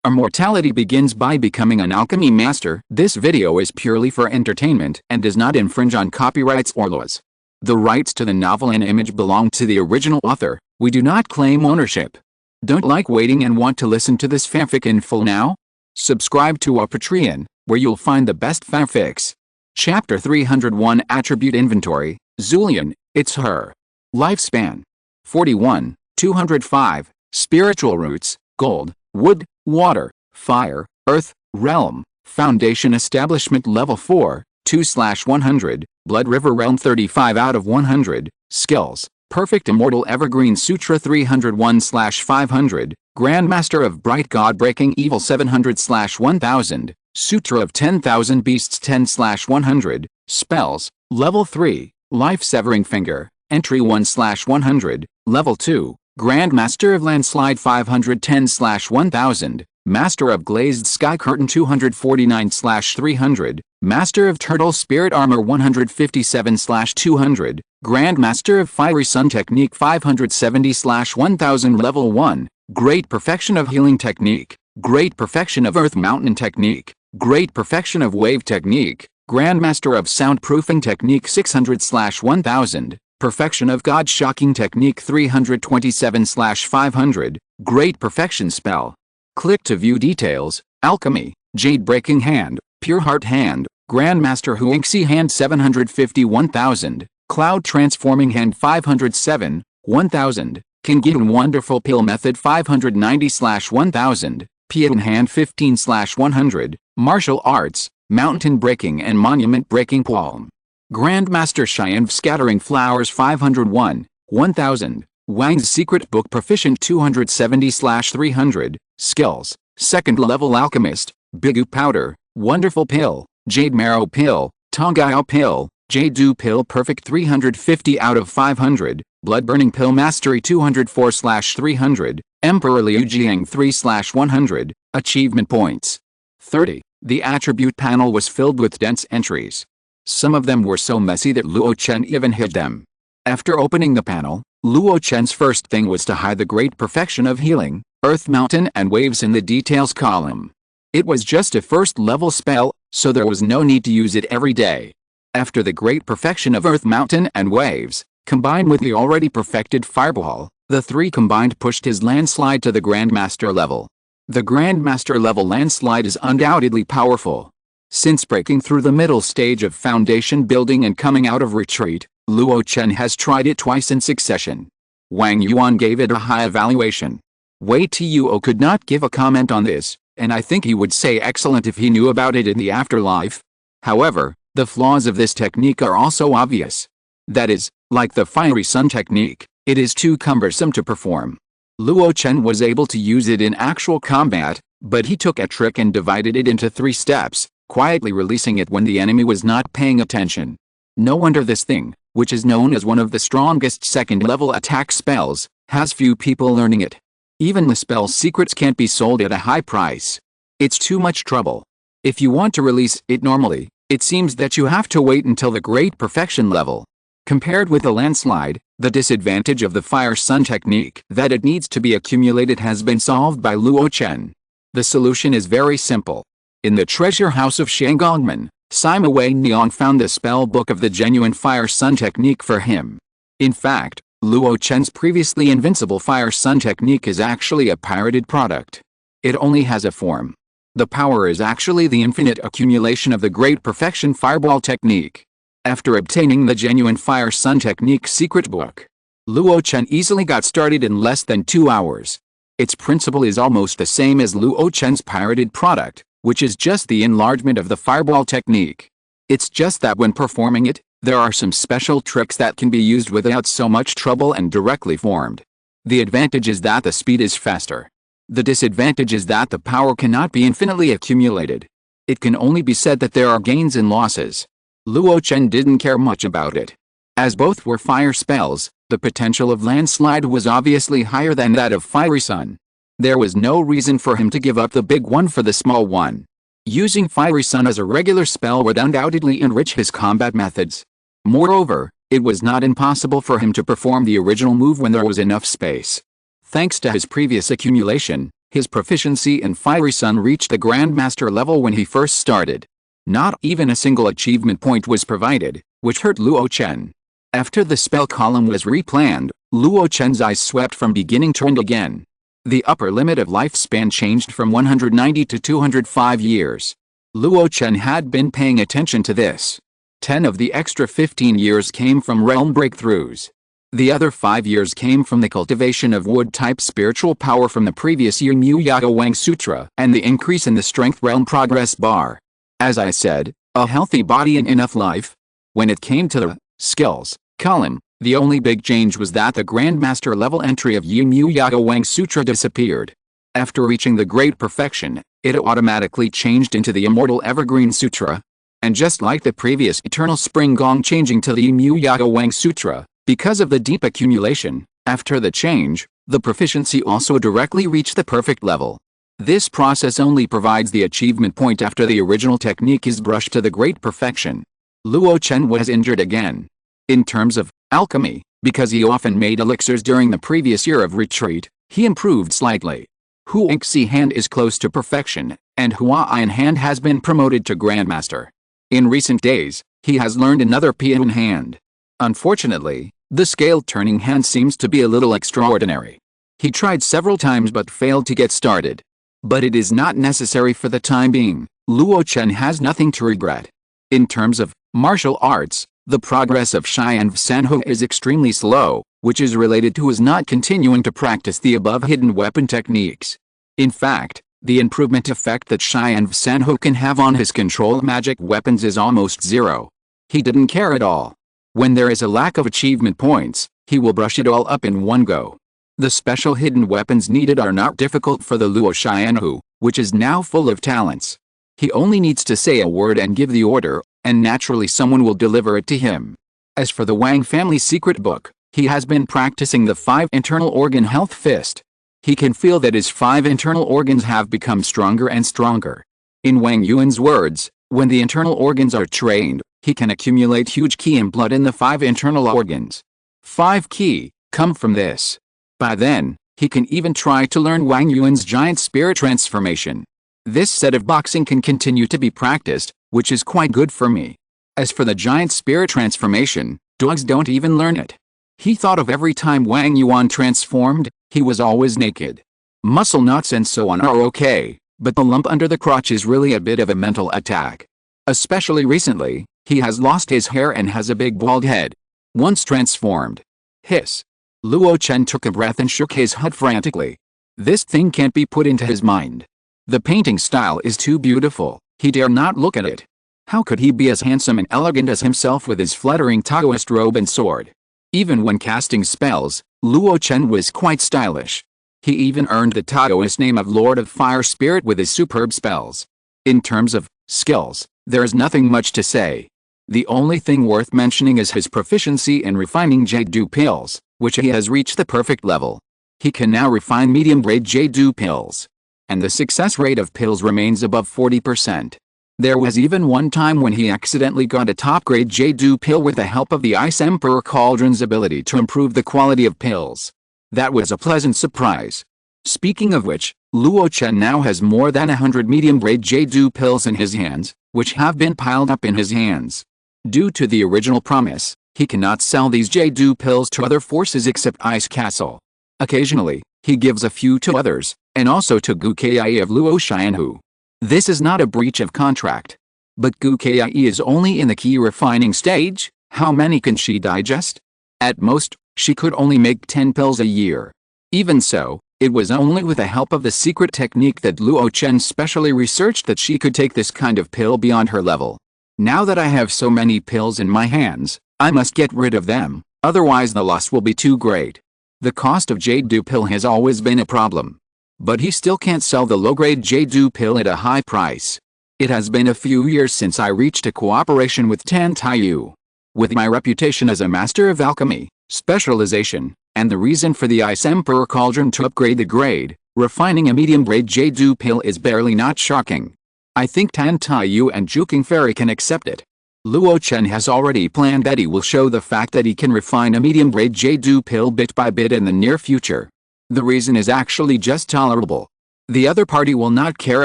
Immortality begins by becoming an alchemy master. This video is purely for entertainment and does not infringe on copyrights or laws. The rights to the novel and image belong to the original author. We do not claim ownership. Don't like waiting and want to listen to this fanfic in full now? Subscribe to our Patreon, where you'll find the best fanfics. Chapter 301 Attribute Inventory. Zulian, it's her. Lifespan 41, 205. Spiritual roots: gold, wood, water, fire, earth, realm. Foundation establishment level 4, 2/100. Blood river realm 35 out of 100. Skills: perfect immortal evergreen sutra 301/500. Grandmaster of bright god breaking evil 700/1000. Sutra of 10,000 beasts 10/100. Spells: level 3, life severing finger, entry 1/100. Level 2, Grandmaster of landslide 510/1000. Master of glazed sky curtain 249/300. Master of turtle spirit armor 157/200. Grandmaster of fiery sun technique 570/1000. Level 1, great perfection of healing technique, great perfection of earth mountain technique, great perfection of wave technique. Grandmaster of soundproofing technique 600/1000. Perfection of God shocking technique 327/500. Great perfection spell. Click to view details. Alchemy, jade breaking hand, pure heart hand, Grandmaster Huangxi hand 751,000. Cloud transforming hand 507/1000. Kingian wonderful pill method 590/1000. Pian hand 15/100. Martial arts, mountain breaking and monument breaking palm. Grandmaster Cheyenne scattering flowers 501/1000. Wang's secret book proficient 270/300. Skills: second level alchemist, Bigu powder, wonderful pill, jade marrow pill, Zongmiao Pill, jade dew pill perfect 350 out of 500. Blood burning pill mastery 204/300. Emperor Liu Jiang 3/100. Achievement points 30. The attribute panel was filled with dense entries. Some of them were so messy that Luo Chen even hid them. After opening the panel, Luo Chen's first thing was to hide the great perfection of healing, earth mountain and waves in the details column. It was just a first level spell, so there was no need to use it every day. After the great perfection of earth mountain and waves, combined with the already perfected fireball, the three combined pushed his landslide to the Grandmaster level. The Grandmaster level landslide is undoubtedly powerful. Since breaking through the middle stage of foundation building and coming out of retreat, Luo Chen has tried it twice in succession. Wang Yuan gave it a high evaluation. Wei Tuo could not give a comment on this, and I think he would say excellent if he knew about it in the afterlife. However, the flaws of this technique are also obvious. That is, like the fiery sun technique, it is too cumbersome to perform. Luo Chen was able to use it in actual combat, but he took a trick and divided it into 3 steps, quietly releasing it when the enemy was not paying attention. No wonder this thing, which is known as one of the strongest second-level attack spells, has few people learning it. Even the spell's secrets can't be sold at a high price. It's too much trouble. If you want to release it normally, it seems that you have to wait until the great perfection level. Compared with the landslide, the disadvantage of the fire sun technique that it needs to be accumulated has been solved by Luo Chen. The solution is very simple. In the treasure house of Shangongmen, Sima Wei Niang found the spell book of the genuine fire sun technique for him. In fact, Luo Chen's previously invincible fire sun technique is actually a pirated product. It only has a form. The power is actually the infinite accumulation of the great perfection fireball technique. After obtaining the genuine fire sun technique secret book, Luo Chen easily got started in less than 2 hours. Its principle is almost the same as Luo Chen's pirated product, which is just the enlargement of the fireball technique. It's just that when performing it, there are some special tricks that can be used without so much trouble and directly formed. The advantage is that the speed is faster. The disadvantage is that the power cannot be infinitely accumulated. It can only be said that there are gains and losses. Luo Chen didn't care much about it. As both were fire spells, the potential of landslide was obviously higher than that of fiery sun. There was no reason for him to give up the big one for the small one. Using fiery sun as a regular spell would undoubtedly enrich his combat methods. Moreover, it was not impossible for him to perform the original move when there was enough space. Thanks to his previous accumulation, His proficiency in Fiery Sun reached the Grandmaster level when he first started. Not even a single achievement point was provided, which hurt Luo Chen. After the spell column was replanned, Luo Chen's eyes swept from beginning to end again. The upper limit of lifespan changed from 190 to 205 years. Luo Chen had been paying attention to this. 10 of the extra 15 years came from realm breakthroughs. The other 5 years came from the cultivation of wood-type spiritual power from the previous Yimyu Wang Sutra and the increase in the strength realm progress bar. As I said, a healthy body and enough life. When it came to the skills column, the only big change was that the Grandmaster level entry of Yimyu Wang Sutra disappeared. After reaching the Great Perfection, it automatically changed into the Immortal Evergreen Sutra. And just like the previous Eternal Spring Gong changing to the Yimyu Wang Sutra, because of the deep accumulation, after the change, the proficiency also directly reached the perfect level. This process only provides the achievement point after the original technique is brushed to the Great Perfection. Luo Chen was injured again. In terms of alchemy, because he often made elixirs during the previous year of retreat, he improved slightly. Huangxi Hand is close to perfection, and Huaiyan Hand has been promoted to Grandmaster. In recent days, he has learned another Pian Hand. Unfortunately, the scale-turning hand seems to be a little extraordinary. He tried several times but failed to get started. But it is not necessary for the time being. Luo Chen has nothing to regret. In terms of martial arts, the progress of Xian Sanho is extremely slow, which is related to his not continuing to practice the above hidden weapon techniques. In fact, the improvement effect that Xian Sanho can have on his control magic weapons is almost zero. He didn't care at all. When there is a lack of achievement points, he will brush it all up in one go. The special hidden weapons needed are not difficult for the Luo Xianhu, which is now full of talents. He only needs to say a word and give the order, and naturally someone will deliver it to him. As for the Wang family secret book, he has been practicing the 5 internal organ health fist. He can feel that his 5 internal organs have become stronger and stronger. In Wang Yuan's words, when the internal organs are trained, he can accumulate huge qi and blood in the 5 internal organs. 5 qi come from this. By then, he can even try to learn Wang Yuan's giant spirit transformation. This set of boxing can continue to be practiced, which is quite good for me. As for the giant spirit transformation, dogs don't even learn it. He thought of every time Wang Yuan transformed, he was always naked. Muscle knots and so on are okay, but the lump under the crotch is really a bit of a mental attack. Especially recently, he has lost his hair and has a big bald head. Once transformed. Hiss. Luo Chen took a breath and shook his head frantically. This thing can't be put into his mind. The painting style is too beautiful, he dare not look at it. How could he be as handsome and elegant as himself with his fluttering Taoist robe and sword? Even when casting spells, Luo Chen was quite stylish. He even earned the Taoist name of Lord of Fire Spirit with his superb spells. In terms of skills, there is nothing much to say. The only thing worth mentioning is his proficiency in refining Jade pills, which he has reached the perfect level. He can now refine medium-grade Jade pills. And the success rate of pills remains above 40%. There was even one time when he accidentally got a top-grade Jade pill with the help of the Ice Emperor Cauldron's ability to improve the quality of pills. That was a pleasant surprise. Speaking of which, Luo Chen now has more than 100 medium-grade Jade pills in his hands, which have been piled up in his hands. Due to the original promise, he cannot sell these Jade pills to other forces except Ice Castle. Occasionally, he gives a few to others, and also to Gu Kai of Luo Xianhu. This is not a breach of contract. But Gu Kai is only in the key refining stage. How many can she digest? At most, she could only make 10 pills a year. Even so, it was only with the help of the secret technique that Luo Chen specially researched that she could take this kind of pill beyond her level. Now that I have so many pills in my hands, I must get rid of them, otherwise the loss will be too great. The cost of Jade pill has always been a problem. But he still can't sell the low-grade Jade pill at a high price. It has been a few years since I reached a cooperation with Tan Taiyu. With my reputation as a master of alchemy, specialization, and the reason for the Ice Emperor Cauldron to upgrade the grade, refining a medium-grade Jade pill is barely not shocking. I think Tan Taiyu and Juking Fairy can accept it. Luo Chen has already planned that he will show the fact that he can refine a medium-grade Jade pill bit by bit in the near future. The reason is actually just tolerable. The other party will not care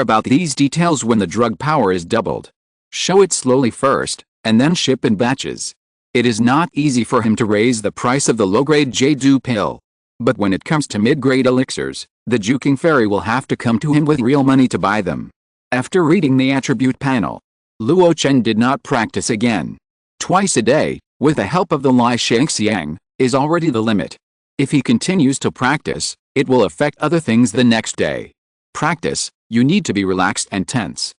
about these details when the drug power is doubled. Show it slowly first, and then ship in batches. It is not easy for him to raise the price of the low-grade Jade pill. But when it comes to mid-grade elixirs, the juking fairy will have to come to him with real money to buy them. After reading the attribute panel, Luo Chen did not practice again. Twice a day, with the help of the Lai Shangxiang, is already the limit. If he continues to practice, it will affect other things the next day. Practice, you need to be relaxed and tense.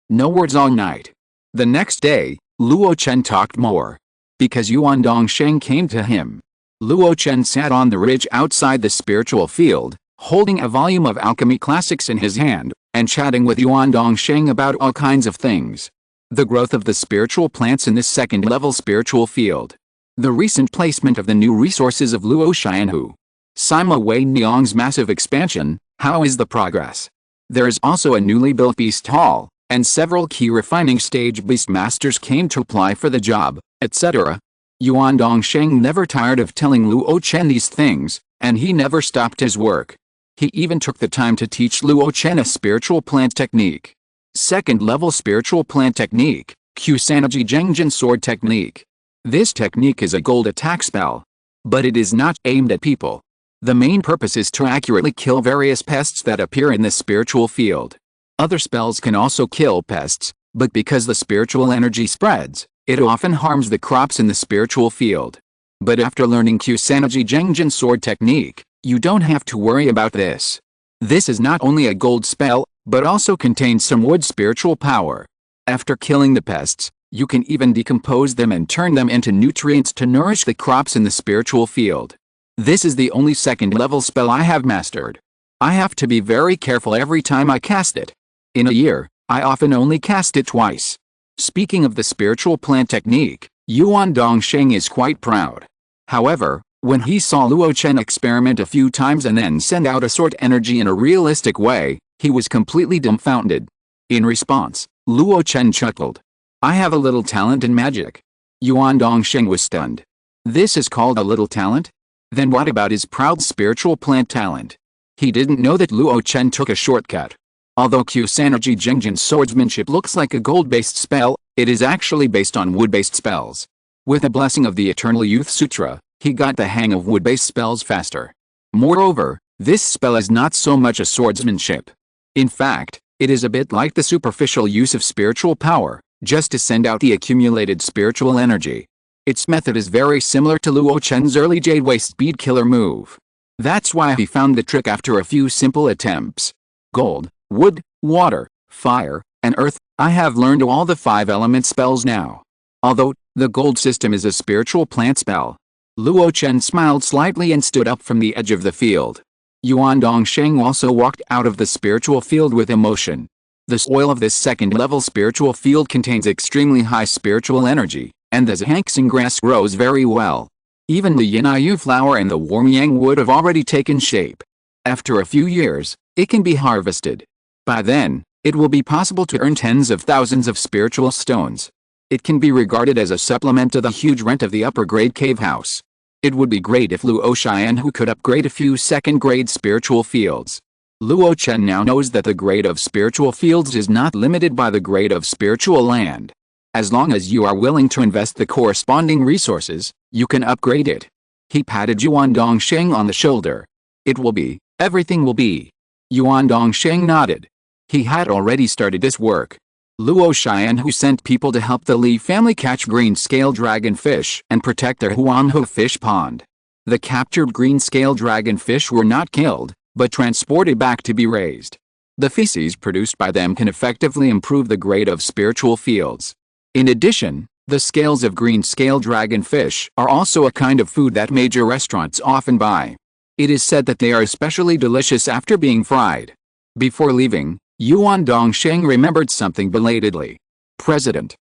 No words all night. The next day, Luo Chen talked more. Because Yuan Dongsheng came to him. Luo Chen sat on the ridge outside the spiritual field, holding a volume of alchemy classics in his hand, and chatting with Yuan Dongsheng about all kinds of things. The growth of the spiritual plants in this second-level spiritual field. The recent placement of the new resources of Luo Xianhu. Sima Wei Niang's massive expansion, how is the progress? There is also a newly built beast hall, and several key refining stage beast masters came to apply for the job, etc. Yuan Dongsheng never tired of telling Luo Chen these things, and he never stopped his work. He even took the time to teach Luo Chen a spiritual plant technique. Second-level spiritual plant technique, Kusanaji Zhengjin sword technique. This technique is a gold attack spell. But it is not aimed at people. The main purpose is to accurately kill various pests that appear in the spiritual field. Other spells can also kill pests, but because the spiritual energy spreads, it often harms the crops in the spiritual field. But after learning Kusanaji Zhengjin sword technique, you don't have to worry about this. This is not only a gold spell, but also contains some wood spiritual power. After killing the pests, you can even decompose them and turn them into nutrients to nourish the crops in the spiritual field. This is the only second-level spell I have mastered. I have to be very careful every time I cast it. In a year, I often only cast it twice. Speaking of the spiritual plant technique, Yuan Dongsheng is quite proud. However, when he saw Luo Chen experiment a few times and then send out a sword energy in a realistic way, he was completely dumbfounded. In response, Luo Chen chuckled. I have a little talent in magic. Yuan Dongsheng was stunned. This is called a little talent? Then what about his proud spiritual plant talent? He didn't know that Luo Chen took a shortcut. Although Kusanaji Zhengjin swordsmanship looks like a gold-based spell, it is actually based on wood-based spells. With the blessing of the Eternal Youth Sutra, he got the hang of wood-based spells faster. Moreover, this spell is not so much a swordsmanship. In fact, it is a bit like the superficial use of spiritual power, just to send out the accumulated spiritual energy. Its method is very similar to Luo Chen's early Jade Way speed killer move. That's why he found the trick after a few simple attempts. Gold, wood, water, fire, and earth. I have learned all the 5 element spells now. Although, the gold system is a spiritual plant spell. Luo Chen smiled slightly and stood up from the edge of the field. Yuan Dongsheng also walked out of the spiritual field with emotion. The soil of this second-level spiritual field contains extremely high spiritual energy, and the Zhangxing grass grows very well. Even the Yinayu flower and the Warmyang wood have already taken shape. After a few years, it can be harvested. By then, it will be possible to earn tens of thousands of spiritual stones. It can be regarded as a supplement to the huge rent of the upper-grade cave house. It would be great if Luo Xianhu could upgrade a few second-grade spiritual fields. Luo Chen now knows that the grade of spiritual fields is not limited by the grade of spiritual land. As long as you are willing to invest the corresponding resources, you can upgrade it. He patted Yuan Dongsheng on the shoulder. It will be, everything will be. Yuan Dongsheng nodded. He had already started this work. Luo Xianhu sent people to help the Li family catch green-scale dragonfish and protect their Huanhe fish pond. The captured green-scale dragonfish were not killed, but transported back to be raised. The feces produced by them can effectively improve the grade of spiritual fields. In addition, the scales of green-scale dragonfish are also a kind of food that major restaurants often buy. It is said that they are especially delicious after being fried. Before leaving, Yuan Dongsheng remembered something belatedly. President.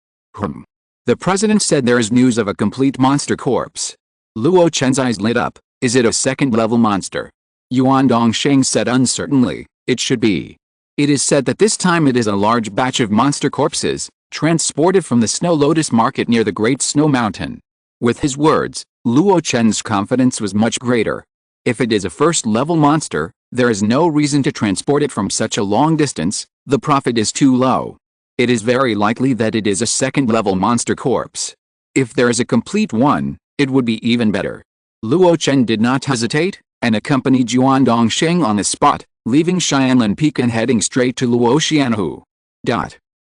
The president said there is news of a complete monster corpse. Luo Chen's eyes lit up. Is it a second-level monster? Yuan Dongsheng said uncertainly, it should be. It is said that this time it is a large batch of monster corpses, transported from the Snow Lotus Market near the Great Snow Mountain. With his words, Luo Chen's confidence was much greater. If it is a first-level monster, There is no reason to transport it from such a long distance, the profit is too low. It is very likely that it is a second-level monster corpse. If there is a complete one, it would be even better. Luo Chen did not hesitate, and accompanied Yuan Dongsheng on the spot, leaving Xianlan Peak and heading straight to Luo Xianhu.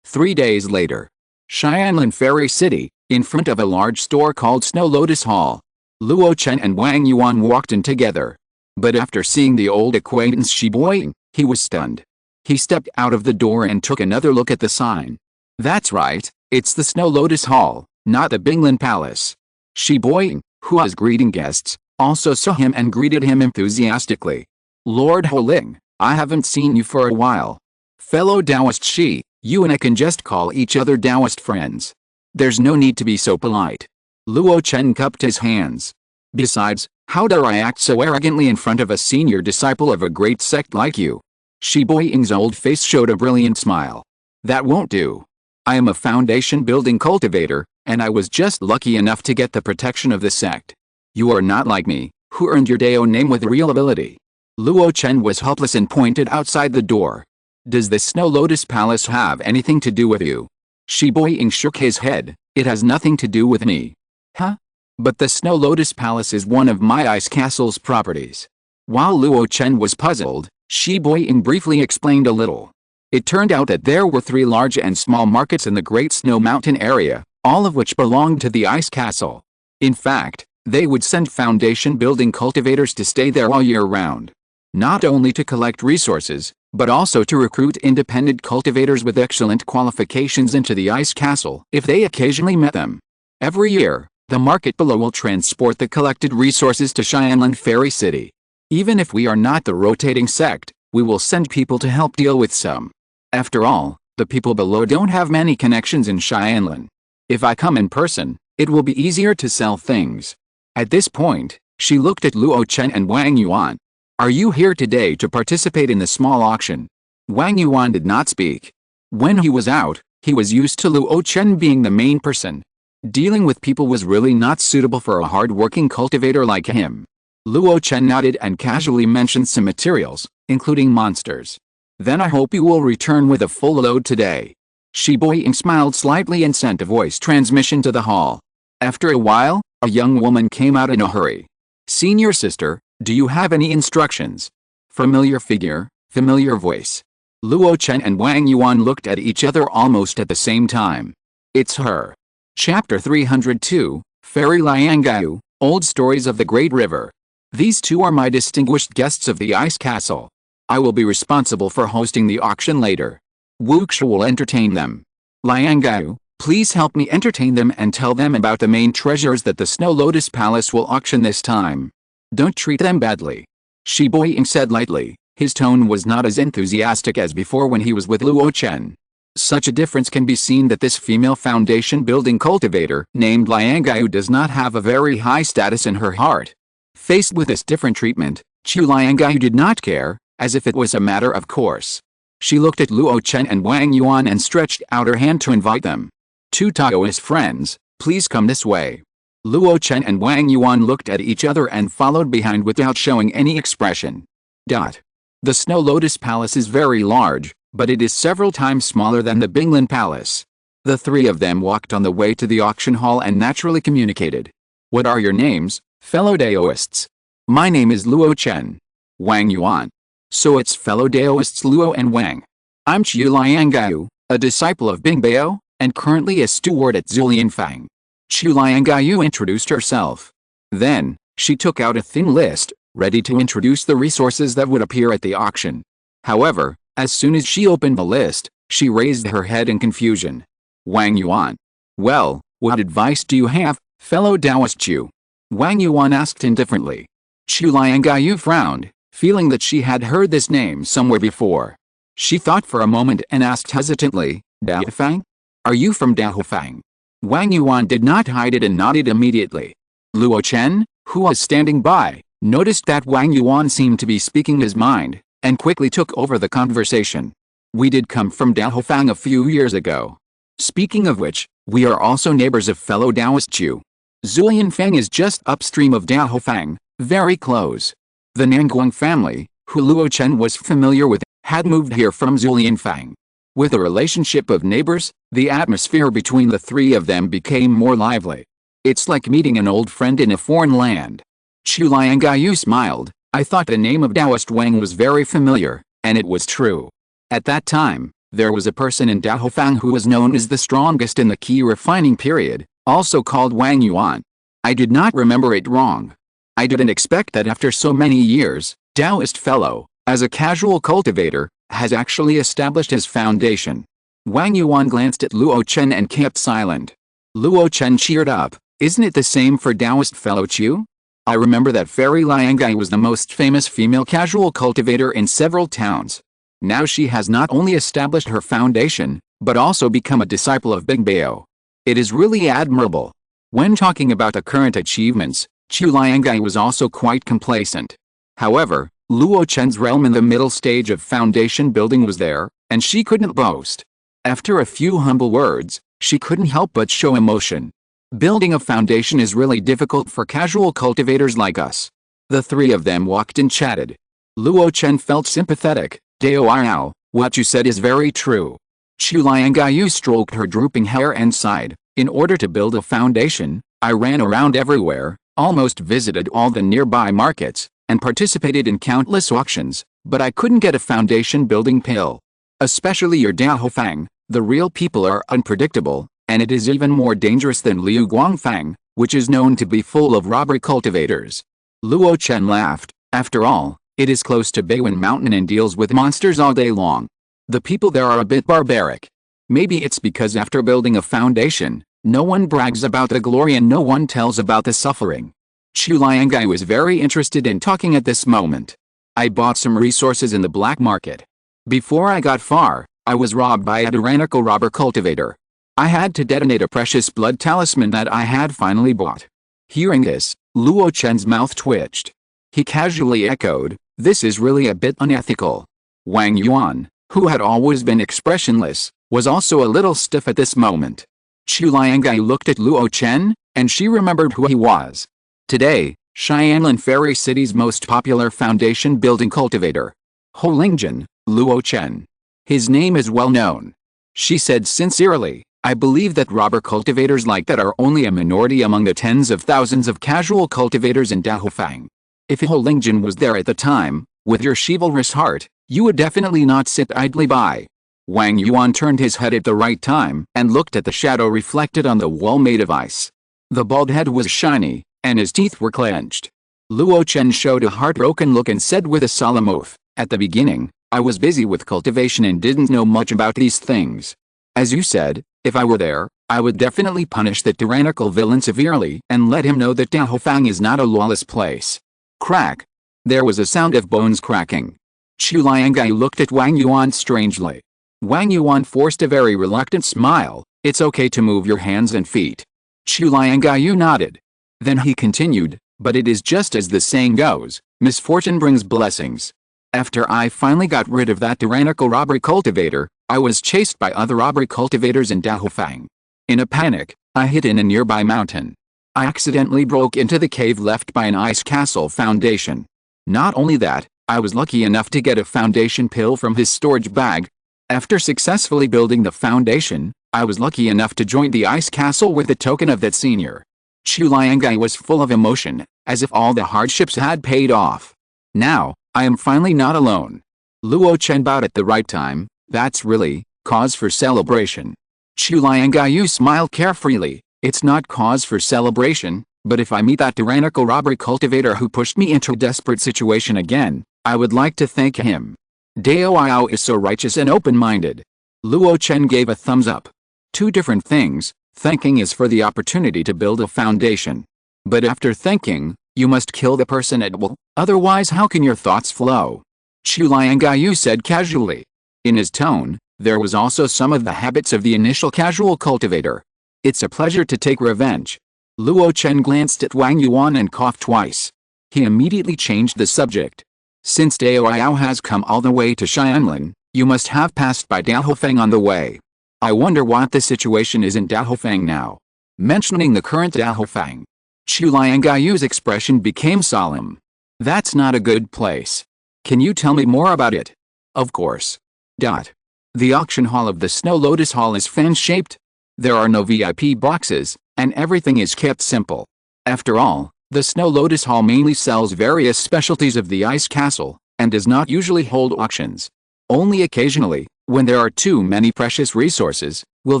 3 days later. Xianlan Fairy City, in front of a large store called Snow Lotus Hall. Luo Chen and Wang Yuan walked in together. But after seeing the old acquaintance Shi Boying, he was stunned. He stepped out of the door and took another look at the sign. That's right, it's the Snow Lotus Hall, not the Binglan Palace. Shi Boying, who was greeting guests, also saw him and greeted him enthusiastically. Lord Holing, I haven't seen you for a while. Fellow Taoist Shi, you and I can just call each other Taoist friends. There's no need to be so polite. Luo Chen cupped his hands. Besides, how dare I act so arrogantly in front of a senior disciple of a great sect like you? Shi Boying's old face showed a brilliant smile. That won't do. I am a foundation-building cultivator, and I was just lucky enough to get the protection of the sect. You are not like me, who earned your Dao name with real ability. Luo Chen was helpless and pointed outside the door. Does the Snow Lotus Palace have anything to do with you? Shi Boying shook his head. It has nothing to do with me. Huh? But the Snow Lotus Palace is one of my ice castle's properties. While Luo Chen was puzzled, Shi Boying briefly explained a little. It turned out that there were 3 large and small markets in the Great Snow Mountain area, all of which belonged to the ice castle. In fact, they would send foundation-building cultivators to stay there all year round. Not only to collect resources, but also to recruit independent cultivators with excellent qualifications into the ice castle if they occasionally met them. Every year, the market below will transport the collected resources to Xianlan Fairy City. Even if we are not the rotating sect, we will send people to help deal with some. After all, the people below don't have many connections in Xianlan. If I come in person, it will be easier to sell things. At this point, she looked at Luo Chen and Wang Yuan. Are you here today to participate in the small auction? Wang Yuan did not speak. When he was out, he was used to Luo Chen being the main person. Dealing with people was really not suitable for a hard-working cultivator like him. Luo Chen nodded and casually mentioned some materials, including monsters. Then I hope you will return with a full load today. Shi Boying smiled slightly and sent a voice transmission to the hall. After a while, a young woman came out in a hurry. Senior sister, do you have any instructions? Familiar figure, familiar voice. Luo Chen and Wang Yuan looked at each other almost at the same time. It's her. Chapter 302, Fairy Liangyu, Old Stories of the Great River. These two are my distinguished guests of the Ice Castle. I will be responsible for hosting the auction later. Wuxia will entertain them. Liangyu, please help me entertain them and tell them about the main treasures that the Snow Lotus Palace will auction this time. Don't treat them badly. Shi Boying said lightly. His tone was not as enthusiastic as before when he was with Luo Chen. Such a difference can be seen that this female foundation-building cultivator named Liangyu does not have a very high status in her heart. Faced with this different treatment, Liangyu did not care, as if it was a matter of course. She looked at Luo Chen and Wang Yuan and stretched out her hand to invite them. Two Taoist friends, please come this way. Luo Chen and Wang Yuan looked at each other and followed behind without showing any expression. The Snow Lotus Palace is very large, but it is several times smaller than the Binglan Palace. The three of them walked on the way to the auction hall and naturally communicated. What are your names, fellow Daoists? My name is Luo Chen. Wang Yuan. So it's fellow Daoists Luo and Wang. I'm Liangyu, a disciple of Bing Bao, and currently a steward at Zulianfang. Liangyu introduced herself. Then, she took out a thin list, ready to introduce the resources that would appear at the auction. However, as soon as she opened the list, she raised her head in confusion. Wang Yuan. Well, what advice do you have, fellow Taoist Chu? Wang Yuan asked indifferently. Liangyu frowned, feeling that she had heard this name somewhere before. She thought for a moment and asked hesitantly, Daofang? Are you from Daofang? Wang Yuan did not hide it and nodded immediately. Luo Chen, who was standing by, noticed that Wang Yuan seemed to be speaking his mind, and quickly took over the conversation. We did come from Daofang a few years ago. Speaking of which, we are also neighbors of fellow Taoist Chu. Zulianfang is just upstream of Daofang, very close. The Nanguang family, who Luo Chen was familiar with, had moved here from Zulianfang. With a relationship of neighbors, the atmosphere between the three of them became more lively. It's like meeting an old friend in a foreign land. Chu Liangyu smiled. I thought the name of Taoist Wang was very familiar, and it was true. At that time, there was a person in Daohofang who was known as the strongest in the key refining period, also called Wang Yuan. I did not remember it wrong. I didn't expect that after so many years, Taoist fellow, as a casual cultivator, has actually established his foundation. Wang Yuan glanced at Luo Chen and kept silent. Luo Chen cheered up. Isn't it the same for Taoist fellow Chu? I remember that Fairy Liangai was the most famous female casual cultivator in several towns. Now she has not only established her foundation, but also become a disciple of Bigu. It is really admirable. When talking about the current achievements, Chu Liangai was also quite complacent. However, Luo Chen's realm in the middle stage of foundation building was there, and she couldn't boast. After a few humble words, she couldn't help but show emotion. Building a foundation is really difficult for casual cultivators like us. The three of them walked and chatted. Luo Chen felt sympathetic. Dao, what you said is very true. Chu Liangyu stroked her drooping hair and sighed. In order to build a foundation, I ran around everywhere, almost visited all the nearby markets, and participated in countless auctions, but I couldn't get a foundation building pill. Especially your Daohofang, the real people are unpredictable, and it is even more dangerous than Liu Guangfang, which is known to be full of robber cultivators. Luo Chen laughed. After all, it is close to Beiwen Mountain and deals with monsters all day long. The people there are a bit barbaric. Maybe it's because after building a foundation, no one brags about the glory and no one tells about the suffering. Chu Liangai was very interested in talking at this moment. I bought some resources in the black market. Before I got far, I was robbed by a tyrannical robber cultivator. I had to detonate a precious blood talisman that I had finally bought. Hearing this, Luo Chen's mouth twitched. He casually echoed, "This is really a bit unethical." Wang Yuan, who had always been expressionless, was also a little stiff at this moment. Chu Liangai looked at Luo Chen, and she remembered who he was. Today, Xianlin Fairy City's most popular foundation building cultivator. Ho Lingjin, Luo Chen. His name is well known. She said sincerely, I believe that robber cultivators like that are only a minority among the tens of thousands of casual cultivators in Daohofang. If Ho Lingjin was there at the time, with your chivalrous heart, you would definitely not sit idly by. Wang Yuan turned his head at the right time and looked at the shadow reflected on the wall made of ice. The bald head was shiny, and his teeth were clenched. Luo Chen showed a heartbroken look and said with a solemn oath, at the beginning, I was busy with cultivation and didn't know much about these things. As you said, if I were there, I would definitely punish the tyrannical villain severely and let him know that Daohofang is not a lawless place. Crack. There was a sound of bones cracking. Chu Liangai looked at Wang Yuan strangely. Wang Yuan forced a very reluctant smile. It's okay to move your hands and feet. Chu Liangai nodded. Then he continued, but it is just as the saying goes, misfortune brings blessings. After I finally got rid of that tyrannical robber cultivator, I was chased by other robber cultivators in Daohofang. In a panic, I hid in a nearby mountain. I accidentally broke into the cave left by an ice castle foundation. Not only that, I was lucky enough to get a foundation pill from his storage bag. After successfully building the foundation, I was lucky enough to join the ice castle with the token of that senior. Chu Liangai was full of emotion, as if all the hardships had paid off. Now, I am finally not alone. Luo Chen bowed at the right time. That's really cause for celebration. Chu Liangai smiled carefreely. It's not cause for celebration, but if I meet that tyrannical robber cultivator who pushed me into a desperate situation again, I would like to thank him. Dao is so righteous and open-minded. Luo Chen gave a thumbs up. Two different things. Thanking is for the opportunity to build a foundation. But after thanking, you must kill the person at will, otherwise how can your thoughts flow? Chu Liangai said casually. In his tone, there was also some of the habits of the initial casual cultivator. It's a pleasure to take revenge. Luo Chen glanced at Wang Yuan and coughed twice. He immediately changed the subject. Since Dao has come all the way to Xianlin, you must have passed by Daohofang on the way. I wonder what the situation is in Daohofang now. Mentioning the current Daohofang, Chu Liangai's expression became solemn. That's not a good place. Can you tell me more about it? Of course. The auction hall of the Snow Lotus Hall is fan-shaped. There are no VIP boxes, and everything is kept simple. After all, the Snow Lotus Hall mainly sells various specialties of the Ice Castle, and does not usually hold auctions. Only occasionally, when there are too many precious resources, will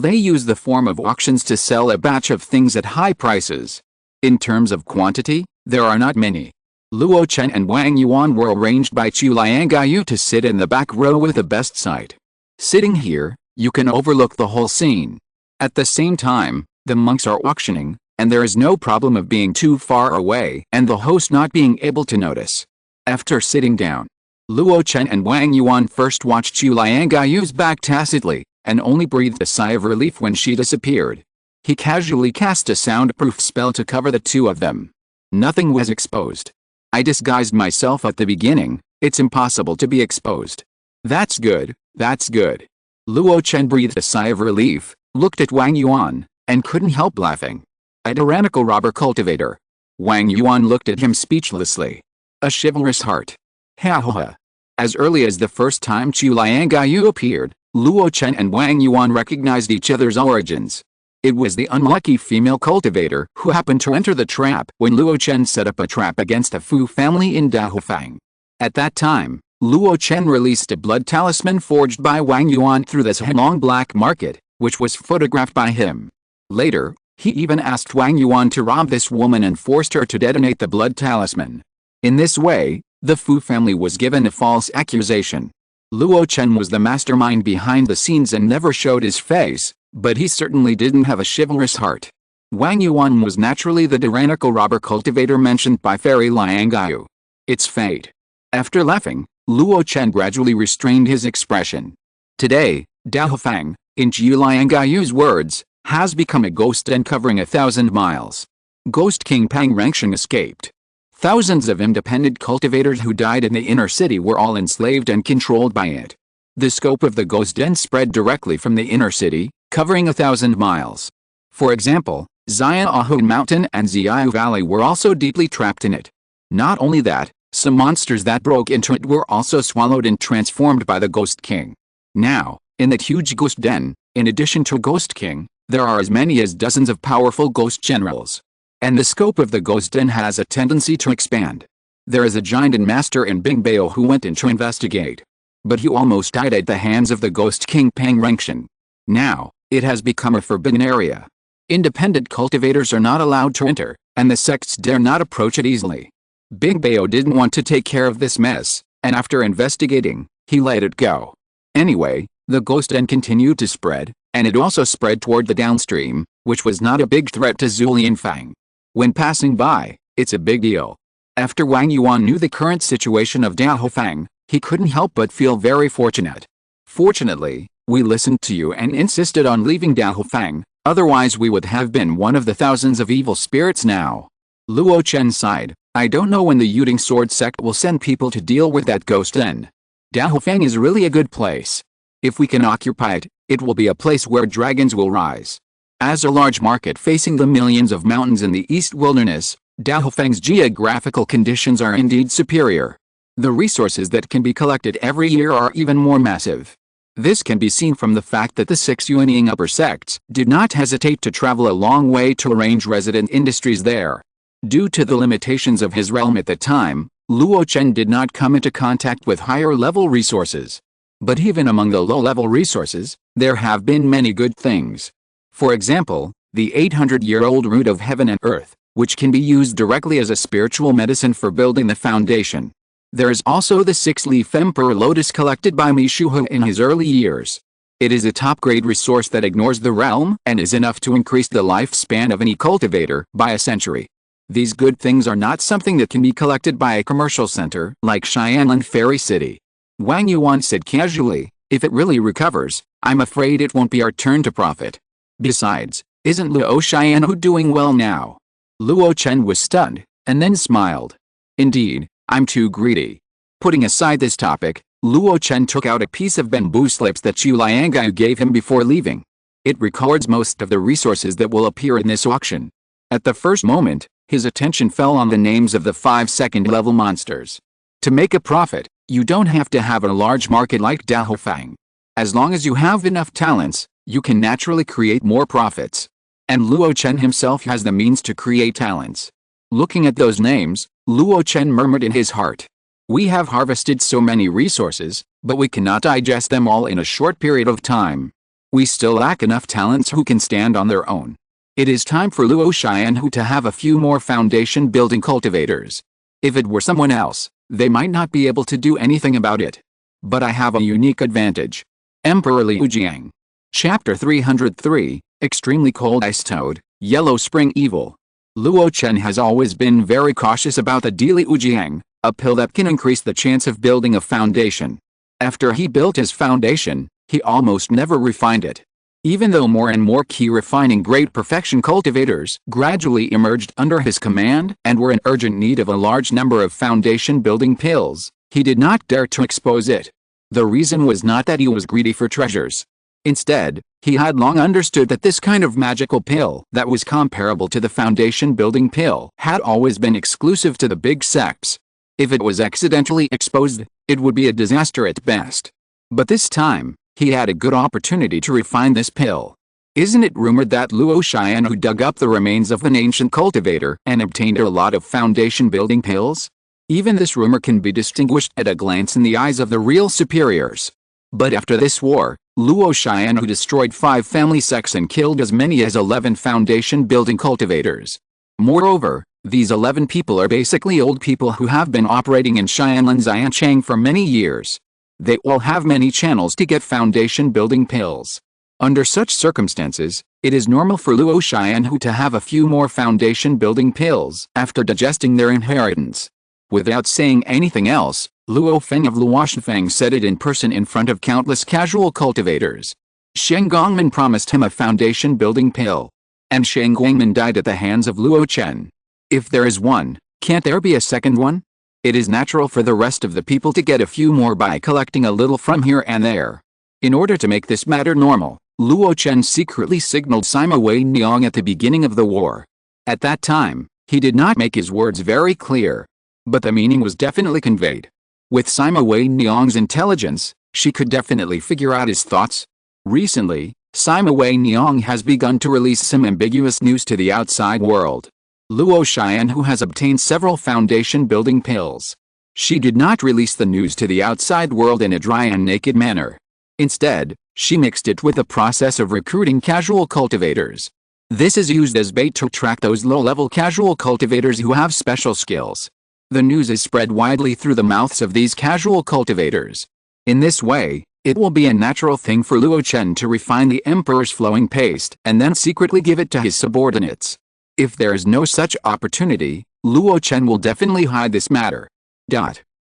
they use the form of auctions to sell a batch of things at high prices. In terms of quantity, there are not many. Luo Chen and Wang Yuan were arranged by Chu Liangaiyu to sit in the back row with the best sight. Sitting here, you can overlook the whole scene. At the same time, the monks are auctioning, and there is no problem of being too far away and the host not being able to notice. After sitting down, Luo Chen and Wang Yuan first watched Chu Liangaiyu's back tacitly, and only breathed a sigh of relief when she disappeared. He casually cast a soundproof spell to cover the two of them. Nothing was exposed. I disguised myself at the beginning, it's impossible to be exposed. That's good, that's good. Luo Chen breathed a sigh of relief, looked at Wang Yuan, and couldn't help laughing. A tyrannical robber cultivator. Wang Yuan looked at him speechlessly. A chivalrous heart. Ha ha ha. As early as the first time Chu Liangaiyu appeared, Luo Chen and Wang Yuan recognized each other's origins. It was the unlucky female cultivator who happened to enter the trap when Luo Chen set up a trap against a Fu family in Dahofang. At that time, Luo Chen released a blood talisman forged by Wang Yuan through the Heilong black market, which was photographed by him. Later, he even asked Wang Yuan to rob this woman and forced her to detonate the blood talisman. In this way, the Fu family was given a false accusation. Luo Chen was the mastermind behind the scenes and never showed his face, but he certainly didn't have a chivalrous heart. Wang Yuan was naturally the tyrannical robber cultivator mentioned by Fairy Liangaiyu. It's fate. After laughing, Luo Chen gradually restrained his expression. Today, Dahofang, in Chu Liangaiyu's words, has become a ghost den covering 1,000 miles. Ghost King Pang Rengsheng escaped. Thousands of independent cultivators who died in the inner city were all enslaved and controlled by it. The scope of the ghost den spread directly from the inner city, covering 1,000 miles. For example, Xianahun Mountain and Xiao Valley were also deeply trapped in it. Not only that, some monsters that broke into it were also swallowed and transformed by the Ghost King. Now, in that huge ghost den, in addition to Ghost King, there are as many as dozens of powerful ghost generals. And the scope of the ghost den has a tendency to expand. There is a giant and master in Bingbao who went in to investigate. But he almost died at the hands of the Ghost King Pang Rengsheng. Now, it has become a forbidden area. Independent cultivators are not allowed to enter, and the sects dare not approach it easily. Bingbao didn't want to take care of this mess, and after investigating, he let it go. Anyway, the ghost den continued to spread, and it also spread toward the downstream, which was not a big threat to Zulianfang. When passing by, it's a big deal. After Wang Yuan knew the current situation of Dahofang, he couldn't help but feel very fortunate. Fortunately, we listened to you and insisted on leaving Dahofang, otherwise we would have been one of the thousands of evil spirits now. Luo Chen sighed. I don't know when the Yuding Sword sect will send people to deal with that ghost den. Dahofang is really a good place. If we can occupy it, it will be a place where dragons will rise. As a large market facing the millions of mountains in the East Wilderness, Dahofang's geographical conditions are indeed superior. The resources that can be collected every year are even more massive. This can be seen from the fact that the 6 Yuanying upper sects did not hesitate to travel a long way to arrange resident industries there. Due to the limitations of his realm at the time, Luo Chen did not come into contact with higher-level resources. But even among the low-level resources, there have been many good things. For example, the 800-year-old root of heaven and earth, which can be used directly as a spiritual medicine for building the foundation. There is also the 6-leaf emperor lotus collected by Mishuhe in his early years. It is a top-grade resource that ignores the realm and is enough to increase the lifespan of any cultivator by a century. These good things are not something that can be collected by a commercial center like Xianlan Fairy City. Wang Yuan said casually, if it really recovers, I'm afraid it won't be our turn to profit. Besides, isn't Luo Xianhu doing well now? Luo Chen was stunned, and then smiled. Indeed, I'm too greedy. Putting aside this topic, Luo Chen took out a piece of bamboo slips that Chu Liangaiyu gave him before leaving. It records most of the resources that will appear in this auction. At the first moment, his attention fell on the names of the 5 second-level monsters. To make a profit, You don't have to have a large market like Dahofang. As long as you have enough talents, you can naturally create more profits. And Luo Chen himself has the means to create talents. Looking at those names, Luo Chen murmured in his heart. We have harvested so many resources, but we cannot digest them all in a short period of time. We still lack enough talents who can stand on their own. It is time for Luo Xianhu to have a few more foundation building cultivators. If it were someone else, they might not be able to do anything about it. But I have a unique advantage. Emperor Liu Jiang. Chapter 303, Extremely Cold Ice Toad, Yellow Spring Evil. Luo Chen has always been very cautious about the Liu Jiang, a pill that can increase the chance of building a foundation. After he built his foundation, he almost never refined it. Even though more and more key refining great perfection cultivators gradually emerged under his command and were in urgent need of a large number of foundation building pills, he did not dare to expose it. The reason was not that he was greedy for treasures. Instead, he had long understood that this kind of magical pill that was comparable to the foundation building pill had always been exclusive to the big sects. If it was accidentally exposed, it would be a disaster at best. But this time, he had a good opportunity to refine this pill. Isn't it rumored that Luo Xianhu dug up the remains of an ancient cultivator and obtained a lot of foundation building pills? Even this rumor can be distinguished at a glance in the eyes of the real superiors. But after this war, Luo Xianhu destroyed 5 family sects and killed as many as 11 foundation building cultivators. Moreover, these 11 people are basically old people who have been operating in Xianlan Xianchang for many years. They all have many channels to get foundation building pills. Under such circumstances, it is normal for Luo Xianhu to have a few more foundation building pills after digesting their inheritance. Without saying anything else, Luo Feng of Luoshifeng said it in person in front of countless casual cultivators. Sheng Gongmin promised him a foundation building pill. And Sheng Gongmin died at the hands of Luo Chen. If there is one, can't there be a second one? It is natural for the rest of the people to get a few more by collecting a little from here and there. In order to make this matter normal, Luo Chen secretly signaled Sima Wei Niang at the beginning of the war. At that time, he did not make his words very clear. But the meaning was definitely conveyed. With Sima Wei Niang's intelligence, she could definitely figure out his thoughts. Recently, Sima Wei Niang has begun to release some ambiguous news to the outside world. Luo Xianhu has obtained several foundation building pills. She did not release the news to the outside world in a dry and naked manner. Instead, she mixed it with the process of recruiting casual cultivators. This is used as bait to attract those low-level casual cultivators who have special skills. The news is spread widely through the mouths of these casual cultivators. In this way, it will be a natural thing for Luo Chen to refine the emperor's flowing paste and then secretly give it to his subordinates. If there is no such opportunity, Luo Chen will definitely hide this matter.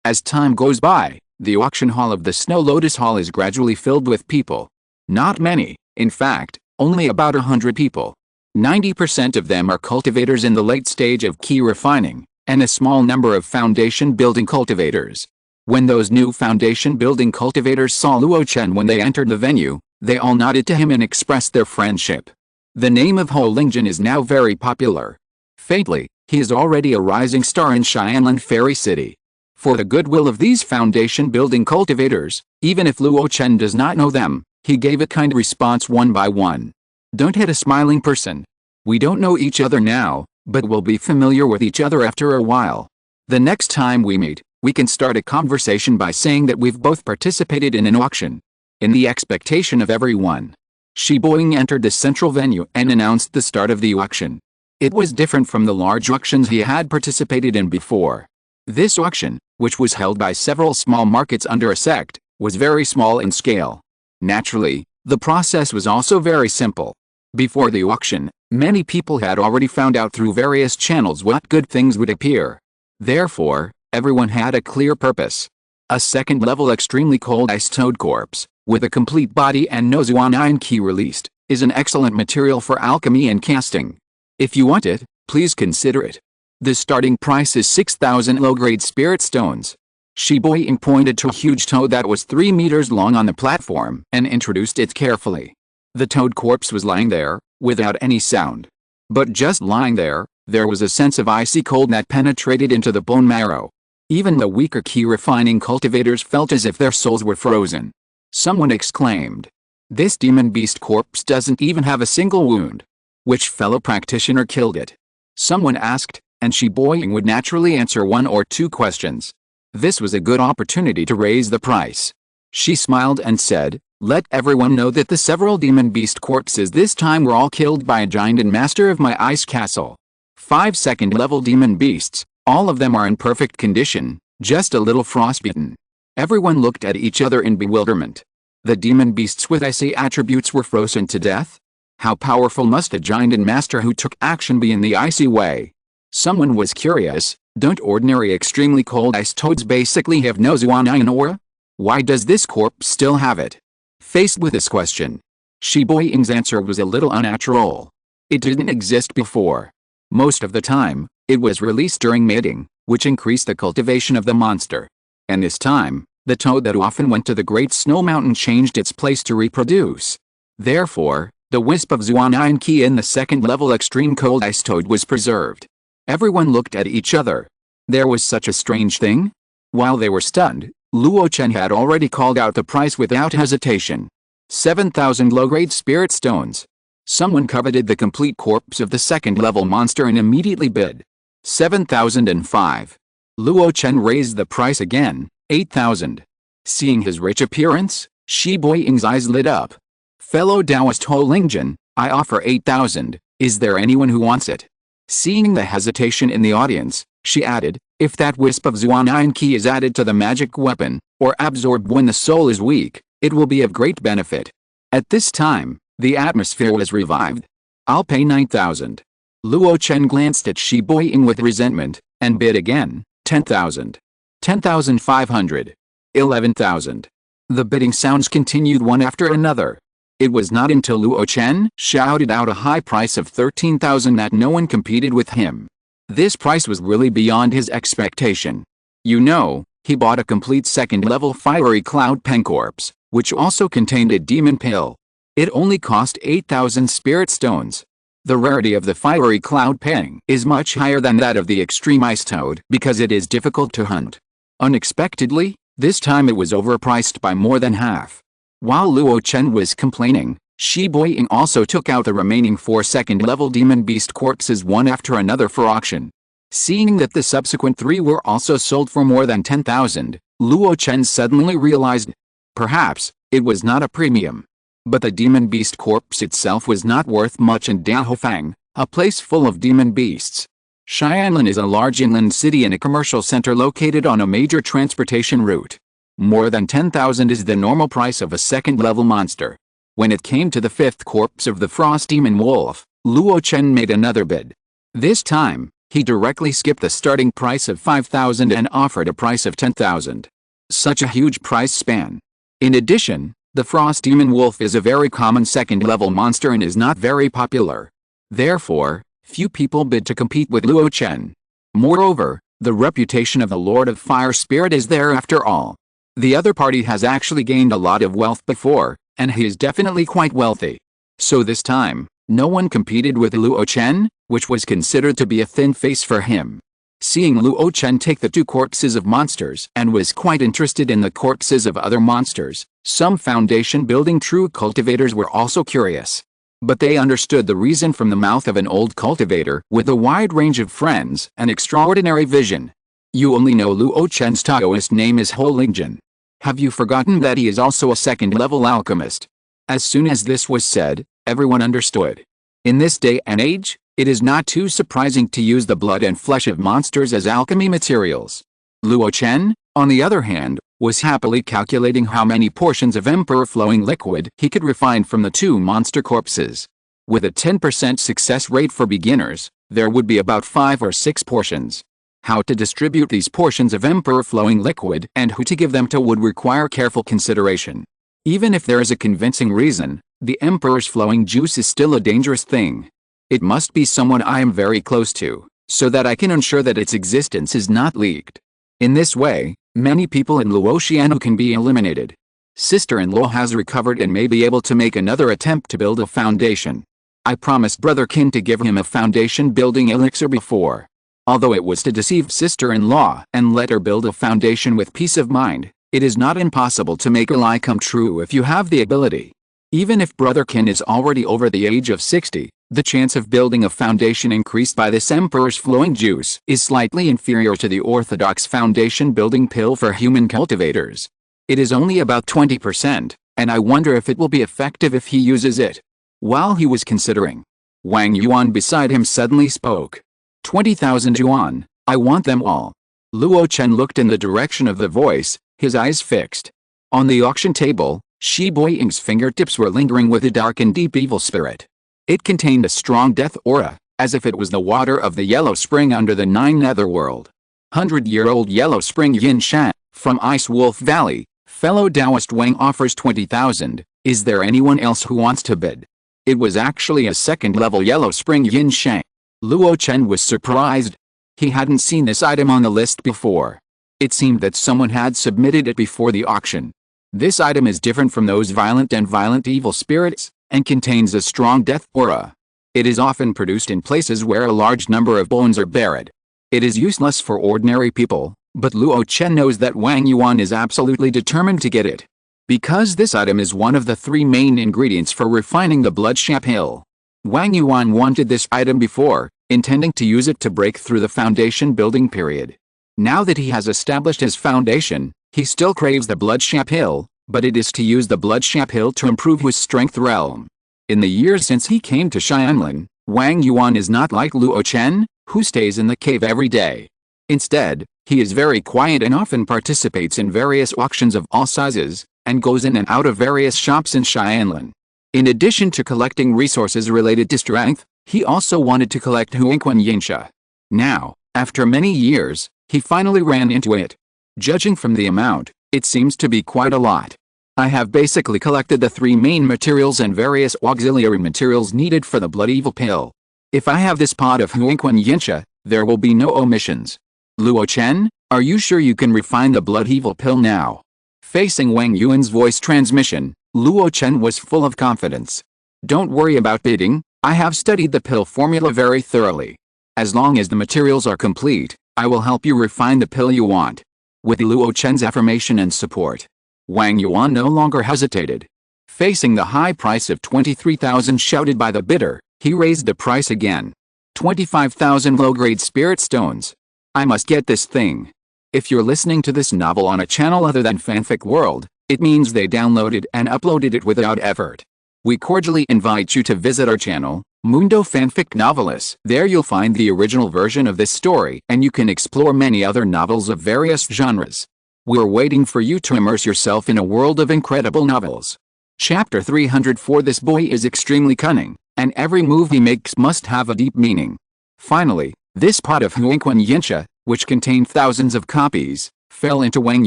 As time goes by, the auction hall of the Snow Lotus Hall is gradually filled with people. Not many, in fact, only about 100 people. 90% of them are cultivators in the late stage of key refining, and a small number of foundation building cultivators. When those new foundation building cultivators saw Luo Chen when they entered the venue, they all nodded to him and expressed their friendship. The name of Ho Lingjun is now very popular. Fatally, he is already a rising star in Xianlan Fairy City. For the goodwill of these foundation building cultivators, even if Luo Chen does not know them, he gave a kind response one by one. Don't hit a smiling person. We don't know each other now, but we'll be familiar with each other after a while. The next time we meet, we can start a conversation by saying that we've both participated in an auction. In the expectation of everyone, Shi Boing entered the central venue and announced the start of the auction. It was different from the large auctions he had participated in before. This auction, which was held by several small markets under a sect, was very small in scale. Naturally, the process was also very simple. Before the auction, many people had already found out through various channels what good things would appear. Therefore, everyone had a clear purpose. A second-level extremely cold ice toad corpse, with a complete body and no Zuan key released, is an excellent material for alchemy and casting. If you want it, please consider it. The starting price is 6,000 low-grade spirit stones. Shi Boing pointed to a huge toad that was 3 meters long on the platform and introduced it carefully. The toad corpse was lying there, without any sound. But just lying there, there was a sense of icy cold that penetrated into the bone marrow. Even the weaker key refining cultivators felt as if their souls were frozen. Someone exclaimed, "This demon beast corpse doesn't even have a single wound. Which fellow practitioner killed it?" Someone asked, and Shiboying would naturally answer one or two questions. This was a good opportunity to raise the price. She smiled and said, "Let everyone know that the several demon beast corpses this time were all killed by a giant and master of my ice castle. 5 second-level demon beasts, all of them are in perfect condition, just a little frostbitten." Everyone looked at each other in bewilderment. The demon beasts with icy attributes were frozen to death? How powerful must a giant and master who took action be in the icy way? Someone was curious, don't ordinary extremely cold ice toads basically have no Zuanayan aura? Why does this corpse still have it? Faced with this question, Shiboying's answer was a little unnatural. It didn't exist before. Most of the time, it was released during mating, which increased the cultivation of the monster. And this time, the toad that often went to the Great Snow Mountain changed its place to reproduce. Therefore, the wisp of Zuanayan Ki in the second-level extreme cold ice toad was preserved. Everyone looked at each other. There was such a strange thing? While they were stunned, Luo Chen had already called out the price without hesitation. 7,000 low-grade spirit stones. Someone coveted the complete corpse of the second-level monster and immediately bid. 7,005. Luo Chen raised the price again, 8,000. Seeing his rich appearance, Shiboying's eyes lit up. "Fellow Taoist Ho Lingjun, I offer 8,000, is there anyone who wants it?" Seeing the hesitation in the audience, she added, "If that wisp of Zuanayan Ki is added to the magic weapon, or absorbed when the soul is weak, it will be of great benefit." At this time, the atmosphere was revived. "I'll pay 9,000. Luo Chen glanced at Shiboying with resentment, and bid again, 10,000. 10,500. 11,000. The bidding sounds continued one after another. It was not until Luo Chen shouted out a high price of 13,000 that no one competed with him. This price was really beyond his expectation. You know, he bought a complete second-level fiery cloud pen corpse, which also contained a demon pill. It only cost 8,000 spirit stones. The rarity of the fiery cloud pen is much higher than that of the extreme ice toad because it is difficult to hunt. Unexpectedly, this time it was overpriced by more than half. While Luo Chen was complaining, Shiboying also took out the remaining 4 second-level demon beast corpses one after another for auction. Seeing that the subsequent 3 were also sold for more than 10,000, Luo Chen suddenly realized, perhaps, it was not a premium. But the demon beast corpse itself was not worth much in Dahofang, a place full of demon beasts. Xianlin is a large inland city and a commercial center located on a major transportation route. More than 10,000 is the normal price of a second-level monster. When it came to the 5th corpse of the frost demon wolf, Luo Chen made another bid. This time, he directly skipped the starting price of 5,000 and offered a price of 10,000. Such a huge price span. In addition, the frost demon wolf is a very common second-level monster and is not very popular. Therefore, few people bid to compete with Luo Chen. Moreover, the reputation of the Lord of Fire Spirit is there after all. The other party has actually gained a lot of wealth before, and he is definitely quite wealthy. So this time, no one competed with Luo Chen, which was considered to be a thin face for him. Seeing Luo Chen take the 2 corpses of monsters and was quite interested in the corpses of other monsters, some foundation-building true cultivators were also curious. But they understood the reason from the mouth of an old cultivator with a wide range of friends and extraordinary vision. "You only know Luo Chen's Taoist name is Ho Lingjun. Have you forgotten that he is also a second-level alchemist?" As soon as this was said, everyone understood. In this day and age, it is not too surprising to use the blood and flesh of monsters as alchemy materials. Luo Chen, on the other hand, was happily calculating how many portions of emperor flowing liquid he could refine from the 2 monster corpses. With a 10% success rate for beginners, there would be about 5 or 6 portions. How to distribute these portions of emperor flowing liquid and who to give them to would require careful consideration. Even if there is a convincing reason, the emperor's flowing juice is still a dangerous thing. It must be someone I am very close to, so that I can ensure that its existence is not leaked. In this way, many people in Luoxiano can be eliminated. Sister-in-law has recovered and may be able to make another attempt to build a foundation. I promised Brother Qin to give him a foundation building elixir before. Although it was to deceive sister-in-law and let her build a foundation with peace of mind, it is not impossible to make a lie come true if you have the ability. Even if Brotherkin is already over the age of 60, the chance of building a foundation increased by this emperor's flowing juice is slightly inferior to the orthodox foundation building pill for human cultivators. It is only about 20%, and I wonder if it will be effective if he uses it. While he was considering, Wang Yuan beside him suddenly spoke. 20,000 yuan, I want them all. Luo Chen looked in the direction of the voice, his eyes fixed. On the auction table, Shi Boying's fingertips were lingering with a dark and deep evil spirit. It contained a strong death aura, as if it was the water of the yellow spring under the Nine Netherworld. 100-year-old yellow spring Yin Shan, from Ice Wolf Valley, fellow Taoist Wang offers 20,000, is there anyone else who wants to bid? It was actually a second-level yellow spring Yin Shan. Luo Chen was surprised. He hadn't seen this item on the list before. It seemed that someone had submitted it before the auction. This item is different from those violent and violent evil spirits, and contains a strong death aura. It is often produced in places where a large number of bones are buried. It is useless for ordinary people, but Luo Chen knows that Wang Yuan is absolutely determined to get it. Because this item is one of the 3 main ingredients for refining the Luo Pill. Wang Yuan wanted this item before, intending to use it to break through the foundation building period. Now that he has established his foundation, he still craves the Luo Pill, but it is to use the Luo Pill to improve his strength realm. In the years since he came to Xianlin, Wang Yuan is not like Luo Chen, who stays in the cave every day. Instead, he is very quiet and often participates in various auctions of all sizes, and goes in and out of various shops in Xianlin. In addition to collecting resources related to strength, he also wanted to collect Huangquan Yinsha. Now, after many years, he finally ran into it. Judging from the amount, it seems to be quite a lot. I have basically collected the 3 main materials and various auxiliary materials needed for the blood evil pill. If I have this pot of Huangquan Yinsha, there will be no omissions. Luo Chen, are you sure you can refine the blood evil pill now? Facing Wang Yuan's voice transmission, Luo Chen was full of confidence. Don't worry about bidding, I have studied the pill formula very thoroughly. As long as the materials are complete, I will help you refine the pill you want. With Luo Chen's affirmation and support, Wang Yuan no longer hesitated. Facing the high price of 23,000 shouted by the bidder, he raised the price again. 25,000 low-grade spirit stones. I must get this thing. If you're listening to this novel on a channel other than Fanfic World, it means they downloaded and uploaded it without effort. We cordially invite you to visit our channel, Mundo Fanfic Novelis. There you'll find the original version of this story and you can explore many other novels of various genres. We're waiting for you to immerse yourself in a world of incredible novels. Chapter 304. This boy is extremely cunning, and every move he makes must have a deep meaning. Finally, this pot of Huangquan Yinsha, which contained thousands of copies, fell into Wang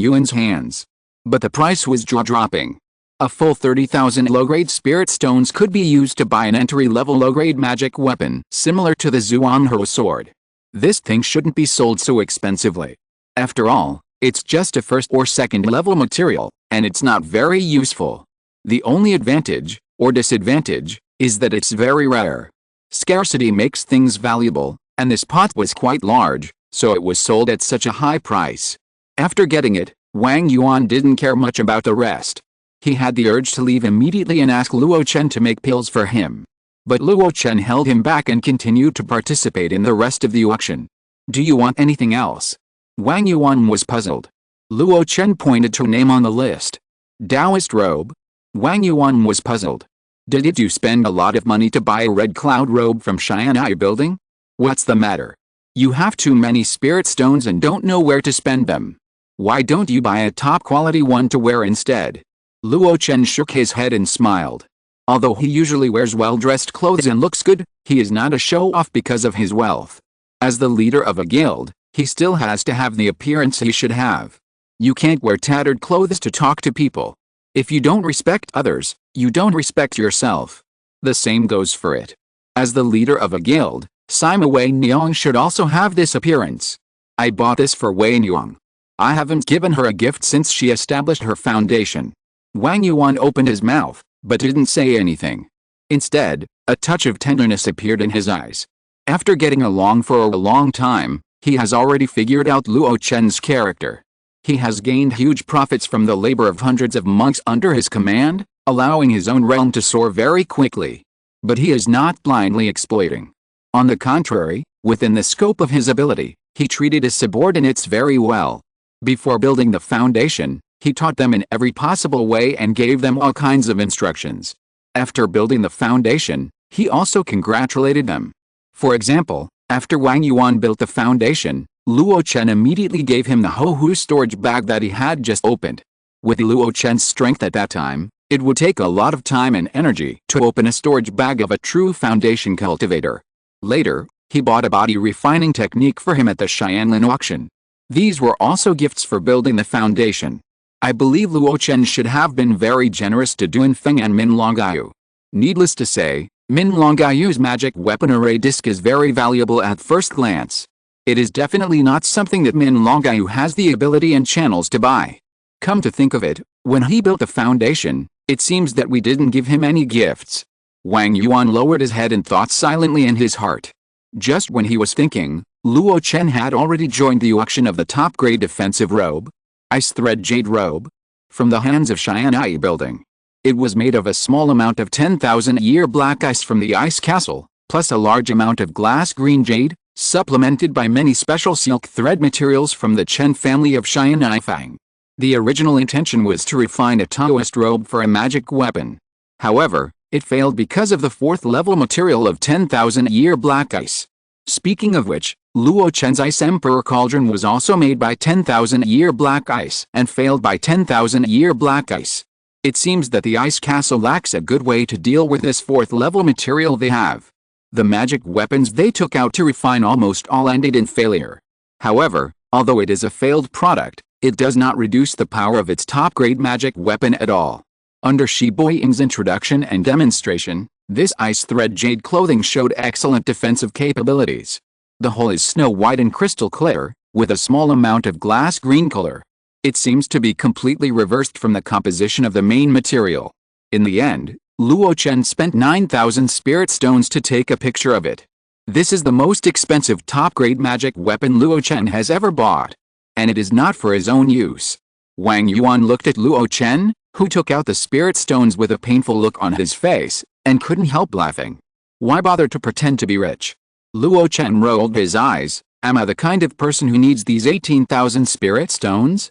Yuan's hands. But the price was jaw-dropping. A full 30,000 low-grade spirit stones could be used to buy an entry-level low-grade magic weapon, similar to the Zhuanghe sword. This thing shouldn't be sold so expensively. After all, it's just a first or second level material, and it's not very useful. The only advantage, or disadvantage, is that it's very rare. Scarcity makes things valuable, and this pot was quite large, so it was sold at such a high price. After getting it, Wang Yuan didn't care much about the rest. He had the urge to leave immediately and ask Luo Chen to make pills for him. But Luo Chen held him back and continued to participate in the rest of the auction. Do you want anything else? Wang Yuan was puzzled. Luo Chen pointed to a name on the list. Taoist robe? Wang Yuan was puzzled. Did you spend a lot of money to buy a red cloud robe from Xianai building? What's the matter? You have too many spirit stones and don't know where to spend them. Why don't you buy a top quality one to wear instead? Luo Chen shook his head and smiled. Although he usually wears well-dressed clothes and looks good, he is not a show-off because of his wealth. As the leader of a guild, he still has to have the appearance he should have. You can't wear tattered clothes to talk to people. If you don't respect others, you don't respect yourself. The same goes for it. As the leader of a guild, Sima Wei Niang should also have this appearance. I bought this for Wei Niang. I haven't given her a gift since she established her foundation. Wang Yuan opened his mouth, but didn't say anything. Instead, a touch of tenderness appeared in his eyes. After getting along for a long time, He has already figured out Luo Chen's character. He has gained huge profits from the labor of hundreds of monks under his command, allowing his own realm to soar very quickly. But he is not blindly exploiting. On the contrary, within the scope of his ability, he treated his subordinates very well. Before building the foundation, he taught them in every possible way and gave them all kinds of instructions. After building the foundation, he also congratulated them. For example, after Wang Yuan built the foundation, Luo Chen immediately gave him the Ho-Hu storage bag that he had just opened. With Luo Chen's strength at that time, it would take a lot of time and energy to open a storage bag of a true foundation cultivator. Later, he bought a body refining technique for him at the Xianlin auction. These were also gifts for building the foundation. I believe Luo Chen should have been very generous to Duan Feng and Min Longyu. Needless to say, Min Longyu's magic weapon array disc is very valuable at first glance. It is definitely not something that Min Longyu has the ability and channels to buy. Come to think of it, when he built the foundation, it seems that we didn't give him any gifts. Wang Yuan lowered his head and thought silently in his heart. Just when he was thinking, Luo Chen had already joined the auction of the top-grade defensive robe, ice thread jade robe, from the hands of Xianai building. It was made of a small amount of 10,000-year black ice from the ice castle, plus a large amount of glass green jade, supplemented by many special silk thread materials from the Chen family of Xianai Fang. The original intention was to refine a Taoist robe for a magic weapon. However, it failed because of the 4th-level material of 10,000-year black ice. Speaking of which, Luo Chen's Ice Emperor Cauldron was also made by 10,000-year black ice and failed by 10,000-year black ice. It seems that the ice castle lacks a good way to deal with this 4th-level material they have. The magic weapons they took out to refine almost all ended in failure. However, although it is a failed product, it does not reduce the power of its top-grade magic weapon at all. Under Shi Boying's introduction and demonstration, this ice thread jade clothing showed excellent defensive capabilities. The whole is snow-white and crystal clear, with a small amount of glass green color. It seems to be completely reversed from the composition of the main material. In the end, Luo Chen spent 9,000 spirit stones to take a picture of it. This is the most expensive top-grade magic weapon Luo Chen has ever bought. And it is not for his own use. Wang Yuan looked at Luo Chen, who took out the spirit stones with a painful look on his face, and couldn't help laughing. Why bother to pretend to be rich? Luo Chen rolled his eyes. Am I the kind of person who needs these 18,000 spirit stones?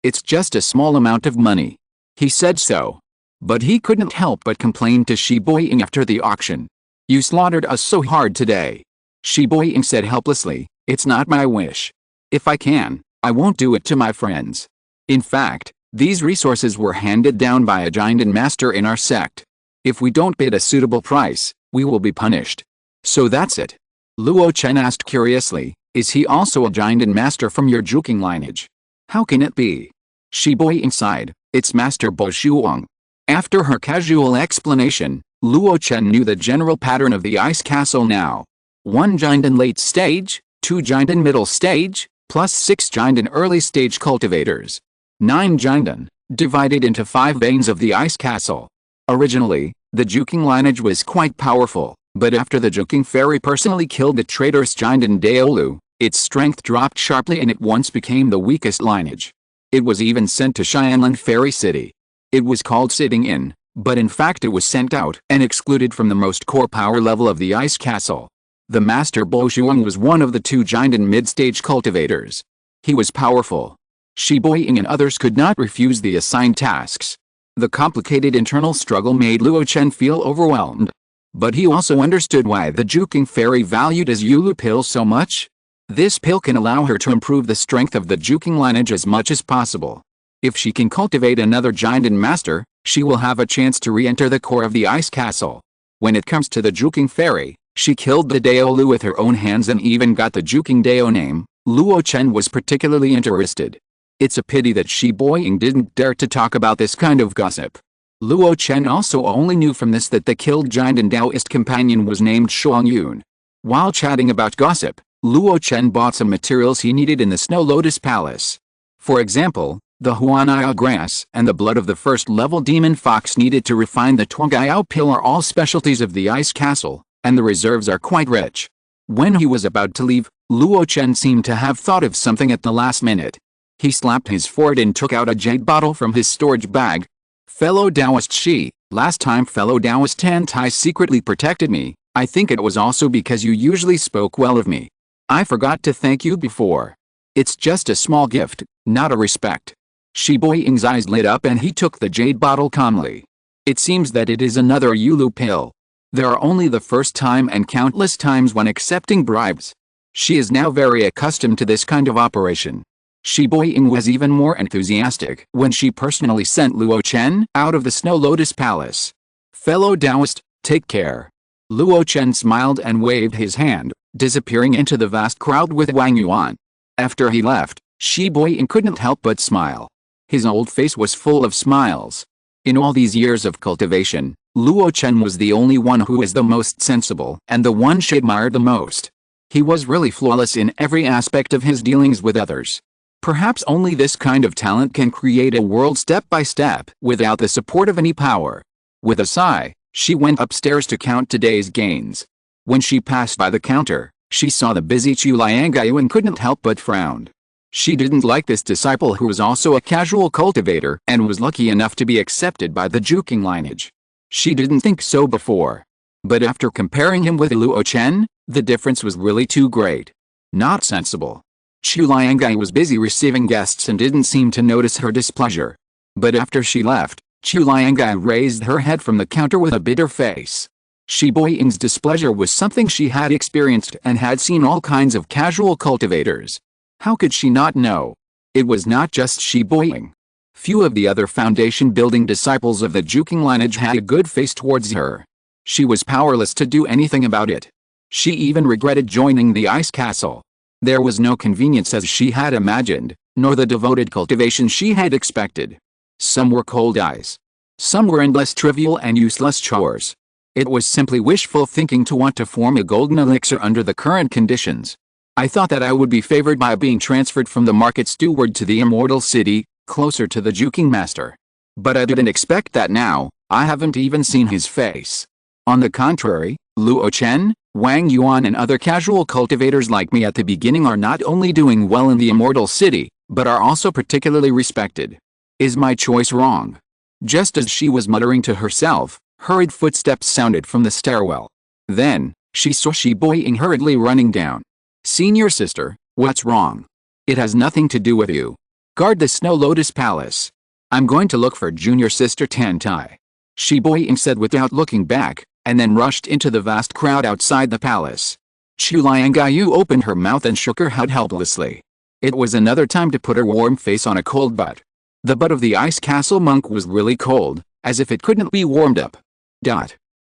It's just a small amount of money. He said so. But he couldn't help but complain to Shi Boying after the auction. You slaughtered us so hard today. Shi Boying said helplessly, it's not my wish. If I can, I won't do it to my friends. In fact, these resources were handed down by a giant master in our sect. If we don't bid a suitable price, we will be punished. So that's it. Luo Chen asked curiously, is he also a giant master from your Juking lineage? How can it be? Shi Boying sighed, it's Master Bo Shuang. After her casual explanation, Luo Chen knew the general pattern of the ice castle now. 1 giant in late stage, 2 giant in middle stage, plus 6 giant in early stage cultivators. 9 giant, divided into 5 veins of the ice castle. Originally, the Juking lineage was quite powerful, but after the Juking fairy personally killed the traitorous giant in Daolu, its strength dropped sharply and it once became the weakest lineage. It was even sent to Xianlin Fairy City. It was called sitting in, but in fact it was sent out and excluded from the most core power level of the ice castle. The Master Bo Shuang was one of the 2 giant and mid-stage cultivators. He was powerful. Shi Boying and others could not refuse the assigned tasks. The complicated internal struggle made Luo Chen feel overwhelmed. But he also understood why the Juking fairy valued his Yulu pill so much. This pill can allow her to improve the strength of the Juking lineage as much as possible. If she can cultivate another giant and master, she will have a chance to re-enter the core of the ice castle. When it comes to the Juking fairy, she killed the Daolu with her own hands and even got the Juking Dao name. Luo Chen was particularly interested. It's a pity that Shi Boying didn't dare to talk about this kind of gossip. Luo Chen also only knew from this that the killed giant and Taoist companion was named Shuang Yun. While chatting about gossip, Luo Chen bought some materials he needed in the Snow Lotus Palace. For example, the Huanaya grass and the blood of the first-level demon fox needed to refine the Zongmiao Pill are all specialties of the ice castle, and the reserves are quite rich. When he was about to leave, Luo Chen seemed to have thought of something at the last minute. He slapped his forehead and took out a jade bottle from his storage bag. Fellow Taoist Shi, last time fellow Taoist Tan Tai secretly protected me. I think it was also because you usually spoke well of me. I forgot to thank you before. It's just a small gift, not a respect. Shi Boying's eyes lit up and he took the jade bottle calmly. It seems that it is another Yulu pill. There are only the first time and countless times when accepting bribes. She is now very accustomed to this kind of operation. Shi Boying was even more enthusiastic when she personally sent Luo Chen out of the Snow Lotus Palace. Fellow Taoist, take care. Luo Chen smiled and waved his hand, disappearing into the vast crowd with Wang Yuan. After he left, Shi Boying couldn't help but smile. His old face was full of smiles. In all these years of cultivation, Luo Chen was the only one who was the most sensible and the one she admired the most. He was really flawless in every aspect of his dealings with others. Perhaps only this kind of talent can create a world step by step without the support of any power. With a sigh, she went upstairs to count today's gains. When she passed by the counter, she saw the busy Chu Liangayu and couldn't help but frown. She didn't like this disciple who was also a casual cultivator and was lucky enough to be accepted by the Juking lineage. She didn't think so before. But after comparing him with Luo Chen, the difference was really too great. Not sensible. Chu Liangai was busy receiving guests and didn't seem to notice her displeasure. But after she left, Chu Liangai raised her head from the counter with a bitter face. Shi Boying's displeasure was something she had experienced and had seen all kinds of casual cultivators. How could she not know? It was not just Shi Boying. Few of the other foundation-building disciples of the Juking lineage had a good face towards her. She was powerless to do anything about it. She even regretted joining the ice castle. There was no convenience as she had imagined, nor the devoted cultivation she had expected. Some were cold ice. Some were endless trivial and useless chores. It was simply wishful thinking to want to form a golden elixir under the current conditions. I thought that I would be favored by being transferred from the market steward to the immortal city, closer to the Juking master. But I didn't expect that now. I haven't even seen his face. On the contrary, Luo Chen, Wang Yuan and other casual cultivators like me at the beginning are not only doing well in the immortal city, but are also particularly respected. Is my choice wrong? Just as she was muttering to herself, hurried footsteps sounded from the stairwell. Then, she saw Shi Boying hurriedly running down. Senior sister, what's wrong? It has nothing to do with you. Guard the Snow Lotus Palace. I'm going to look for junior sister Tan Tai. Shi Boying said without looking back, and then rushed into the vast crowd outside the palace. Chu Liangayu opened her mouth and shook her head helplessly. It was another time to put her warm face on a cold butt. The butt of the ice castle monk was really cold, as if it couldn't be warmed up.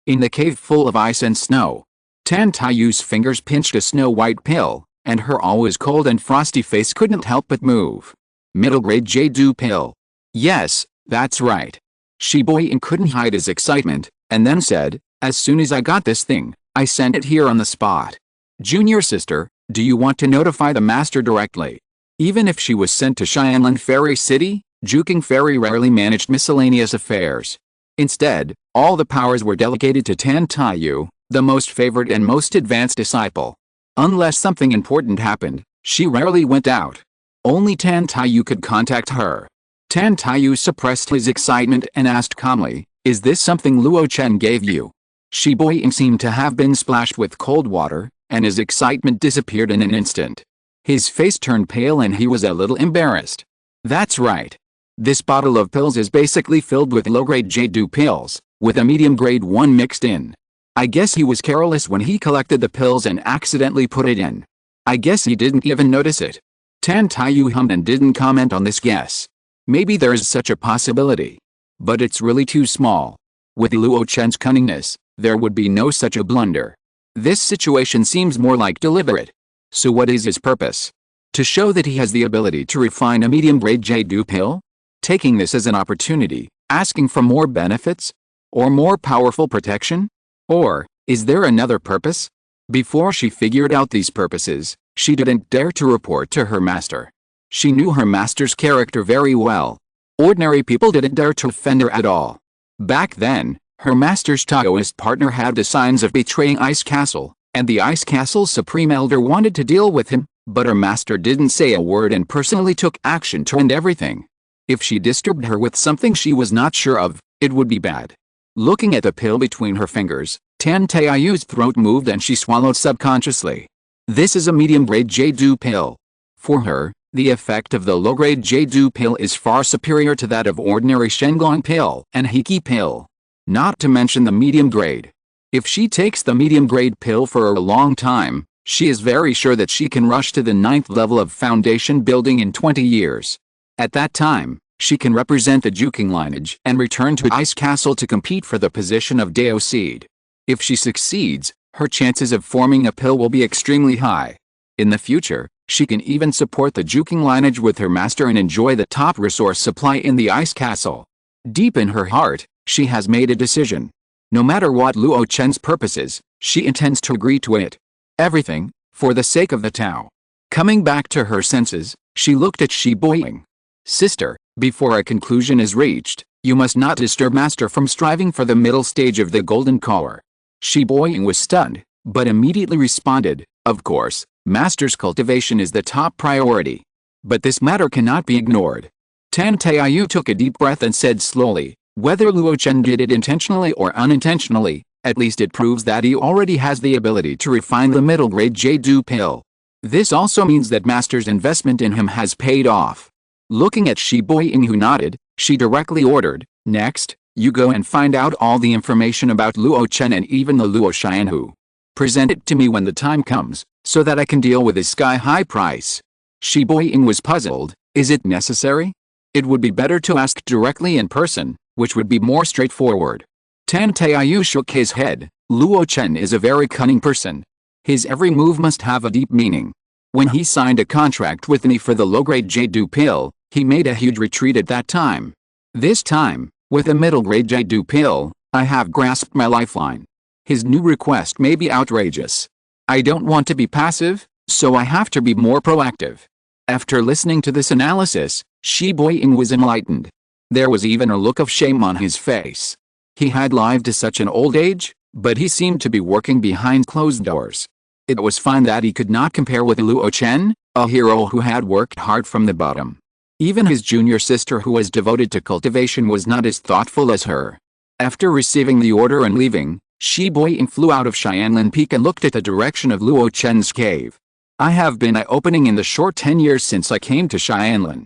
In the cave full of ice and snow, Tan Taiyu's fingers pinched a snow-white pill, and her always cold and frosty face couldn't help but move. Middle-grade Jade pill. Yes, that's right. Shi Boying couldn't hide his excitement, and then said, as soon as I got this thing, I sent it here on the spot. Junior sister, do you want to notify the master directly? Even if she was sent to Xianlan Fairy City, Juking Fairy rarely managed miscellaneous affairs. Instead, all the powers were delegated to Tan Taiyu, the most favored and most advanced disciple. Unless something important happened, she rarely went out. Only Tan Taiyu could contact her. Tan Taiyu suppressed his excitement and asked calmly, is this something Luo Chen gave you? Shi Boying seemed to have been splashed with cold water, and his excitement disappeared in an instant. His face turned pale and he was a little embarrassed. That's right. This bottle of pills is basically filled with low-grade Jade pills, with a medium-grade one mixed in. I guess he was careless when he collected the pills and accidentally put it in. I guess he didn't even notice it. Tan Taiyu hummed and didn't comment on this guess. Maybe there's such a possibility. But it's really too small. With Luo Chen's cunningness, there would be no such a blunder. This situation seems more like deliberate. So what is his purpose? To show that he has the ability to refine a medium-grade Jade pill? Taking this as an opportunity, asking for more benefits? Or more powerful protection? Or, is there another purpose? Before she figured out these purposes, she didn't dare to report to her master. She knew her master's character very well. Ordinary people didn't dare to offend her at all. Back then, her master's Taoist partner had the signs of betraying Ice Castle, and the Ice Castle's Supreme Elder wanted to deal with him, but her master didn't say a word and personally took action to end everything. If she disturbed her with something she was not sure of, it would be bad. Looking at the pill between her fingers, Tan Taiyu's throat moved and she swallowed subconsciously. This is a medium-grade Jade pill. For her, the effect of the low-grade Jade pill is far superior to that of ordinary Shenglong pill and Hiki pill. Not to mention the medium grade. If she takes the medium grade pill for a long time, she is very sure that she can rush to the 9th level of foundation building in 20 years. At that time, she can represent the Juking lineage and return to Ice Castle to compete for the position of Dao Seed. If she succeeds, her chances of forming a pill will be extremely high. In the future, she can even support the Juking lineage with her master and enjoy the top resource supply in the Ice Castle. Deep in her heart, she has made a decision. No matter what Luo Chen's purposes, she intends to agree to it. Everything, for the sake of the Tao. Coming back to her senses, she looked at Shi Boying. Sister, before a conclusion is reached, you must not disturb master from striving for the middle stage of the golden collar. Shi Boying was stunned, but immediately responded, of course, master's cultivation is the top priority. But this matter cannot be ignored. Tan Taiyu took a deep breath and said slowly, whether Luo Chen did it intentionally or unintentionally, at least it proves that he already has the ability to refine the middle-grade Jade pill. This also means that master's investment in him has paid off. Looking at Shi Boying who nodded, she directly ordered, next, you go and find out all the information about Luo Chen and even the Luo Xian who. Present it to me when the time comes, so that I can deal with his sky-high price. Shi Boying was puzzled, is it necessary? It would be better to ask directly in person, which would be more straightforward. Tan Taiyu shook his head. Luo Chen is a very cunning person. His every move must have a deep meaning. When he signed a contract with me for the low-grade Jade pill, he made a huge retreat at that time. This time, with a middle-grade Jade pill, I have grasped my lifeline. His new request may be outrageous. I don't want to be passive, so I have to be more proactive. After listening to this analysis, Shi Boying was enlightened. There was even a look of shame on his face. He had lived to such an old age, but he seemed to be working behind closed doors. It was fine that he could not compare with Luo Chen, a hero who had worked hard from the bottom. Even his junior sister who was devoted to cultivation was not as thoughtful as her. After receiving the order and leaving, Shi Boying flew out of Xianlin Peak and looked at the direction of Luo Chen's cave. I have been eye-opening in the short 10 years since I came to Xianlin.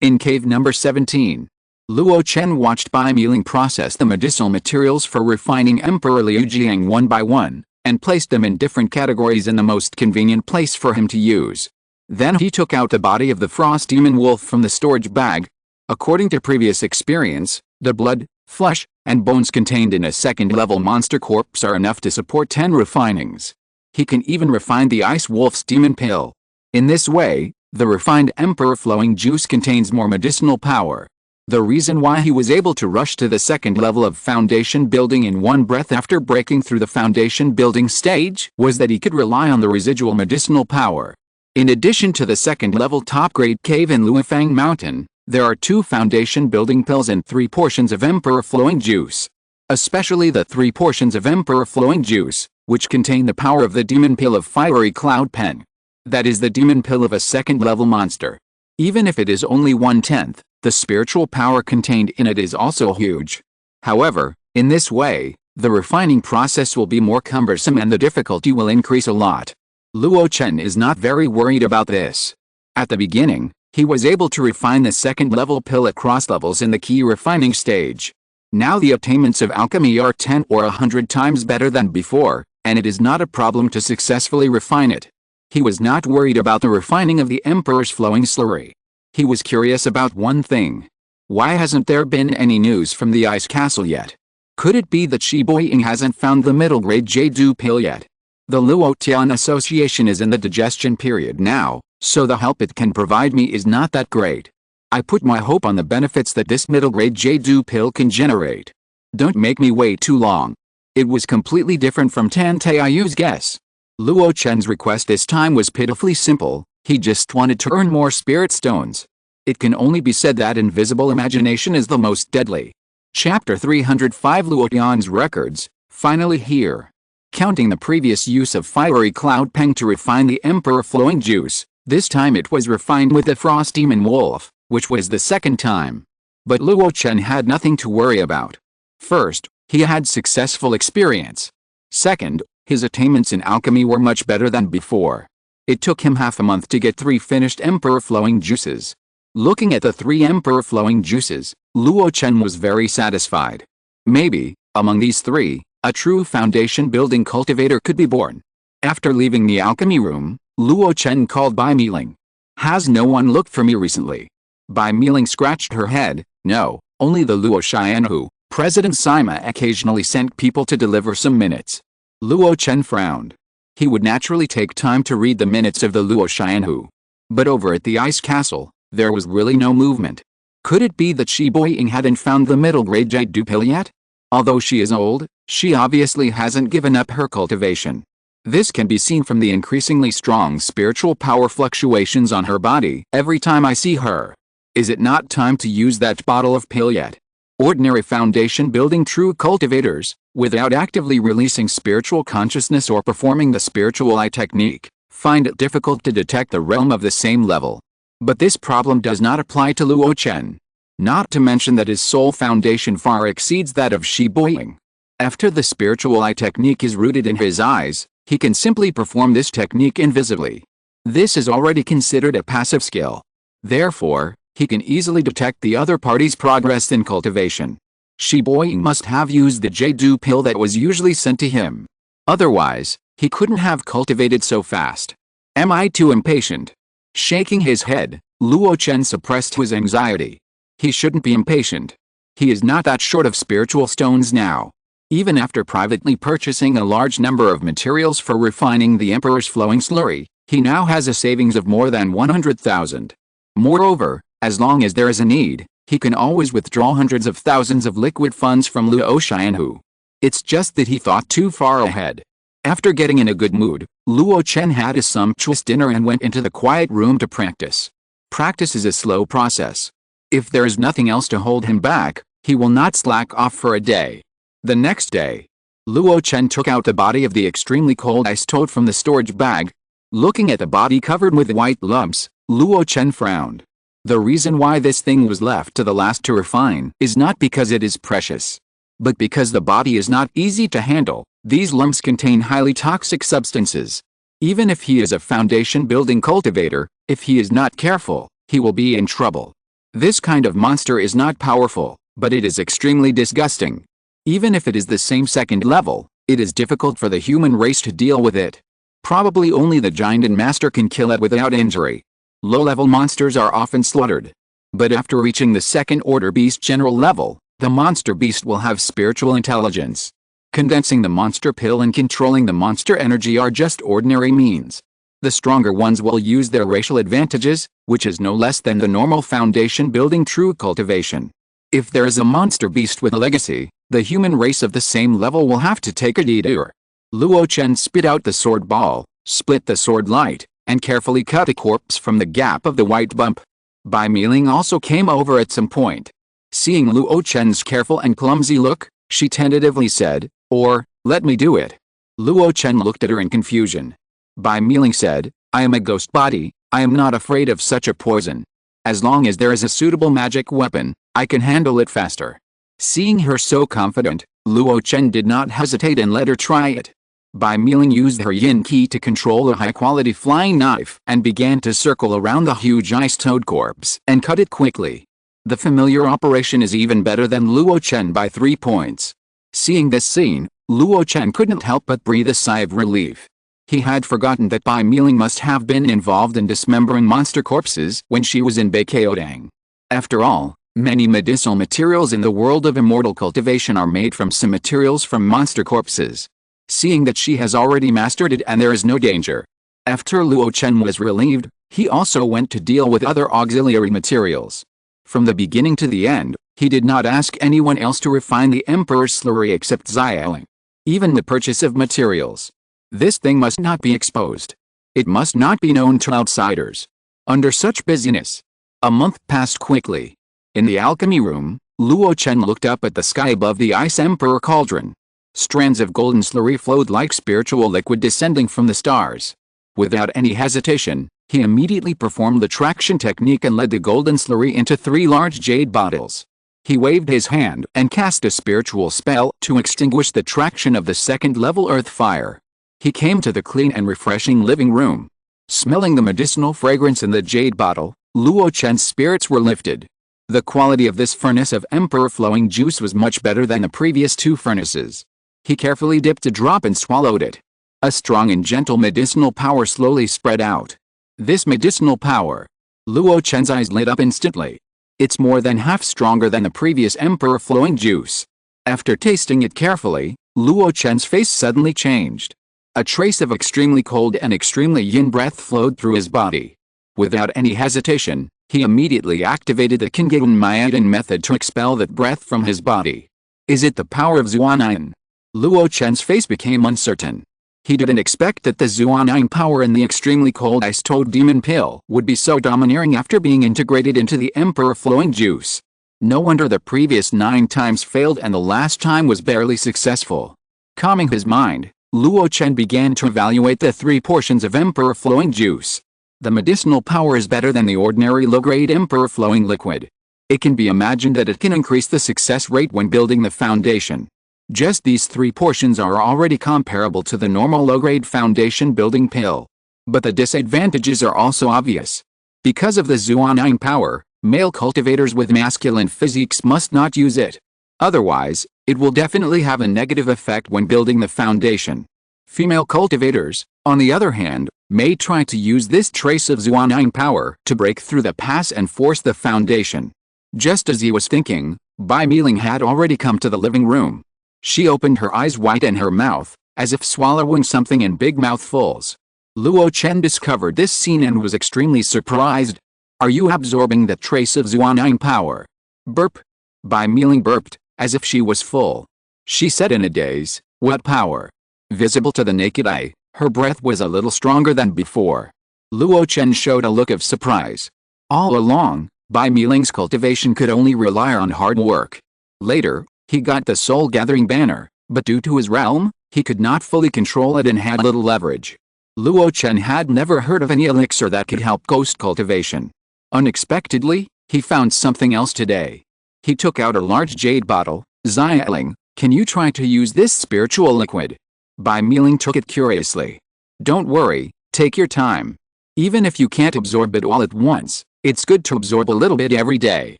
In cave number 17. Luo Chen watched Bai Miling process the medicinal materials for refining Emperor Liu Jiang one by one, and placed them in different categories in the most convenient place for him to use. Then he took out the body of the frost demon wolf from the storage bag. According to previous experience, the blood, flesh, and bones contained in a second-level monster corpse are enough to support 10 refinings. He can even refine the ice wolf's demon pill. In this way, the refined emperor flowing juice contains more medicinal power. The reason why he was able to rush to the second level of foundation building in one breath after breaking through the foundation building stage was that he could rely on the residual medicinal power. In addition to the second level top grade cave in Luifang Mountain, there are 2 foundation building pills and 3 portions of emperor flowing juice. Especially the 3 portions of emperor flowing juice, which contain the power of the demon pill of fiery cloud pen. That is the demon pill of a second-level monster. Even if it is only 1/10, the spiritual power contained in it is also huge. However, in this way, the refining process will be more cumbersome and the difficulty will increase a lot. Luo Chen is not very worried about this. At the beginning, he was able to refine the second-level pill across levels in the key refining stage. Now the attainments of alchemy are 10 or 100 times better than before, and it is not a problem to successfully refine it. He was not worried about the refining of the Emperor's flowing slurry. He was curious about one thing. Why hasn't there been any news from the Ice Castle yet? Could it be that Shi Boying hasn't found the middle-grade Jade pill yet? The Luo Tian Association is in the digestion period now, so the help it can provide me is not that great. I put my hope on the benefits that this middle-grade Jade pill can generate. Don't make me wait too long. It was completely different from Tan Taiyu's guess. Luo Chen's request this time was pitifully simple. He just wanted to earn more spirit stones. It can only be said that invisible imagination is the most deadly. Chapter 305 Luo Tian's records, finally here. Counting the previous use of fiery cloud peng to refine the emperor flowing juice, this time it was refined with the frost demon wolf, which was the second time. But Luo Chen had nothing to worry about. First, he had successful experience. Second, his attainments in alchemy were much better than before. It took him half a month to get 3 finished emperor flowing juices. Looking at the 3 emperor flowing juices, Luo Chen was very satisfied. Maybe, among these 3, a true foundation-building cultivator could be born. After leaving the alchemy room, Luo Chen called Bai Miling. "Has no one looked for me recently?" Bai Miling scratched her head. "No, only the Luo Chen who, President Sima occasionally sent people to deliver some minutes." Luo Chen frowned. He would naturally take time to read the minutes of the Luo Chen who. But over at the ice castle, there was really no movement. Could it be that Shi Boying hadn't found the middle grade jade pill yet? Although she is old, she obviously hasn't given up her cultivation. This can be seen from the increasingly strong spiritual power fluctuations on her body every time I see her. Is it not time to use that bottle of pill yet? Ordinary foundation-building true cultivators, without actively releasing spiritual consciousness or performing the spiritual eye technique, find it difficult to detect the realm of the same level. But this problem does not apply to Luo Chen. Not to mention that his soul foundation far exceeds that of Shi Boying. After the spiritual eye technique is rooted in his eyes, he can simply perform this technique invisibly. This is already considered a passive skill. Therefore, he can easily detect the other party's progress in cultivation. Shi Boying must have used the jade pill that was usually sent to him. Otherwise, he couldn't have cultivated so fast. Am I too impatient? Shaking his head, Luo Chen suppressed his anxiety. He shouldn't be impatient. He is not that short of spiritual stones now. Even after privately purchasing a large number of materials for refining the Emperor's flowing slurry, he now has a savings of more than 100,000. Moreover, as long as there is a need, he can always withdraw hundreds of thousands of liquid funds from Luo Chen. It's just that he thought too far ahead. After getting in a good mood, Luo Chen had a sumptuous dinner and went into the quiet room to practice. Practice is a slow process. If there is nothing else to hold him back, he will not slack off for a day. The next day, Luo Chen took out the body of the extremely cold ice toad from the storage bag. Looking at the body covered with white lumps, Luo Chen frowned. The reason why this thing was left to the last to refine is not because it is precious, but because the body is not easy to handle. These lumps contain highly toxic substances. Even if he is a foundation-building cultivator, if he is not careful, he will be in trouble. This kind of monster is not powerful, but it is extremely disgusting. Even if it is the same second level, it is difficult for the human race to deal with it. Probably only the giant and master can kill it without injury. Low-level monsters are often slaughtered. But after reaching the second-order beast general level, the monster beast will have spiritual intelligence. Condensing the monster pill and controlling the monster energy are just ordinary means. The stronger ones will use their racial advantages, which is no less than the normal foundation-building true cultivation. If there is a monster beast with a legacy, the human race of the same level will have to take a detour. Luo Chen spit out the sword ball, split the sword light, and carefully cut a corpse from the gap of the white bump. Bai Miling also came over at some point. Seeing Luo Chen's careful and clumsy look, she tentatively said, "Or, let me do it." Luo Chen looked at her in confusion. Bai Miling said, "I am a ghost body, I am not afraid of such a poison. As long as there is a suitable magic weapon, I can handle it faster." Seeing her so confident, Luo Chen did not hesitate and let her try it. Bai Miling used her yin qi to control a high-quality flying knife and began to circle around the huge ice toad corpse and cut it quickly. The familiar operation is even better than Luo Chen by 3 points. Seeing this scene, Luo Chen couldn't help but breathe a sigh of relief. He had forgotten that Bai Miling must have been involved in dismembering monster corpses when she was in Beiqiaodang. After all, many medicinal materials in the world of immortal cultivation are made from some materials from monster corpses. Seeing that she has already mastered it and there is no danger. After Luo Chen was relieved, he also went to deal with other auxiliary materials. From the beginning to the end, he did not ask anyone else to refine the Emperor's slurry except Xiaoling. Even the purchase of materials. This thing must not be exposed. It must not be known to outsiders. Under such busyness, a month passed quickly. In the alchemy room, Luo Chen looked up at the sky above the Ice Emperor cauldron. Strands of golden slurry flowed like spiritual liquid descending from the stars. Without any hesitation, he immediately performed the traction technique and led the golden slurry into 3 large jade bottles. He waved his hand and cast a spiritual spell to extinguish the traction of the second-level earth fire. He came to the clean and refreshing living room. Smelling the medicinal fragrance in the jade bottle, Luo Chen's spirits were lifted. The quality of this furnace of emperor-flowing juice was much better than the previous 2 furnaces. He carefully dipped a drop and swallowed it. A strong and gentle medicinal power slowly spread out. This medicinal power. Luo Chen's eyes lit up instantly. It's more than half stronger than the previous emperor-flowing juice. After tasting it carefully, Luo Chen's face suddenly changed. A trace of extremely cold and extremely yin breath flowed through his body. Without any hesitation, he immediately activated the Kingyun Mayan method to expel that breath from his body. Is it the power of Zuanyin? Luo Chen's face became uncertain. He didn't expect that the Zuanyin power in the extremely cold ice toad demon pill would be so domineering after being integrated into the emperor-flowing juice. No wonder the previous 9 times failed and the last time was barely successful. Calming his mind, Luo Chen began to evaluate the 3 portions of emperor-flowing juice. The medicinal power is better than the ordinary low-grade emperor-flowing liquid. It can be imagined that it can increase the success rate when building the foundation. Just these 3 portions are already comparable to the normal low-grade foundation building pill. But the disadvantages are also obvious. Because of the Zuanyin power, male cultivators with masculine physiques must not use it. Otherwise, it will definitely have a negative effect when building the foundation. Female cultivators, on the other hand, may try to use this trace of Zuanyin power to break through the pass and force the foundation. Just as he was thinking, Bai Miling had already come to the living room. She opened her eyes wide and her mouth, as if swallowing something in big mouthfuls. Luo Chen discovered this scene and was extremely surprised. Are you absorbing the trace of Zuanyin power? Burp. Bai Miling burped, as if she was full. She said in a daze, what power? Visible to the naked eye, her breath was a little stronger than before. Luo Chen showed a look of surprise. All along, Bai Miling's cultivation could only rely on hard work. Later, he got the soul gathering banner, but due to his realm, he could not fully control it and had little leverage. Luo Chen had never heard of any elixir that could help ghost cultivation. Unexpectedly, he found something else today. He took out a large jade bottle. Xiaoling, can you try to use this spiritual liquid? Bai Miling took it curiously. Don't worry, take your time. Even if you can't absorb it all at once, it's good to absorb a little bit every day.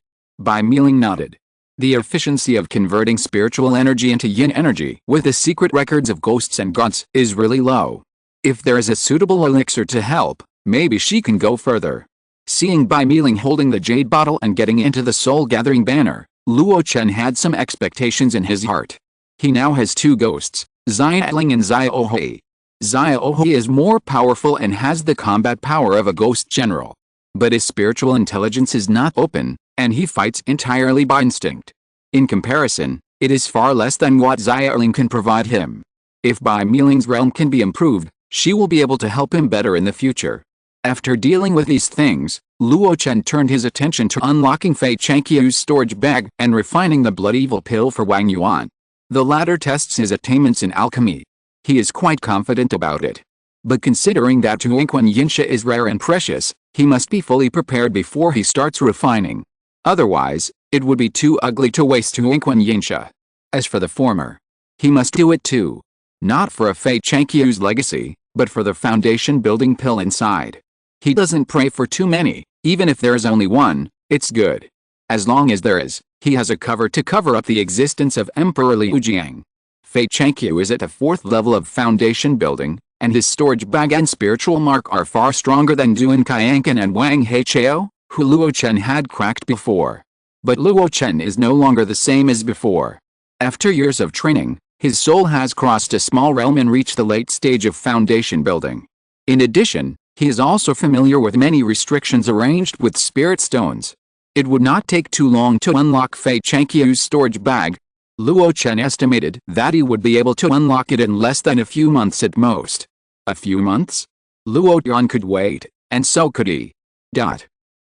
Bai Miling nodded. The efficiency of converting spiritual energy into yin energy with the secret records of ghosts and gods is really low. If there is a suitable elixir to help, maybe she can go further. Seeing Bai Miling holding the jade bottle and getting into the soul gathering banner, Luo Chen had some expectations in his heart. He now has 2 ghosts, Xiaoling and Xiaohui. Xiaohui is more powerful and has the combat power of a ghost general. But his spiritual intelligence is not open, and he fights entirely by instinct. In comparison, it is far less than what Xiaoling can provide him. If Bai Miling's realm can be improved, she will be able to help him better in the future. After dealing with these things, Luo Chen turned his attention to unlocking Fei Changqiu's storage bag and refining the blood evil pill for Wang Yuan. The latter tests his attainments in alchemy. He is quite confident about it. But considering that Tuingquan Yinsha is rare and precious, he must be fully prepared before he starts refining. Otherwise, it would be too ugly to waste Tuingquan Yinsha. As for the former, he must do it too. Not for a Fei Changqiu's legacy, but for the foundation building pill inside. He doesn't pray for too many, even if there is only one, it's good. As long as there is, he has a cover to cover up the existence of Emperor Liu Jiang. Fei Changqiu is at the 4th level of foundation building, and his storage bag and spiritual mark are far stronger than Duan Qiankan and Wang Heichao, who Luo Chen had cracked before. But Luo Chen is no longer the same as before. After years of training, his soul has crossed a small realm and reached the late stage of foundation building. In addition, he is also familiar with many restrictions arranged with spirit stones. It would not take too long to unlock Fei Changqiu's storage bag. Luo Chen estimated that he would be able to unlock it in less than a few months at most. A few months? Luo Yuan could wait, and so could he.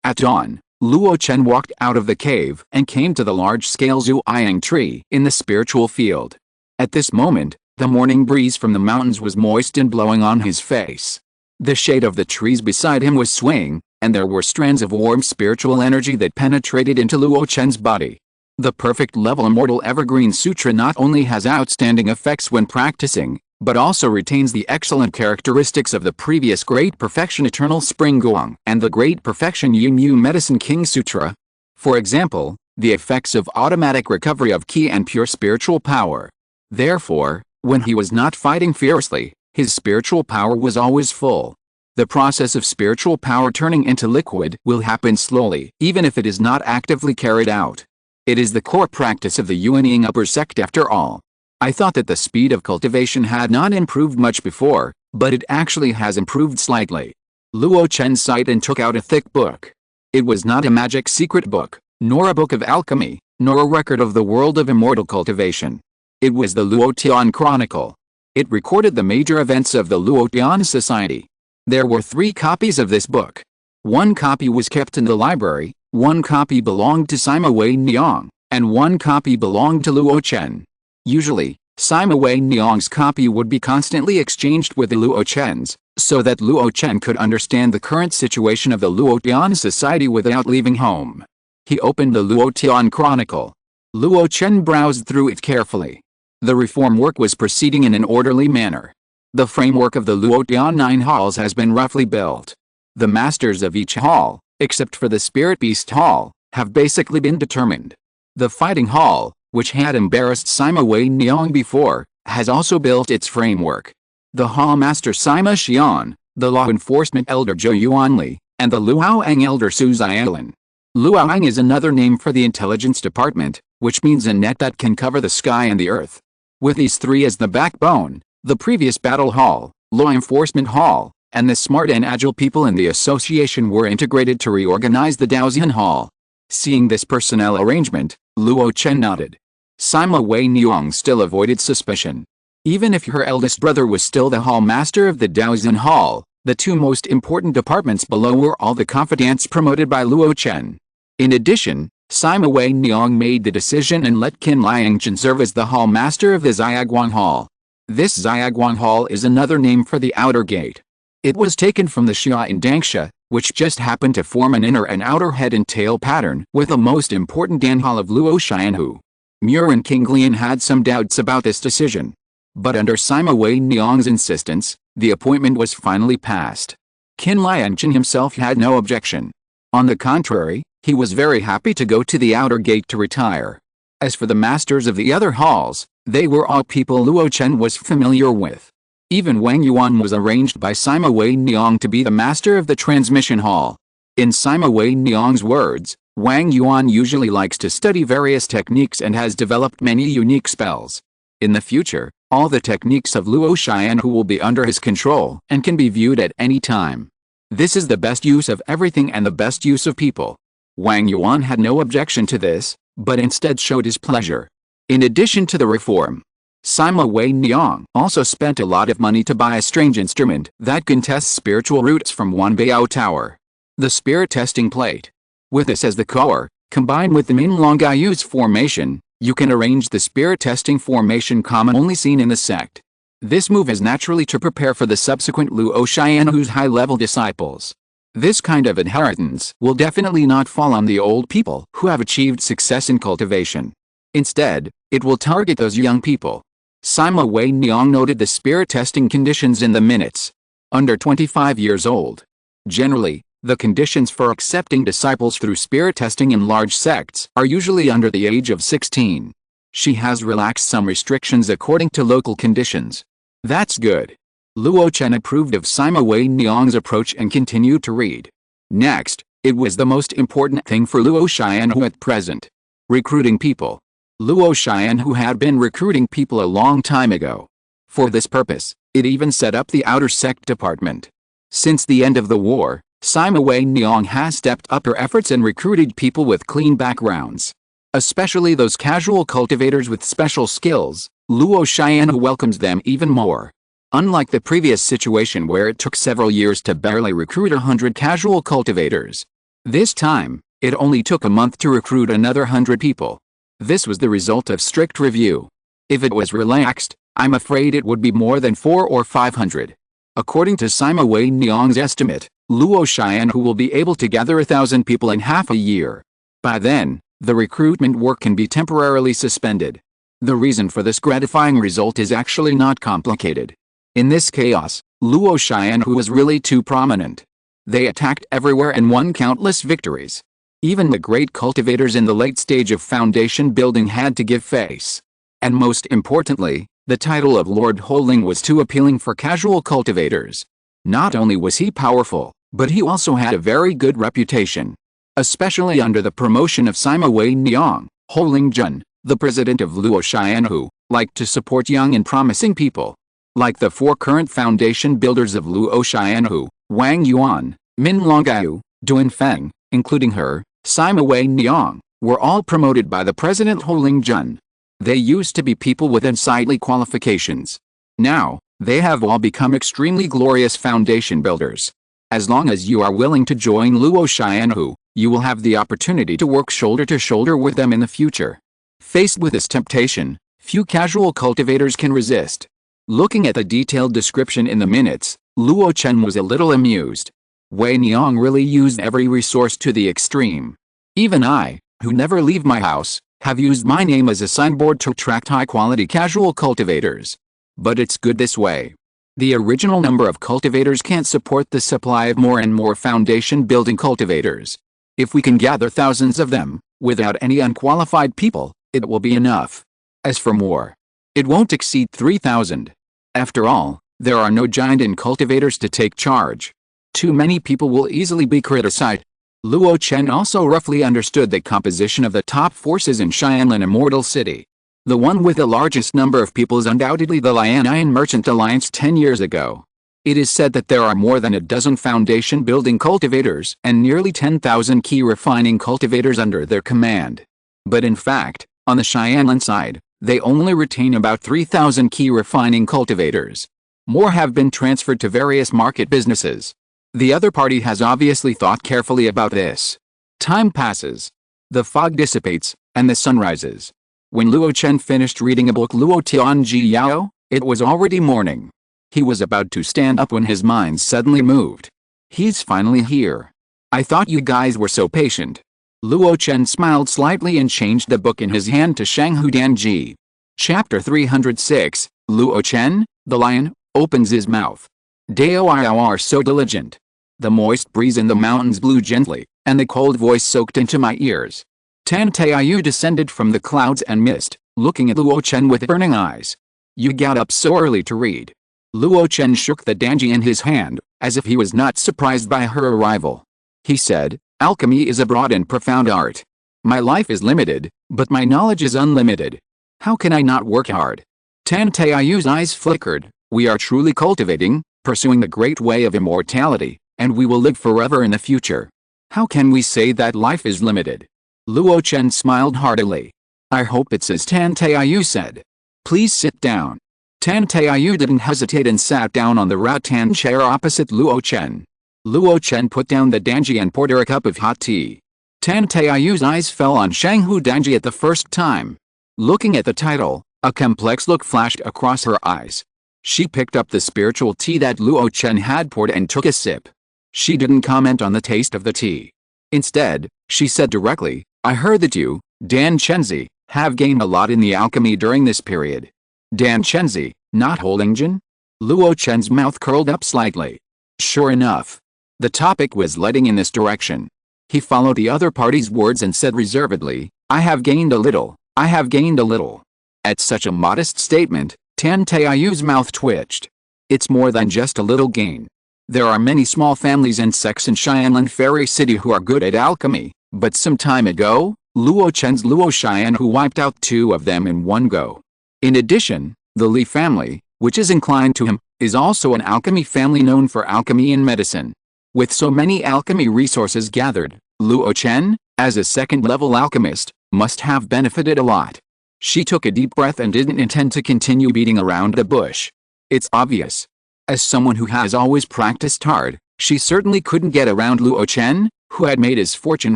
At dawn, Luo Chen walked out of the cave and came to the large-scale Zhuoyang tree in the spiritual field. At this moment, the morning breeze from the mountains was moist and blowing on his face. The shade of the trees beside him was swaying, and there were strands of warm spiritual energy that penetrated into Luo Chen's body. The perfect level Immortal Evergreen Sutra not only has outstanding effects when practicing, but also retains the excellent characteristics of the previous Great Perfection Eternal Spring Guang and the Great Perfection Yu Medicine King Sutra. For example, the effects of automatic recovery of ki and pure spiritual power. Therefore, when he was not fighting fiercely, his spiritual power was always full. The process of spiritual power turning into liquid will happen slowly, even if it is not actively carried out. It is the core practice of the Yuanying upper sect after all. I thought that the speed of cultivation had not improved much before, but it actually has improved slightly. Luo Chen sighed and took out a thick book. It was not a magic secret book, nor a book of alchemy, nor a record of the world of immortal cultivation. It was the Luo Tian Chronicle. It recorded the major events of the Luo Tian Society. There were 3 copies of this book. 1 copy was kept in the library, 1 copy belonged to Sima Wei Niang, and 1 copy belonged to Luo Chen. Usually, Sima Wei Niang's copy would be constantly exchanged with the Luo Chen's, so that Luo Chen could understand the current situation of the Luo Tian Society without leaving home. He opened the Luo Tian Chronicle. Luo Chen browsed through it carefully. The reform work was proceeding in an orderly manner. The framework of the Luo Tian 9 halls has been roughly built. The masters of each hall, except for the Spirit Beast Hall, have basically been determined. The Fighting Hall, which had embarrassed Sima Wei Niang before, has also built its framework. The Hall Master Sima Xian, the Law Enforcement Elder Zhou Yuanli, and the Luoang Elder Su Zialan. Luoang is another name for the Intelligence Department, which means a net that can cover the sky and the earth. With these 3 as the backbone, the previous Battle Hall, Law Enforcement Hall, and the smart and agile people in the association were integrated to reorganize the Daoxian Hall. Seeing this personnel arrangement, Luo Chen nodded. Sima Wei Niang still avoided suspicion. Even if her eldest brother was still the hall master of the Daoxian Hall, the 2 most important departments below were all the confidants promoted by Luo Chen. In addition, Sima Wei Niang made the decision and let Qin Liangchen serve as the hall master of the Xiaguang Hall. This Xiaguang Hall is another name for the outer gate. It was taken from the Xia in Dangsha, which just happened to form an inner and outer head and tail pattern with the most important Dan Hall of Luo Xianhu. Muir and King Lian had some doubts about this decision. But under Sima Wei Niang's insistence, the appointment was finally passed. Qin Liangchen himself had no objection. On the contrary, he was very happy to go to the outer gate to retire. As for the masters of the other halls, they were all people Luo Chen was familiar with. Even Wang Yuan was arranged by Sima Wei Niang to be the master of the transmission hall. In Sima Wei Niang's words, Wang Yuan usually likes to study various techniques and has developed many unique spells. In the future, all the techniques of Luo Xianhu will be under his control and can be viewed at any time. This is the best use of everything and the best use of people. Wang Yuan had no objection to this, but instead showed his pleasure. In addition to the reform, Sima Wei Niang also spent a lot of money to buy a strange instrument that can test spiritual roots from Wanbao Tower. The spirit testing plate. With this as the core, combined with the Minlongayu's formation, you can arrange the spirit testing formation commonly seen in the sect. This move is naturally to prepare for the subsequent Luo Xianhu's high-level disciples. This kind of inheritance will definitely not fall on the old people who have achieved success in cultivation. Instead, it will target those young people. Sima Wei Niang noted the spirit testing conditions in the minutes. Under 25 years old. Generally, the conditions for accepting disciples through spirit testing in large sects are usually under the age of 16. She has relaxed some restrictions according to local conditions. That's good. Luo Chen approved of Sima Wei Niang's approach and continued to read. Next, it was the most important thing for Luo Xianhu at present. Recruiting people. Luo Xianhu had been recruiting people a long time ago. For this purpose, it even set up the outer sect department. Since the end of the war, Sima Wei Niang has stepped up her efforts and recruited people with clean backgrounds. Especially those casual cultivators with special skills, Luo Xianhu welcomes them even more. Unlike the previous situation where it took several years to barely recruit 100 casual cultivators. This time, it only took a month to recruit another 100 people. This was the result of strict review. If it was relaxed, I'm afraid it would be more than 400 or 500. According to Sima Wei Niang's estimate, Luo Chen will be able to gather 1,000 people in half a year. By then, the recruitment work can be temporarily suspended. The reason for this gratifying result is actually not complicated. In this chaos, Luo Chen was really too prominent. They attacked everywhere and won countless victories. Even the great cultivators in the late stage of foundation building had to give face. And most importantly, the title of Lord Holding was too appealing for casual cultivators. Not only was he powerful, but he also had a very good reputation. Especially under the promotion of Sima Wei Niang, Holing Jun, the president of Luo Chen, who liked to support young and promising people. Like the 4 current foundation builders of Luo Chen, Wang Yuan, Min Longgao, Duan Feng, including her, Sima Wei Niang, were all promoted by the president Holing Jun. They used to be people with unsightly qualifications. Now, they have all become extremely glorious foundation builders. As long as you are willing to join Luo Chen, you will have the opportunity to work shoulder to shoulder with them in the future. Faced with this temptation, few casual cultivators can resist. Looking at the detailed description in the minutes, Luo Chen was a little amused. Wei Niang really used every resource to the extreme. Even I, who never leave my house, have used my name as a signboard to attract high-quality casual cultivators. But it's good this way. The original number of cultivators can't support the supply of more and more foundation-building cultivators. If we can gather thousands of them, without any unqualified people, it will be enough. As for more, it won't exceed 3,000. After all, there are no giant in cultivators to take charge. Too many people will easily be criticized. Luo Chen also roughly understood the composition of the top forces in Xianlin Immortal City. The one with the largest number of people is undoubtedly the Lianian Merchant Alliance 10 years ago. It is said that there are more than a dozen foundation-building cultivators and nearly 10,000 key refining cultivators under their command. But in fact, on the Xianlin side, they only retain about 3,000 key refining cultivators. More have been transferred to various market businesses. The other party has obviously thought carefully about this. Time passes. The fog dissipates, and the sun rises. When Luo Chen finished reading a book Luo Tianji Yao, it was already morning. He was about to stand up when his mind suddenly moved. He's finally here. I thought you guys were so patient. Luo Chen smiled slightly and changed the book in his hand to Shanghu Danji. Chapter 306, Luo Chen, the lion, opens his mouth. Dao are so diligent. The moist breeze in the mountains blew gently, and the cold voice soaked into my ears. Tan Taiyu descended from the clouds and mist, looking at Luo Chen with burning eyes. You got up so early to read. Luo Chen shook the danji in his hand, as if he was not surprised by her arrival. He said, alchemy is a broad and profound art. My life is limited, but my knowledge is unlimited. How can I not work hard? Tan Taiyu's eyes flickered. We are truly cultivating, pursuing the great way of immortality, and we will live forever in the future. How can we say that life is limited? Luo Chen smiled heartily. I hope it's as Tan Taiyu said. Please sit down. Tan Taiyu didn't hesitate and sat down on the rattan chair opposite Luo Chen. Luo Chen put down the danji and poured her a cup of hot tea. Tan Taiyu's eyes fell on Shanghu Danji at the first time. Looking at the title, a complex look flashed across her eyes. She picked up the spiritual tea that Luo Chen had poured and took a sip. She didn't comment on the taste of the tea. Instead, she said directly, I heard that you, Dan Chenzi, have gained a lot in the alchemy during this period. Dan Chenzi, not Holingjin? Luo Chen's mouth curled up slightly. Sure enough. The topic was leading in this direction. He followed the other party's words and said reservedly, I have gained a little, I have gained a little. At such a modest statement, Tan Taiyu's mouth twitched. It's more than just a little gain. There are many small families and sects in Xianlin Fairy City who are good at alchemy, but some time ago, Luo Chen's Luo Xian who wiped out 2 of them in one go. In addition, the Li family, which is inclined to him, is also an alchemy family known for alchemy and medicine. With so many alchemy resources gathered, Luo Chen, as a second-level alchemist, must have benefited a lot. She took a deep breath and didn't intend to continue beating around the bush. It's obvious. As someone who has always practiced hard, she certainly couldn't get around Luo Chen, who had made his fortune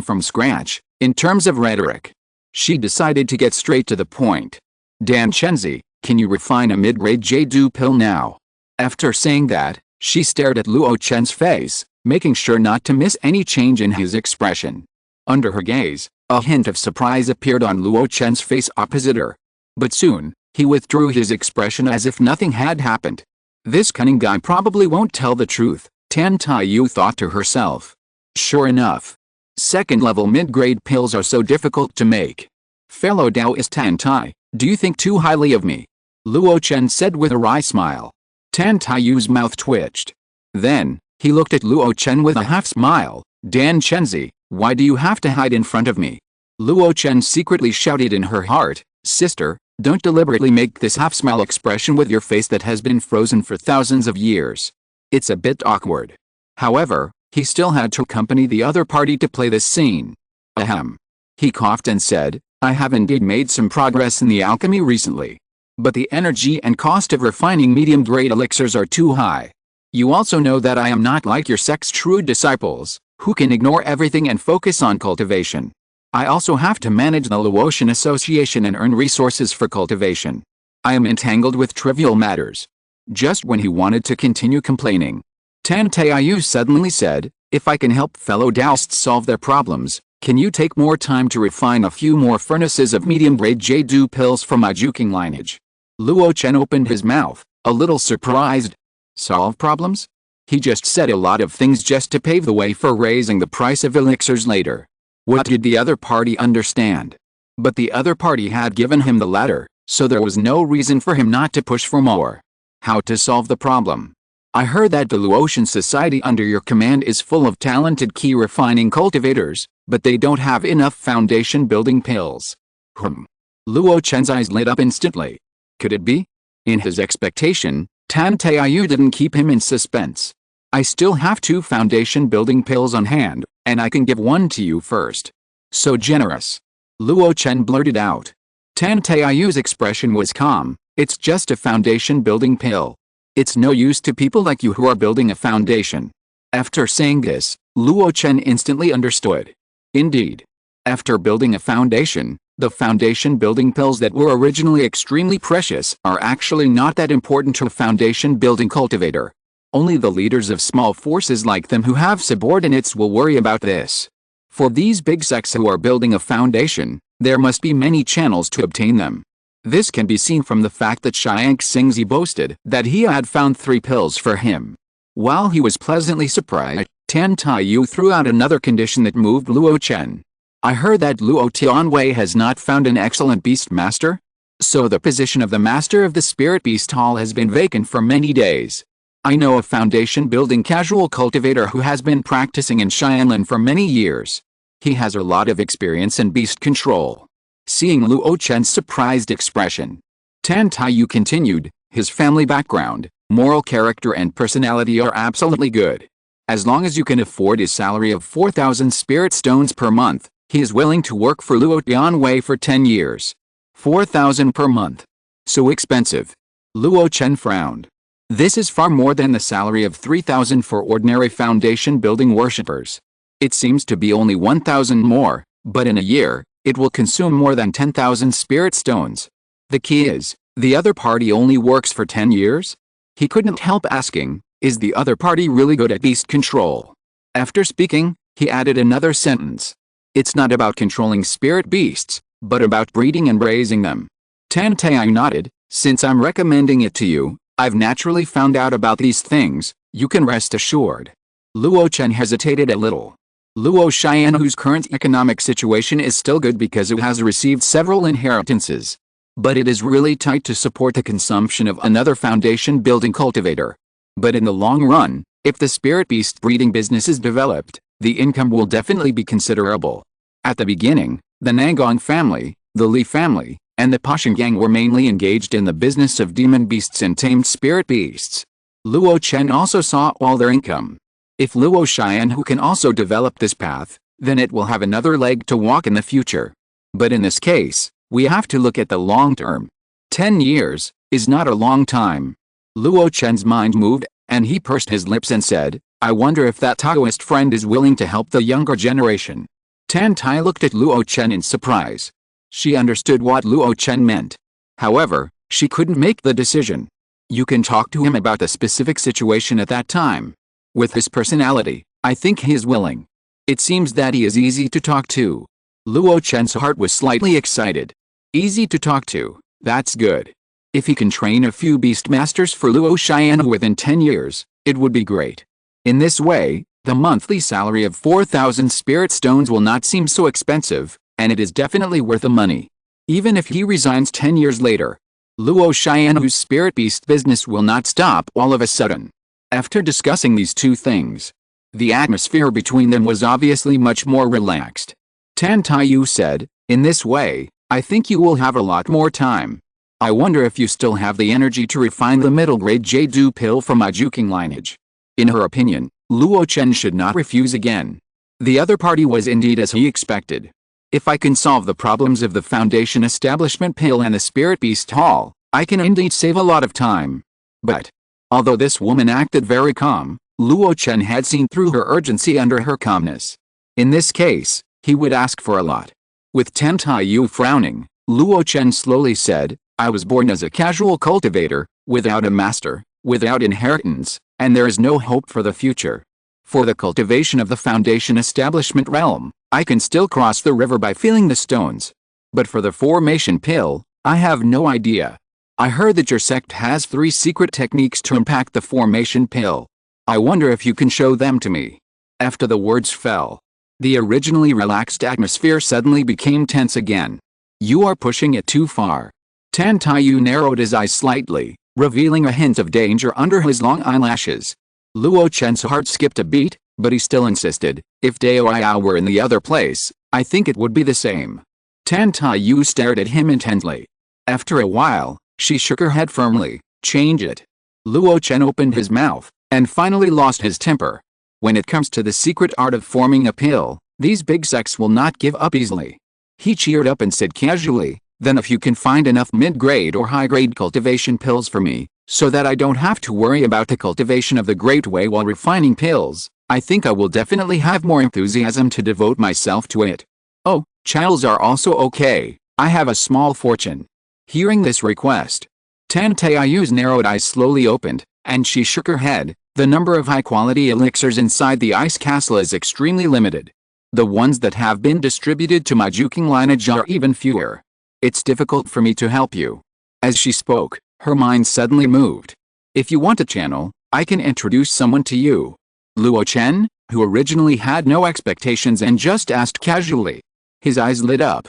from scratch, in terms of rhetoric. She decided to get straight to the point. Dan Chenzi, can you refine a mid-grade Jade pill now? After saying that, she stared at Luo Chen's face, making sure not to miss any change in his expression. Under her gaze, a hint of surprise appeared on Luo Chen's face opposite her. But soon, he withdrew his expression as if nothing had happened. This cunning guy probably won't tell the truth, Tan Taiyu thought to herself. Sure enough. Second-level mid-grade pills are so difficult to make. Fellow Taoist Tan Tai, do you think too highly of me? Luo Chen said with a wry smile. Tan Taiyu's mouth twitched. Then, he looked at Luo Chen with a half-smile. Dan Chenzi, why do you have to hide in front of me? Luo Chen secretly shouted in her heart, Sister, don't deliberately make this half-smile expression with your face that has been frozen for thousands of years. It's a bit awkward. However, he still had to accompany the other party to play this scene. Ahem. He coughed and said, I have indeed made some progress in the alchemy recently. But the energy and cost of refining medium-grade elixirs are too high. You also know that I am not like your sect's true disciples, who can ignore everything and focus on cultivation. I also have to manage the Luo Chen Association and earn resources for cultivation. I am entangled with trivial matters. Just when he wanted to continue complaining, Tan Taiyu suddenly said, if I can help fellow Taoists solve their problems, can you take more time to refine a few more furnaces of medium-grade Jade pills for my Juking lineage? Luo Chen opened his mouth, a little surprised. Solve problems? He just said a lot of things just to pave the way for raising the price of elixirs later. What did the other party understand? But the other party had given him the latter, so there was no reason for him not to push for more. How to solve the problem? I heard that the Luo Chen Society under your command is full of talented key refining cultivators, but they don't have enough foundation building pills. Luo Chen's eyes lit up instantly. Could it be? In his expectation, Tan Taiyu didn't keep him in suspense. I still have 2 foundation building pills on hand, and I can give one to you first. So generous. Luo Chen blurted out. Tan Taiyu's expression was calm. It's just a foundation building pill. It's no use to people like you who are building a foundation. After saying this, Luo Chen instantly understood. Indeed. After building a foundation, the foundation building pills that were originally extremely precious are actually not that important to a foundation building cultivator. Only the leaders of small forces like them who have subordinates will worry about this. For these big sects who are building a foundation, there must be many channels to obtain them. This can be seen from the fact that Xiang Xingzi boasted that he had found 3 pills for him. While he was pleasantly surprised, Tan Taiyu threw out another condition that moved Luo Chen. I heard that Luo Tianwei has not found an excellent beast master? So the position of the master of the spirit beast hall has been vacant for many days. I know a foundation building casual cultivator who has been practicing in Xianlin for many years. He has a lot of experience in beast control. Seeing Luo Chen's surprised expression, Tan Taiyu continued, his family background, moral character and personality are absolutely good. As long as you can afford his salary of 4,000 spirit stones per month, he is willing to work for Luo Tianwei for 10 years. 4,000 per month. So expensive. Luo Chen frowned. This is far more than the salary of 3,000 for ordinary foundation building worshippers. It seems to be only 1,000 more, but in a year, it will consume more than 10,000 spirit stones. The key is, the other party only works for 10 years? He couldn't help asking, is the other party really good at beast control? After speaking, he added another sentence. It's not about controlling spirit beasts, but about breeding and raising them. Tan Taiyu nodded, since I'm recommending it to you, I've naturally found out about these things, you can rest assured. Luo Chen hesitated a little. Luo Xian, whose current economic situation is still good because it has received several inheritances. But it is really tight to support the consumption of another foundation building cultivator. But in the long run, if the spirit beast breeding business is developed, the income will definitely be considerable. At the beginning, the Nangong family, the Li family, and the Pashan gang were mainly engaged in the business of demon beasts and tamed spirit beasts. Luo Chen also saw all their income. If Luo Xian who can also develop this path, then it will have another leg to walk in the future. But in this case, we have to look at the long term. 10 years is not a long time. Luo Chen's mind moved, and he pursed his lips and said, I wonder if that Taoist friend is willing to help the younger generation. Tan Tai looked at Luo Chen in surprise. She understood what Luo Chen meant. However, she couldn't make the decision. You can talk to him about the specific situation at that time. With his personality, I think he is willing. It seems that he is easy to talk to. Luo Chen's heart was slightly excited. Easy to talk to, that's good. If he can train a few beast masters for Luo Chen within 10 years, it would be great. In this way, the monthly salary of 4,000 spirit stones will not seem so expensive, and it is definitely worth the money. Even if he resigns 10 years later, Luo Chen's spirit beast business will not stop all of a sudden. After discussing these two things, the atmosphere between them was obviously much more relaxed. Tan Taiyu said, "In this way, I think you will have a lot more time. I wonder if you still have the energy to refine the middle-grade Jade pill from my Juking lineage." In her opinion, Luo Chen should not refuse again. The other party was indeed as he expected. If I can solve the problems of the Foundation Establishment Pill and the Spirit Beast Hall, I can indeed save a lot of time. But, although this woman acted very calm, Luo Chen had seen through her urgency under her calmness. In this case, he would ask for a lot. With Tan Taiyu frowning, Luo Chen slowly said, "I was born as a casual cultivator, without a master, without inheritance, and there is no hope for the future. For the cultivation of the Foundation Establishment realm, I can still cross the river by feeling the stones. But for the formation pill, I have no idea. I heard that your sect has 3 secret techniques to impact the formation pill. I wonder if you can show them to me." After the words fell, the originally relaxed atmosphere suddenly became tense again. "You are pushing it too far." Tan Taiyu narrowed his eyes slightly, revealing a hint of danger under his long eyelashes. Luo Chen's heart skipped a beat, but he still insisted, "If Dao Yao were in the other place, I think it would be the same." Tan Taiyu stared at him intently. After a while, she shook her head firmly, "Change it." Luo Chen opened his mouth, and finally lost his temper. When it comes to the secret art of forming a pill, these big sects will not give up easily. He cheered up and said casually, "Then if you can find enough mid-grade or high-grade cultivation pills for me, so that I don't have to worry about the cultivation of the Great Way while refining pills, I think I will definitely have more enthusiasm to devote myself to it. Oh, channels are also okay, I have a small fortune." Hearing this request, Tan Taiyu's narrowed eyes slowly opened, and she shook her head. The number of high-quality elixirs inside the ice castle is extremely limited. The ones that have been distributed to my Juking lineage are even fewer. It's difficult for me to help you. As she spoke, her mind suddenly moved. "If you want a channel, I can introduce someone to you." Luo Chen, who originally had no expectations and just asked casually. His eyes lit up.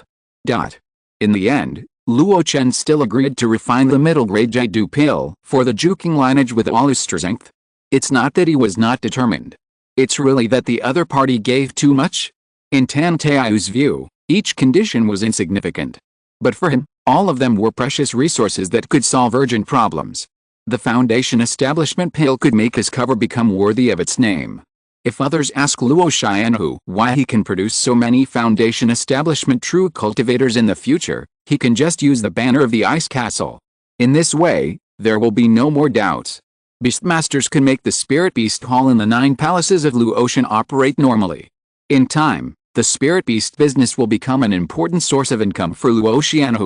In the end, Luo Chen still agreed to refine the middle-grade Jade pill for the Juking lineage with all his strength. It's not that he was not determined. It's really that the other party gave too much. In Tan Taiyu's view, each condition was insignificant. But for him, all of them were precious resources that could solve urgent problems. The Foundation Establishment Pill could make his cover become worthy of its name. If others ask Luo Chen why he can produce so many Foundation Establishment true cultivators in the future, he can just use the banner of the Ice Castle. In this way, there will be no more doubts. Beastmasters can make the Spirit Beast Hall in the 9 palaces of Luo Chen operate normally. In time, the Spirit Beast business will become an important source of income for Luo Chen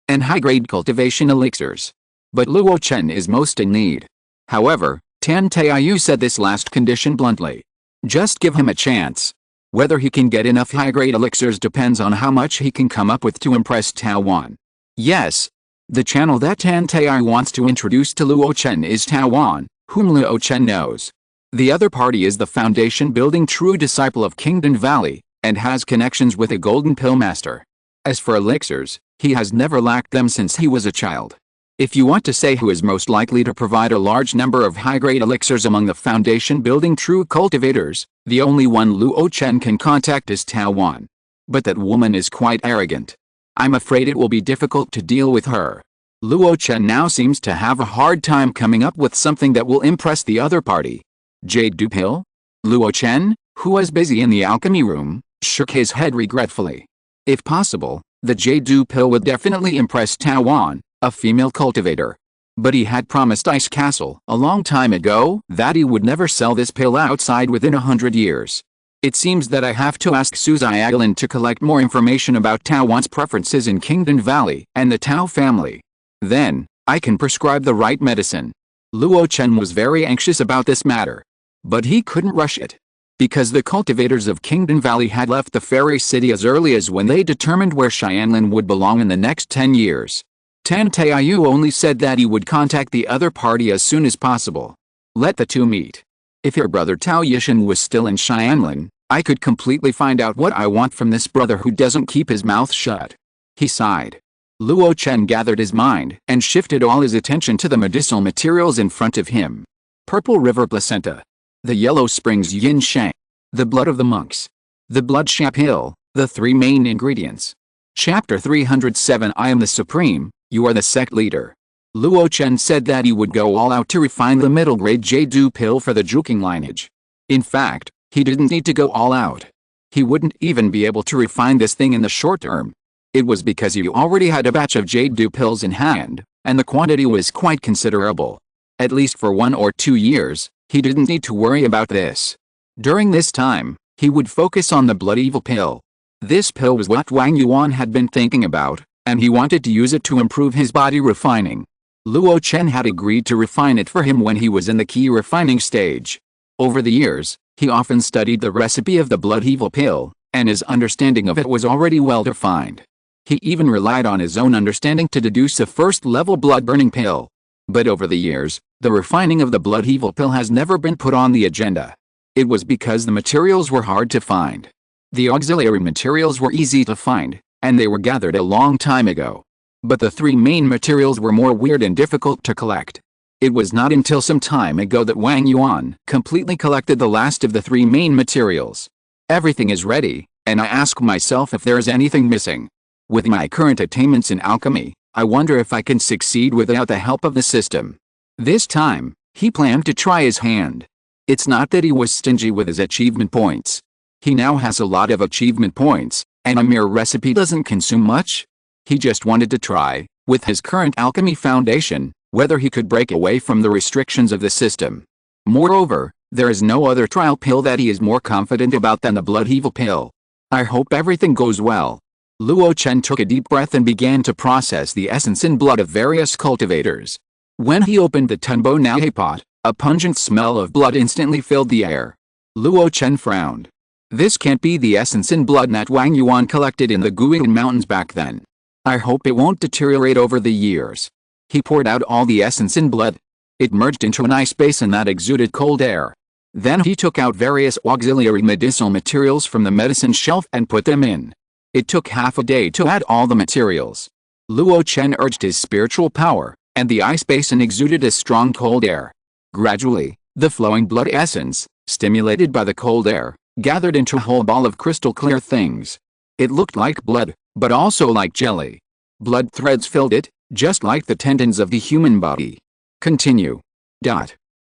and high-grade cultivation elixirs. But Luo Chen is most in need. However, Tan Taiyu said this last condition bluntly. Just give him a chance. Whether he can get enough high-grade elixirs depends on how much he can come up with to impress Tao Wan. Yes. The channel that Tan Taiyu wants to introduce to Luo Chen is Tao Wan, whom Luo Chen knows. The other party is the foundation-building true disciple of Kingdom Valley, and has connections with a Golden Pill Master. As for elixirs, he has never lacked them since he was a child. If you want to say who is most likely to provide a large number of high-grade elixirs among the foundation-building true cultivators, the only one Luo Chen can contact is Tao Wan. But that woman is quite arrogant. I'm afraid it will be difficult to deal with her. Luo Chen now seems to have a hard time coming up with something that will impress the other party. Jade Pill? Luo Chen, who was busy in the alchemy room, shook his head regretfully. If possible, the Jade Pill would definitely impress Tao Wan, a female cultivator. But he had promised Ice Castle a long time ago that he would never sell this pill outside within 100 years. It seems that I have to ask Suzai Agalin to collect more information about Tao Wan's preferences in Kingdom Valley and the Tao family. Then, I can prescribe the right medicine. Luo Chen was very anxious about this matter. But he couldn't rush it. Because the cultivators of Kingdom Valley had left the fairy city as early as when they determined where Xianlin would belong in the next 10 years. Tan Taiyu only said that he would contact the other party as soon as possible. Let the two meet. If your brother Tao Yishan was still in Xianlin, I could completely find out what I want from this brother who doesn't keep his mouth shut. He sighed. Luo Chen gathered his mind and shifted all his attention to the medicinal materials in front of him. Purple River Placenta. The Yellow Springs Yin Shang. The Blood of the Monks. The Luo Pill, the three main ingredients. Chapter 307 I am the Supreme, you are the sect leader. Luo Chen said that he would go all out to refine the middle-grade Jade pill for the Juking lineage. In fact, he didn't need to go all out. He wouldn't even be able to refine this thing in the short term. It was because he already had a batch of Jade pills in hand, and the quantity was quite considerable. At least for 1 or 2 years, he didn't need to worry about this. During this time, he would focus on the Blood Evil pill. This pill was what Wang Yuan had been thinking about, and he wanted to use it to improve his body refining. Luo Chen had agreed to refine it for him when he was in the key refining stage. Over the years, he often studied the recipe of the Blood Evil pill, and his understanding of it was already well defined. He even relied on his own understanding to deduce a first-level blood-burning pill. But over the years, the refining of the Blood Evil pill has never been put on the agenda. It was because the materials were hard to find. The auxiliary materials were easy to find, and they were gathered a long time ago. But the three main materials were more weird and difficult to collect. It was not until some time ago that Wang Yuan completely collected the last of the three main materials. Everything is ready, and I ask myself if there is anything missing. With my current attainments in alchemy, I wonder if I can succeed without the help of the system. This time, he planned to try his hand. It's not that he was stingy with his achievement points. He now has a lot of achievement points, and a mere recipe doesn't consume much. He just wanted to try, with his current alchemy foundation, whether he could break away from the restrictions of the system. Moreover, there is no other trial pill that he is more confident about than the Blood Evil pill. I hope everything goes well. Luo Chen took a deep breath and began to process the essence and blood of various cultivators. When he opened the Tunbo Nahe pot, a pungent smell of blood instantly filled the air. Luo Chen frowned. This can't be the essence and blood that Wang Yuan collected in the Guiyang Mountains back then. I hope it won't deteriorate over the years. He poured out all the essence and blood. It merged into an ice basin that exuded cold air. Then he took out various auxiliary medicinal materials from the medicine shelf and put them in. It took half a day to add all the materials. Luo Chen urged his spiritual power, and the ice basin exuded a strong cold air. Gradually, the flowing blood essence, stimulated by the cold air, gathered into a whole ball of crystal clear things. It looked like blood, but also like jelly. Blood threads filled it, just like the tendons of the human body. Continue.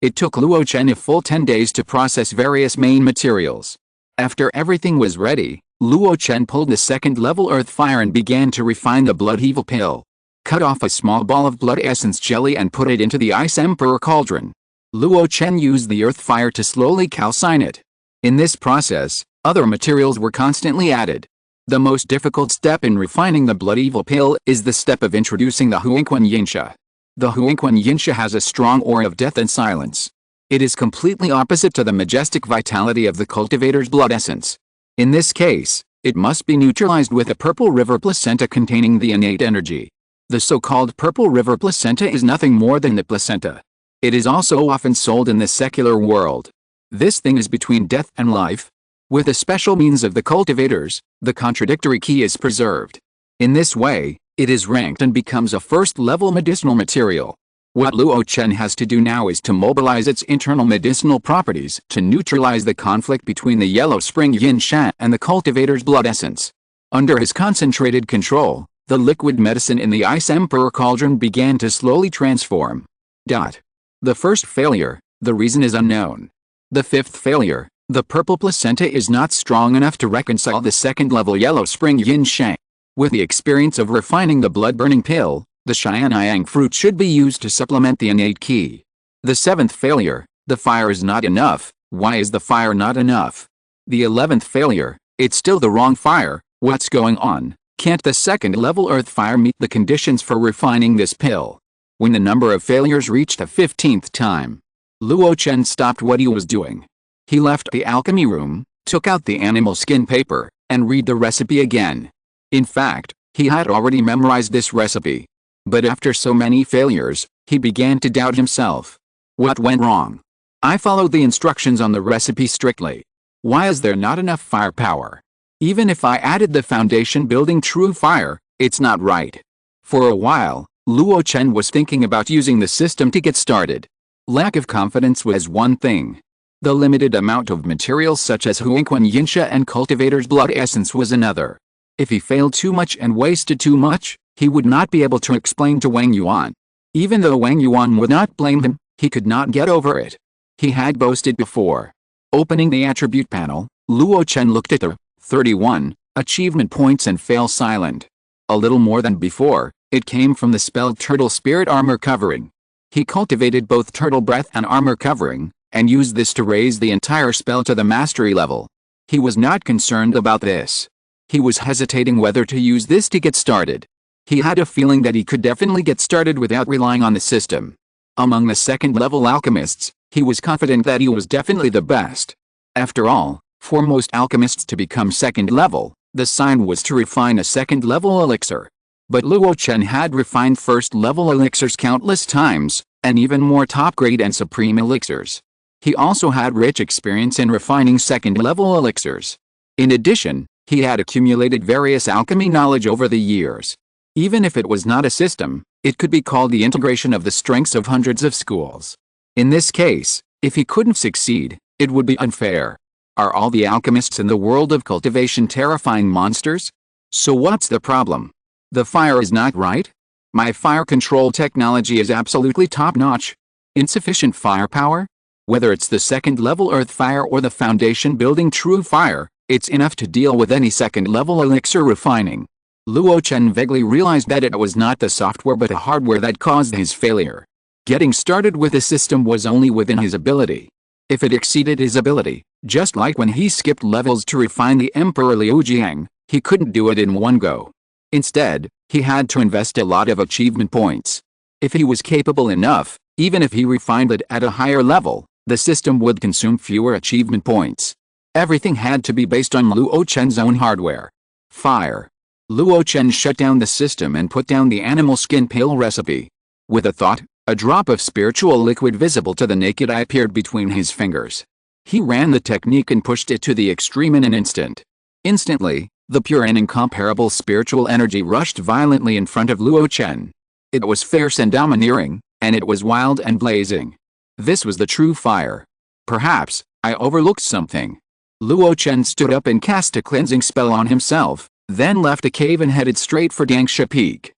It took Luo Chen a full 10 days to process various main materials. After everything was ready, Luo Chen pulled the second-level earth fire and began to refine the Blood Evil pill. Cut off a small ball of blood essence jelly and put it into the Ice Emperor cauldron. Luo Chen used the earth fire to slowly calcine it. In this process, other materials were constantly added. The most difficult step in refining the Blood Evil pill is the step of introducing the Huangquan Yinsha. The Huangquan Yinsha has a strong aura of death and silence. It is completely opposite to the majestic vitality of the cultivator's blood essence. In this case, it must be neutralized with a Purple River placenta containing the innate energy. The so-called Purple River placenta is nothing more than the placenta. It is also often sold in the secular world. This thing is between death and life. With the special means of the cultivators, the contradictory key is preserved. In this way, it is ranked and becomes a first-level medicinal material. What Luo Chen has to do now is to mobilize its internal medicinal properties to neutralize the conflict between the Yellow Spring Yin Shan and the cultivator's blood essence. Under his concentrated control, the liquid medicine in the Ice Emperor cauldron began to slowly transform. The first failure, the reason is unknown. The fifth failure, the purple placenta is not strong enough to reconcile the second-level Yellow Spring Yin Shang. With the experience of refining the blood-burning pill, the Xianyang fruit should be used to supplement the innate ki. The seventh failure, the fire is not enough. Why is the fire not enough? The 11th failure, it's still the wrong fire. What's going on? Can't the second-level earth fire meet the conditions for refining this pill? When the number of failures reached the 15th time, Luo Chen stopped what he was doing. He left the alchemy room, took out the animal skin paper, and read the recipe again. In fact, he had already memorized this recipe. But after so many failures, he began to doubt himself. What went wrong? I followed the instructions on the recipe strictly. Why is there not enough firepower? Even if I added the foundation building true fire, it's not right. For a while, Luo Chen was thinking about using the system to get started. Lack of confidence was one thing. The limited amount of materials such as Huangquan Yinsha and cultivator's blood essence was another. If he failed too much and wasted too much, he would not be able to explain to Wang Yuan. Even though Wang Yuan would not blame him, he could not get over it. He had boasted before. Opening the attribute panel, Luo Chen looked at the 31 achievement points and fell silent. A little more than before, it came from the spell Turtle Spirit Armor Covering. He cultivated both Turtle Breath and Armor Covering, and used this to raise the entire spell to the mastery level. He was not concerned about this. He was hesitating whether to use this to get started. He had a feeling that he could definitely get started without relying on the system. Among the second-level alchemists, he was confident that he was definitely the best. After all, for most alchemists to become second-level, the sign was to refine a second-level elixir. But Luo Chen had refined first-level elixirs countless times, and even more top-grade and supreme elixirs. He also had rich experience in refining second-level elixirs. In addition, he had accumulated various alchemy knowledge over the years. Even if it was not a system, it could be called the integration of the strengths of hundreds of schools. In this case, if he couldn't succeed, it would be unfair. Are all the alchemists in the world of cultivation terrifying monsters? So what's the problem? The fire is not right? My fire control technology is absolutely top-notch. Insufficient firepower? Whether it's the second-level earth fire or the foundation building true fire, it's enough to deal with any second-level elixir refining. Luo Chen vaguely realized that it was not the software but the hardware that caused his failure. Getting started with the system was only within his ability. If it exceeded his ability, just like when he skipped levels to refine the Emperor Liu Jiang, he couldn't do it in one go. Instead, he had to invest a lot of achievement points. If he was capable enough, even if he refined it at a higher level, the system would consume fewer achievement points. Everything had to be based on Luo Chen's own hardware. Fire. Luo Chen shut down the system and put down the animal skin pill recipe. With a thought, a drop of spiritual liquid visible to the naked eye appeared between his fingers. He ran the technique and pushed it to the extreme in an instant. Instantly, the pure and incomparable spiritual energy rushed violently in front of Luo Chen. It was fierce and domineering, and it was wild and blazing. This was the true fire. Perhaps, I overlooked something. Luo Chen stood up and cast a cleansing spell on himself, then left the cave and headed straight for Dangsha Peak.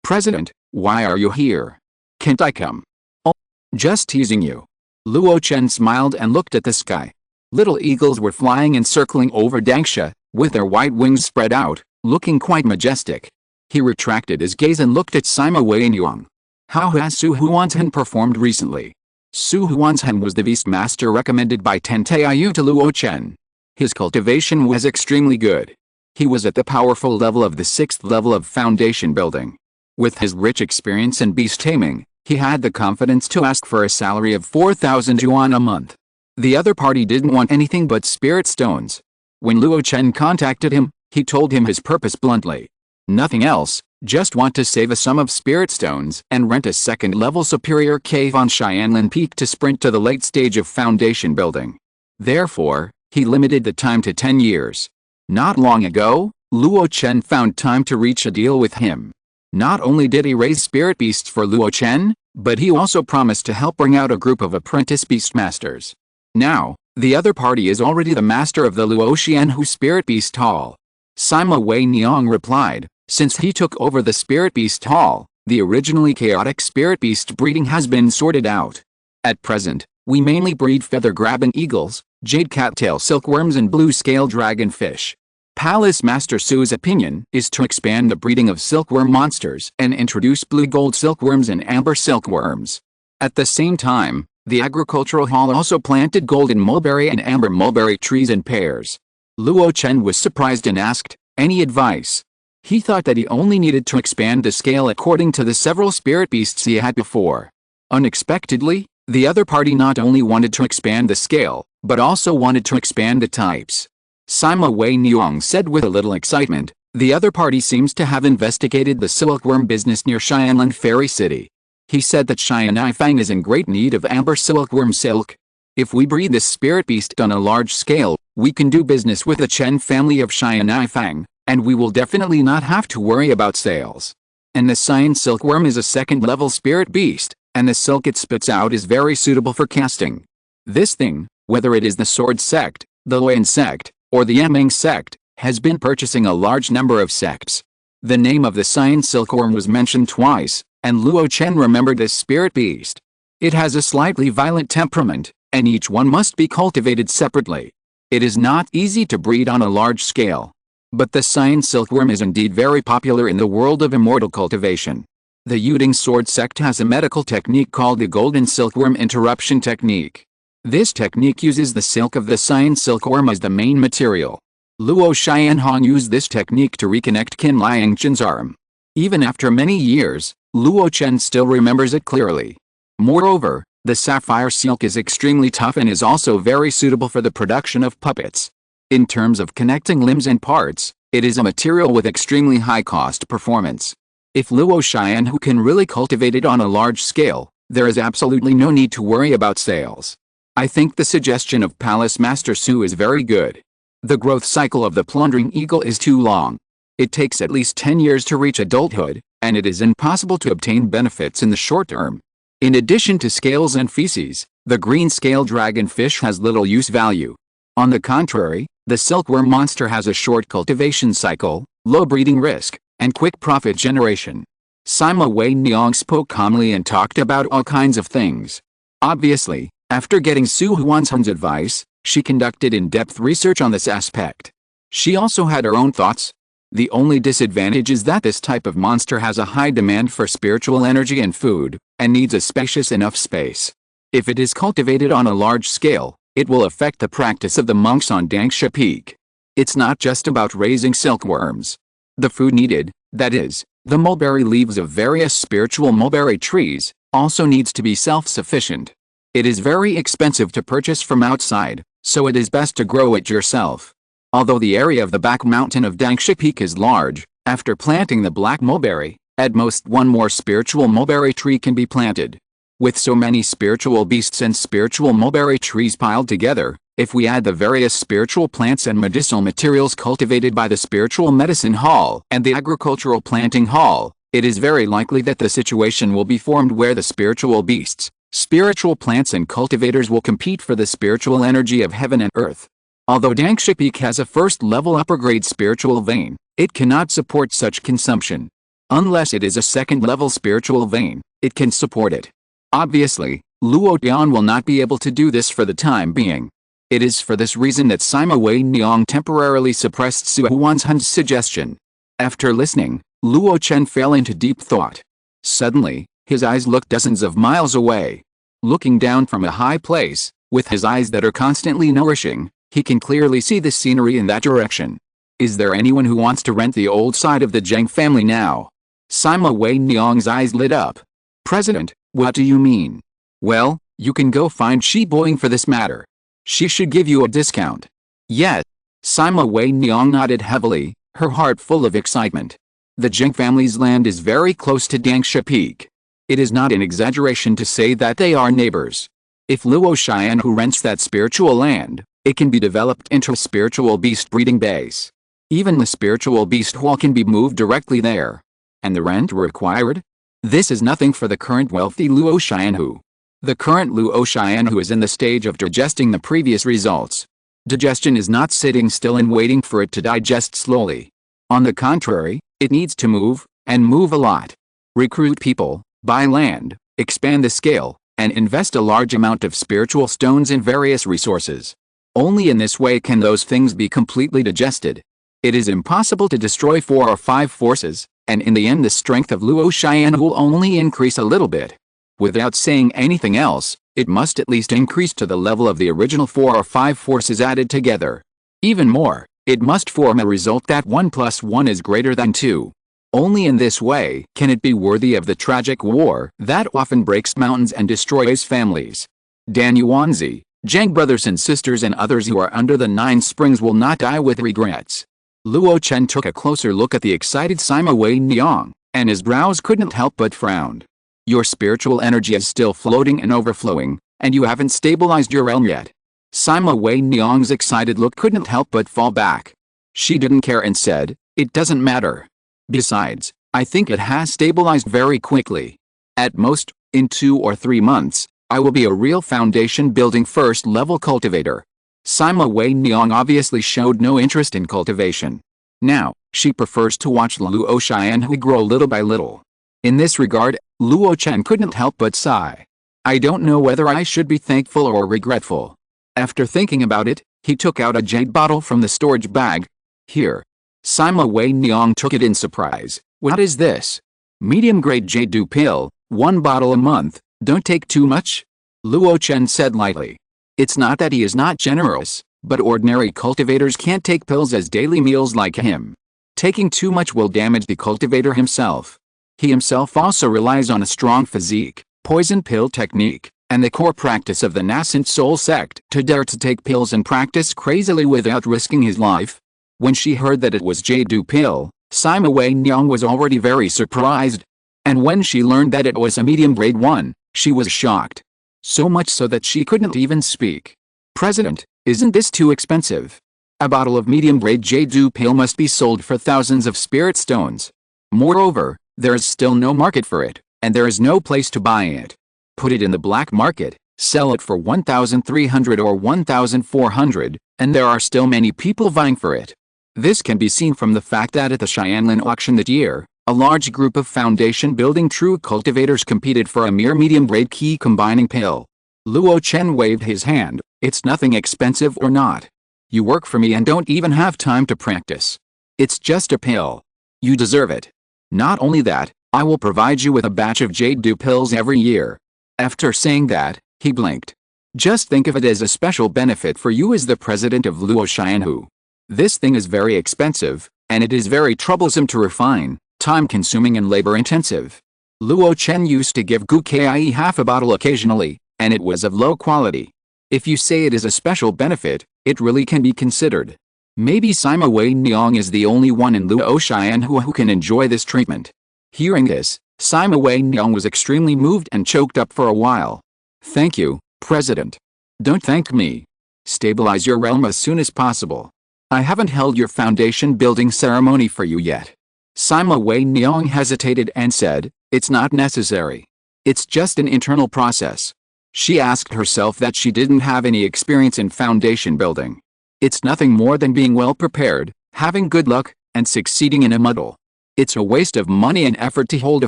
President, why are you here? Can't I come? Oh, just teasing you. Luo Chen smiled and looked at the sky. Little eagles were flying and circling over Dangsha, with their white wings spread out, looking quite majestic. He retracted his gaze and looked at Sima Weiyuan. How has Su Huanshan performed recently? Su Huanshan was the beast master recommended by Tenteiyu to Luo Chen. His cultivation was extremely good. He was at the powerful level of the 6th level of foundation building. With his rich experience in beast taming, he had the confidence to ask for a salary of 4,000 yuan a month. The other party didn't want anything but spirit stones. When Luo Chen contacted him, he told him his purpose bluntly. Nothing else, just want to save a sum of spirit stones and rent a second-level superior cave on Xianlin Peak to sprint to the late stage of foundation building. Therefore, he limited the time to 10 years. Not long ago, Luo Chen found time to reach a deal with him. Not only did he raise spirit beasts for Luo Chen, but he also promised to help bring out a group of apprentice beastmasters. Now, the other party is already the master of the Luo Xianhu Spirit Beast Hall. Sima Weiyuan replied, since he took over the Spirit Beast Hall, the originally chaotic spirit beast breeding has been sorted out. At present, we mainly breed feather-grabbing eagles, jade cattail silkworms and blue-scale dragonfish. Palace Master Su's opinion is to expand the breeding of silkworm monsters and introduce blue-gold silkworms and amber silkworms. At the same time, the agricultural hall also planted golden mulberry and amber mulberry trees in pairs. Luo Chen was surprised and asked, Any advice? He thought that he only needed to expand the scale according to the several spirit beasts he had before. Unexpectedly, the other party not only wanted to expand the scale, but also wanted to expand the types. Sima Wei Niang said with a little excitement, the other party seems to have investigated the silkworm business near Xianlan Fairy City. He said that Xianifang is in great need of amber silkworm silk. If we breed this spirit beast on a large scale, we can do business with the Chen family of Xianifang, and we will definitely not have to worry about sales. And the Xian silkworm is a second-level spirit beast, and the silk it spits out is very suitable for casting. This thing, whether it is the Sword sect, the Luo sect, or the Yaming sect, has been purchasing a large number of sects. The name of the Xian silkworm was mentioned twice, and Luo Chen remembered this spirit beast. It has a slightly violent temperament, and each one must be cultivated separately. It is not easy to breed on a large scale. But the Xian silkworm is indeed very popular in the world of immortal cultivation. The Yuding Sword sect has a medical technique called the Golden Silkworm Interruption Technique. This technique uses the silk of the Xian silkworm as the main material. Luo Xianhong used this technique to reconnect Qin Liangchen's arm. Even after many years, Luo Chen still remembers it clearly. Moreover, the sapphire silk is extremely tough and is also very suitable for the production of puppets. In terms of connecting limbs and parts, it is a material with extremely high cost performance. If Luo Xianhu can really cultivate it on a large scale, there is absolutely no need to worry about sales. I think the suggestion of Palace Master Su is very good. The growth cycle of the plundering eagle is too long. It takes at least 10 years to reach adulthood, and it is impossible to obtain benefits in the short term. In addition to scales and feces, the green-scale dragonfish has little use value. On the contrary, the silkworm monster has a short cultivation cycle, low breeding risk, and quick profit generation. Sima Wei Niang spoke calmly and talked about all kinds of things. Obviously, after getting Su Huanshan's advice, she conducted in-depth research on this aspect. She also had her own thoughts. The only disadvantage is that this type of monster has a high demand for spiritual energy and food, and needs a spacious enough space. If it is cultivated on a large scale, it will affect the practice of the monks on Dangsha Peak. It's not just about raising silkworms. The food needed, that is, the mulberry leaves of various spiritual mulberry trees, also needs to be self-sufficient. It is very expensive to purchase from outside, so it is best to grow it yourself. Although the area of the back mountain of Dangsha Peak is large, after planting the black mulberry, at most one more spiritual mulberry tree can be planted. With so many spiritual beasts and spiritual mulberry trees piled together, if we add the various spiritual plants and medicinal materials cultivated by the spiritual medicine hall and the agricultural planting hall, it is very likely that the situation will be formed where the spiritual beasts, spiritual plants and cultivators will compete for the spiritual energy of heaven and earth. Although Dangsha Peak has a first-level upper-grade spiritual vein, it cannot support such consumption. Unless it is a second-level spiritual vein, it can support it. Obviously, Luo Tian will not be able to do this for the time being. It is for this reason that Sima Wei Niang temporarily suppressed Su Huanshan's suggestion. After listening, Luo Chen fell into deep thought. Suddenly, his eyes looked dozens of miles away. Looking down from a high place, with his eyes that are constantly nourishing, he can clearly see the scenery in that direction. Is there anyone who wants to rent the old side of the Zheng family now? Sima Wei Niang's eyes lit up. President, what do you mean? Well, you can go find Shi Boying for this matter. She should give you a discount. Yes. Sima Wei Niang nodded heavily, her heart full of excitement. The Zheng family's land is very close to Dangsha Peak. It is not an exaggeration to say that they are neighbors. If Luo Xian who rents that spiritual land, it can be developed into a spiritual beast breeding base. Even the spiritual beast hall can be moved directly there. And the rent required? This is nothing for the current wealthy Luo Xianhu. The current Luo Xianhu is in the stage of digesting the previous results. Digestion is not sitting still and waiting for it to digest slowly. On the contrary, it needs to move, and move a lot. Recruit people, buy land, expand the scale, and invest a large amount of spiritual stones and various resources. Only in this way can those things be completely digested. It is impossible to destroy 4 or 5 forces, and in the end the strength of Luo Xian will only increase a little bit. Without saying anything else, it must at least increase to the level of the original 4 or 5 forces added together. Even more, It must form a result that 1 plus 1 is greater than 2. Only in this way can it be worthy of the tragic war that often breaks mountains and destroys families. Dan Yuanzi, Zhang brothers and sisters and others who are under the 9 springs will not die with regrets. Luo Chen took a closer look at the excited Sima Wei Niang, and his brows couldn't help but frown. Your spiritual energy is still floating and overflowing, and you haven't stabilized your realm yet. Sima Wei Niang's excited look couldn't help but fall back. She didn't care and said, "It doesn't matter. Besides, I think it has stabilized very quickly. At most, in 2 or 3 months, I will be a real foundation-building first-level cultivator." Sima Wei Niang obviously showed no interest in cultivation. Now, she prefers to watch Luo Chen grow little by little. In this regard, Luo Chen couldn't help but sigh. "I don't know whether I should be thankful or regretful." After thinking about it, he took out a jade bottle from the storage bag. "Here." Sima Wei Niang took it in surprise. "What is this?" "Medium-grade jade pill, 1 bottle a month, don't take too much," Luo Chen said lightly. It's not that he is not generous, but ordinary cultivators can't take pills as daily meals like him. Taking too much will damage the cultivator himself. He himself also relies on a strong physique, poison pill technique, and the core practice of the nascent soul sect to dare to take pills and practice crazily without risking his life. When she heard that it was jade pill, Sima Wei Niang was already very surprised. And when she learned that it was a medium grade 1, she was shocked. So much so that she couldn't even speak. "President, isn't this too expensive? A bottle of medium grade jade pill must be sold for thousands of spirit stones. Moreover, there is still no market for it, and there is no place to buy it. Put it in the black market, sell it for 1,300 or 1,400, and there are still many people vying for it." This can be seen from the fact that at the Xianlin auction that year, a large group of foundation-building true cultivators competed for a mere medium-grade key combining pill. Luo Chen waved his hand. "It's nothing expensive or not. You work for me and don't even have time to practice. It's just a pill. You deserve it. Not only that, I will provide you with a batch of jade pills every year." After saying that, he blinked. "Just think of it as a special benefit for you as the president of Luo Chen. This thing is very expensive, and it is very troublesome to refine, time-consuming and labor-intensive. Luo Chen used to give Gu Kie half a bottle occasionally, and it was of low quality. If you say it is a special benefit, it really can be considered. Maybe Sima Wei Niang is the only one in Luo Chen who can enjoy this treatment." Hearing this, Sima Wei Niang was extremely moved and choked up for a while. "Thank you, President. Don't thank me. Stabilize your realm as soon as possible. I haven't held your foundation-building ceremony for you yet." Sima Wei Niang hesitated and said, "It's not necessary. It's just an internal process." She asked herself that she didn't have any experience in foundation building. It's nothing more than being well prepared, having good luck, and succeeding in a muddle. It's a waste of money and effort to hold a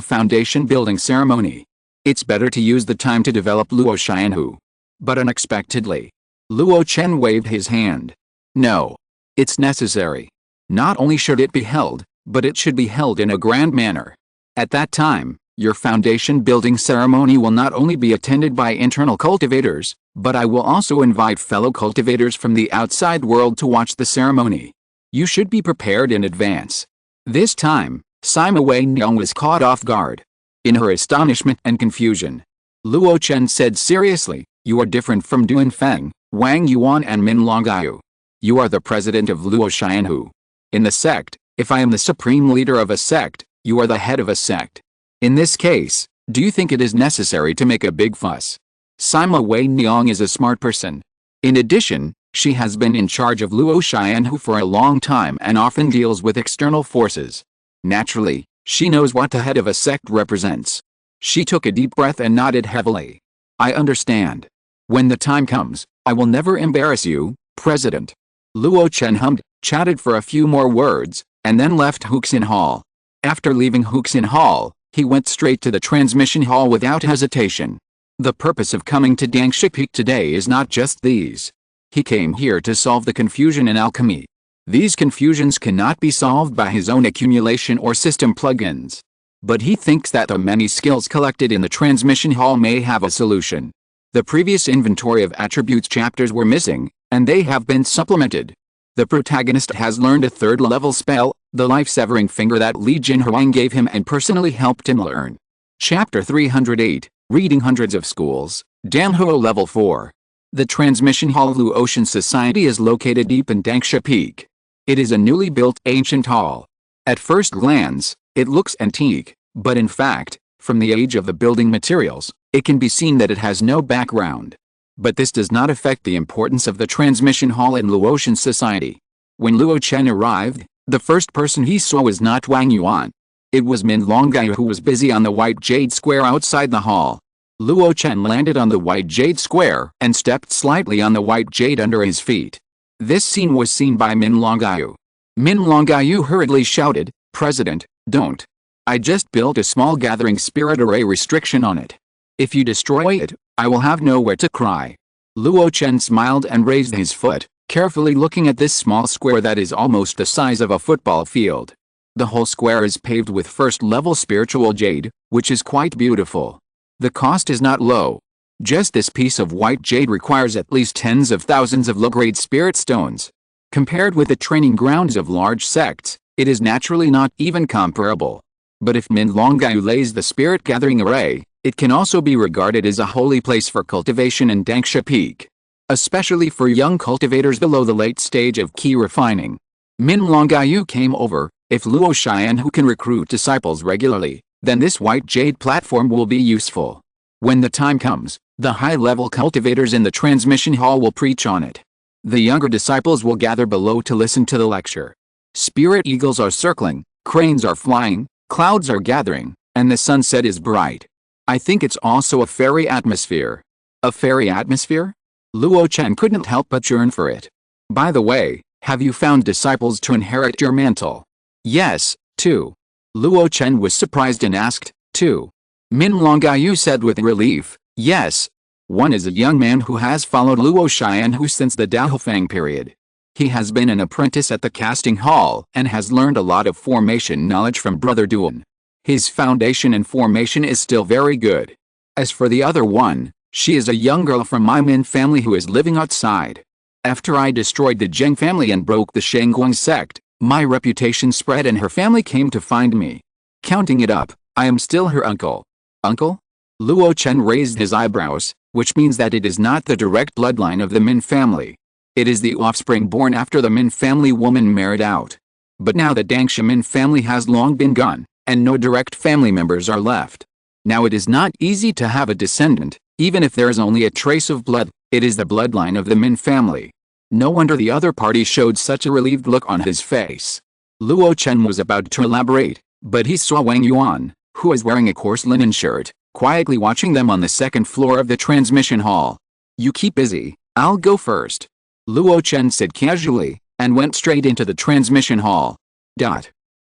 foundation-building ceremony. It's better to use the time to develop Luo Chen. But unexpectedly, Luo Chen waved his hand. "No. It's necessary. Not only should it be held, but it should be held in a grand manner. At that time, your foundation-building ceremony will not only be attended by internal cultivators, but I will also invite fellow cultivators from the outside world to watch the ceremony. You should be prepared in advance." This time, Sima Wei Niang was caught off guard. In her astonishment and confusion, Luo Chen said seriously, "You are different from Duan Feng, Wang Yuan and Min Longgao. You are the president of Luo Chen. In the sect, if I am the supreme leader of a sect, you are the head of a sect. In this case, do you think it is necessary to make a big fuss?" Sima Wei Niang is a smart person. In addition, she has been in charge of Luo Chen for a long time and often deals with external forces. Naturally, she knows what the head of a sect represents. She took a deep breath and nodded heavily. "I understand. When the time comes, I will never embarrass you, President." Luo Chen hummed, chatted for a few more words, and then left Huxin Hall. After leaving Huxin Hall, he went straight to the transmission hall without hesitation. The purpose of coming to Dangshi Peak today is not just these. He came here to solve the confusion in alchemy. These confusions cannot be solved by his own accumulation or system plugins. But he thinks that the many skills collected in the transmission hall may have a solution. The previous inventory of attributes chapters were missing, and they have been supplemented. The protagonist has learned a third-level spell, the life-severing finger that Li Jinhuang gave him and personally helped him learn. Chapter 308, Reading Hundreds of Schools, Danhuo Level 4. The Transmission Hall Luo Chen Society is located deep in Dangsha Peak. It is a newly built ancient hall. At first glance, it looks antique, but in fact, from the age of the building materials, it can be seen that it has no background. But this does not affect the importance of the transmission hall in Luo Chen Society. When Luo Chen arrived, the first person he saw was not Wang Yuan. It was Min Longai, who was busy on the white jade square outside the hall. Luo Chen landed on the white jade square and stepped slightly on the white jade under his feet. This scene was seen by Min Longai. Min Longai hurriedly shouted, "President, don't. I just built a small gathering spirit array restriction on it. If you destroy it, I will have nowhere to cry." Luo Chen smiled and raised his foot, carefully looking at this small square that is almost the size of a football field. The whole square is paved with first-level spiritual jade, which is quite beautiful. The cost is not low. Just this piece of white jade requires at least tens of thousands of low-grade spirit stones. Compared with the training grounds of large sects, it is naturally not even comparable. But if Min Longai lays the spirit gathering array, it can also be regarded as a holy place for cultivation in Dangsha Peak. Especially for young cultivators below the late stage of key refining. Min Longai came over. If Luo Chen who can recruit disciples regularly, then this white jade platform will be useful. When the time comes, the high-level cultivators in the transmission hall will preach on it. The younger disciples will gather below to listen to the lecture. Spirit eagles are circling, cranes are flying, clouds are gathering, and the sunset is bright. I think it's also a fairy atmosphere. A fairy atmosphere? Luo Chen couldn't help but yearn for it. By the way, have you found disciples to inherit your mantle? Yes, two. Luo Chen was surprised and asked, two. Min Longai said with relief, yes. One is a young man who has followed Luo Chen since the Daofang period. He has been an apprentice at the casting hall and has learned a lot of formation knowledge from Brother Duan. His foundation and formation is still very good. As for the other one, she is a young girl from my Min family who is living outside. After I destroyed the Zheng family and broke the Shengguang sect, my reputation spread and her family came to find me. Counting it up, I am still her uncle. Uncle? Luo Chen raised his eyebrows, which means that it is not the direct bloodline of the Min family. It is the offspring born after the Min family woman married out. But now the Dangsha Min family has long been gone, and no direct family members are left. Now it is not easy to have a descendant, even if there is only a trace of blood. It is the bloodline of the Min family. No wonder the other party showed such a relieved look on his face. Luo Chen was about to elaborate, but he saw Wang Yuan, who was wearing a coarse linen shirt, quietly watching them on the second floor of the transmission hall. You keep busy, I'll go first. Luo Chen said casually, and went straight into the transmission hall.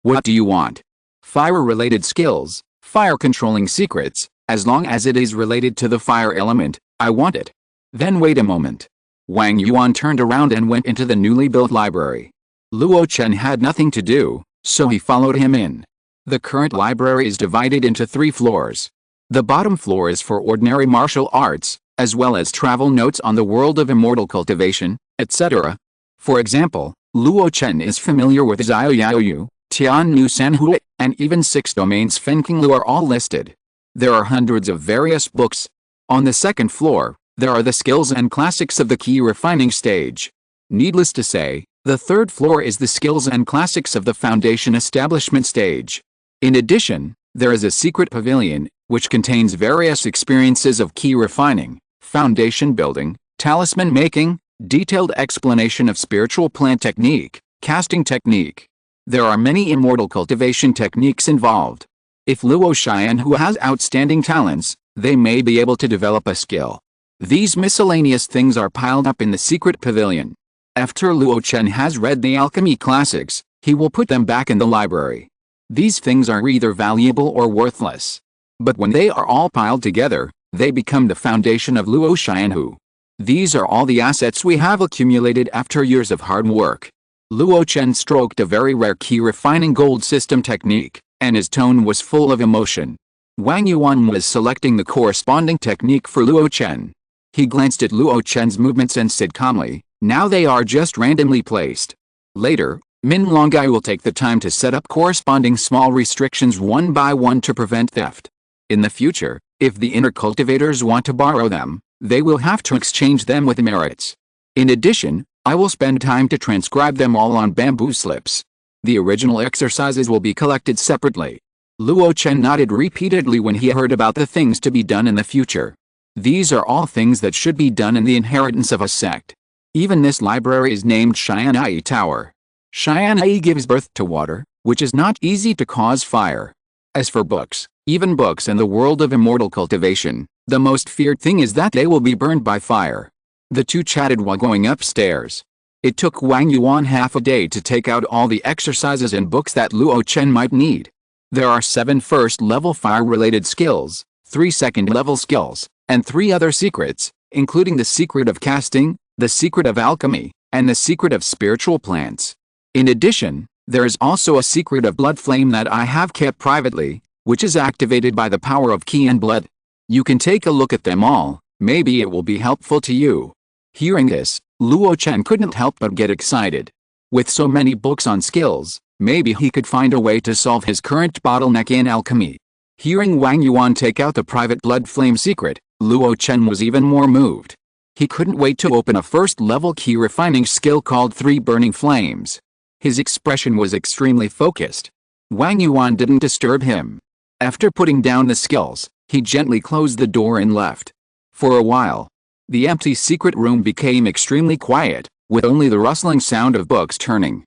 What do you want? Fire-related skills, fire-controlling secrets, as long as it is related to the fire element, I want it. Then wait a moment. Wang Yuan turned around and went into the newly built library. Luo Chen had nothing to do, so he followed him in. The current library is divided into 3 floors. The bottom floor is for ordinary martial arts, as well as travel notes on the world of immortal cultivation, etc. For example, Luo Chen is familiar with Xiao Yaoyu, Tian Nu Sanhui, and even 6 domains Fenking Lu are all listed. There are hundreds of various books. On the second floor, there are the skills and classics of the key refining stage. Needless to say, the third floor is the skills and classics of the foundation establishment stage. In addition, there is a secret pavilion, which contains various experiences of key refining, foundation building, talisman making, detailed explanation of spiritual plant technique, casting technique. There are many immortal cultivation techniques involved. If Luo Chen who has outstanding talents, they may be able to develop a skill. These miscellaneous things are piled up in the secret pavilion. After Luo Chen has read the alchemy classics, he will put them back in the library. These things are either valuable or worthless. But when they are all piled together, they become the foundation of Luo Chen. These are all the assets we have accumulated after years of hard work. Luo Chen stroked a very rare key refining gold system technique, and his tone was full of emotion. Wang Yuan was selecting the corresponding technique for Luo Chen. He glanced at Luo Chen's movements and said calmly, now they are just randomly placed, Later, Min Longai will take the time to set up corresponding small restrictions one by one to prevent theft. In the future, if the inner cultivators want to borrow them, they will have to exchange them with merits. In addition, I will spend time to transcribe them all on bamboo slips. The original exercises will be collected separately. Luo Chen nodded repeatedly when he heard about the things to be done in the future. These are all things that should be done in the inheritance of a sect. Even this library is named Xian'ai Tower. Xian'ai gives birth to water, which is not easy to cause fire. As for books, even books in the world of immortal cultivation, the most feared thing is that they will be burned by fire. The two chatted while going upstairs. It took Wang Yuan half a day to take out all the exercises and books that Luo Chen might need. There are 7 first-level fire-related skills, 3 second-level skills, and 3 other secrets, including the secret of casting, the secret of alchemy, and the secret of spiritual plants. In addition, there is also a secret of blood flame that I have kept privately, which is activated by the power of qi and blood. You can take a look at them all, maybe it will be helpful to you. Hearing this, Luo Chen couldn't help but get excited. With so many books on skills, maybe he could find a way to solve his current bottleneck in alchemy. Hearing Wang Yuan take out the private blood flame secret, Luo Chen was even more moved. He couldn't wait to open a first-level key refining skill called 3 Burning Flames. His expression was extremely focused. Wang Yuan didn't disturb him. After putting down the skills, he gently closed the door and left. For a while, the empty secret room became extremely quiet, with only the rustling sound of books turning.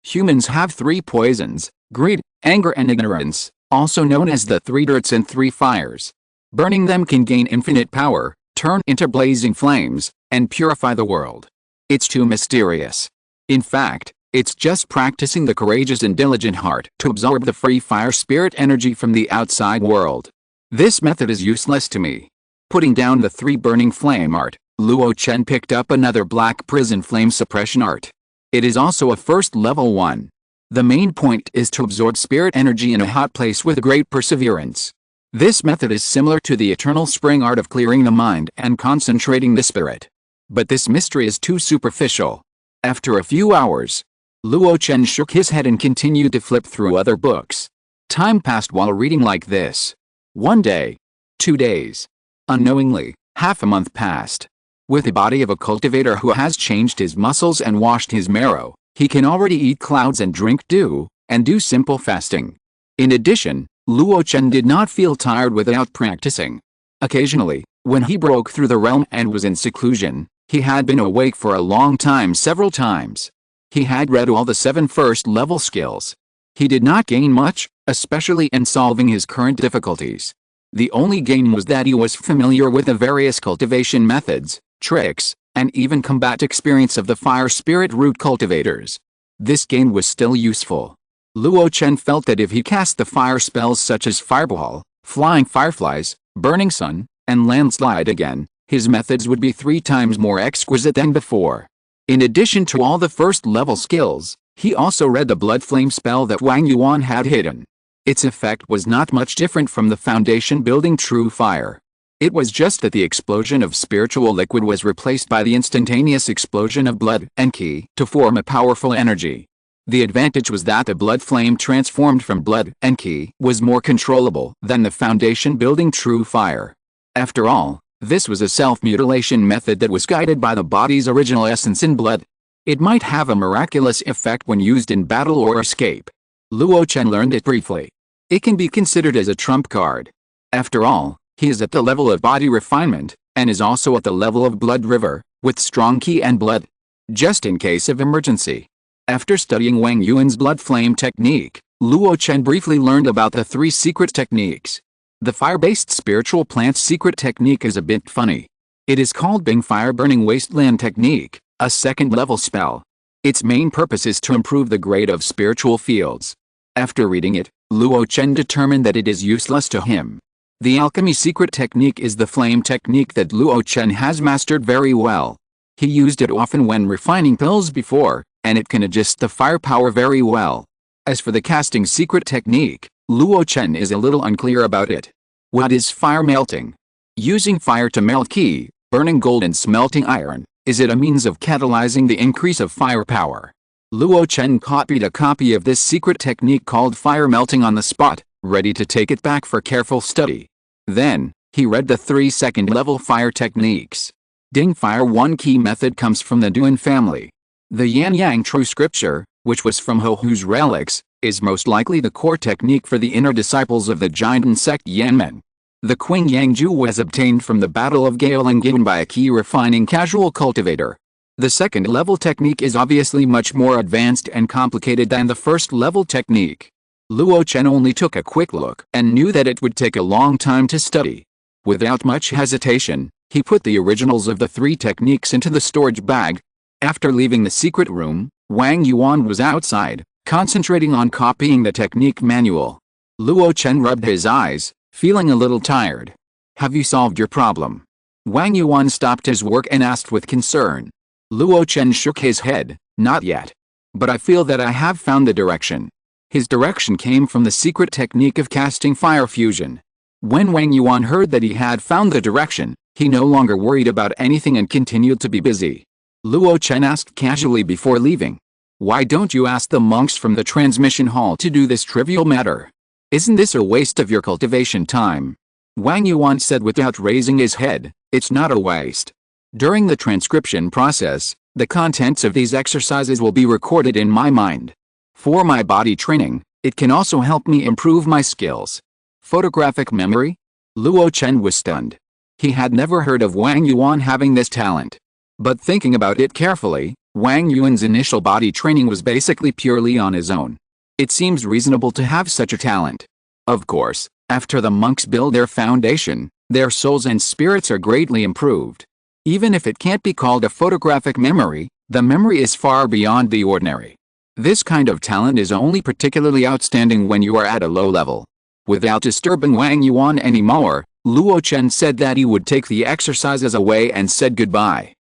Humans have 3 poisons: greed, anger and ignorance, also known as the 3 dirts and 3 fires. Burning them can gain infinite power, turn into blazing flames, and purify the world. It's too mysterious. In fact, it's just practicing the courageous and diligent heart to absorb the free fire spirit energy from the outside world. This method is useless to me. Putting down the 3 burning flame art, Luo Chen picked up another black prison flame suppression art. It is also a first level one. The main point is to absorb spirit energy in a hot place with great perseverance. This method is similar to the eternal spring art of clearing the mind and concentrating the spirit. But this mystery is too superficial. After a few hours, Luo Chen shook his head and continued to flip through other books. Time passed while reading like this. 1 day. 2 days. Unknowingly, half a month passed. With the body of a cultivator who has changed his muscles and washed his marrow, he can already eat clouds and drink dew, and do simple fasting. In addition, Luo Chen did not feel tired without practicing. Occasionally, when he broke through the realm and was in seclusion, he had been awake for a long time several times. He had read all the 7 first-level skills. He did not gain much, especially in solving his current difficulties. The only gain was that he was familiar with the various cultivation methods, tricks, and even combat experience of the fire spirit root cultivators. This gain was still useful. Luo Chen felt that if he cast the fire spells such as Fireball, Flying Fireflies, Burning Sun, and Landslide again, his methods would be 3 times more exquisite than before. In addition to all the first-level skills, he also read the blood flame spell that Wang Yuan had hidden. Its effect was not much different from the foundation building true fire. It was just that the explosion of spiritual liquid was replaced by the instantaneous explosion of blood and qi to form a powerful energy. The advantage was that the blood flame transformed from blood and qi was more controllable than the foundation building true fire. After all, this was a self-mutilation method that was guided by the body's original essence in blood. It might have a miraculous effect when used in battle or escape. Luo Chen learned it briefly. It can be considered as a trump card. After all, he is at the level of body refinement, and is also at the level of blood river, with strong qi and blood. Just in case of emergency. After studying Wang Yuan's blood flame technique, Luo Chen briefly learned about the 3 secret techniques. The fire-based spiritual plant secret technique is a bit funny. It is called Bing Fire Burning Wasteland Technique, a second-level spell. Its main purpose is to improve the grade of spiritual fields. After reading it, Luo Chen determined that it is useless to him. The alchemy secret technique is the flame technique that Luo Chen has mastered very well. He used it often when refining pills before, and it can adjust the firepower very well. As for the casting secret technique, Luo Chen is a little unclear about it. What is fire melting? Using fire to melt qi, burning gold and smelting iron, is it a means of catalyzing the increase of firepower? Luo Chen copied a copy of this secret technique called fire melting on the spot, ready to take it back for careful study. Then, he read the 3 second-level fire techniques. Ding Fire. One key method comes from the Duan family. The Yan Yang True Scripture, which was from Ho Hu's relics, is most likely the core technique for the inner disciples of the Jiandan sect Yanmen. The Qing Yang Ju was obtained from the Battle of Gale and given by a key refining casual cultivator. The second-level technique is obviously much more advanced and complicated than the first-level technique. Luo Chen only took a quick look and knew that it would take a long time to study. Without much hesitation, he put the originals of the 3 techniques into the storage bag. After leaving the secret room, Wang Yuan was outside, concentrating on copying the technique manual. Luo Chen rubbed his eyes, feeling a little tired. "Have you solved your problem?" Wang Yuan stopped his work and asked with concern. Luo Chen shook his head. "Not yet. But I feel that I have found the direction." His direction came from the secret technique of casting fire fusion. When Wang Yuan heard that he had found the direction, he no longer worried about anything and continued to be busy. Luo Chen asked casually before leaving, "Why don't you ask the monks from the transmission hall to do this trivial matter? Isn't this a waste of your cultivation time?" Wang Yuan said without raising his head, "It's not a waste. During the transcription process, the contents of these exercises will be recorded in my mind. For my body training, it can also help me improve my skills." Photographic memory? Luo Chen was stunned. He had never heard of Wang Yuan having this talent. But thinking about it carefully, Wang Yuan's initial body training was basically purely on his own. It seems reasonable to have such a talent. Of course, after the monks build their foundation, their souls and spirits are greatly improved. Even if it can't be called a photographic memory, the memory is far beyond the ordinary. This kind of talent is only particularly outstanding when you are at a low level. Without disturbing Wang Yuan anymore, Luo Chen said that he would take the exercises away and said goodbye.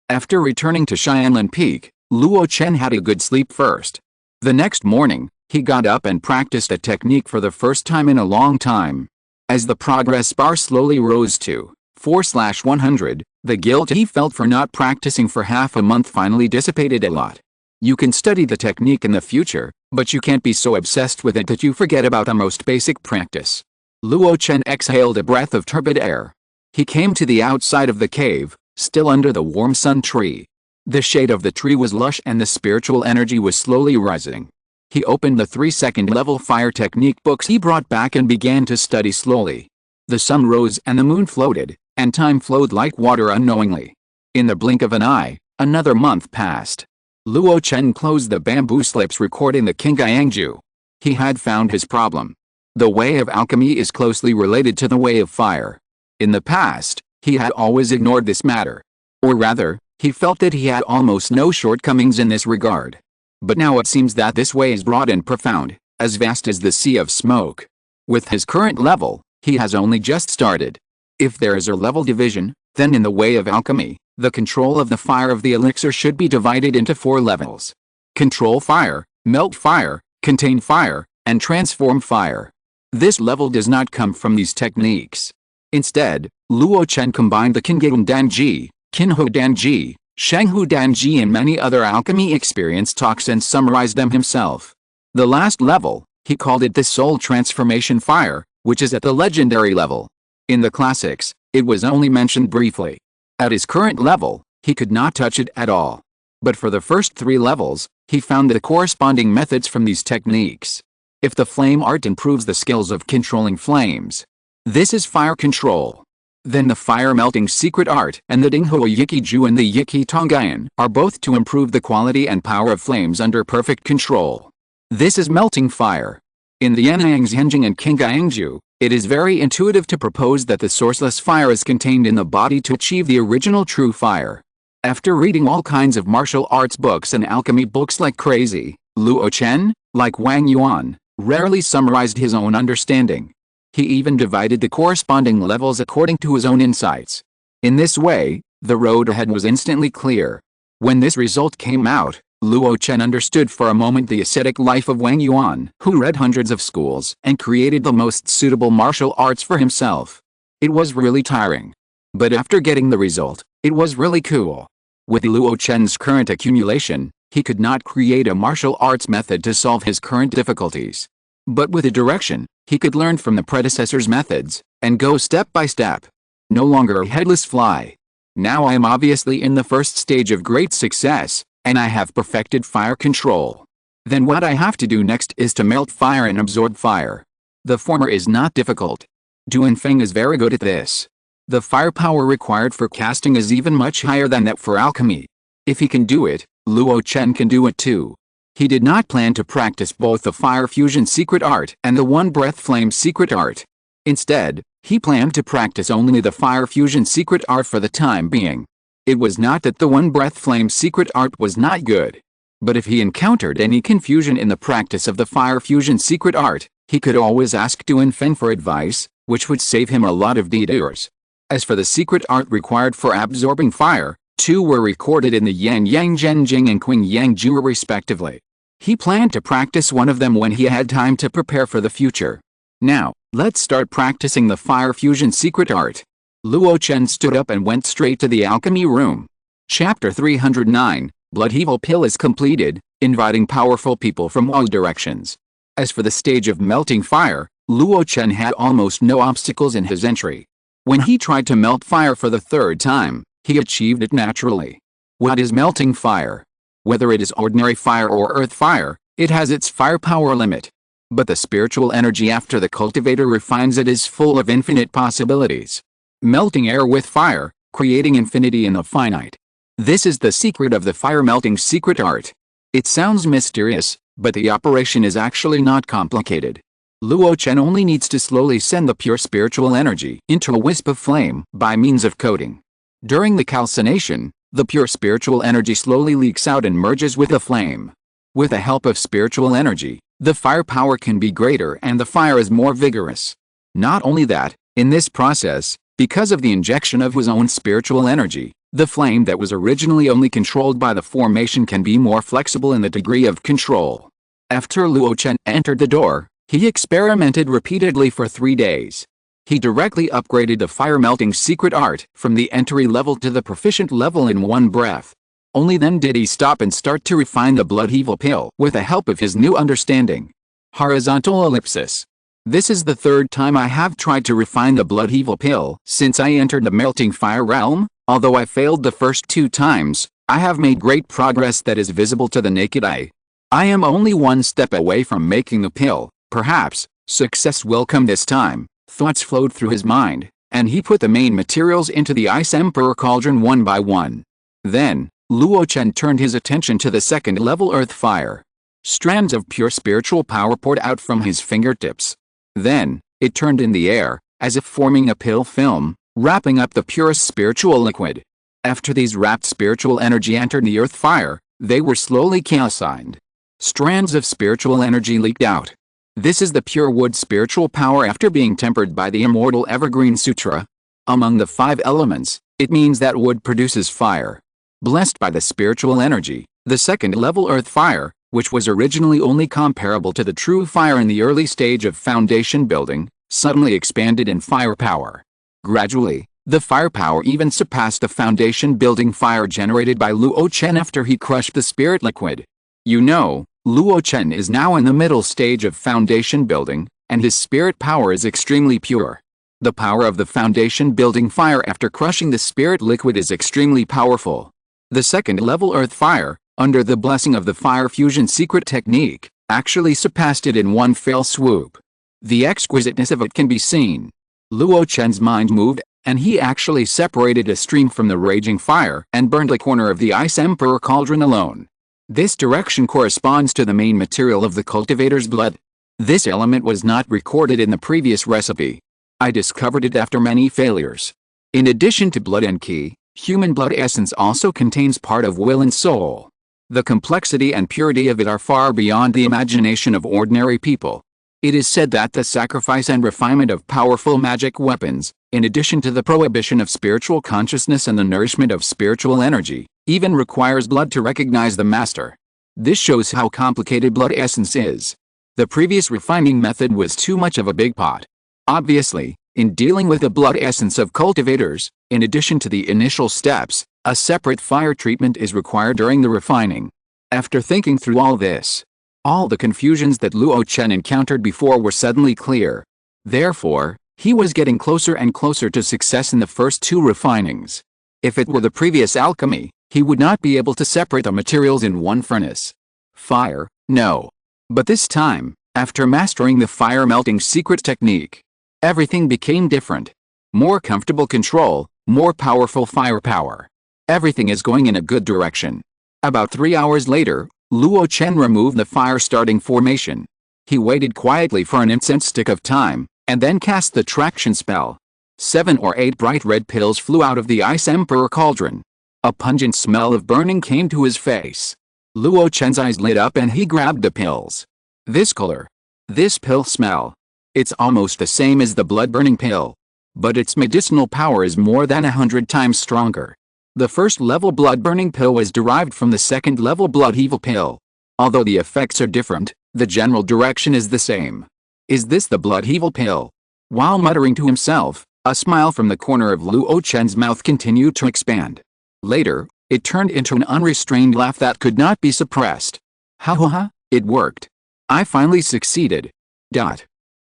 After returning to Xianlan Peak, Luo Chen had a good sleep first. The next morning, he got up and practiced a technique for the first time in a long time. As the progress bar slowly rose to 4/100, the guilt he felt for not practicing for half a month finally dissipated a lot. You can study the technique in the future, but you can't be so obsessed with it that you forget about the most basic practice. Luo Chen exhaled a breath of turbid air. He came to the outside of the cave, still under the warm sun tree. The shade of the tree was lush and the spiritual energy was slowly rising. He opened the 3 second-level fire technique books he brought back and began to study slowly. The sun rose and the moon floated, and time flowed like water unknowingly. In the blink of an eye, another month passed. Luo Chen closed the bamboo slips recording the Qingyangju. He had found his problem. The way of alchemy is closely related to the way of fire. In the past, he had always ignored this matter. Or rather, he felt that he had almost no shortcomings in this regard. But now it seems that this way is broad and profound, as vast as the sea of smoke. With his current level, he has only just started. If there is a level division, then in the way of alchemy, the control of the fire of the elixir should be divided into 4 levels. Control fire, melt fire, contain fire, and transform fire. This level does not come from these techniques. Instead, Luo Chen combined the Qingyang Danji, Qinhu Danji, Shanghu Danji and many other alchemy experience talks and summarized them himself. The last level, he called it the soul transformation fire, which is at the legendary level. In the classics, it was only mentioned briefly. At his current level, he could not touch it at all. But for the first 3 levels, he found the corresponding methods from these techniques. If the flame art improves the skills of controlling flames, this is fire control. Then the fire melting secret art and the Dinghua Yiki Ju and the Yiki Tongyan are both to improve the quality and power of flames under perfect control. This is melting fire. In the Yanang Zhenjing and Qingyangju, it is very intuitive to propose that the sourceless fire is contained in the body to achieve the original true fire. After reading all kinds of martial arts books and alchemy books like crazy, Luo Chen, like Wang Yuan, rarely summarized his own understanding. He even divided the corresponding levels according to his own insights. In this way, the road ahead was instantly clear. When this result came out, Luo Chen understood for a moment the ascetic life of Wang Yuan, who read hundreds of schools and created the most suitable martial arts for himself. It was really tiring. But after getting the result, it was really cool. With Luo Chen's current accumulation, He could not create a martial arts method to solve his current difficulties. But with a direction, he could learn from the predecessor's methods, and go step by step. No longer a headless fly. Now I am obviously in the first stage of great success, and I have perfected fire control. Then what I have to do next is to melt fire and absorb fire. The former is not difficult. Duanfeng is very good at this. The firepower required for casting is even much higher than that for alchemy. If he can do it, Luo Chen can do it too. He did not plan to practice both the fire fusion secret art and the one breath flame secret art. Instead, he planned to practice only the fire fusion secret art for the time being. It was not that the one breath flame secret art was not good. But if he encountered any confusion in the practice of the fire fusion secret art, he could always ask Duanfeng for advice, which would save him a lot of detours. As for the secret art required for absorbing fire, 2 were recorded in the Yang Yang Zhenjing and Qing Yang Jue respectively. He planned to practice one of them when he had time to prepare for the future. Now, let's start practicing the fire fusion secret art. Luo Chen stood up and went straight to the alchemy room. Chapter 309, Blood-Evil Pill is completed, inviting powerful people from all directions. As for the stage of melting fire, Luo Chen had almost no obstacles in his entry. When he tried to melt fire for the 3rd time, he achieved it naturally. What is melting fire? Whether it is ordinary fire or earth fire, it has its firepower limit. But the spiritual energy after the cultivator refines it is full of infinite possibilities. Melting air with fire, creating infinity in the finite. This is the secret of the fire melting secret art. It sounds mysterious, but the operation is actually not complicated. Luo Chen only needs to slowly send the pure spiritual energy into a wisp of flame by means of coating. During the calcination, the pure spiritual energy slowly leaks out and merges with the flame. With the help of spiritual energy, the firepower can be greater and the fire is more vigorous. Not only that, in this process, because of the injection of his own spiritual energy, the flame that was originally only controlled by the formation can be more flexible in the degree of control. After Luo Chen entered the door, he experimented repeatedly for 3 days. He directly upgraded the fire melting secret art from the entry level to the proficient level in one breath. Only then did he stop and start to refine the Blood-Evil Pill with the help of his new understanding. Horizontal ellipsis. This is the 3rd time I have tried to refine the Blood-Evil Pill since I entered the melting fire realm. Although I failed the first 2 times, I have made great progress that is visible to the naked eye. I am only 1 step away from making the pill. Perhaps success will come this time. Thoughts flowed through his mind, and he put the main materials into the Ice Emperor cauldron one by one. Then, Luo Chen turned his attention to the 2nd level earth fire. Strands of pure spiritual power poured out from his fingertips. Then, it turned in the air, as if forming a pill film, wrapping up the purest spiritual liquid. After these wrapped spiritual energy entered the earth fire, they were slowly calcined. Strands of spiritual energy leaked out. This is the pure wood spiritual power after being tempered by the immortal evergreen sutra. Among the 5 elements, it means that wood produces fire. Blessed by the spiritual energy, the 2nd level earth fire, which was originally only comparable to the true fire in the early stage of foundation building, suddenly expanded in firepower. Gradually, the firepower even surpassed the foundation building fire generated by Luo Chen after he crushed the spirit liquid. You know, Luo Chen is now in the middle stage of foundation building, and his spirit power is extremely pure. The power of the foundation building fire after crushing the spirit liquid is extremely powerful. The 2nd level earth fire, under the blessing of the fire fusion secret technique, actually surpassed it in one fell swoop. The exquisiteness of it can be seen. Luo Chen's mind moved, and he actually separated a stream from the raging fire and burned a corner of the Ice Emperor cauldron alone. This direction corresponds to the main material of the cultivator's blood. This element was not recorded in the previous recipe. I discovered it after many failures. In addition to blood and ki, human blood essence also contains part of will and soul. The complexity and purity of it are far beyond the imagination of ordinary people. It is said that the sacrifice and refinement of powerful magic weapons, in addition to the prohibition of spiritual consciousness and the nourishment of spiritual energy, even requires blood to recognize the master. This shows how complicated blood essence is. The previous refining method was too much of a big pot. Obviously, in dealing with the blood essence of cultivators, in addition to the initial steps, a separate fire treatment is required during the refining. After thinking through all this, all the confusions that Luo Chen encountered before were suddenly clear. Therefore, he was getting closer and closer to success in the first two refinings. If it were the previous alchemy, he would not be able to separate the materials in one furnace. Fire, no. But this time, after mastering the fire melting secret technique, everything became different. More comfortable control, more powerful firepower. Everything is going in a good direction. About 3 hours later, Luo Chen removed the fire-starting formation. He waited quietly for an instant of time, and then cast the traction spell. 7 or 8 bright red pills flew out of the Ice Emperor cauldron. A pungent smell of burning came to his face. Luo Chen's eyes lit up and he grabbed the pills. This color. This pill smell. It's almost the same as the blood-burning pill. But its medicinal power is more than 100 times stronger. The first-level blood-burning pill was derived from the second-level blood-evil pill. Although the effects are different, the general direction is the same. Is this the blood-evil pill? While muttering to himself, a smile from the corner of Luo Chen's mouth continued to expand. Later, it turned into an unrestrained laugh that could not be suppressed. Ha ha ha, it worked. I finally succeeded.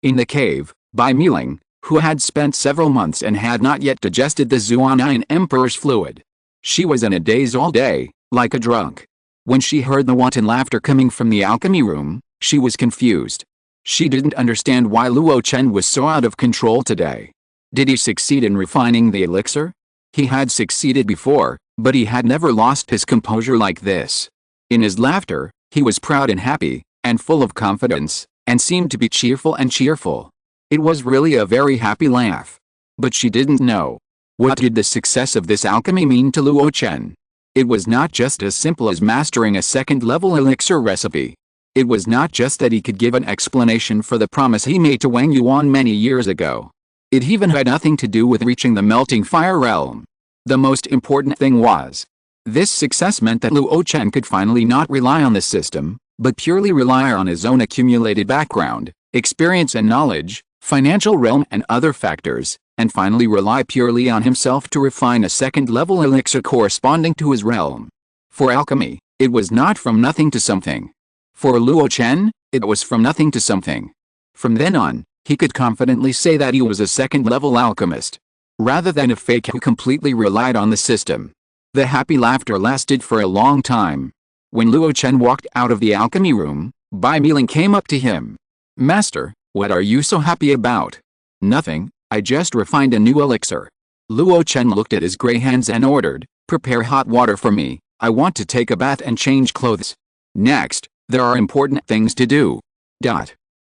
In the cave, Bai Miling, who had spent several months and had not yet digested the Zuanian Emperor's fluid. She was in a daze all day, like a drunk. When she heard the wanton laughter coming from the alchemy room, she was confused. She didn't understand why Luo Chen was so out of control today. Did he succeed in refining the elixir? He had succeeded before, but he had never lost his composure like this. In his laughter, he was proud and happy, and full of confidence, and seemed to be cheerful and cheerful. It was really a very happy laugh. But she didn't know. What did the success of this alchemy mean to Luo Chen? It was not just as simple as mastering a second-level elixir recipe. It was not just that he could give an explanation for the promise he made to Wang Yuan many years ago. It even had nothing to do with reaching the melting fire realm. The most important thing was, this success meant that Luo Chen could finally not rely on the system, but purely rely on his own accumulated background, experience and knowledge, financial realm and other factors, and finally rely purely on himself to refine a second-level elixir corresponding to his realm. For alchemy, it was not from nothing to something. For Luo Chen, it was from nothing to something. From then on, he could confidently say that he was a second-level alchemist, rather than a fake who completely relied on the system. The happy laughter lasted for a long time. When Luo Chen walked out of the alchemy room, Bai Miling came up to him. Master, what are you so happy about? Nothing, I just refined a new elixir. Luo Chen looked at his gray hands and ordered, prepare hot water for me, I want to take a bath and change clothes. Next, there are important things to do.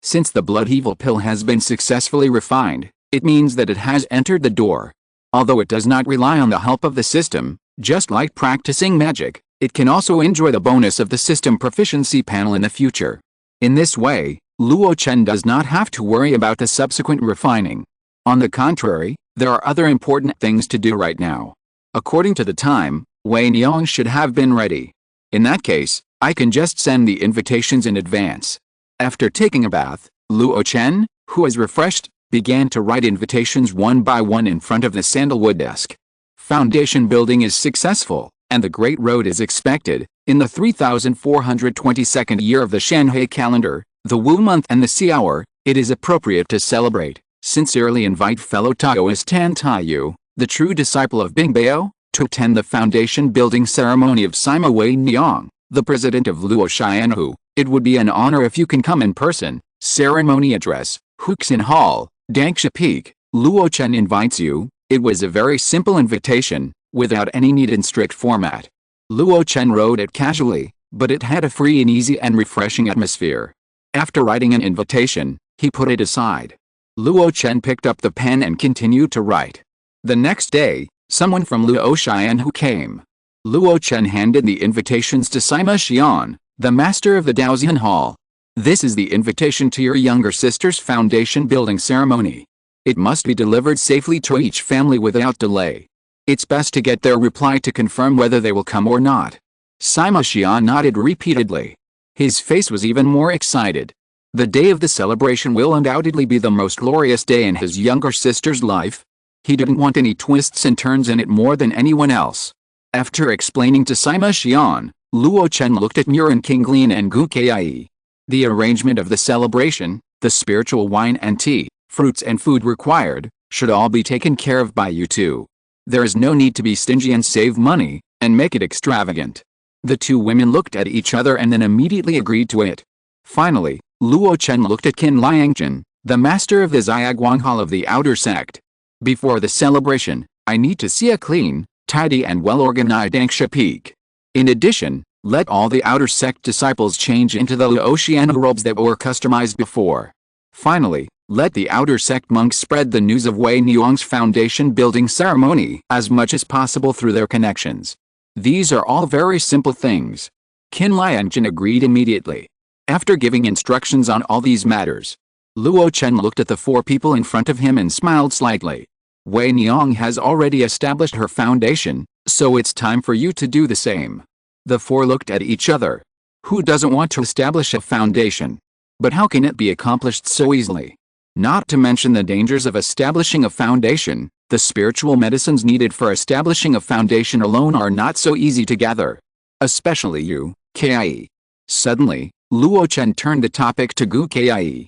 Since the blood-evil pill has been successfully refined, it means that it has entered the door. Although it does not rely on the help of the system, just like practicing magic, it can also enjoy the bonus of the system proficiency panel in the future. In this way, Luo Chen does not have to worry about the subsequent refining. On the contrary, there are other important things to do right now. According to the time, Wei Niang should have been ready. In that case, I can just send the invitations in advance. After taking a bath, Luo Chen, who was refreshed, began to write invitations one by one in front of the sandalwood desk. Foundation building is successful, and the Great Road is expected, in the 3422nd year of the Shanhai calendar, the Wu month and the Si hour. It is appropriate to celebrate, sincerely invite fellow Taoist Tan Taiyu, the true disciple of Bingbao, to attend the foundation building ceremony of Sima Wei Niang, the president of Luo Xianhu. It would be an honor if you can come in person. Ceremony address, Huxin Hall, Dangsha Peak. Luo Chen invites you. It was a very simple invitation, without any neat and strict format. Luo Chen wrote it casually, but it had a free and easy and refreshing atmosphere. After writing an invitation, he put it aside. Luo Chen picked up the pen and continued to write. The next day, someone from Luo Xianhu came. Luo Chen handed the invitations to Sima Xian, the master of the Daoxian Hall. This is the invitation to your younger sister's foundation building ceremony. It must be delivered safely to each family without delay. It's best to get their reply to confirm whether they will come or not. Sima Xian nodded repeatedly. His face was even more excited. The day of the celebration will undoubtedly be the most glorious day in his younger sister's life. He didn't want any twists and turns in it more than anyone else. After explaining to Sima Xian, Luo Chen looked at Murin King Lin and Gu Kai. The arrangement of the celebration, the spiritual wine and tea, fruits and food required, should all be taken care of by you two. There is no need to be stingy and save money, and make it extravagant. The two women looked at each other and then immediately agreed to it. Finally, Luo Chen looked at Qin Liangzhen, the master of the Xiaoguang Hall of the Outer Sect. Before the celebration, I need to see a clean, tidy and well-organized Angsha peak. In addition, let all the Outer Sect disciples change into the Luo Chen robes that were customized before. Finally, let the Outer Sect monks spread the news of Wei Niang's foundation building ceremony as much as possible through their connections. These are all very simple things. Qin Liangzhen agreed immediately. After giving instructions on all these matters, Luo Chen looked at the four people in front of him and smiled slightly. Wei Niang has already established her foundation, so it's time for you to do the same. The four looked at each other. Who doesn't want to establish a foundation? But how can it be accomplished so easily? Not to mention the dangers of establishing a foundation, the spiritual medicines needed for establishing a foundation alone are not so easy to gather. Especially you, Kai. Suddenly, Luo Chen turned the topic to Gu Kai.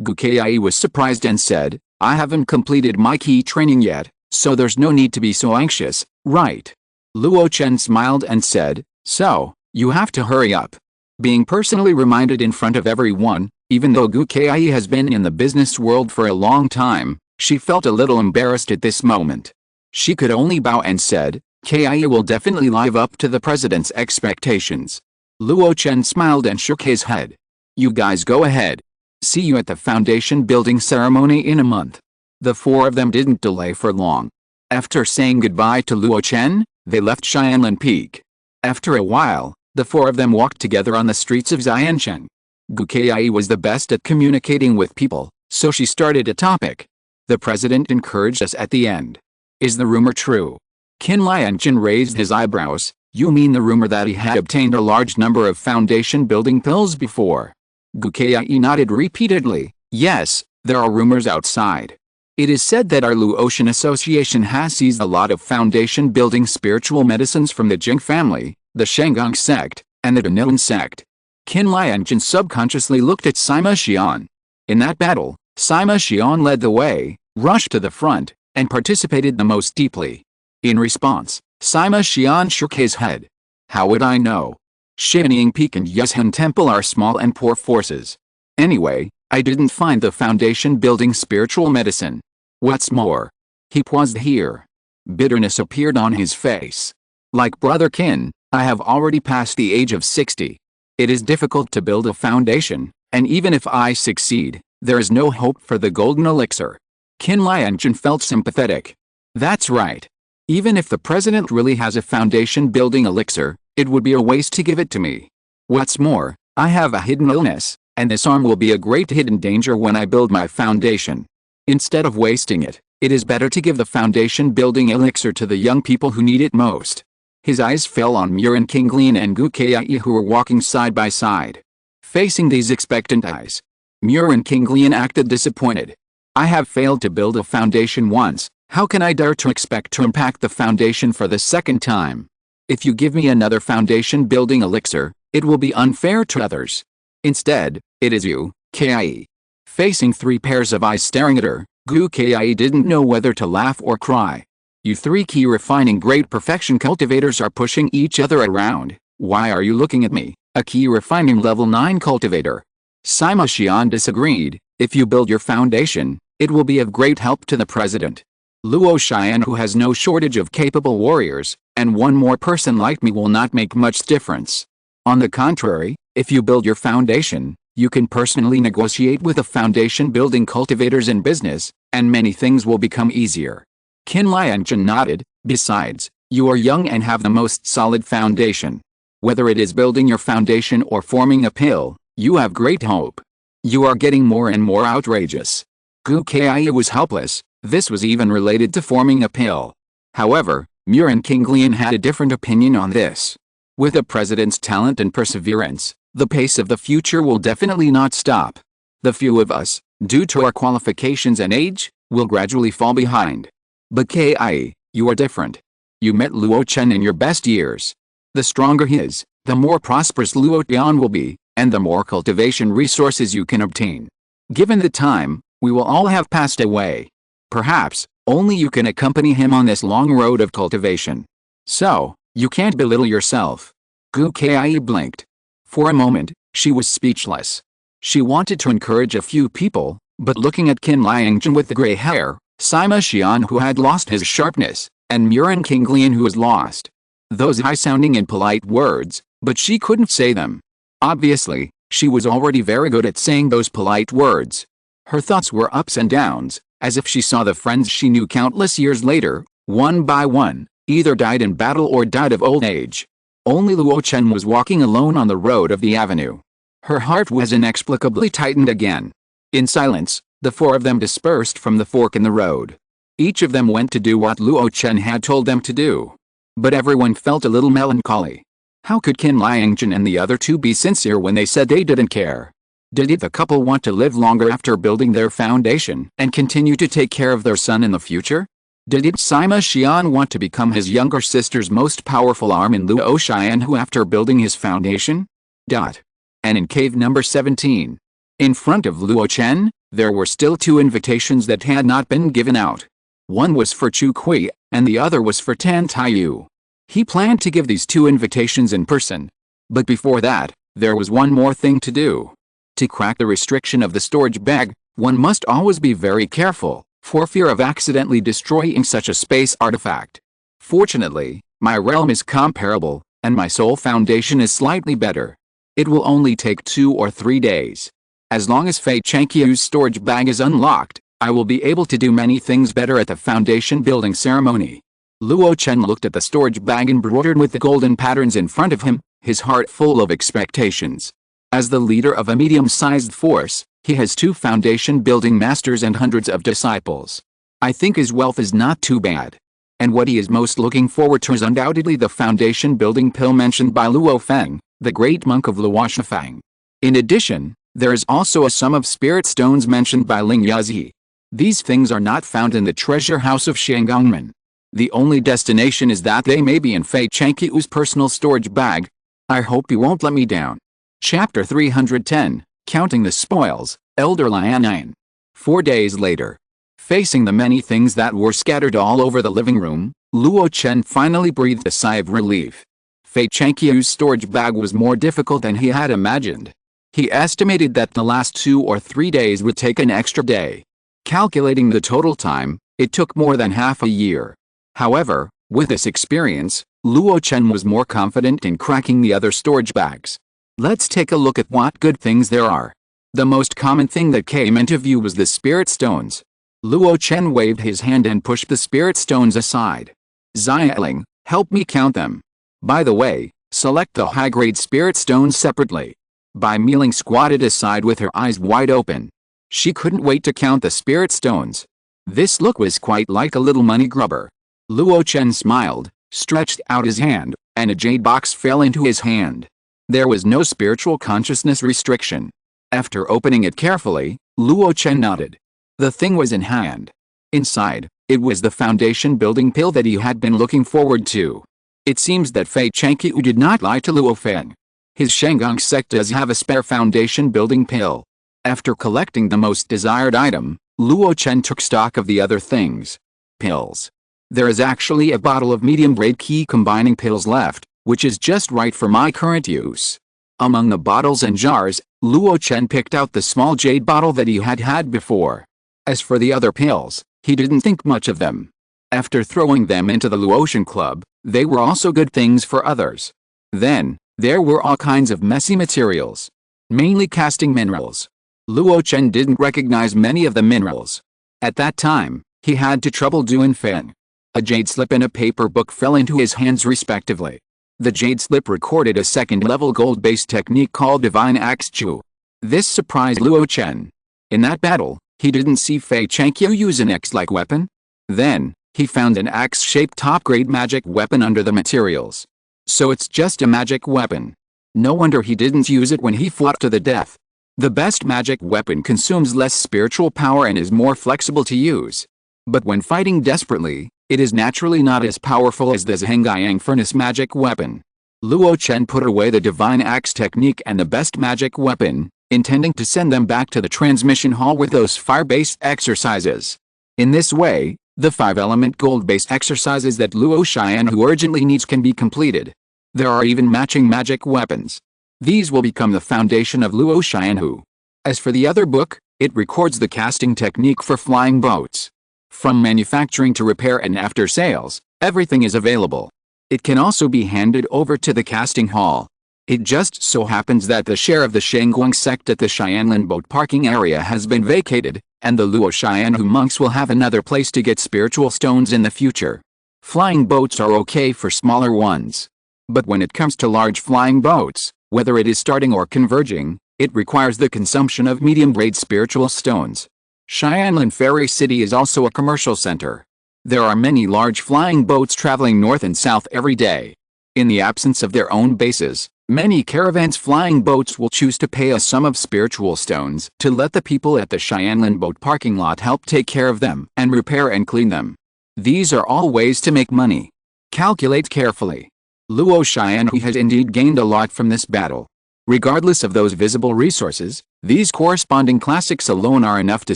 Gu Kai was surprised and said, I haven't completed my key training yet, so there's no need to be so anxious, right? Luo Chen smiled and said, so, you have to hurry up. Being personally reminded in front of everyone, even though Gu Kai has been in the business world for a long time, she felt a little embarrassed at this moment. She could only bow and said, Kai will definitely live up to the president's expectations. Luo Chen smiled and shook his head. You guys go ahead. See you at the foundation building ceremony in a month. The four of them didn't delay for long. After saying goodbye to Luo Chen, they left Xianlin Peak. After a while, the four of them walked together on the streets of Xiancheng. Gu Kai was the best at communicating with people, so she started a topic. The president encouraged us at the end. Is the rumor true? Qin Liangzhen raised his eyebrows. You mean the rumor that he had obtained a large number of foundation building pills before? Gu Kai nodded repeatedly. Yes, there are rumors outside. It is said that our Luo Chen Association has seized a lot of foundation building spiritual medicines from the Jing family, the Shenggong sect, and the Danilin sect. Qin Liangzhen subconsciously looked at Sima Xian. In that battle, Sima Xian led the way, rushed to the front, and participated the most deeply. In response, Sima Xian shook his head. How would I know? Shining Peak and Yuzhen Temple are small and poor forces. Anyway, I didn't find the foundation building spiritual medicine. What's more? He paused here. Bitterness appeared on his face. Like Brother Qin, I have already passed the age of 60. It is difficult to build a foundation, and even if I succeed, there is no hope for the golden elixir. Qin Liangzhen felt sympathetic. That's right. Even if the president really has a foundation building elixir, it would be a waste to give it to me. What's more, I have a hidden illness, and this arm will be a great hidden danger when I build my foundation. Instead of wasting it, it is better to give the foundation building elixir to the young people who need it most. His eyes fell on Murin King Lin and Gu Kai who were walking side by side. Facing these expectant eyes, Murin King Lin acted disappointed. I have failed to build a foundation once, how can I dare to expect to impact the foundation for the second time? If you give me another foundation building elixir, it will be unfair to others. Instead, it is you, Kai. Facing three pairs of eyes staring at her, Gu Kai didn't know whether to laugh or cry. You three key refining great perfection cultivators are pushing each other around. Why are you looking at me, a key refining level 9 cultivator? Sima Xian disagreed. If you build your foundation, it will be of great help to the president. Luo Chen, who has no shortage of capable warriors, and one more person like me will not make much difference. On the contrary, if you build your foundation, you can personally negotiate with the foundation building cultivators in business, and many things will become easier. Qin Liangzhen nodded. Besides, you are young and have the most solid foundation. Whether it is building your foundation or forming a pill, you have great hope. You are getting more and more outrageous. Gu Kai was helpless. This was even related to forming a pill. However, Murin King Lin had a different opinion on this. With the president's talent and perseverance, the pace of the future will definitely not stop. The few of us, due to our qualifications and age, will gradually fall behind. But Kai, you are different. You met Luo Chen in your best years. The stronger he is, the more prosperous Luo Chen will be, and the more cultivation resources you can obtain. Given the time, we will all have passed away. Perhaps, only you can accompany him on this long road of cultivation. So, you can't belittle yourself. Gu Kai blinked. For a moment, she was speechless. She wanted to encourage a few people, but looking at Qin Liangzhen with the gray hair, Sima Xian who had lost his sharpness, and Murin Kinglian who was lost. Those high-sounding and polite words, but she couldn't say them. Obviously, she was already very good at saying those polite words. Her thoughts were ups and downs, as if she saw the friends she knew countless years later, one by one, either died in battle or died of old age. Only Luo Chen was walking alone on the road of the avenue. Her heart was inexplicably tightened again. In silence, the four of them dispersed from the fork in the road. Each of them went to do what Luo Chen had told them to do. But everyone felt a little melancholy. How could Qin Liangzhen and the other two be sincere when they said they didn't care? Did the couple want to live longer after building their foundation and continue to take care of their son in the future? Did Sima Xian want to become his younger sister's most powerful arm in Luo Chen who after building his foundation? And in cave number 17. In front of Luo Chen, there were still two invitations that had not been given out. One was for Chu Kui, and the other was for Tan Taiyu. He planned to give these two invitations in person. But before that, there was one more thing to do. To crack the restriction of the storage bag, one must always be very careful, for fear of accidentally destroying such a space artifact. Fortunately, my realm is comparable, and my soul foundation is slightly better. It will only take 2 or 3 days. As long as Fei Chengqiu's storage bag is unlocked, I will be able to do many things better at the foundation building ceremony. Luo Chen looked at the storage bag embroidered with the golden patterns in front of him, his heart full of expectations. As the leader of a medium-sized force, he has 2 foundation building masters and hundreds of disciples. I think his wealth is not too bad. And what he is most looking forward to is undoubtedly the foundation building pill mentioned by Luo Feng, the great monk of Luoshifang. In addition, there is also a sum of spirit stones mentioned by Ling Yazi. These things are not found in the treasure house of Shangongmen. The only destination is that they may be in Fei Chengqiu's personal storage bag. I hope you won't let me down. Chapter 310, Counting the Spoils, Elder Lianan. 4 days later. Facing the many things that were scattered all over the living room, Luo Chen finally breathed a sigh of relief. Fei Chengqiu's storage bag was more difficult than he had imagined. He estimated that the last 2 or 3 days would take an extra day. Calculating the total time, it took more than half a year. However, with this experience, Luo Chen was more confident in cracking the other storage bags. Let's take a look at what good things there are. The most common thing that came into view was the spirit stones. Luo Chen waved his hand and pushed the spirit stones aside. Xiaoling, help me count them. By the way, select the high-grade spirit stones separately. Bai Miling squatted aside with her eyes wide open. She couldn't wait to count the spirit stones. This look was quite like a little money grubber. Luo Chen smiled, stretched out his hand, and a jade box fell into his hand. There was no spiritual consciousness restriction. After opening it carefully, Luo Chen nodded. The thing was in hand. Inside, it was the foundation building pill that he had been looking forward to. It seems that Fei Chengqiu did not lie to Luo Feng. His Shanggong sect does have a spare foundation building pill. After collecting the most desired item, Luo Chen took stock of the other things. Pills. There is actually a bottle of medium-grade key combining pills left, which is just right for my current use. Among the bottles and jars, Luo Chen picked out the small jade bottle that he had had before. As for the other pills, he didn't think much of them. After throwing them into the Luotian Club, they were also good things for others. Then, there were all kinds of messy materials. Mainly casting minerals. Luo Chen didn't recognize many of the minerals. At that time, he had to trouble Duan Feng. A jade slip and a paper book fell into his hands respectively. The jade slip recorded a second-level gold-based technique called Divine Axe Chu. This surprised Luo Chen. In that battle, he didn't see Fei Chengqiu use an axe-like weapon. Then, he found an axe-shaped top-grade magic weapon under the materials. So it's just a magic weapon. No wonder he didn't use it when he fought to the death. The best magic weapon consumes less spiritual power and is more flexible to use. But when fighting desperately, it is naturally not as powerful as the Zhengyang furnace magic weapon. Luo Chen put away the divine axe technique and the best magic weapon, intending to send them back to the transmission hall with those fire-based exercises. In this way, the 5-element gold-based exercises that Luo Chen urgently needs can be completed. There are even matching magic weapons. These will become the foundation of Luo Chen. As for the other book, it records the casting technique for flying boats. From manufacturing to repair and after sales, everything is available. It can also be handed over to the casting hall. It just so happens that the share of the Shenguang sect at the Xianlin boat parking area has been vacated, and the Luo Chen monks will have another place to get spiritual stones in the future. Flying boats are okay for smaller ones. But when it comes to large flying boats, whether it is starting or converging, it requires the consumption of medium-grade spiritual stones. Xianlin Ferry City is also a commercial center. There are many large flying boats traveling north and south every day. In the absence of their own bases, many caravans flying boats will choose to pay a sum of spiritual stones to let the people at the Xianlin boat parking lot help take care of them and repair and clean them. These are all ways to make money. Calculate carefully. Luo Chen has indeed gained a lot from this battle. Regardless of those visible resources, these corresponding classics alone are enough to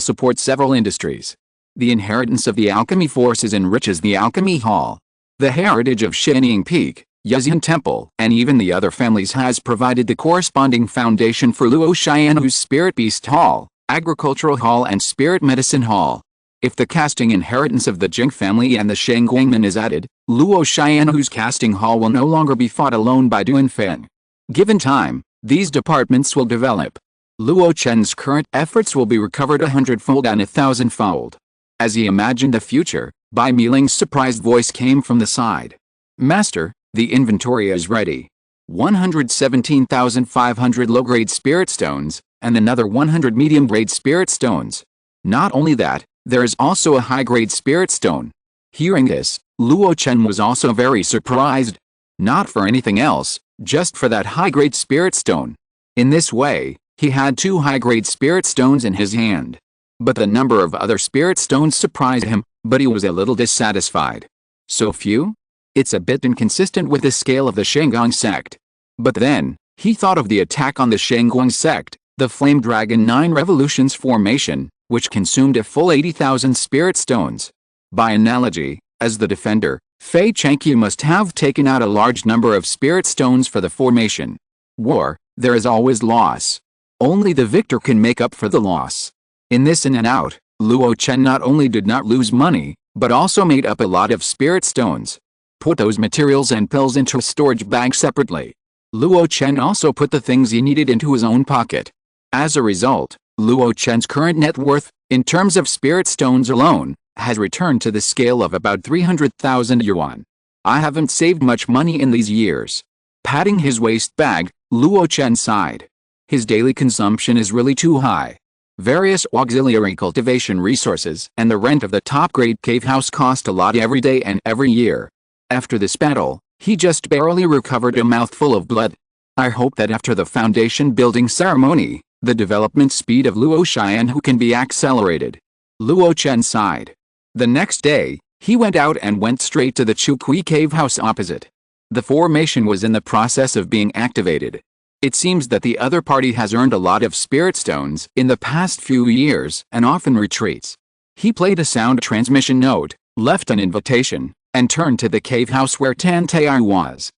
support several industries. The inheritance of the alchemy forces enriches the alchemy hall. The heritage of Shining Peak, Yezian Temple, and even the other families has provided the corresponding foundation for Luo Xianhu's Spirit Beast Hall, Agricultural Hall and Spirit Medicine Hall. If the casting inheritance of the Jing family and the Shengguangmen is added, Luo Xianhu's casting hall will no longer be fought alone by Duanfeng. Given time, these departments will develop. Luo Chen's current efforts will be recovered 100-fold and 1,000-fold. As he imagined the future, Bai Miling's surprised voice came from the side. Master, the inventory is ready. 117,500 low-grade spirit stones, and another 100 medium-grade spirit stones. Not only that, there is also a high-grade spirit stone. Hearing this, Luo Chen was also very surprised. Not for anything else, just for that high-grade spirit stone. In this way, he had 2 high-grade spirit stones in his hand. But the number of other spirit stones surprised him, but he was a little dissatisfied. So few? It's a bit inconsistent with the scale of the Shenguang sect. But then, he thought of the attack on the Shenguang sect, the Flame Dragon 9 Revolutions formation, which consumed a full 80,000 spirit stones. By analogy, as the defender, Fei Chengqiu must have taken out a large number of spirit stones for the formation. War, there is always loss. Only the victor can make up for the loss. In this in and out, Luo Chen not only did not lose money, but also made up a lot of spirit stones. Put those materials and pills into a storage bag separately. Luo Chen also put the things he needed into his own pocket. As a result, Luo Chen's current net worth, in terms of spirit stones alone, has returned to the scale of about 300,000 yuan. I haven't saved much money in these years. Patting his waist bag, Luo Chen sighed. His daily consumption is really too high. Various auxiliary cultivation resources and the rent of the top-grade cave house cost a lot every day and every year. After this battle, he just barely recovered a mouthful of blood. I hope that after the foundation building ceremony, the development speed of Luo Xianhu can be accelerated. Luo Chen sighed. The next day, he went out and went straight to the Chukui cave house opposite. The formation was in the process of being activated. It seems that the other party has earned a lot of spirit stones in the past few years and often retreats. He played a sound transmission note, left an invitation, and turned to the cave house where Tan Tai was.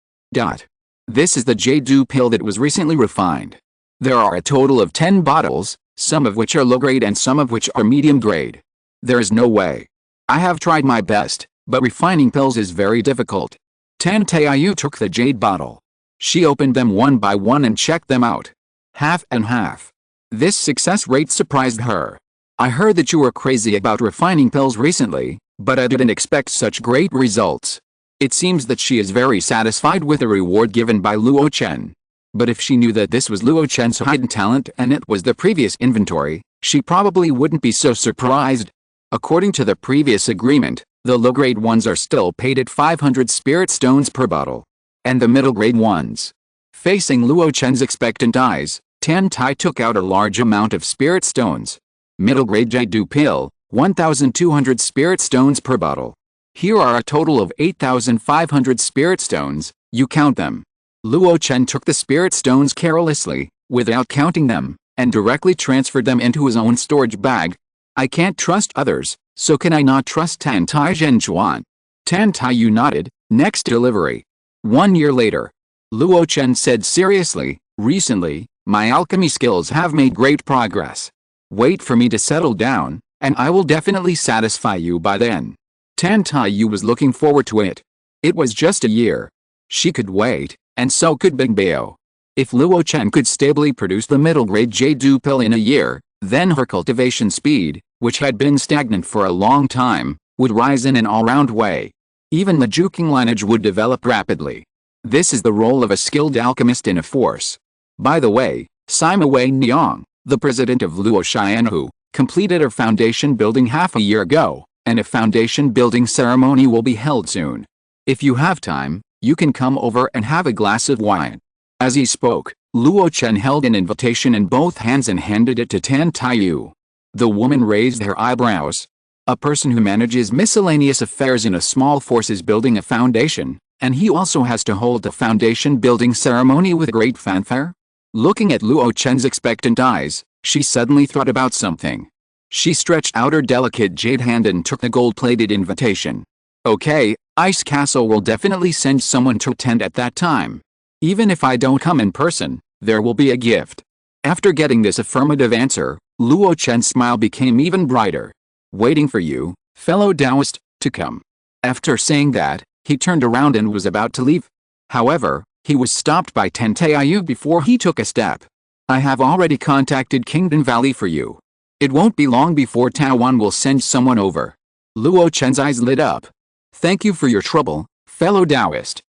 This is the Jade pill that was recently refined. There are a total of 10 bottles, some of which are low grade and some of which are medium grade. There is no way. I have tried my best, but refining pills is very difficult. Tan Tai took the jade bottle. She opened them one by one and checked them out. Half and half. This success rate surprised her. I heard that you were crazy about refining pills recently, but I didn't expect such great results. It seems that she is very satisfied with the reward given by Luo Chen. But if she knew that this was Luo Chen's hidden talent and it was the previous inventory, she probably wouldn't be so surprised. According to the previous agreement, the low-grade ones are still paid at 500 spirit stones per bottle. And the middle-grade ones. Facing Luo Chen's expectant eyes, Tan Tai took out a large amount of spirit stones. Middle-grade Jade pill, 1,200 spirit stones per bottle. Here are a total of 8,500 spirit stones, you count them. Luo Chen took the spirit stones carelessly, without counting them, and directly transferred them into his own storage bag. I can't trust others, so can I not trust Tan Tai Zhenchuan? Tan Taiyu nodded. Next delivery. 1 year later. Luo Chen said seriously, recently, my alchemy skills have made great progress. Wait for me to settle down, and I will definitely satisfy you by then. Tan Taiyu was looking forward to it. It was just a year. She could wait, and so could Bigu. If Luo Chen could stably produce the middle-grade Jade pill in a year, then her cultivation speed, which had been stagnant for a long time, would rise in an all-round way. Even the Juking lineage would develop rapidly. This is the role of a skilled alchemist in a force. By the way, Sima Wei Niang, the president of Luo Chen, completed her foundation building half a year ago, and a foundation building ceremony will be held soon. If you have time, you can come over and have a glass of wine. As he spoke, Luo Chen held an invitation in both hands and handed it to Tan Taiyu. The woman raised her eyebrows. A person who manages miscellaneous affairs in a small force is building a foundation, and he also has to hold the foundation building ceremony with great fanfare? Looking at Luo Chen's expectant eyes, she suddenly thought about something. She stretched out her delicate jade hand and took the gold-plated invitation. Okay, Ice Castle will definitely send someone to attend at that time. Even if I don't come in person, there will be a gift. After getting this affirmative answer, Luo Chen's smile became even brighter. Waiting for you, fellow Taoist, to come. After saying that, he turned around and was about to leave. However, he was stopped by Tan Taiyu before he took a step. I have already contacted Kingdom Valley for you. It won't be long before Tawan will send someone over. Luo Chen's eyes lit up. Thank you for your trouble, fellow Taoist.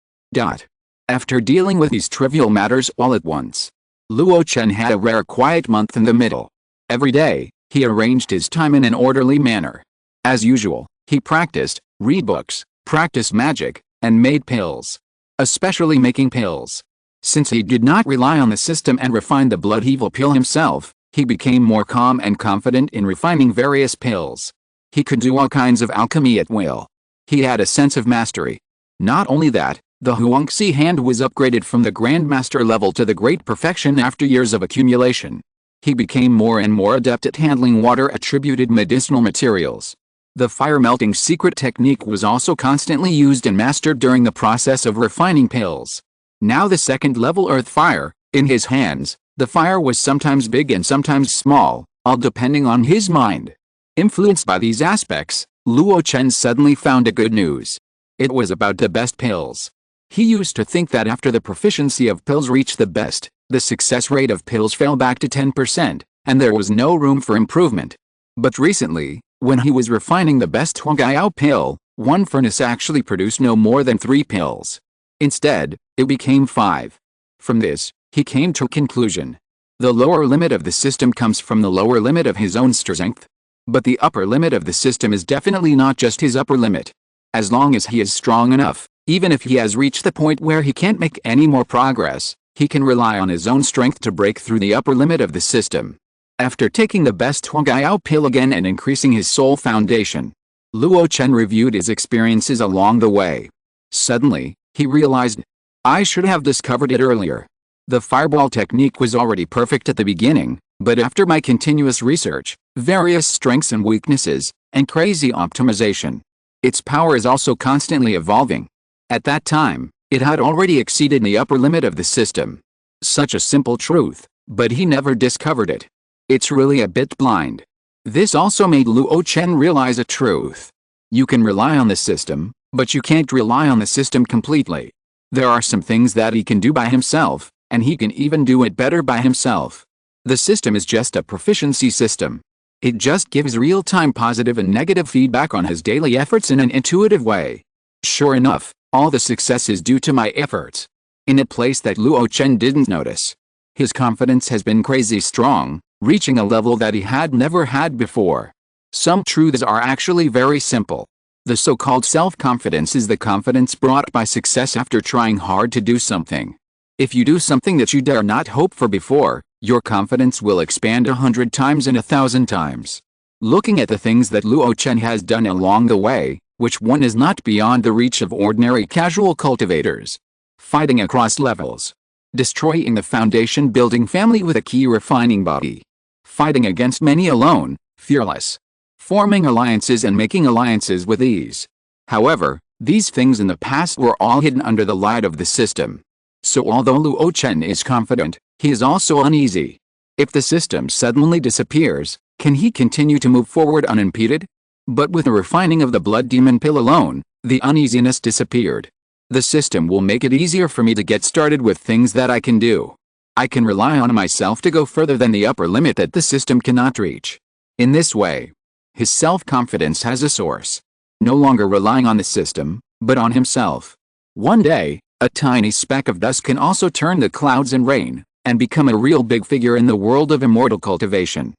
After dealing with these trivial matters all at once, Luo Chen had a rare quiet month in the middle. Every day, he arranged his time in an orderly manner. As usual, he practiced, read books, practiced magic, and made pills. Especially making pills. Since he did not rely on the system and refine the blood evil pill himself, he became more calm and confident in refining various pills. He could do all kinds of alchemy at will. He had a sense of mastery. Not only that, the Huangxi hand was upgraded from the Grandmaster level to the Great Perfection after years of accumulation. He became more and more adept at handling water-attributed medicinal materials. The fire-melting secret technique was also constantly used and mastered during the process of refining pills. Now the second-level earth fire, in his hands, the fire was sometimes big and sometimes small, all depending on his mind. Influenced by these aspects, Luo Chen suddenly found a good news. It was about the best pills. He used to think that after the proficiency of pills reached the best, the success rate of pills fell back to 10%, and there was no room for improvement. But recently, when he was refining the best Zongmiao Pill, one furnace actually produced no more than 3 pills. Instead, it became 5. From this, he came to a conclusion. The lower limit of the system comes from the lower limit of his own strength. But the upper limit of the system is definitely not just his upper limit. As long as he is strong enough, even if he has reached the point where he can't make any more progress, he can rely on his own strength to break through the upper limit of the system. After taking the best Zongmiao Pill again and increasing his soul foundation, Luo Chen reviewed his experiences along the way. Suddenly, he realized, I should have discovered it earlier. The fireball technique was already perfect at the beginning, but after my continuous research, various strengths and weaknesses, and crazy optimization, its power is also constantly evolving. At that time, it had already exceeded the upper limit of the system. Such a simple truth, but he never discovered it. It's really a bit blind. This also made Luo Chen realize a truth. You can rely on the system, but you can't rely on the system completely. There are some things that he can do by himself, and he can even do it better by himself. The system is just a proficiency system. It just gives real-time positive and negative feedback on his daily efforts in an intuitive way. Sure enough, all the success is due to my efforts. In a place that Luo Chen didn't notice. His confidence has been crazy strong, reaching a level that he had never had before. Some truths are actually very simple. The so-called self-confidence is the confidence brought by success after trying hard to do something. If you do something that you dare not hope for before, your confidence will expand 100 times and 1,000 times. Looking at the things that Luo Chen has done along the way, which one is not beyond the reach of ordinary casual cultivators? fighting across levels, destroying the foundation building family with a key refining body, fighting against many alone, fearless, forming alliances and making alliances with ease. However, these things in the past were all hidden under the light of the system. So although Luo Chen is confident, he is also uneasy. If the system suddenly disappears, can he continue to move forward unimpeded? But with the refining of the blood demon pill alone, the uneasiness disappeared. The system will make it easier for me to get started with things that I can do. I can rely on myself to go further than the upper limit that the system cannot reach. In this way, his self-confidence has a source. No longer relying on the system, but on himself. One day, a tiny speck of dust can also turn the clouds and rain, and become a real big figure in the world of immortal cultivation.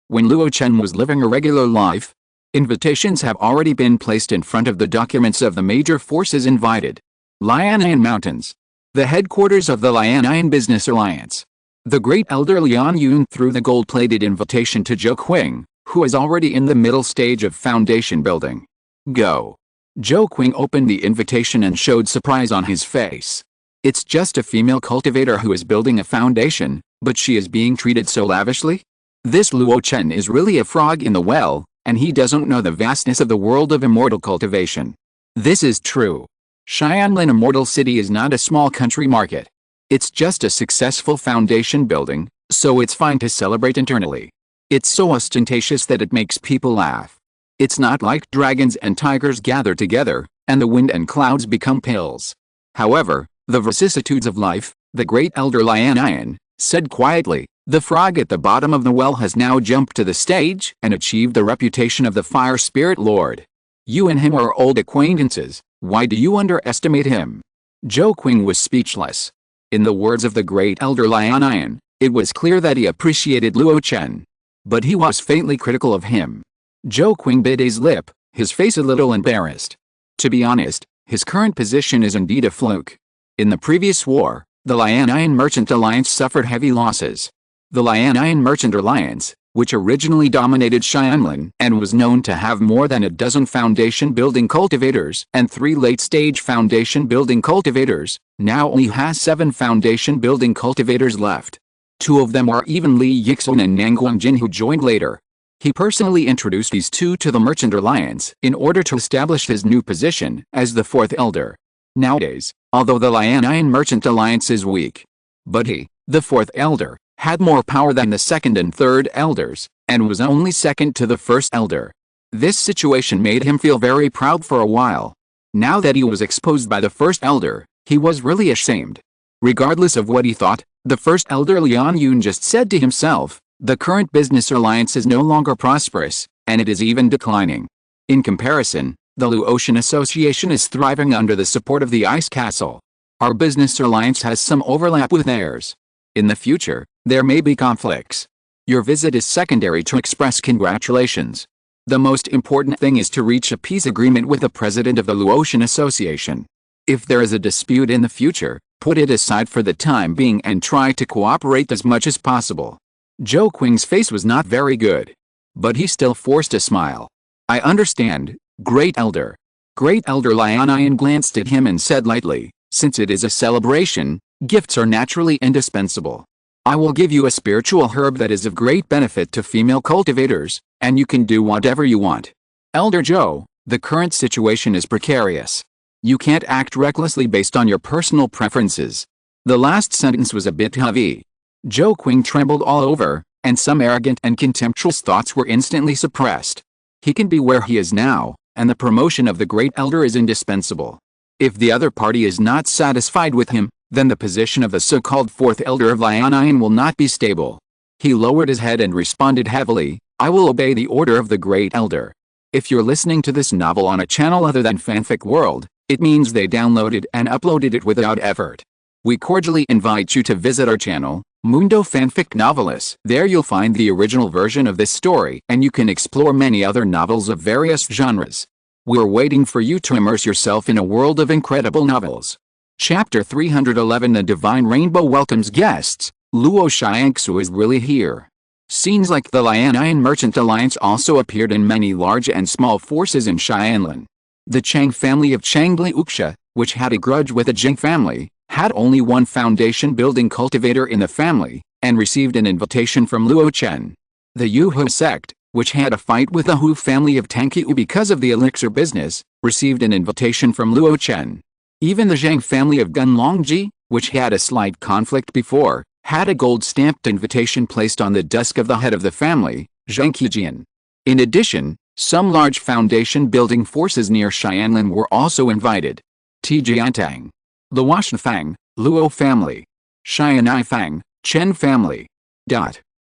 When Luo Chen was living a regular life, invitations have already been placed in front of the documents of the major forces invited. Lianayan Mountains. The headquarters of the Lianayan Business Alliance. The great elder Lian Yun threw the gold-plated invitation to Zhou Qing, who is already in the middle stage of foundation building. Go. Zhou Qing opened the invitation and showed surprise on his face. It's just a female cultivator who is building a foundation, but she is being treated so lavishly? This Luo Chen is really a frog in the well, and he doesn't know the vastness of the world of immortal cultivation. This is true. Xianlin Immortal City is not a small country market. It's just a successful foundation building, so it's fine to celebrate internally. It's so ostentatious that it makes people laugh. It's not like dragons and tigers gather together, and the wind and clouds become pills. However, the vicissitudes of life, the great elder Lianayan said quietly, the frog at the bottom of the well has now jumped to the stage and achieved the reputation of the fire spirit lord. You and him are old acquaintances, why do you underestimate him? Zhou Qing was speechless. In the words of the great elder Lianayan, it was clear that he appreciated Luo Chen. But he was faintly critical of him. Zhou Qing bit his lip, his face a little embarrassed. To be honest, his current position is indeed a fluke. In the previous war, the Lianayan Merchant Alliance suffered heavy losses. The Lianayan Merchant Alliance, which originally dominated Xianlin and was known to have more than a dozen foundation-building cultivators and 3 late-stage foundation-building cultivators, now only has 7 foundation-building cultivators left. 2 of them are even Li Yixun and Nang Guangjin, who joined later. He personally introduced these 2 to the Merchant Alliance in order to establish his new position as the 4th elder. Nowadays, although the Lianayan Merchant Alliance is weak, but he, the 4th elder, had more power than the 2nd and 3rd elders, and was only second to the 1st elder. This situation made him feel very proud for a while. Now that he was exposed by the 1st elder, he was really ashamed. Regardless of what he thought, the 1st elder Lian Yun just said to himself, the current business alliance is no longer prosperous, and it is even declining. In comparison, the Luo Chen Association is thriving under the support of the Ice Castle. Our business alliance has some overlap with theirs. In the future, there may be conflicts. Your visit is secondary to express congratulations. The most important thing is to reach a peace agreement with the president of the Luo Chen Association. If there is a dispute in the future, put it aside for the time being and try to cooperate as much as possible. Zhou Qing's face was not very good, but he still forced a smile. I understand, Great Elder. Great Elder Lianayan glanced at him and said lightly, since it is a celebration, gifts are naturally indispensable. I will give you a spiritual herb that is of great benefit to female cultivators, and you can do whatever you want. Elder Zhou, the current situation is precarious. You can't act recklessly based on your personal preferences. The last sentence was a bit heavy. Zhou Qing trembled all over, and some arrogant and contemptuous thoughts were instantly suppressed. He can be where he is now, and the promotion of the great elder is indispensable. If the other party is not satisfied with him, then the position of the so-called 4th elder of Lianayan will not be stable. He lowered his head and responded heavily, I will obey the order of the great elder. If you're listening to this novel on a channel other than Fanfic World, it means they downloaded and uploaded it without effort. We cordially invite you to visit our channel, Mundo Fanfic Novelis. There you'll find the original version of this story, and you can explore many other novels of various genres. We're waiting for you to immerse yourself in a world of incredible novels. Chapter 311 The Divine Rainbow welcomes guests. Luo Xiangsu is really here. Scenes like the Lianayan Merchant Alliance also appeared in many large and small forces in Xianlin. The Chang family of Changli Uxia, which had a grudge with the Jing family, had only one foundation-building cultivator in the family, and received an invitation from Luo Chen. The Yuhu sect, which had a fight with the Hu family of Tangqiu because of the elixir business, received an invitation from Luo Chen. Even the Zhang family of Gunlongji, which had a slight conflict before, had a gold-stamped invitation placed on the desk of the head of the family, Zhang Qijian. In addition, some large foundation-building forces near Xianlin were also invited. Tijiantang, Luo Fang, Luo family. Xianai Fang, Chen family.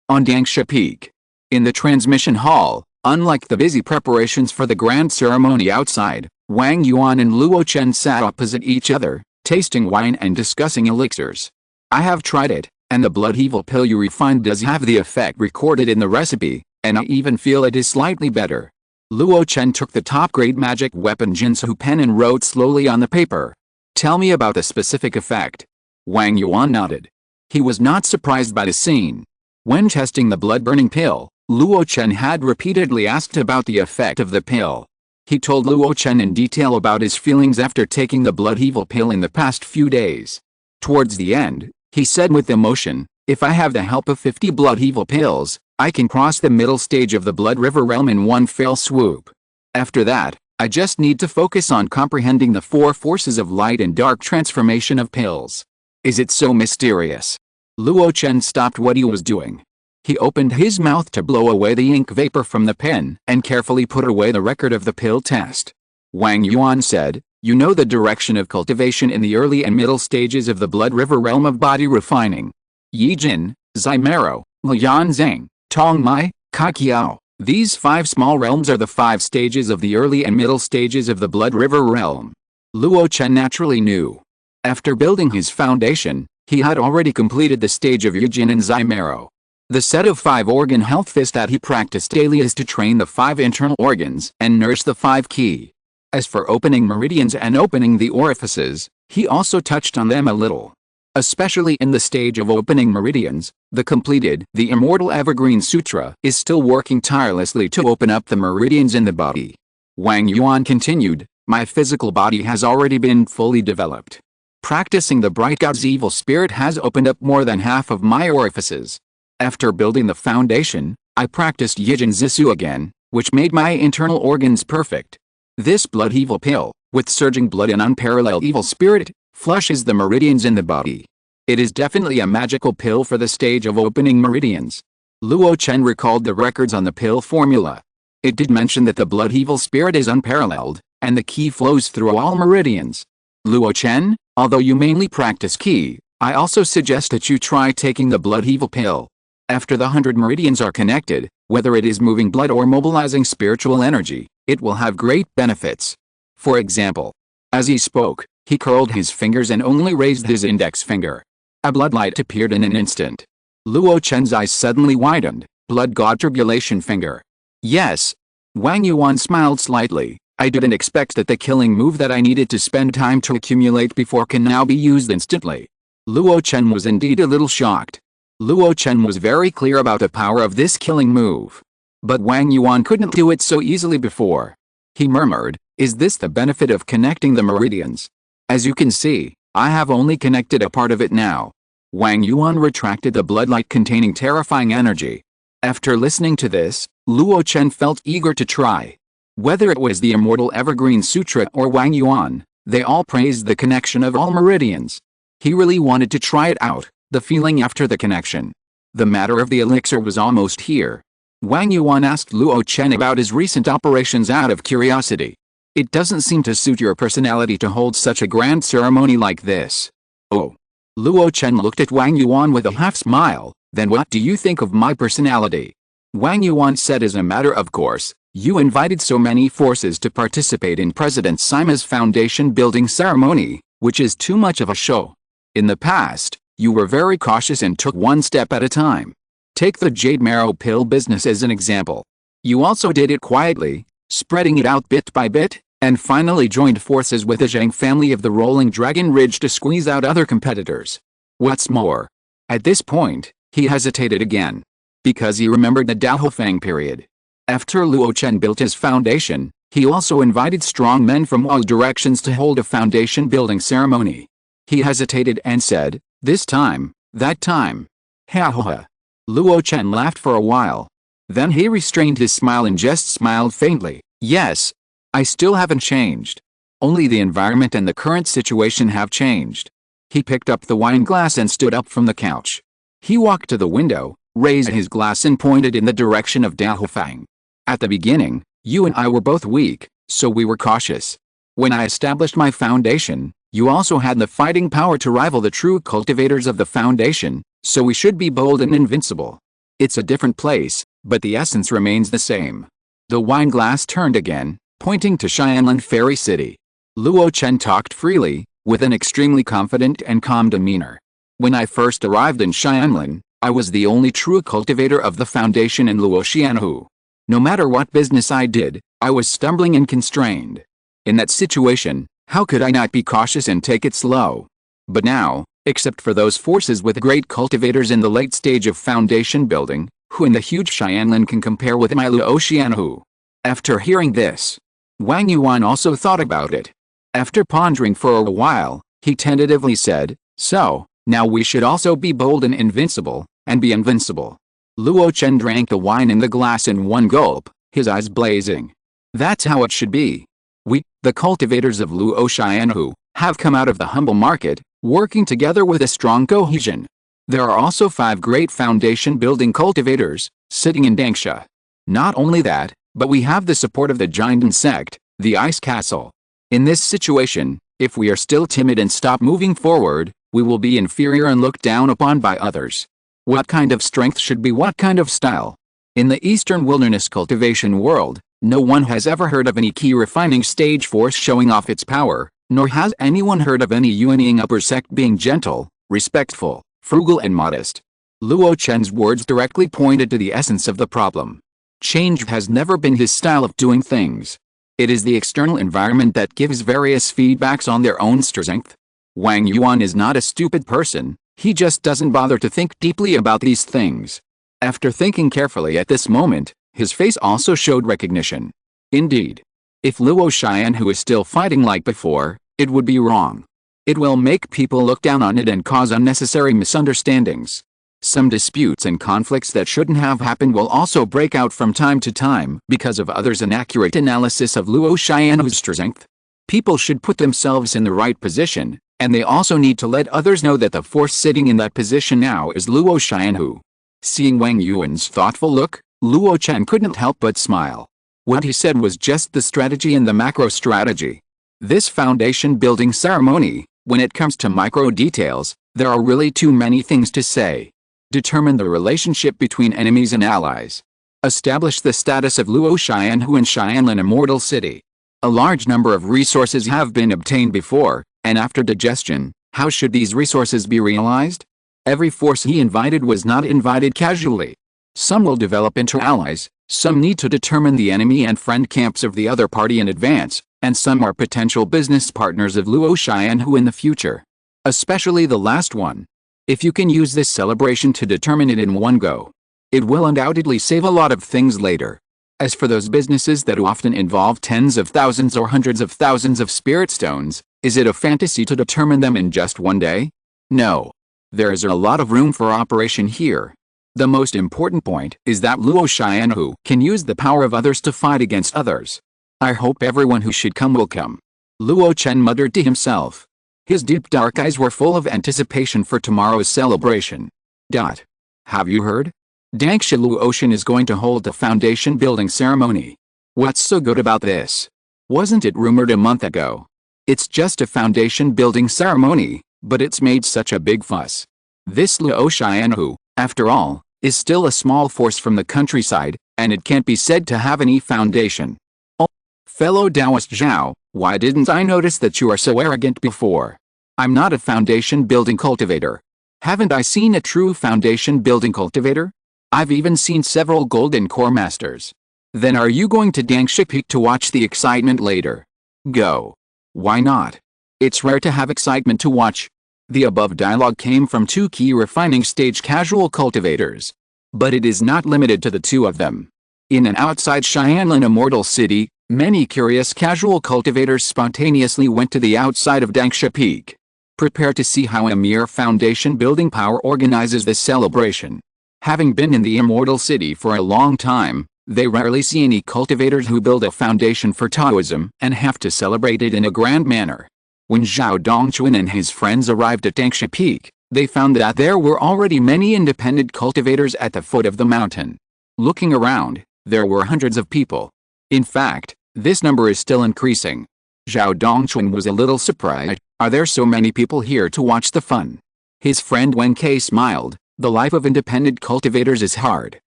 On Dangsha Peak. In the transmission hall, unlike the busy preparations for the grand ceremony outside, Wang Yuan and Luo Chen sat opposite each other, tasting wine and discussing elixirs. I have tried it, and the blood evil pill you refined does have the effect recorded in the recipe, and I even feel it is slightly better. Luo Chen took the top-grade magic weapon Jinsu pen and wrote slowly on the paper. Tell me about the specific effect. Wang Yuan nodded. He was not surprised by the scene. When testing the blood-burning pill, Luo Chen had repeatedly asked about the effect of the pill. He told Luo Chen in detail about his feelings after taking the blood evil pill in the past few days. Towards the end, he said with emotion, if I have the help of 50 blood evil pills, I can cross the middle stage of the blood river realm in one fell swoop. After that, I just need to focus on comprehending the four forces of light and dark transformation of pills. Is it so mysterious? Luo Chen stopped what he was doing. He opened his mouth to blow away the ink vapor from the pen and carefully put away the record of the pill test. Wang Yuan said, you know the direction of cultivation in the early and middle stages of the blood river realm of body refining. Yijin, Zimero, Lian Zhang, Tongmai, Kaqiao. These 5 small realms are the 5 stages of the early and middle stages of the blood river realm. Luo Chen naturally knew. After building his foundation, he had already completed the stage of Yijin and Zimero. The set of 5 organ health fists that he practiced daily is to train the 5 internal organs and nurse the 5 qi. As for opening meridians and opening the orifices, he also touched on them a little. Especially in the stage of opening meridians, the Immortal Evergreen Sutra is still working tirelessly to open up the meridians in the body. Wang Yuan continued, my physical body has already been fully developed. Practicing the Bright God's evil spirit has opened up more than half of my orifices. After building the foundation, I practiced Yijin Zisu again, which made my internal organs perfect. This blood evil pill, with surging blood and unparalleled evil spirit, flushes the meridians in the body. It is definitely a magical pill for the stage of opening meridians. Luo Chen recalled the records on the pill formula. It did mention that the blood evil spirit is unparalleled, and the qi flows through all meridians. Luo Chen, although you mainly practice qi, I also suggest that you try taking the blood evil pill. After the 100 meridians are connected, whether it is moving blood or mobilizing spiritual energy, it will have great benefits. For example, as he spoke, he curled his fingers and only raised his index finger. A blood light appeared in an instant. Luo Chen's eyes suddenly widened. Blood god tribulation finger. Yes. Wang Yuan smiled slightly. I didn't expect that the killing move that I needed to spend time to accumulate before can now be used instantly. Luo Chen was indeed a little shocked. Luo Chen was very clear about the power of this killing move. But Wang Yuan couldn't do it so easily before. He murmured, is this the benefit of connecting the meridians? As you can see, I have only connected a part of it now. Wang Yuan retracted the bloodlight containing terrifying energy. After listening to this, Luo Chen felt eager to try. Whether it was the Immortal Evergreen Sutra or Wang Yuan, they all praised the connection of all meridians. He really wanted to try it out. The feeling after the connection. The matter of the elixir was almost here. Wang Yuan asked Luo Chen about his recent operations out of curiosity. It doesn't seem to suit your personality to hold such a grand ceremony like this. Oh. Luo Chen looked at Wang Yuan with a half smile, then what do you think of my personality? Wang Yuan said as a matter of course, you invited so many forces to participate in President Sima's foundation building ceremony, which is too much of a show. In the past, you were very cautious and took one step at a time. Take the Jade Marrow Pill business as an example. You also did it quietly, spreading it out bit by bit, and finally joined forces with the Zhang family of the Rolling Dragon Ridge to squeeze out other competitors. What's more, at this point, he hesitated again. Because he remembered the Dao Fang period. After Luo Chen built his foundation, He also invited strong men from all directions to hold a foundation building ceremony. He hesitated and said, "This time, that time." Ha ha ha. Luo Chen laughed for a while. Then he restrained his smile and just smiled faintly. "Yes. I still haven't changed. Only the environment and the current situation have changed." He picked up the wine glass and stood up from the couch. He walked to the window, raised his glass and pointed in the direction of Daofang. "At the beginning, you and I were both weak, so we were cautious. When I established my foundation, you also had the fighting power to rival the true cultivators of the foundation, so we should be bold and invincible. It's a different place, but the essence remains the same." The wine glass turned again, pointing to Xianlan Fairy City. Luo Chen talked freely, with an extremely confident and calm demeanor. "When I first arrived in Xianlan, I was the only true cultivator of the foundation in Luoxianhu. No matter what business I did, I was stumbling and constrained. In that situation, how could I not be cautious and take it slow? But now, except for those forces with great cultivators in the late stage of foundation building, who in the huge Xianlan can compare with my Luoxianhu?" After hearing this, Wang Yuan also thought about it. After pondering for a while, he tentatively said, "So, now we should also be bold and invincible, and be invincible." Luo Chen drank the wine in the glass in one gulp, his eyes blazing. "That's how it should be. We, the cultivators of Luoxianhu, have come out of the humble market, working together with a strong cohesion. There are also 5 great foundation building cultivators, sitting in Dangsha. Not only that, but we have the support of the Jinden sect, the Ice Castle. In this situation, if we are still timid and stop moving forward, we will be inferior and looked down upon by others. What kind of strength should be what kind of style? In the Eastern Wilderness cultivation world, no one has ever heard of any key refining stage force showing off its power, nor has anyone heard of any Yuanying upper sect being gentle, respectful, frugal and modest." Luo Chen's words directly pointed to the essence of the problem. Change has never been his style of doing things. It is the external environment that gives various feedbacks on their own strength. Wang Yuan is not a stupid person, he just doesn't bother to think deeply about these things. After thinking carefully at this moment, his face also showed recognition. Indeed. If Luo Xianhu is still fighting like before, it would be wrong. It will make people look down on it and cause unnecessary misunderstandings. Some disputes and conflicts that shouldn't have happened will also break out from time to time because of others' inaccurate analysis of Luo Xianhu's strength. People should put themselves in the right position, and they also need to let others know that the force sitting in that position now is Luo Xianhu. Seeing Wang Yuan's thoughtful look, Luo Chen couldn't help but smile. What he said was just the strategy and the macro strategy. This foundation building ceremony, when it comes to micro details, there are really too many things to say. Determine the relationship between enemies and allies. Establish the status of Luo Xianhu in Xianlan Immortal City. A large number of resources have been obtained before, and after digestion, how should these resources be realized? Every force he invited was not invited casually. Some will develop into allies, some need to determine the enemy and friend camps of the other party in advance, and some are potential business partners of Luo Xianhu in the future. Especially the last one. If you can use this celebration to determine it in one go, it will undoubtedly save a lot of things later. As for those businesses that often involve tens of thousands or hundreds of thousands of spirit stones, is it a fantasy to determine them in just one day? No. There is a lot of room for operation here. The most important point is that Luo Xianhu can use the power of others to fight against others. I hope everyone who should come will come. Luo Chen muttered to himself. His deep dark eyes were full of anticipation for tomorrow's celebration. Have you heard? Dangsha Luo Chen is going to hold the foundation building ceremony. What's so good about this? Wasn't it rumored a month ago? It's just a foundation building ceremony, but it's made such a big fuss. This Luo Xianhu, after all, is still a small force from the countryside, and it can't be said to have any foundation. Oh, fellow Taoist Zhao, why didn't I notice that you are so arrogant before? I'm not a foundation building cultivator. Haven't I seen a true foundation building cultivator? I've even seen several golden core masters. Then are you going to Dangsha Peak to watch the excitement later? Go. Why not? It's rare to have excitement to watch. The above dialogue came from 2 key refining stage casual cultivators. But it is not limited to the 2 of them. In and outside Xianlan Immortal City, Many curious casual cultivators spontaneously went to the outside of Dangsha Peak, prepared to see how a mere foundation building power organizes this celebration. Having been in the Immortal City for a long time, they rarely see any cultivators who build a foundation for Taoism and have to celebrate it in a grand manner. When Zhao Dongchuan and his friends arrived at Dangsha Peak, they found that there were already many independent cultivators at the foot of the mountain. Looking around, there were hundreds of people. In fact, this number is still increasing. Zhao Dongchuan was a little surprised. Are there so many people here to watch the fun? His friend Wen Ke smiled. The life of independent cultivators is hard.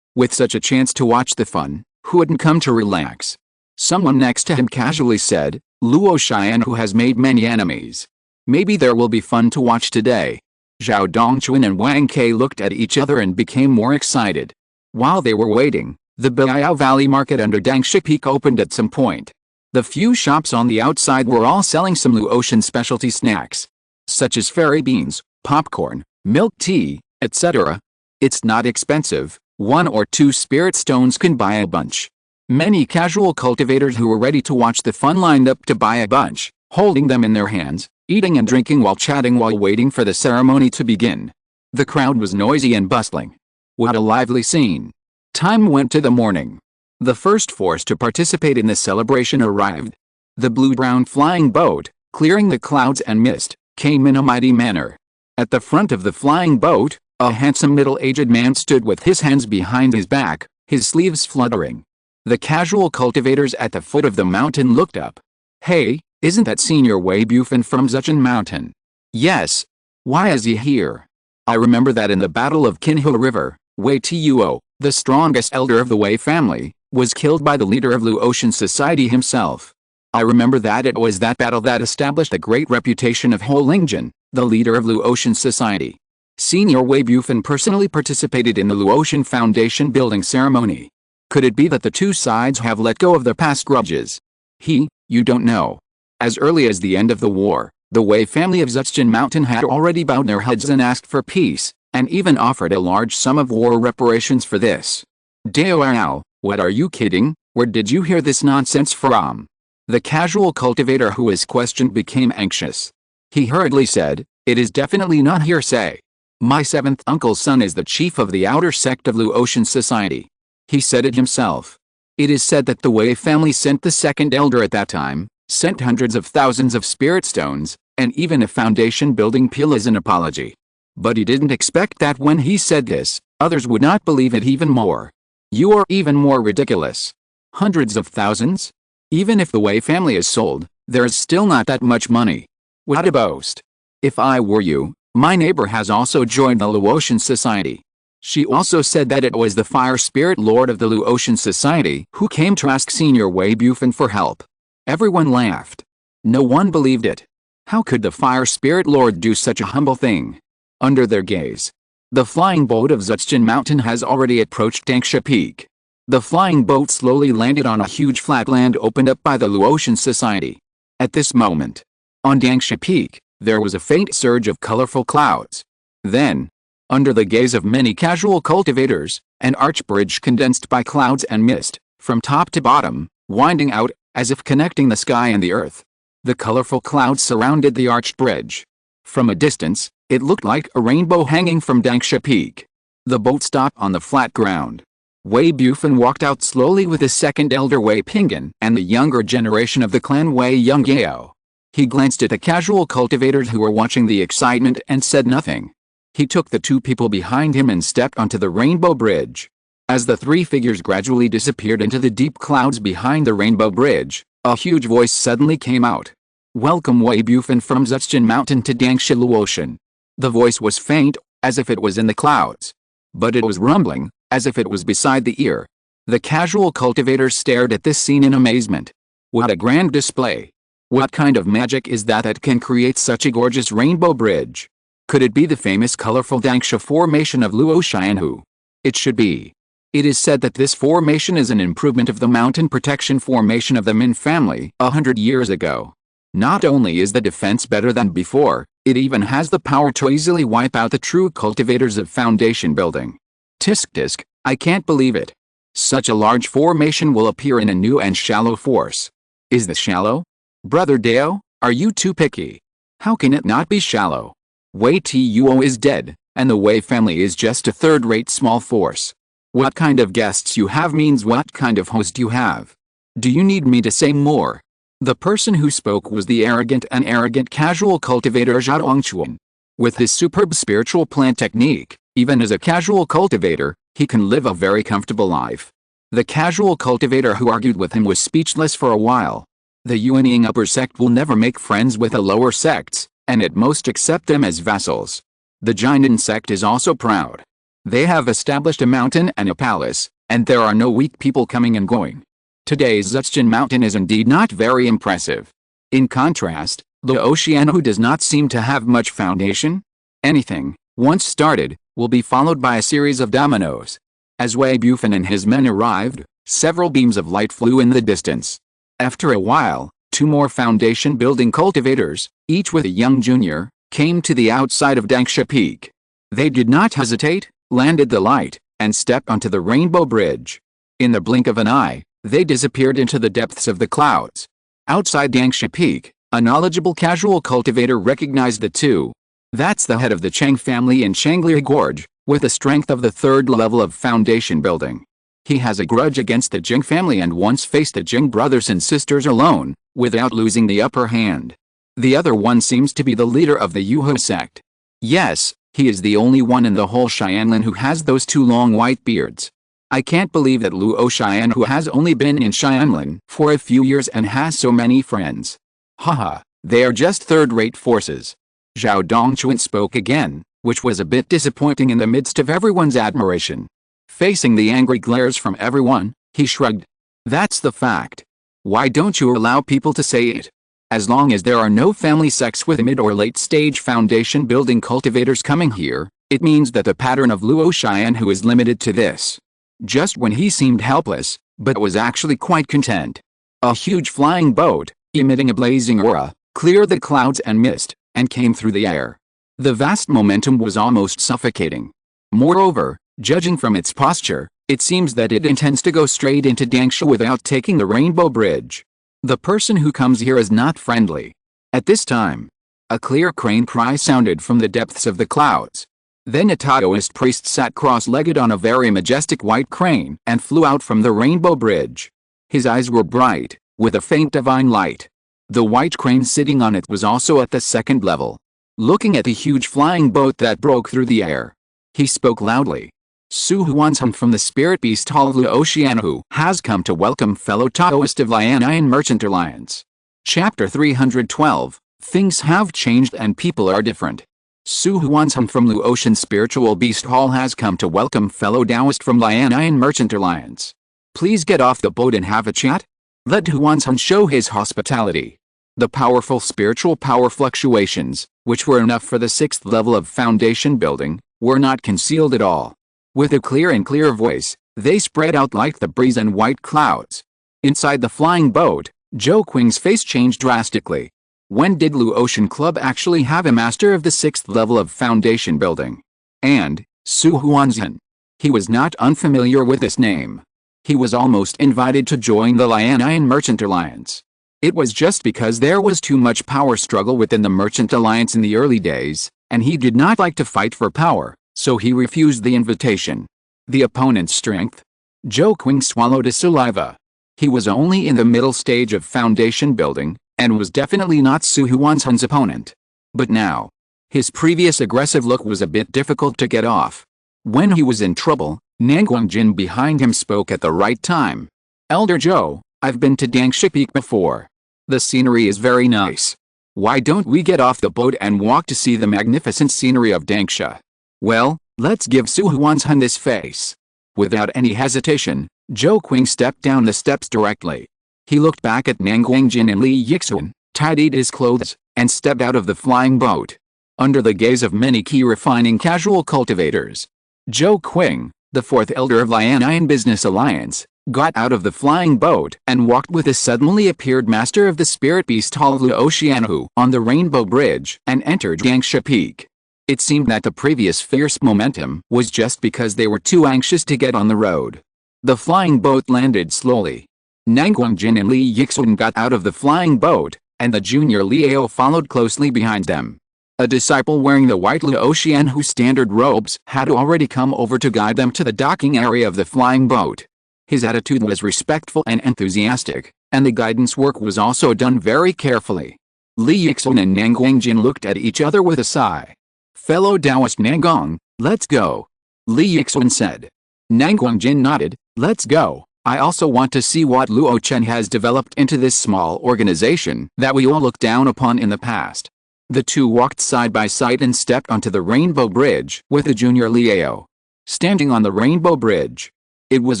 With such a chance to watch the fun, who wouldn't come to relax? Someone next to him casually said, Luo Chen, who has made many enemies. Maybe there will be fun to watch today. Zhao Dongchuan and Wang Ke looked at each other and became more excited. While they were waiting, the Biao Valley Market under Dangsha Peak opened at some point. The few shops on the outside were all selling some Luo Chen specialty snacks, such as fairy beans, popcorn, milk tea, etc. It's not expensive. 1 or 2 spirit stones can buy a bunch. Many casual cultivators who were ready to watch the fun lined up to buy a bunch, holding them in their hands, eating and drinking while chatting while waiting for the ceremony to begin. The crowd was noisy and bustling. What a lively scene. Time went to the morning. The first force to participate in the celebration arrived. The blue-brown flying boat, clearing the clouds and mist, came in a mighty manner. At the front of the flying boat, a handsome middle-aged man stood with his hands behind his back, his sleeves fluttering. The casual cultivators at the foot of the mountain looked up. Hey, isn't that Senior Wei Bufan from Zuchen Mountain? Yes. Why is he here? I remember that in the Battle of Qinhu River, Wei Tuo, the strongest elder of the Wei family, was killed by the leader of Luo Chen Society himself. I remember that it was that battle that established the great reputation of Ho Lingjun, the leader of Luo Chen Society. Senior Wei Bufan personally participated in the Luo Chen Foundation building ceremony. Could it be that the two sides have let go of their past grudges? You don't know. As early as the end of the war, the Wei family of Zuchen Mountain had already bowed their heads and asked for peace, and even offered a large sum of war reparations for this. Dao, what are you kidding? Where did you hear this nonsense from? The casual cultivator who was questioned became anxious. He hurriedly said, it is definitely not hearsay. My 7th uncle's son is the chief of the outer sect of Luo Chen Society. He said it himself. It is said that the Wei family sent the second elder at that time, sent hundreds of thousands of spirit stones, and even a foundation building pill as an apology. But he didn't expect that when he said this, others would not believe it even more. You are even more ridiculous. Hundreds of thousands? Even if the Wei family is sold, there is still not that much money. What a boast. If I were you, my neighbor has also joined the Luo Chen Society. She also said that it was the Fire Spirit Lord of the Luo Chen Society who came to ask Senior Wei Bufan for help. Everyone laughed. No one believed it. How could the Fire Spirit Lord do such a humble thing? Under their gaze, the flying boat of Zuchen Mountain has already approached Dangsha Peak. The flying boat slowly landed on a huge flat land opened up by the Luo Chen Society. At this moment, on Dangsha Peak, there was a faint surge of colorful clouds. Then, under the gaze of many casual cultivators, an arch bridge condensed by clouds and mist, from top to bottom, winding out, as if connecting the sky and the earth. The colorful clouds surrounded the arched bridge. From a distance, it looked like a rainbow hanging from Dangsha Peak. The boat stopped on the flat ground. Wei Bufan walked out slowly with his second elder Wei Pinggan and the younger generation of the clan Wei Yongyao. He glanced at the casual cultivators who were watching the excitement and said nothing. He took the two people behind him and stepped onto the rainbow bridge. As the three figures gradually disappeared into the deep clouds behind the rainbow bridge, a huge voice suddenly came out. Welcome Wei Bufan from Zuchen Mountain to Dangsha Luo Chen. The voice was faint, as if it was in the clouds. But it was rumbling, as if it was beside the ear. The casual cultivators stared at this scene in amazement. What a grand display! What kind of magic is that can create such a gorgeous rainbow bridge? Could it be the famous colorful Dangsha formation of Luo Xianhu? It should be. It is said that this formation is an improvement of the mountain protection formation of the Min family 100 years ago. Not only is the defense better than before, it even has the power to easily wipe out the true cultivators of foundation building. Tisk tisk, I can't believe it. Such a large formation will appear in a new and shallow force. Is this shallow? Brother Deo, are you too picky? How can it not be shallow? Wei Tuo is dead, and the Wei family is just a third-rate small force. What kind of guests you have means what kind of host you have. Do you need me to say more? The person who spoke was the arrogant casual cultivator Zhao Dongchuan. With his superb spiritual plant technique, even as a casual cultivator, he can live a very comfortable life. The casual cultivator who argued with him was speechless for a while. The Yuanying upper sect will never make friends with the lower sects, and at most accept them as vassals. The Jinan sect is also proud. They have established a mountain and a palace, and there are no weak people coming and going. Today's Zuchjin mountain is indeed not very impressive. In contrast, Luo Chen, who does not seem to have much foundation. Anything, once started, will be followed by a series of dominoes. As Wei Bufan and his men arrived, several beams of light flew in the distance. After a while, two more foundation-building cultivators, each with a young junior, came to the outside of Dangsha Peak. They did not hesitate, landed the light, and stepped onto the rainbow bridge. In the blink of an eye, they disappeared into the depths of the clouds. Outside Dangsha Peak, a knowledgeable casual cultivator recognized the two. That's the head of the Cheng family in Changlier Gorge, with the strength of the third level of foundation building. He has a grudge against the Jing family and once faced the Jing brothers and sisters alone, without losing the upper hand. The other one seems to be the leader of the Yuhu sect. Yes, he is the only one in the whole Xianlin who has those two long white beards. I can't believe that Luo Chen, who has only been in Xianlin for a few years and has so many friends. Haha, they are just third-rate forces. Zhao Dongchuan spoke again, which was a bit disappointing in the midst of everyone's admiration. Facing the angry glares from everyone, he shrugged. That's the fact. Why don't you allow people to say it? As long as there are no family sects with mid or late stage foundation building cultivators coming here, it means that the pattern of Luo Chen who is limited to this. Just when he seemed helpless, but was actually quite content. A huge flying boat, emitting a blazing aura, cleared the clouds and mist, and came through the air. The vast momentum was almost suffocating. Moreover, judging from its posture, it seems that it intends to go straight into Dangsha without taking the rainbow bridge. The person who comes here is not friendly. At this time, a clear crane cry sounded from the depths of the clouds. Then a Taoist priest sat cross-legged on a very majestic white crane and flew out from the rainbow bridge. His eyes were bright, with a faint divine light. The white crane sitting on it was also at the second level. Looking at the huge flying boat that broke through the air, he spoke loudly. Su Huanshan from the Spirit Beast Hall of Luo Chen who has come to welcome fellow Taoist of Lianayan Merchant Alliance. Chapter 312, Things have changed and people are different. Su Huanshan from Luo Chen Spiritual Beast Hall has come to welcome fellow Taoist from Lianayan Merchant Alliance. Please get off the boat and have a chat. Let Huanshan show his hospitality. The powerful spiritual power fluctuations, which were enough for the 6th level of foundation building, were not concealed at all. With a clear voice, they spread out like the breeze and white clouds. Inside the flying boat, Zhou Qing's face changed drastically. When did Luo Chen Club actually have a master of the 6th level of foundation building? And, Su Huanshan. He was not unfamiliar with this name. He was almost invited to join the Lianayan Merchant Alliance. It was just because there was too much power struggle within the Merchant Alliance in the early days, and he did not like to fight for power, so he refused the invitation. The opponent's strength? Zhou Qing swallowed his saliva. He was only in the middle stage of foundation building, and was definitely not Su Huanshan's opponent. But now, his previous aggressive look was a bit difficult to get off. When he was in trouble, Nanguangjin behind him spoke at the right time. Elder Zhou, I've been to Dangsha Peak before. The scenery is very nice. Why don't we get off the boat and walk to see the magnificent scenery of Dangsha? Well, let's give Su Huanshan this face. Without any hesitation, Zhou Qing stepped down the steps directly. He looked back at Nanguangjin and Li Yixun, tidied his clothes, and stepped out of the flying boat. Under the gaze of many key refining casual cultivators, Zhou Qing, the 4th elder of Lianayan Business Alliance, got out of the flying boat and walked with the suddenly appeared master of the Spirit Beast Hall of Luo Chen on the Rainbow Bridge and entered Dangsha Peak. It seemed that the previous fierce momentum was just because they were too anxious to get on the road. The flying boat landed slowly. Nang Guangjin and Li Yixun got out of the flying boat, and the junior Liao followed closely behind them. A disciple wearing the white Luo Chen whose standard robes had already come over to guide them to the docking area of the flying boat. His attitude was respectful and enthusiastic, and the guidance work was also done very carefully. Li Yixun and Nang Guangjin looked at each other with a sigh. "Fellow Taoist Nangong, let's go," Li Yixun said. Nang Guangjin nodded. "Let's go. I also want to see what Luo Chen has developed into this small organization that we all looked down upon in the past." The two walked side by side and stepped onto the Rainbow Bridge with the junior Liao. Standing on the Rainbow Bridge. It was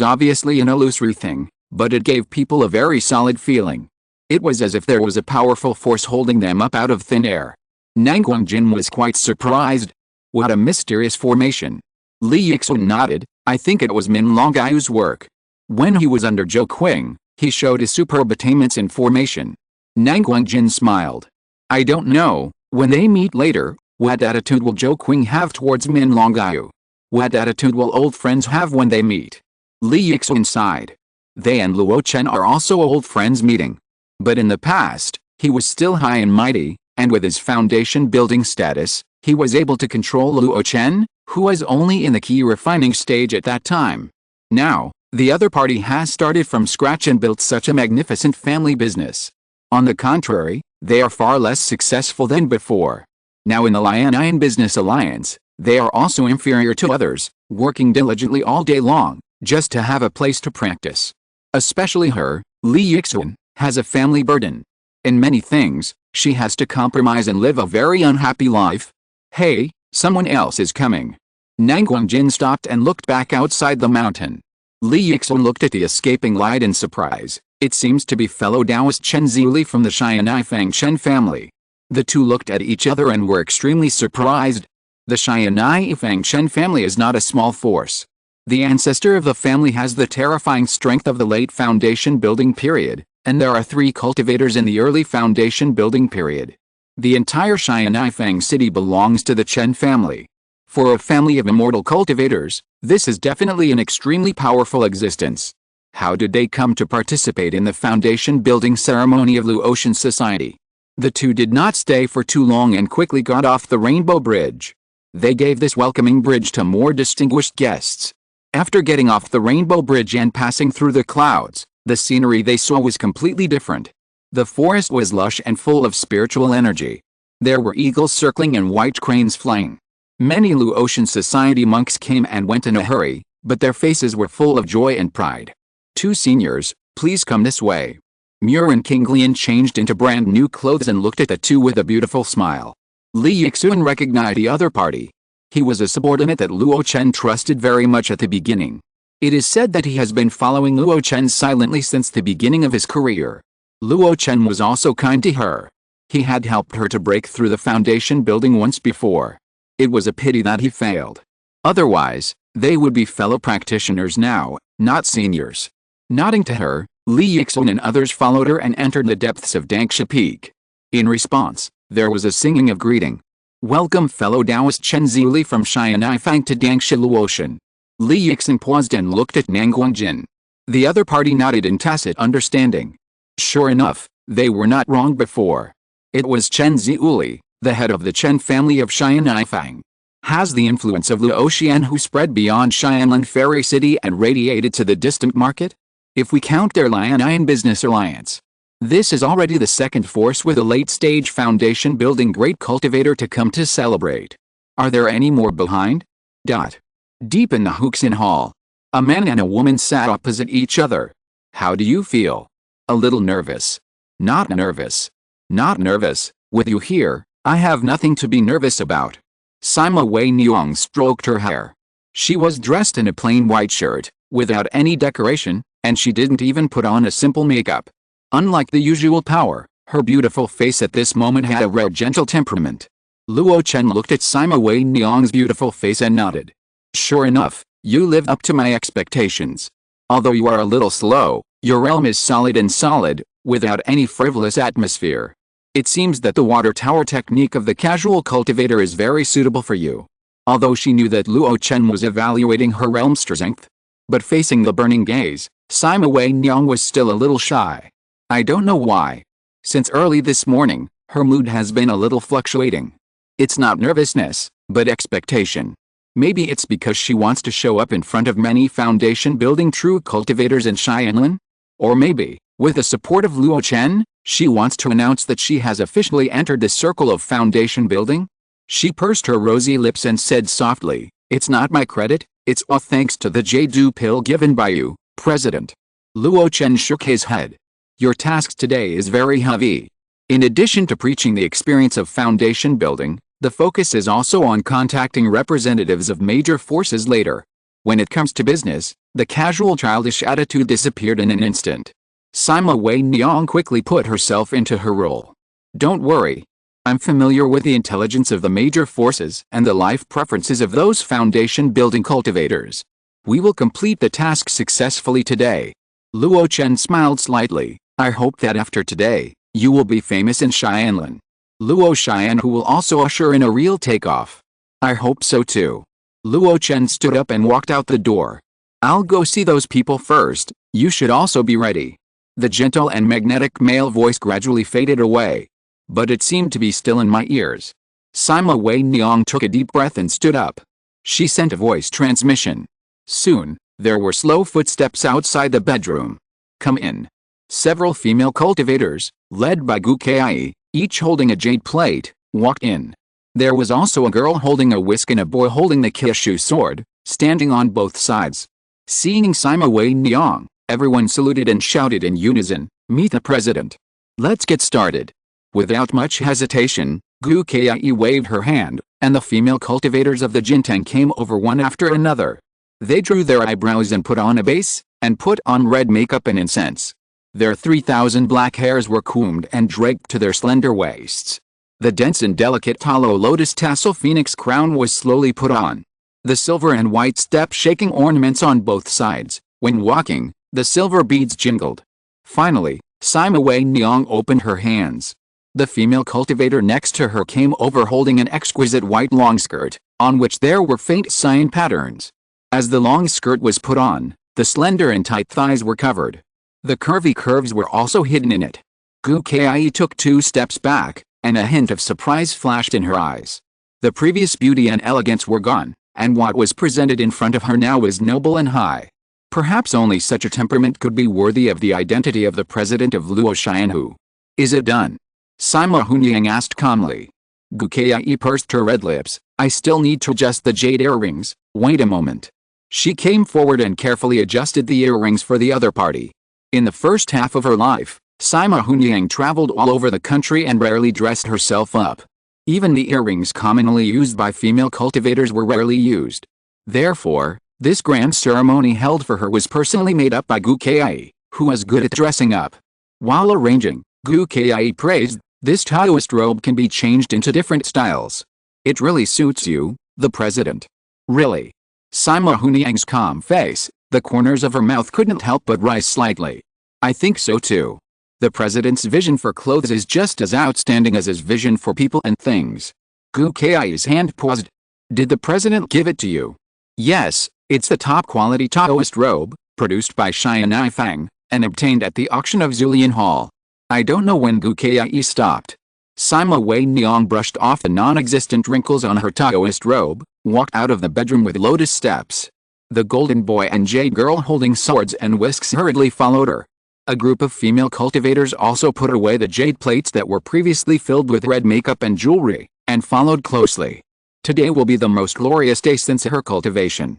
obviously an illusory thing, but it gave people a very solid feeling. It was as if there was a powerful force holding them up out of thin air. Nang Guangjin was quite surprised. What a mysterious formation. Li Yixun nodded. "I think it was Min Longaiu's work. When he was under Zhou Qing, he showed his superb attainments in formation." Nang Guangjin smiled. "I don't know, when they meet later, what attitude will Zhou Qing have towards Min Longaiu? What attitude will old friends have when they meet?" Li Yixun sighed. They and Luo Chen are also old friends meeting. But in the past, he was still high and mighty, and with his foundation building status, he was able to control Luo Chen, who was only in the key refining stage at that time. Now, the other party has started from scratch and built such a magnificent family business. On the contrary, they are far less successful than before. Now in the Lianian Business Alliance, they are also inferior to others, working diligently all day long, just to have a place to practice. Especially her, Li Yixun, has a family burden. In many things, she has to compromise and live a very unhappy life. "Hey, someone else is coming." Nang Guangjin stopped and looked back outside the mountain. Li Yixun looked at the escaping light in surprise. It seems to be fellow Taoist Chen Zili from the Xianai Fang Chen family. The two looked at each other and were extremely surprised. The Xianai Fang Chen family is not a small force. The ancestor of the family has the terrifying strength of the late foundation building period, and there are 3 cultivators in the early foundation building period. The entire Xianai Fang city belongs to the Chen family. For a family of immortal cultivators, this is definitely an extremely powerful existence. How did they come to participate in the foundation building ceremony of Luo Chen society? The two did not stay for too long and quickly got off the Rainbow Bridge. They gave this welcoming bridge to more distinguished guests. After getting off the Rainbow Bridge and passing through the clouds, the scenery they saw was completely different. The forest was lush and full of spiritual energy. There were eagles circling and white cranes flying. Many Luo Chen society monks came and went in a hurry, but their faces were full of joy and pride. "Two seniors, please come this way." Muir and King Lian changed into brand new clothes and looked at the two with a beautiful smile. Li Yixun recognized the other party. He was a subordinate that Luo Chen trusted very much at the beginning. It is said that he has been following Luo Chen silently since the beginning of his career. Luo Chen was also kind to her. He had helped her to break through the foundation building once before. It was a pity that he failed. Otherwise, they would be fellow practitioners now, not seniors. Nodding to her, Li Yixun and others followed her and entered the depths of Dangsha Peak. In response, there was a singing of greeting. "Welcome fellow Taoist Chen Zili from Xianai Fang to Dangsha Luo Chen." Li Yixun paused and looked at Nang Guangjin. The other party nodded in tacit understanding. Sure enough, they were not wrong before. It was Chen Ziuli, the head of the Chen family of Xianai Fang. Has the influence of Luo Chen who spread beyond Xianlan Fairy City and radiated to the distant market? If we count their Lianian Business Alliance. This is already the second force with a late-stage foundation building great cultivator to come to celebrate. Are there any more behind? Deep in the Huxin Hall, a man and a woman sat opposite each other. "How do you feel?" "A little nervous." "Not nervous." "Not nervous, with you here, I have nothing to be nervous about." Sima Wei Niang stroked her hair. She was dressed in a plain white shirt, without any decoration, and she didn't even put on a simple makeup. Unlike the usual power, her beautiful face at this moment had a rare gentle temperament. Luo Chen looked at Sima Wei Niang's beautiful face and nodded. "Sure enough, you live up to my expectations. Although you are a little slow, your realm is solid, without any frivolous atmosphere. It seems that the water tower technique of the casual cultivator is very suitable for you." Although she knew that Luo Chen was evaluating her realm strength, But facing the burning gaze, Sima Wei Nyang was still a little shy. I don't know why. Since early this morning, her mood has been a little fluctuating. It's not nervousness, but expectation. Maybe it's because she wants to show up in front of many foundation-building true cultivators in Xianlin? Or maybe, with the support of Luo Chen, she wants to announce that she has officially entered the circle of foundation building? She pursed her rosy lips and said softly, "It's not my credit, it's all thanks to the Jade pill given by you, President." Luo Chen shook his head. "Your task today is very heavy. In addition to preaching the experience of foundation building, the focus is also on contacting representatives of major forces later. When it comes to business, the casual childish attitude disappeared in an instant." Sima Wei Nyang quickly put herself into her role. "Don't worry. I'm familiar with the intelligence of the major forces and the life preferences of those foundation-building cultivators. We will complete the task successfully today." Luo Chen smiled slightly. "I hope that after today, you will be famous in Xianlin. Luo Xian who will also usher in a real takeoff." "I hope so too." Luo Chen stood up and walked out the door. "I'll go see those people first, you should also be ready." The gentle and magnetic male voice gradually faded away. But it seemed to be still in my ears. Sima Wei Nyang took a deep breath and stood up. She sent a voice transmission. Soon, there were slow footsteps outside the bedroom. "Come in." Several female cultivators, led by Gu Kai, each holding a jade plate, walked in. There was also a girl holding a whisk and a boy holding the Kyushu sword, standing on both sides. Seeing Sima Wei Nyang, everyone saluted and shouted in unison, "Meet the president. Let's get started." Without much hesitation, Gu Kai waved her hand, and the female cultivators of the Jintang came over one after another. They drew their eyebrows and put on a base, and put on red makeup and incense. Their 3,000 black hairs were combed and draped to their slender waists. The dense and delicate tallow lotus tassel phoenix crown was slowly put on. The silver and white step-shaking ornaments on both sides. When walking, the silver beads jingled. Finally, Sima Wei Nyang opened her hands. The female cultivator next to her came over holding an exquisite white long skirt, on which there were faint cyan patterns. As the long skirt was put on, the slender and tight thighs were covered. The curvy curves were also hidden in it. Gu Kai took 2 steps back, and a hint of surprise flashed in her eyes. The previous beauty and elegance were gone, and what was presented in front of her now was noble and high. Perhaps only such a temperament could be worthy of the identity of the president of Luo Xianhu. "Is it done?" Sima Hunyang asked calmly. Gu Kai pursed her red lips. "I still need to adjust the jade earrings, wait a moment." She came forward and carefully adjusted the earrings for the other party. In the first half of her life, Sima Hunyang traveled all over the country and rarely dressed herself up. Even the earrings commonly used by female cultivators were rarely used. Therefore, this grand ceremony held for her was personally made up by Gu Kai, who was good at dressing up. While arranging, Gu Kai praised, "This Taoist robe can be changed into different styles. It really suits you, the president." "Really?" Sima Hunyang's calm face, the corners of her mouth couldn't help but rise slightly. "I think so too. The president's vision for clothes is just as outstanding as his vision for people and things." Gu Kai's hand paused. "Did the president give it to you?" "Yes, it's the top-quality Taoist robe, produced by Xianai Fang, and obtained at the auction of Zulian Hall." I don't know when Gu Kai stopped. Sima Wei Nyang brushed off the non-existent wrinkles on her Taoist robe, walked out of the bedroom with lotus steps. The golden boy and jade girl holding swords and whisks hurriedly followed her. A group of female cultivators also put away the jade plates that were previously filled with red makeup and jewelry, and followed closely. Today will be the most glorious day since her cultivation.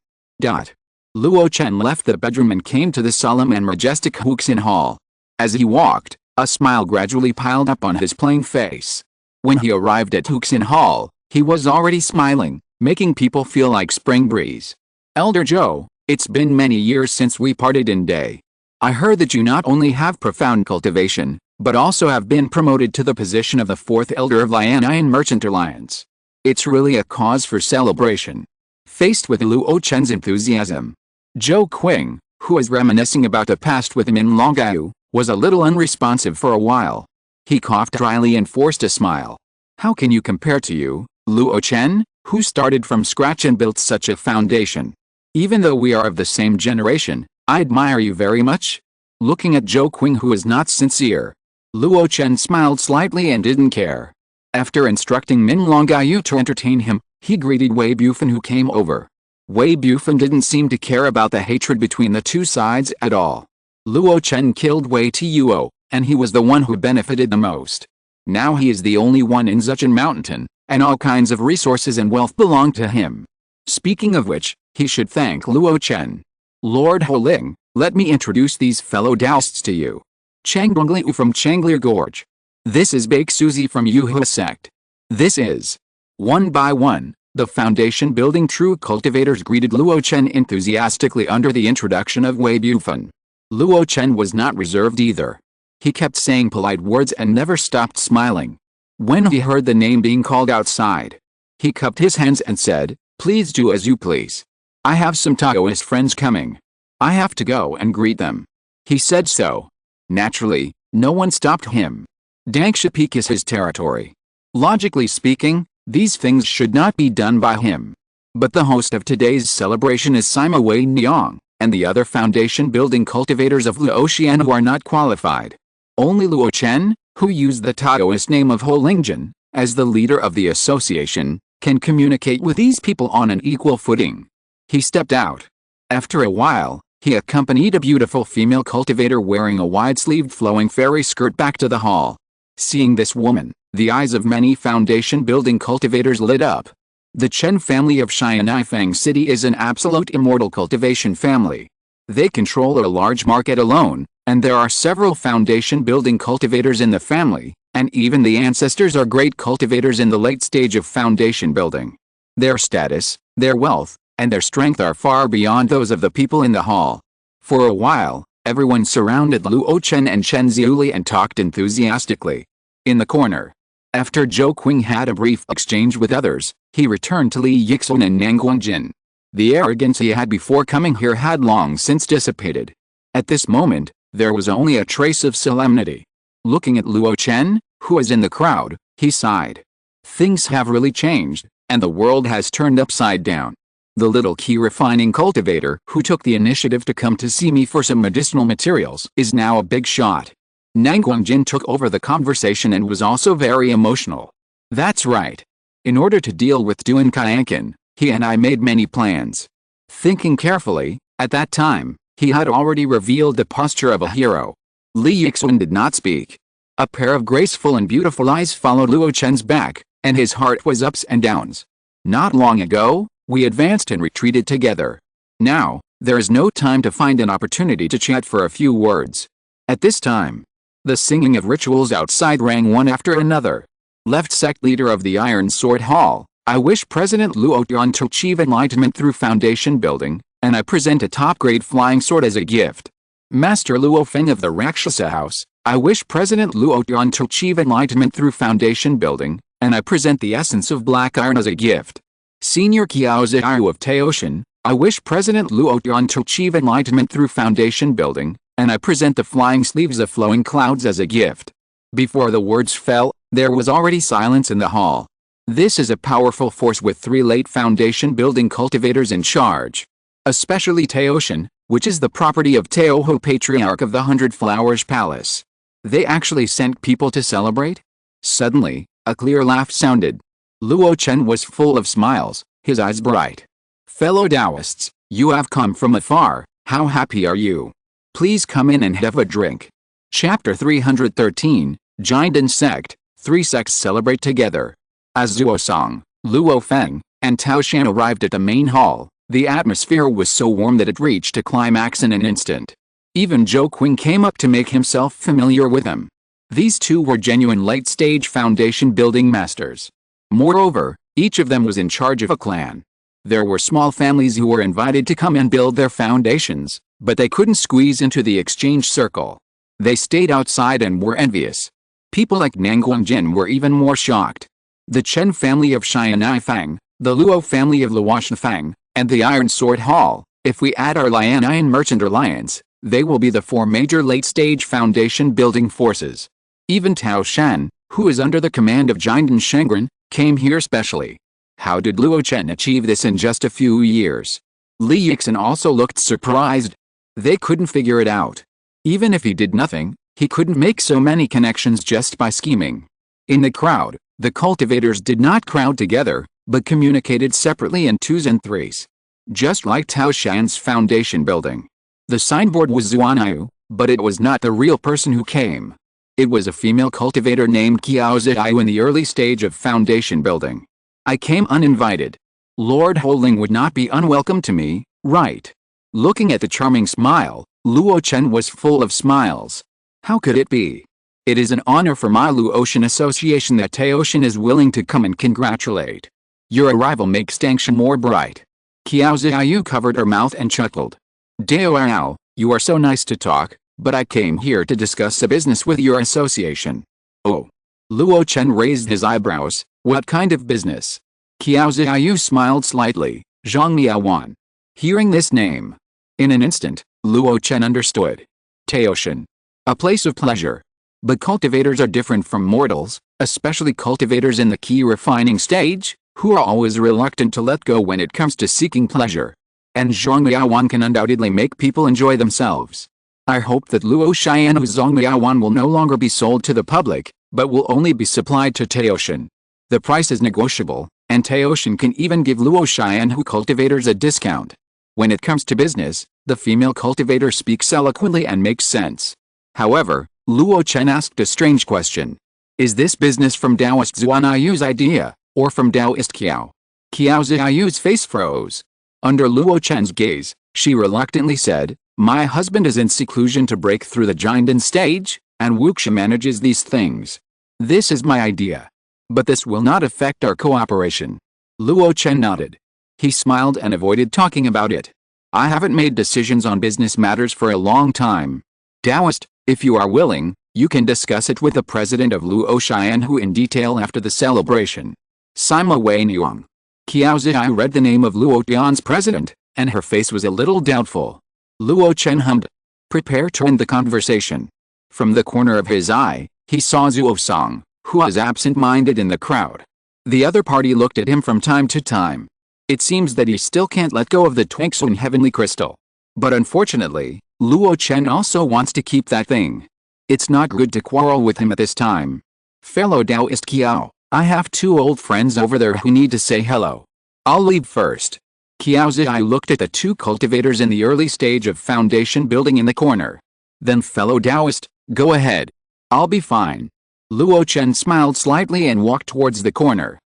Luo Chen left the bedroom and came to the solemn and majestic Huxin Hall. As he walked, a smile gradually piled up on his plain face. When he arrived at Huxin Hall, he was already smiling, making people feel like spring breeze. "Elder Zhou, it's been many years since we parted in day. I heard that you not only have profound cultivation, but also have been promoted to the position of the 4th elder of Lianian Merchant Alliance. It's really a cause for celebration." Faced with Luo Chen's enthusiasm, Zhou Qing, who was reminiscing about the past with Min Longgao, was a little unresponsive for a while. He coughed dryly and forced a smile. "How can you compare to you, Luo Chen, who started from scratch and built such a foundation?" Even though we are of the same generation, I admire you very much." Looking at Zhou Qing, who was not sincere, Luo Chen smiled slightly and didn't care. After instructing Min Longyu to entertain him, he greeted Wei Bufan, who came over. Wei Bufan didn't seem to care about the hatred between the two sides at all. Luo Chen killed Wei Tuo, and he was the one who benefited the most. Now he is the only one in Zhejian Mountain, and all kinds of resources and wealth belong to him. Speaking of which, he should thank Luo Chen. "Lord Holing, let me introduce these fellow Taoists to you. Changliu from Changliu Gorge. This is Bake Suzy from Yuhua sect. This is..." One by one, the foundation building true cultivators greeted Luo Chen enthusiastically under the introduction of Wei Bufan. Luo Chen was not reserved either. He kept saying polite words and never stopped smiling. When he heard the name being called outside, he cupped his hands and said, "Please do as you please. I have some Taoist friends coming. I have to go and greet them." He said so. Naturally, no one stopped him. Dangsha Peak is his territory. Logically speaking, these things should not be done by him. But the host of today's celebration is Sima Wei Niang, and the other foundation building cultivators of Luo Xian who are not qualified. Only Luo Chen, who used the Taoist name of Ho Lingjun, as the leader of the association, can communicate with these people on an equal footing. He stepped out. After a while, he accompanied a beautiful female cultivator wearing a wide-sleeved flowing fairy skirt back to the hall. Seeing this woman, the eyes of many foundation-building cultivators lit up. The Chen family of Xianifang City is an absolute immortal cultivation family. They control a large market alone, and there are several foundation-building cultivators in the family, and even the ancestors are great cultivators in the late stage of foundation building. Their status, their wealth, and their strength are far beyond those of the people in the hall. For a while, everyone surrounded Luo Chen and Chen Ziuli and talked enthusiastically. In the corner, after Zhou Qing had a brief exchange with others, he returned to Li Yixun and Nanguangjin. The arrogance he had before coming here had long since dissipated. At this moment, there was only a trace of solemnity. Looking at Luo Chen, who was in the crowd, he sighed. Things have really changed, and the world has turned upside down. The little key refining cultivator who took the initiative to come to see me for some medicinal materials is now a big shot. Nanguangjin took over the conversation and was also very emotional. That's right. In order to deal with Duan Kaiankin, he and I made many plans. Thinking carefully, at that time, he had already revealed the posture of a hero. Li Yixun did not speak. A pair of graceful and beautiful eyes followed Luo Chen's back, and his heart was ups and downs. Not long ago, we advanced and retreated together. Now, there is no time to find an opportunity to chat for a few words. At this time, the singing of rituals outside rang one after another. Left sect leader of the Iron Sword Hall, I wish President Luo Chen to achieve enlightenment through foundation building, and I present a top-grade flying sword as a gift. Master Luo Feng of the Rakshasa House, I wish President Luo Chen to achieve enlightenment through foundation building, and I present the essence of black iron as a gift. Senior Qiao Ziyu of Taoshan, I wish President Luo Chen to achieve enlightenment through foundation building, and I present the flying sleeves of flowing clouds as a gift. Before the words fell, there was already silence in the hall. This is a powerful force with 3 late foundation building cultivators in charge. Especially Taoshan, which is the property of Taoho Patriarch of the 100 Flowers Palace. They actually sent people to celebrate? Suddenly, a clear laugh sounded. Luo Chen was full of smiles, his eyes bright. Fellow Taoists, you have come from afar, how happy are you? Please come in and have a drink. Chapter 313, Jinden Sect, 3 sects celebrate together. As Zuo Song, Luo Feng, and Tao Shan arrived at the main hall, the atmosphere was so warm that it reached a climax in an instant. Even Zhou Qing came up to make himself familiar with them. These two were genuine late-stage foundation building masters. Moreover, each of them was in charge of a clan. There were small families who were invited to come and build their foundations, but they couldn't squeeze into the exchange circle. They stayed outside and were envious. People like Nanguangjin were even more shocked. The Chen family of Xianifang, the Luo family of Luoshifang, and the Iron Sword Hall, if we add our Lianian Merchant Alliance, they will be the 4 major late-stage foundation building forces. Even Tao Shan, who is under the command of Jinden Shengren, came here specially. How did Luo Chen achieve this in just a few years? Li Yixin also looked surprised. They couldn't figure it out. Even if he did nothing, he couldn't make so many connections just by scheming. In the crowd, the cultivators did not crowd together, but communicated separately in twos and threes. Just like Tao Shan's foundation building. The signboard was Zongmiao, but it was not the real person who came. It was a female cultivator named Qiao Ziyu in the early stage of foundation building. I came uninvited. Lord Holding would not be unwelcome to me, right? Looking at the charming smile, Luo Chen was full of smiles. How could it be? It is an honor for my Luo Chen association that Taoshan is willing to come and congratulate. Your arrival makes Tangshan more bright. Qiao Ziyu covered her mouth and chuckled. Dao, you are so nice to talk, but I came here to discuss a business with your association. Oh. Luo Chen raised his eyebrows. What kind of business? Qiao Ziyu smiled slightly. Zongmiao. Hearing this name. In an instant, Luo Chen understood. Taoshan. A place of pleasure. But cultivators are different from mortals, especially cultivators in the key refining stage, who are always reluctant to let go when it comes to seeking pleasure. And Zongmiao can undoubtedly make people enjoy themselves. I hope that Luo Xianhu's Zongmiao will no longer be sold to the public, but will only be supplied to Taoshan. The price is negotiable, and Taoshan can even give Luo Xianhu cultivators a discount. When it comes to business, the female cultivator speaks eloquently and makes sense. However, Luo Chen asked a strange question. Is this business from Taoist Zongmiao's idea, or from Taoist Qiao? Qiao Ziyu's face froze. Under Luo Chen's gaze, she reluctantly said, my husband is in seclusion to break through the Jinden stage, and Wuxia manages these things. This is my idea. But this will not affect our cooperation. Luo Chen nodded. He smiled and avoided talking about it. I haven't made decisions on business matters for a long time. Taoist, if you are willing, you can discuss it with the president of Luo Xianhu in detail after the celebration. Sima Wei Niang. Qiao Ziyu read the name of Luo Tian's president, and her face was a little doubtful. Luo Chen hummed. Prepare to end the conversation. From the corner of his eye, he saw Zuo Song, who was absent-minded in the crowd. The other party looked at him from time to time. It seems that he still can't let go of the Twangsun heavenly crystal. But unfortunately, Luo Chen also wants to keep that thing. It's not good to quarrel with him at this time. Fellow Taoist Qiao, I have two old friends over there who need to say hello. I'll leave first. Qiao Ziyu looked at the two cultivators in the early stage of foundation building in the corner. Then fellow Taoist, go ahead. I'll be fine. Luo Chen smiled slightly and walked towards the corner.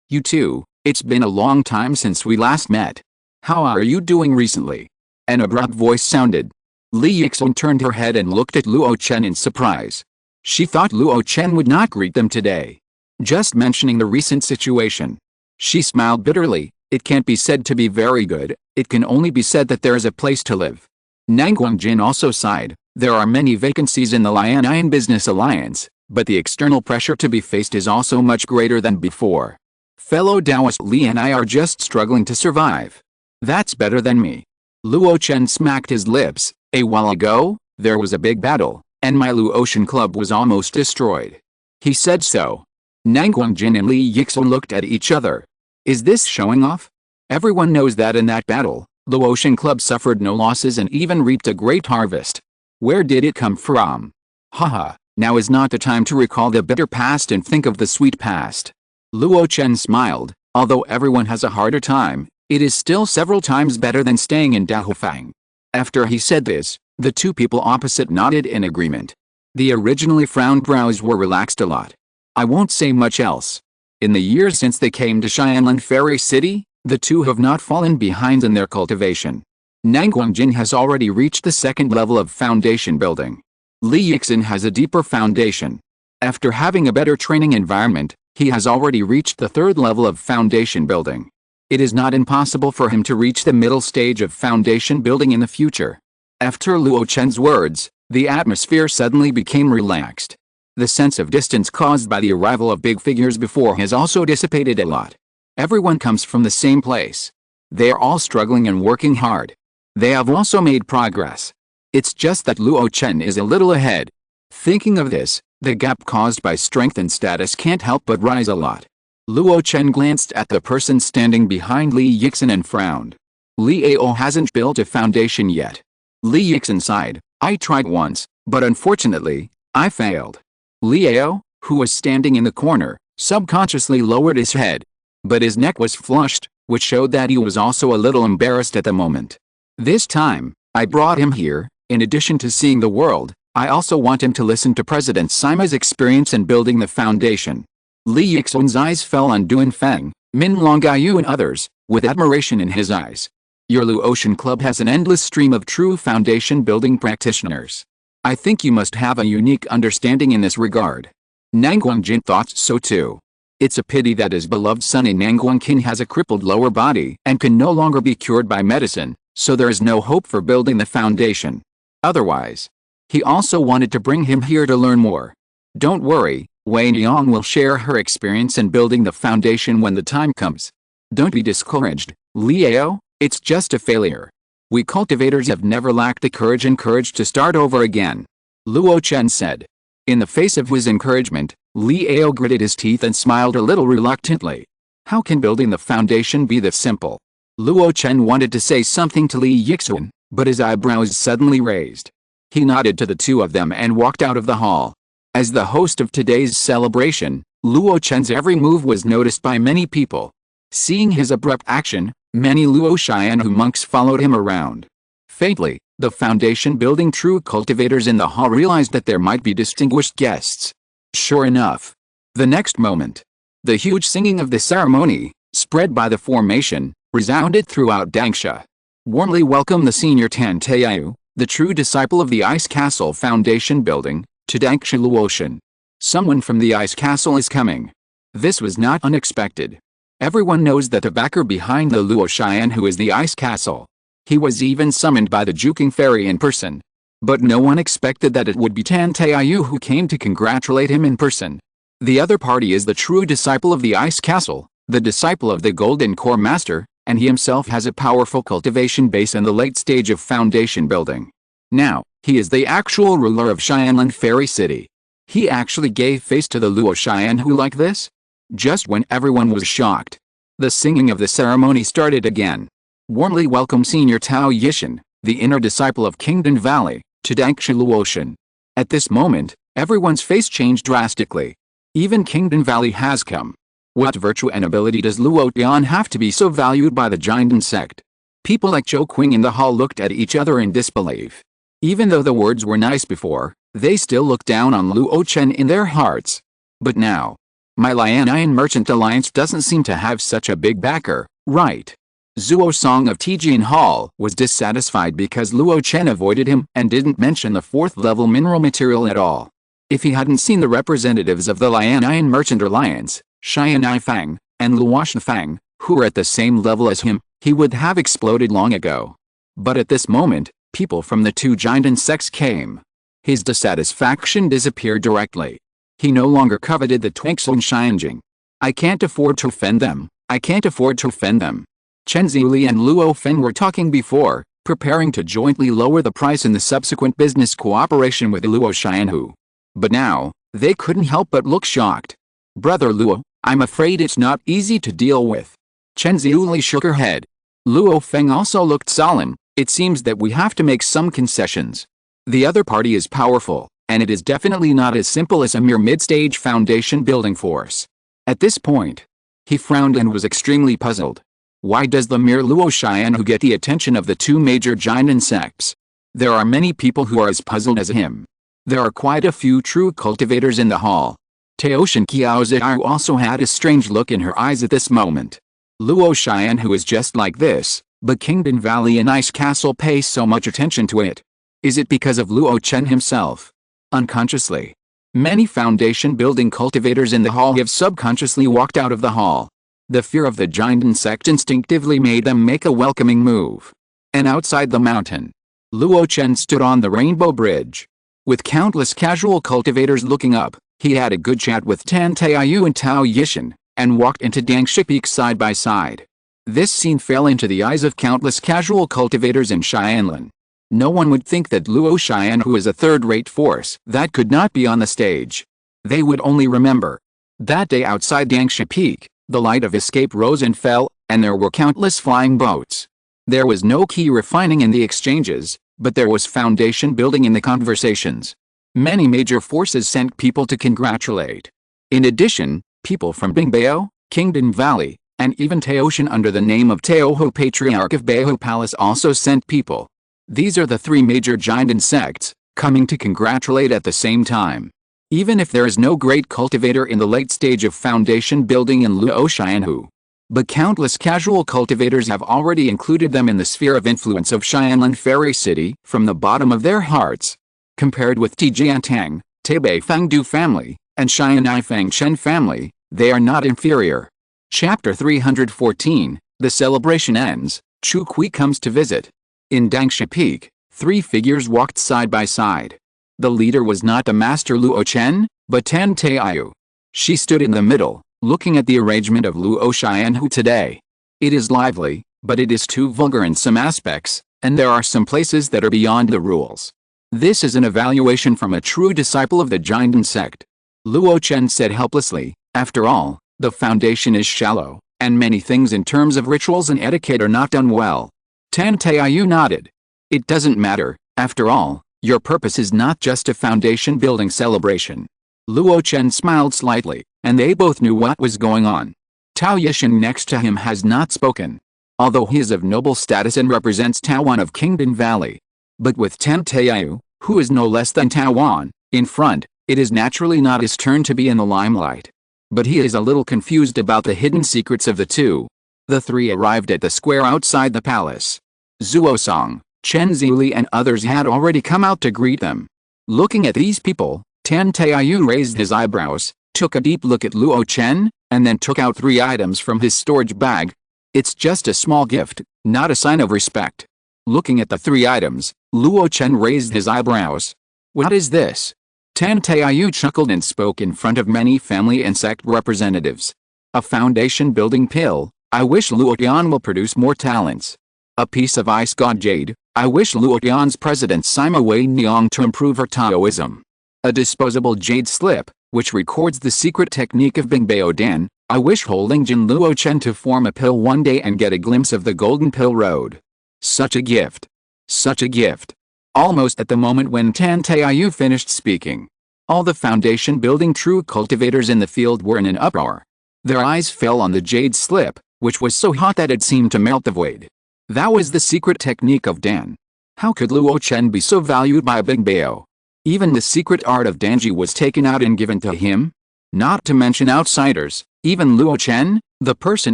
You two, it's been a long time since we last met. How are you doing recently? An abrupt voice sounded. Li Yixin turned her head and looked at Luo Chen in surprise. She thought Luo Chen would not greet them today. Just mentioning the recent situation. She smiled bitterly. It can't be said to be very good, it can only be said that there is a place to live. Nang Guangjin also sighed. There are many vacancies in the Lianian Business Alliance, but the external pressure to be faced is also much greater than before. Fellow Taoist Li and I are just struggling to survive. That's better than me. Luo Chen smacked his lips. A while ago, there was a big battle, and my Luo Ocean Club was almost destroyed. He said so. Nang Guangjin and Li Yixin looked at each other. Is this showing off? Everyone knows that in that battle, the Ocean Club suffered no losses and even reaped a great harvest. Where did it come from? Haha, now is not the time to recall the bitter past and think of the sweet past. Luo Chen smiled. Although everyone has a harder time, it is still several times better than staying in Daofang. After he said this, the two people opposite nodded in agreement. The originally frowned brows were relaxed a lot. I won't say much else. In the years since they came to Xianlan Fairy City, the two have not fallen behind in their cultivation. Nang Guangjin has already reached the second level of foundation building. Li Yixin has a deeper foundation. After having a better training environment, he has already reached the third level of foundation building. It is not impossible for him to reach the middle stage of foundation building in the future. After Luo Chen's words, the atmosphere suddenly became relaxed. The sense of distance caused by the arrival of big figures before has also dissipated a lot. Everyone comes from the same place. They are all struggling and working hard. They have also made progress. It's just that Luo Chen is a little ahead. Thinking of this, the gap caused by strength and status can't help but rise a lot. Luo Chen glanced at the person standing behind Li Yixin and frowned. Liao hasn't built a foundation yet. Li Yixin sighed. I tried once, but unfortunately, I failed. Liao, who was standing in the corner, subconsciously lowered his head. But his neck was flushed, which showed that he was also a little embarrassed at the moment. This time, I brought him here. In addition to seeing the world, I also want him to listen to President Sima's experience in building the foundation. Li Yixun's eyes fell on Duan Feng, Min Longyu and others, with admiration in his eyes. Your Luo Chen Club has an endless stream of true foundation building practitioners. I think you must have a unique understanding in this regard. Nanguang thought so too. It's a pity that his beloved son in Nanguang has a crippled lower body and can no longer be cured by medicine, so there is no hope for building the foundation. Otherwise, he also wanted to bring him here to learn more. Don't worry, Wei Niang will share her experience in building the foundation when the time comes. Don't be discouraged, Liao, it's just a failure. We cultivators have never lacked the courage to start over again. Luo Chen said. In the face of his encouragement, Liao gritted his teeth and smiled a little reluctantly. How can building the foundation be this simple? Luo Chen wanted to say something to Li Yixun, but his eyebrows suddenly raised. He nodded to the two of them and walked out of the hall. As the host of today's celebration, Luo Chen's every move was noticed by many people. Seeing his abrupt action, many Luo Xianhu monks followed him around. Faintly, the foundation building true cultivators in the hall realized that there might be distinguished guests. Sure enough. The next moment, the huge singing of the ceremony, spread by the formation, resounded throughout Dangsha. Warmly welcome the senior Tan Taiyu, the true disciple of the Ice Castle Foundation building, to Dangsha Luo Chen. Someone from the Ice Castle is coming. This was not unexpected. Everyone knows that the backer behind the Luo Xianhu is the Ice Castle. He was even summoned by the Juking Fairy in person. But no one expected that it would be Tan Taiyu who came to congratulate him in person. The other party is the true disciple of the Ice Castle, the disciple of the Golden Core Master, and he himself has a powerful cultivation base in the late stage of foundation building. Now, he is the actual ruler of Xianlan Fairy City. He actually gave face to the Luo Xianhu like this? Just when everyone was shocked, the singing of the ceremony started again. Warmly welcome Senior Tao Yishan, the inner disciple of Kingdom Valley, to Dangsha Luo Chen. At this moment, everyone's face changed drastically. Even Kingdom Valley has come. What virtue and ability does Luo Tian have to be so valued by the Jinden sect? People like Zhou Qing in the hall looked at each other in disbelief. Even though the words were nice before, they still looked down on Luo Chen in their hearts. But now, my Lianian Merchant Alliance doesn't seem to have such a big backer, right? Zuo Song of Tijian Hall was dissatisfied because Luo Chen avoided him and didn't mention the 4th level mineral material at all. If he hadn't seen the representatives of the Lianian Merchant Alliance, Xianai Fang, and Luoshan Fang, who were at the same level as him, he would have exploded long ago. But at this moment, people from the two Jinden sects came. His dissatisfaction disappeared directly. He no longer coveted the Twinxun Xianjing. I can't afford to offend them. I can't afford to offend them. Chen Zili and Luo Feng were talking before, preparing to jointly lower the price in the subsequent business cooperation with Luo Xianhu. But now, they couldn't help but look shocked. Brother Luo, I'm afraid it's not easy to deal with. Chen Zili shook her head. Luo Feng also looked solemn. It seems that we have to make some concessions. The other party is powerful, and it is definitely not as simple as a mere mid-stage foundation building force. At this point, he frowned and was extremely puzzled. Why does the mere Luo Xianhu get the attention of the two major Jinden sects? There are many people who are as puzzled as him. There are quite a few true cultivators in the hall. Teoshan Qiaoziao also had a strange look in her eyes at this moment. Luo Xianhu is just like this, but Kingdom Valley and Ice Castle pay so much attention to it. Is it because of Luo Chen himself? Unconsciously, many foundation building cultivators in the hall have subconsciously walked out of the hall. The fear of the Jinden sect instinctively made them make a welcoming move. And outside the mountain, Luo Chen stood on the Rainbow Bridge. With countless casual cultivators looking up, he had a good chat with Tan Taiyu and Tao Yishan, and walked into Dangsha Peak side by side. This scene fell into the eyes of countless casual cultivators in Xianlan. No one would think that Luo Xianhu is a third-rate force that could not be on the stage. They would only remember. That day outside Dangsha Peak, the light of escape rose and fell, and there were countless flying boats. There was no key refining in the exchanges, but there was foundation building in the conversations. Many major forces sent people to congratulate. In addition, people from Bingbao, Kingdom Valley, and even Taoshan under the name of Taoho Patriarch of Bao Palace also sent people. These are the three major giant sects, coming to congratulate at the same time. Even if there is no great cultivator in the late stage of foundation building in Luo Xianhu, but countless casual cultivators have already included them in the sphere of influence of Xianlan Fairy City from the bottom of their hearts. Compared with Tijiantang, Taibei Fangdu family, and Xianai Fangchen family, they are not inferior. Chapter 314, The celebration ends, Chu Kui comes to visit. In Dangsha Peak, three figures walked side by side. The leader was not the master Luo Chen, but Tan Taiyu. She stood in the middle, looking at the arrangement of Luo Xianhu today. It is lively, but it is too vulgar in some aspects, and there are some places that are beyond the rules. This is an evaluation from a true disciple of the Jinden sect. Luo Chen said helplessly, after all, the foundation is shallow, and many things in terms of rituals and etiquette are not done well. Tan Taiyu nodded. It doesn't matter, after all, your purpose is not just a foundation building celebration. Luo Chen smiled slightly, and they both knew what was going on. Tao Yishan next to him has not spoken. Although he is of noble status and represents Taowan of Kingdom Valley. But with Tan Taiyu, who is no less than Taowan, in front, it is naturally not his turn to be in the limelight. But he is a little confused about the hidden secrets of the two. The three arrived at the square outside the palace. Zuo Song, Chen Zili and others had already come out to greet them. Looking at these people, Tan Taiyu raised his eyebrows, took a deep look at Luo Chen, and then took out 3 items from his storage bag. It's just a small gift, not a sign of respect. Looking at the 3 items, Luo Chen raised his eyebrows. What is this? Tan Taiyu chuckled and spoke in front of many family and sect representatives. A foundation building pill, I wish Luo Yan will produce more talents. A piece of ice god jade, I wish Luo Yan's president Sima Wei Niang to improve her Taoism. A disposable jade slip, which records the secret technique of Bingbao Dan, I wish holding Jin Luo Chen to form a pill one day and get a glimpse of the golden pill road. Such a gift. Such a gift. Almost at the moment when Tan Taiyu finished speaking, all the foundation building true cultivators in the field were in an uproar. Their eyes fell on the jade slip, which was so hot that it seemed to melt the void. That was the secret technique of Dan. How could Luo Chen be so valued by Bingbao? Even the secret art of Danji was taken out and given to him? Not to mention outsiders, even Luo Chen, the person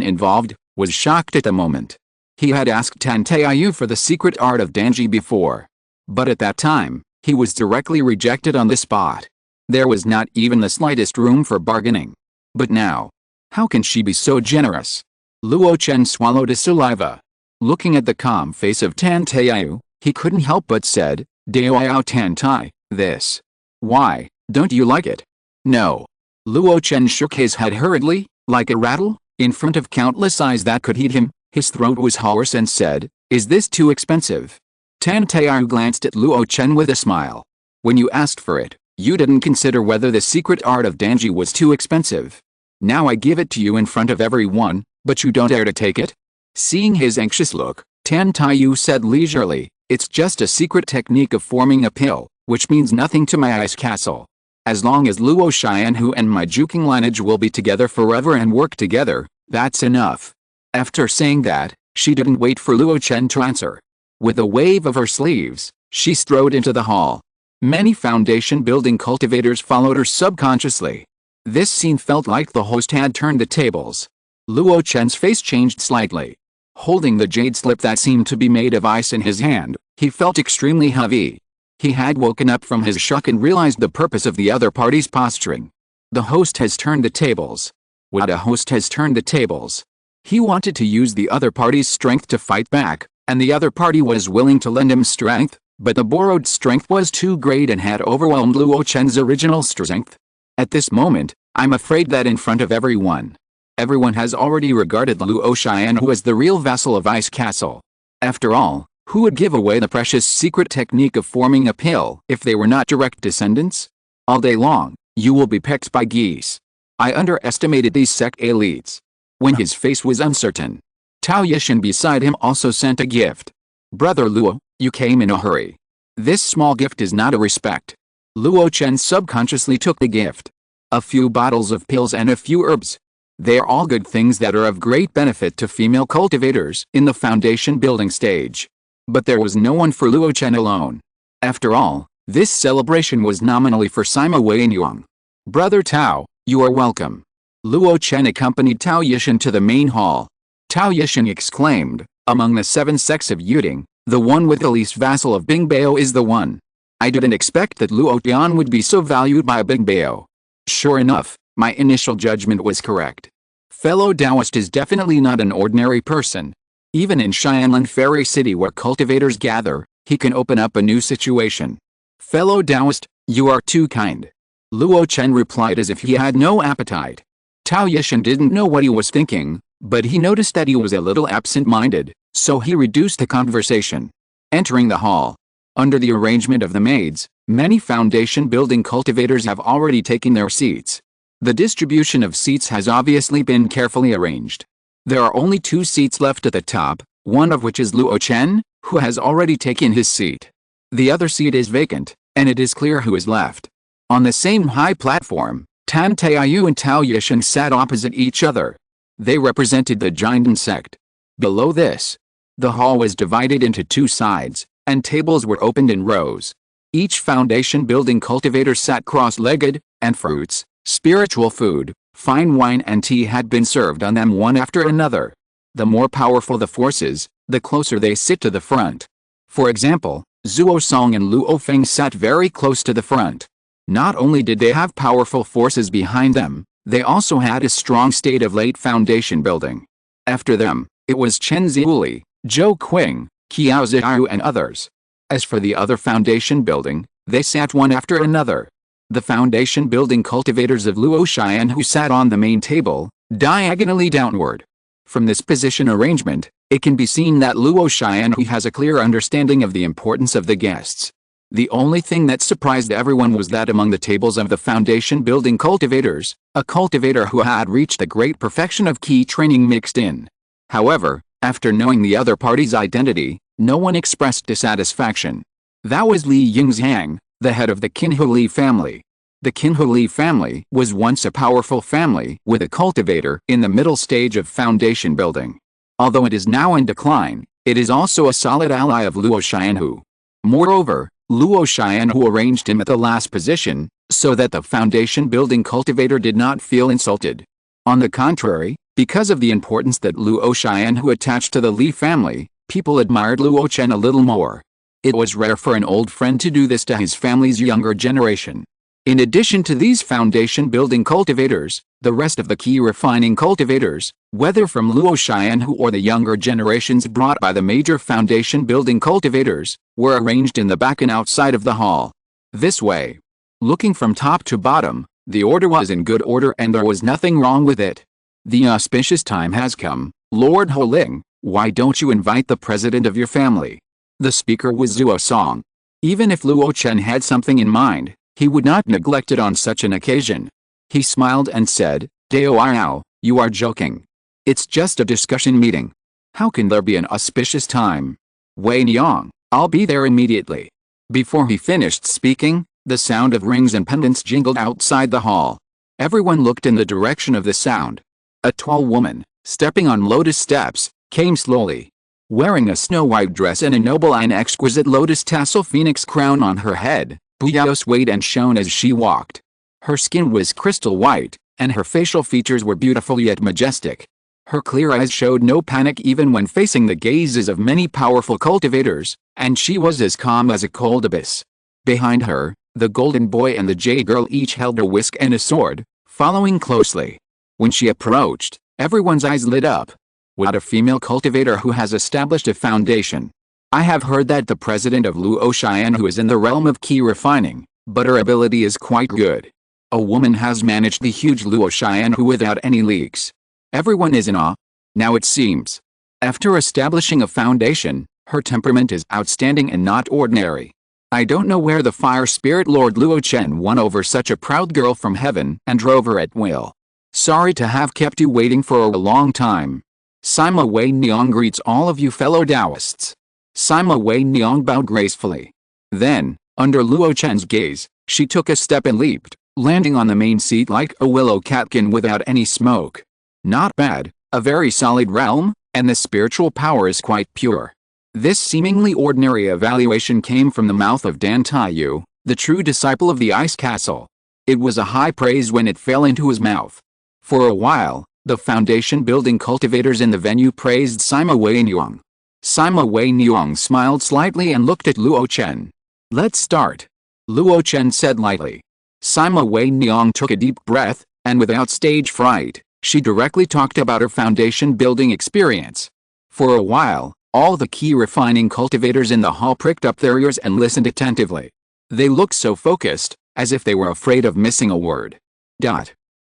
involved, was shocked at the moment. He had asked Tan Taiyu for the secret art of Danji before. But at that time, he was directly rejected on the spot. There was not even the slightest room for bargaining. But now, how can she be so generous? Luo Chen swallowed his saliva. Looking at the calm face of Tan Taiyu, he couldn't help but said, Dao Tan Tai, this. Why, don't you like it? No. Luo Chen shook his head hurriedly, like a rattle, in front of countless eyes that could heed him. His throat was hoarse and said, is this too expensive? Tan Taiyu glanced at Luo Chen with a smile. When you asked for it, you didn't consider whether the secret art of Danji was too expensive. Now I give it to you in front of everyone, but you don't dare to take it? Seeing his anxious look, Tan Taiyu said leisurely, it's just a secret technique of forming a pill, which means nothing to my ice castle. As long as Luo Xianhu and my Juking lineage will be together forever and work together, that's enough. After saying that, she didn't wait for Luo Chen to answer. With a wave of her sleeves, she strode into the hall. Many foundation building cultivators followed her subconsciously. This scene felt like the host had turned the tables. Luo Chen's face changed slightly. Holding the jade slip that seemed to be made of ice in his hand, he felt extremely heavy. He had woken up from his shock and realized the purpose of the other party's posturing. The host has turned the tables. What a host has turned the tables. He wanted to use the other party's strength to fight back, and the other party was willing to lend him strength, but the borrowed strength was too great and had overwhelmed Luo Chen's original strength. At this moment, I'm afraid that in front of everyone has already regarded Luo Xianhu as the real vassal of Ice Castle. After all, who would give away the precious secret technique of forming a pill if they were not direct descendants? All day long, you will be pecked by geese. I underestimated these sect elites. When his face was uncertain, Tao Yishan beside him also sent a gift. Brother Luo, you came in a hurry. This small gift is not a respect. Luo Chen subconsciously took the gift. A few bottles of pills and a few herbs. They are all good things that are of great benefit to female cultivators in the foundation building stage. But there was no one for Luo Chen alone. After all, this celebration was nominally for Sima Wei and Yuang. Brother Tao, you are welcome. Luo Chen accompanied Tao Yishan to the main hall. Tao Yishan exclaimed, among the 7 sects of Yuding, the one with the least vassal of Bingbao is the one. I didn't expect that Luo Tian would be so valued by Bingbao. Sure enough, my initial judgment was correct. Fellow Taoist is definitely not an ordinary person. Even in Xianlan Fairy City where cultivators gather, he can open up a new situation. Fellow Taoist, you are too kind. Luo Chen replied as if he had no appetite. Tao Yishan didn't know what he was thinking, but he noticed that he was a little absent-minded, so he reduced the conversation. Entering the hall. Under the arrangement of the maids, many foundation building cultivators have already taken their seats. The distribution of seats has obviously been carefully arranged. There are only 2 seats left at the top, one of which is Luo Chen, who has already taken his seat. The other seat is vacant, and it is clear who is left. On the same high platform, Tan Taiyu and Tao Yishan sat opposite each other. They represented the Jinden sect. Below this, the hall was divided into 2 sides, and tables were opened in rows. Each foundation building cultivator sat cross-legged, and fruits, spiritual food, fine wine and tea had been served on them one after another. The more powerful the forces, the closer they sit to the front. For example, Zuo Song and Luo Feng sat very close to the front. Not only did they have powerful forces behind them, they also had a strong state of late foundation building. After them, it was Chen Ziuli, Zhou Qing, Qiao Ziyu and others. As for the other foundation building, they sat one after another. The foundation building cultivators of Luo Xian who sat on the main table, diagonally downward. From this position arrangement, it can be seen that Luo Xian who has a clear understanding of the importance of the guests. The only thing that surprised everyone was that among the tables of the foundation building cultivators, a cultivator who had reached the great perfection of key training mixed in. However, after knowing the other party's identity, no one expressed dissatisfaction. That was Li Yingzhang, the head of the Qinhu Li family. The Qinhu Li family was once a powerful family with a cultivator in the middle stage of foundation building. Although it is now in decline, it is also a solid ally of Luo Xianhu. Moreover, Luo Xianhu arranged him at the last position, so that the foundation building cultivator did not feel insulted. On the contrary, because of the importance that Luo Xianhu attached to the Li family, people admired Luo Chen a little more. It was rare for an old friend to do this to his family's younger generation. In addition to these foundation building cultivators, the rest of the key refining cultivators, whether from Luo Xianhu or the younger generations brought by the major foundation building cultivators, were arranged in the back and outside of the hall. This way. Looking from top to bottom, the order was in good order and there was nothing wrong with it. The auspicious time has come, Lord Holing, why don't you invite the president of your family? The speaker was Zuo Song. Even if Luo Chen had something in mind, he would not neglect it on such an occasion. He smiled and said, Dao, you are joking. It's just a discussion meeting. How can there be an auspicious time? Wei Niang, I'll be there immediately. Before he finished speaking, the sound of rings and pendants jingled outside the hall. Everyone looked in the direction of the sound. A tall woman, stepping on lotus steps, came slowly. Wearing a snow-white dress and a noble and exquisite lotus tassel phoenix crown on her head, Buyao swayed and shone as she walked. Her skin was crystal white, and her facial features were beautiful yet majestic. Her clear eyes showed no panic even when facing the gazes of many powerful cultivators, and she was as calm as a cold abyss. Behind her, the golden boy and the jade girl each held a whisk and a sword, following closely. When she approached, everyone's eyes lit up. What a female cultivator who has established a foundation. I have heard that the president of Luo Xianhu is in the realm of key refining, but her ability is quite good. A woman has managed the huge Luo Xianhu without any leaks. Everyone is in awe. Now it seems. After establishing a foundation, her temperament is outstanding and not ordinary. I don't know where the fire spirit Lord Luo Chen won over such a proud girl from heaven and drove her at will. Sorry to have kept you waiting for a long time. Sima Wei Niang greets all of you fellow Taoists. Sima Wei Niang bowed gracefully. Then, under Luo Chen's gaze, she took a step and leaped, landing on the main seat like a willow catkin without any smoke. Not bad, a very solid realm, and the spiritual power is quite pure. This seemingly ordinary evaluation came from the mouth of Dan Taiyu, the true disciple of the Ice Castle. It was a high praise when it fell into his mouth. For a while, the foundation building cultivators in the venue praised Sima Wei Niang. Sima Wei Niang smiled slightly and looked at Luo Chen. Let's start. Luo Chen said lightly. Sima Wei Niang took a deep breath, and without stage fright, she directly talked about her foundation building experience. For a while, all the key refining cultivators in the hall pricked up their ears and listened attentively. They looked so focused, as if they were afraid of missing a word.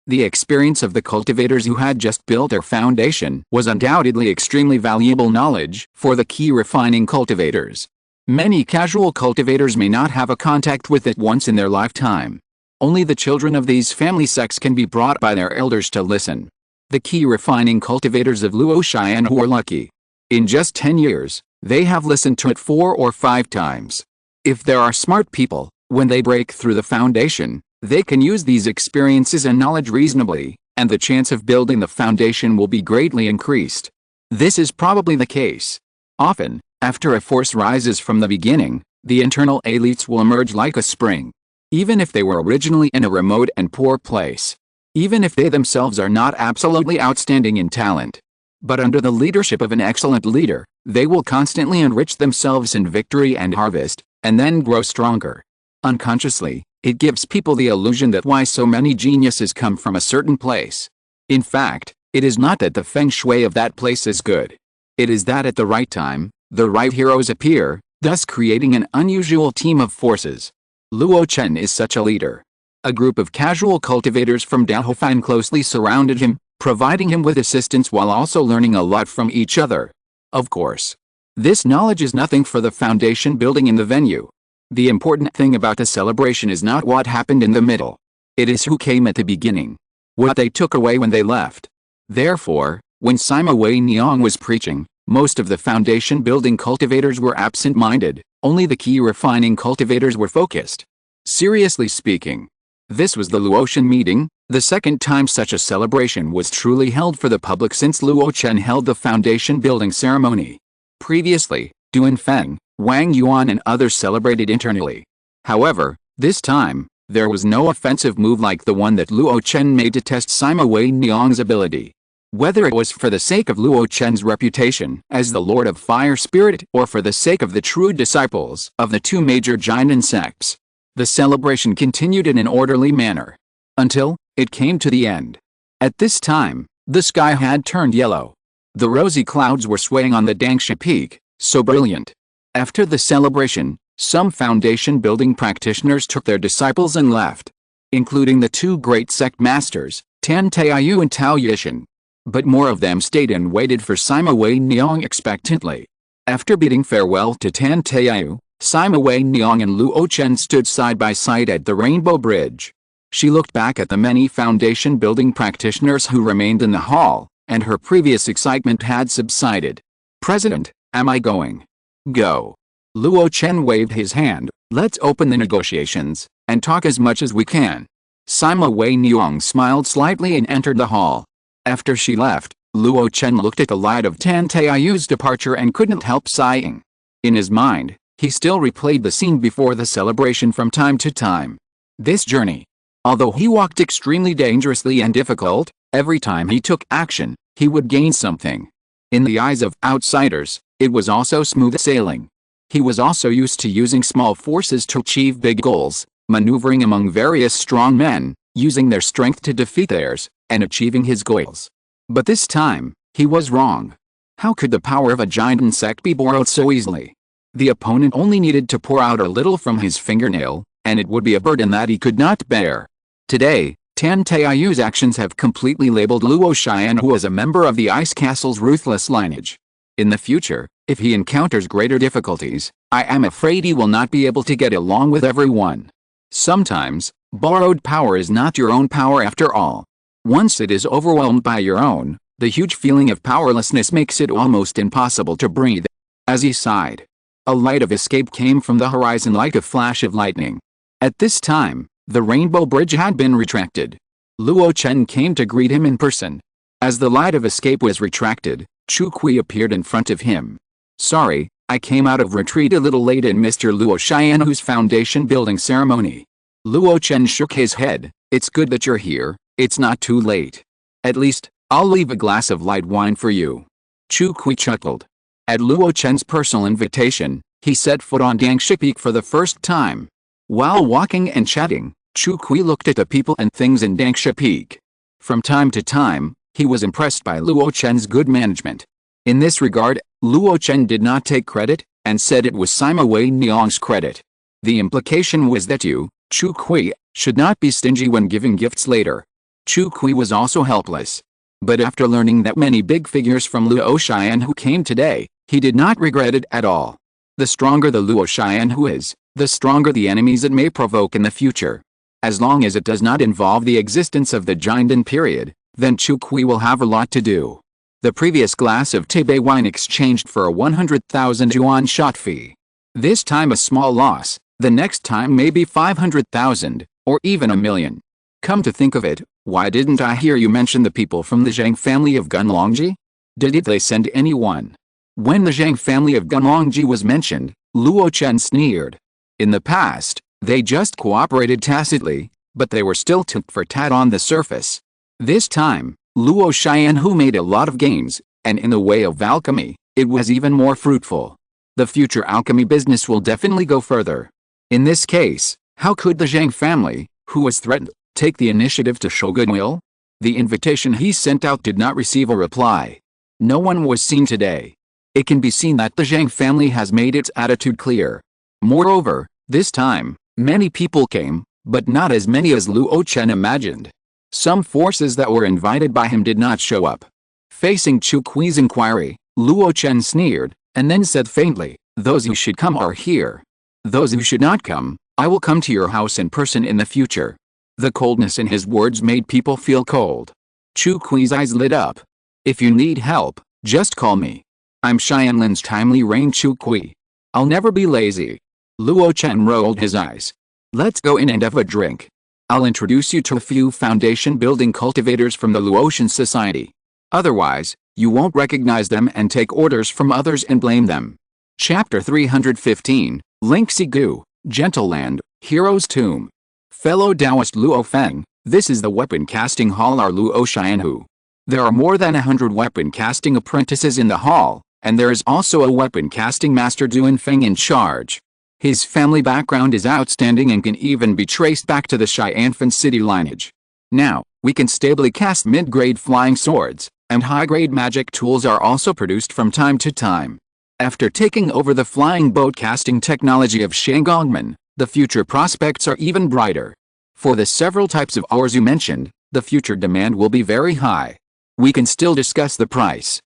The experience of the cultivators who had just built their foundation was undoubtedly extremely valuable knowledge for the key refining cultivators. Many casual cultivators may not have a contact with it once in their lifetime. Only the children of these family sects can be brought by their elders to listen. The key refining cultivators of Luo Chen who are lucky. In just 10 years, they have listened to it 4 or 5 times. If there are smart people, when they break through the foundation, they can use these experiences and knowledge reasonably, and the chance of building the foundation will be greatly increased. This is probably the case. Often, after a force rises from the beginning, the internal elites will emerge like a spring. Even if they were originally in a remote and poor place. Even if they themselves are not absolutely outstanding in talent. But under the leadership of an excellent leader, they will constantly enrich themselves in victory and harvest, and then grow stronger. Unconsciously, it gives people the illusion that why so many geniuses come from a certain place. In fact, it is not that the feng shui of that place is good. It is that at the right time, the right heroes appear, thus creating an unusual team of forces. Luo Chen is such a leader. A group of casual cultivators from Daohofan closely surrounded him, providing him with assistance while also learning a lot from each other. Of course, this knowledge is nothing for the foundation building in the venue. The important thing about the celebration is not what happened in the middle. It is who came at the beginning. What they took away when they left. Therefore, when Sima Wei Niang was preaching, most of the foundation building cultivators were absent-minded, only the key refining cultivators were focused. Seriously speaking, this was the Luo Chen meeting, the second time such a celebration was truly held for the public since Luo Chen held the foundation building ceremony. Previously, Duan Feng, Wang Yuan and others celebrated internally. However, this time, there was no offensive move like the one that Luo Chen made to test Sima Wei Niang's ability. Whether it was for the sake of Luo Chen's reputation as the Lord of Fire Spirit or for the sake of the true disciples of the 2 major Jinan sects, the celebration continued in an orderly manner. Until it came to the end. At this time, the sky had turned yellow. The rosy clouds were swaying on the Dangsha Peak, so brilliant. After the celebration, some foundation building practitioners took their disciples and left, including the 2 great sect masters, Tan Taiyu and Tao Yishan. But more of them stayed and waited for Sima Wei Niang expectantly. After bidding farewell to Tan Taiyu, Sima Wei Niang and Luo Chen stood side by side at the Rainbow Bridge. She looked back at the many foundation building practitioners who remained in the hall, and her previous excitement had subsided. President, am I going? Go. Luo Chen waved his hand. Let's open the negotiations, and talk as much as we can. Sima Wei Niang smiled slightly and entered the hall. After she left, Luo Chen looked at the light of Tan Taiyu's departure and couldn't help sighing. In his mind, he still replayed the scene before the celebration from time to time. This journey. Although he walked extremely dangerously and difficult, every time he took action, he would gain something. In the eyes of outsiders, it was also smooth sailing. He was also used to using small forces to achieve big goals, maneuvering among various strong men, using their strength to defeat theirs, and achieving his goals. But this time, he was wrong. How could the power of a giant sect be borrowed so easily? The opponent only needed to pour out a little from his fingernail, and it would be a burden that he could not bear. Today, Tan Taiyu's actions have completely labeled Luo Chen who as a member of the Ice Castle's ruthless lineage. In the future, if he encounters greater difficulties, I am afraid he will not be able to get along with everyone. Sometimes, borrowed power is not your own power after all. Once it is overwhelmed by your own, The huge feeling of powerlessness makes it almost impossible to breathe. As he sighed, a light of escape came from the horizon like a flash of lightning. At this time, the rainbow bridge had been retracted. Luo Chen came to greet him in person. As the light of escape was retracted, Chu Kui appeared in front of him. Sorry, I came out of retreat a little late in Mr. Luo Xianhu's foundation building ceremony. Luo Chen shook his head. It's good that you're here, it's not too late. At least, I'll leave a glass of light wine for you. Chu Kui chuckled. At Luo Chen's personal invitation, he set foot on Dangshi Peak for the first time. While walking and chatting, Chu Kui looked at the people and things in Dangshi Peak. From time to time, he was impressed by Luo Chen's good management. In this regard, Luo Chen did not take credit, and said it was Sima Wei Niang's credit. The implication was that you, Chu Kui, should not be stingy when giving gifts later. Chu Kui was also helpless. But after learning that many big figures from Luo Xianhu came today, he did not regret it at all. The stronger the Luo Xianhu is, the stronger the enemies it may provoke in the future. As long as it does not involve the existence of the Jinden period, then Chu Kui will have a lot to do. The previous glass of Tibet wine exchanged for a 100,000 yuan shot fee. This time a small loss, the next time maybe 500,000, or even a million. Come to think of it, why didn't I hear you mention the people from the Zhang family of Gunlongji? Did they send anyone? When the Zhang family of Gunlongji was mentioned, Luo Chen sneered. In the past, they just cooperated tacitly, but they were still tit for tat on the surface. This time, Luo Xianhu made a lot of gains, and in the way of alchemy, it was even more fruitful. The future alchemy business will definitely go further. In this case, how could the Zhang family, who was threatened, take the initiative to show goodwill? The invitation he sent out did not receive a reply. No one was seen today. It can be seen that the Zhang family has made its attitude clear. Moreover, this time, many people came, but not as many as Luo Chen imagined. Some forces that were invited by him did not show up. Facing Chu Kui's inquiry, Luo Chen sneered, and then said faintly, "Those who should come are here. Those who should not come, I will come to your house in person in the future." The coldness in his words made people feel cold. Chu Kui's eyes lit up. "If you need help, just call me. I'm Xianlin's timely reign Chu Kui. I'll never be lazy." Luo Chen rolled his eyes. "Let's go in and have a drink. I'll introduce you to a few foundation building cultivators from the Luotian society. Otherwise, you won't recognize them and take orders from others and blame them." Chapter 315, Lingxi Gu, Gentle Land, Hero's Tomb. Fellow Taoist Luo Feng, this is the weapon casting hall our Luo Xianhu. There are more than 100 weapon casting apprentices in the hall, and there is also a weapon casting master Duan Feng in charge. His family background is outstanding and can even be traced back to the Xianfen city lineage. Now, we can stably cast mid-grade flying swords, and high-grade magic tools are also produced from time to time. After taking over the flying boat casting technology of Shangongmen, the future prospects are even brighter. For the several types of ores you mentioned, the future demand will be very high. We can still discuss the price.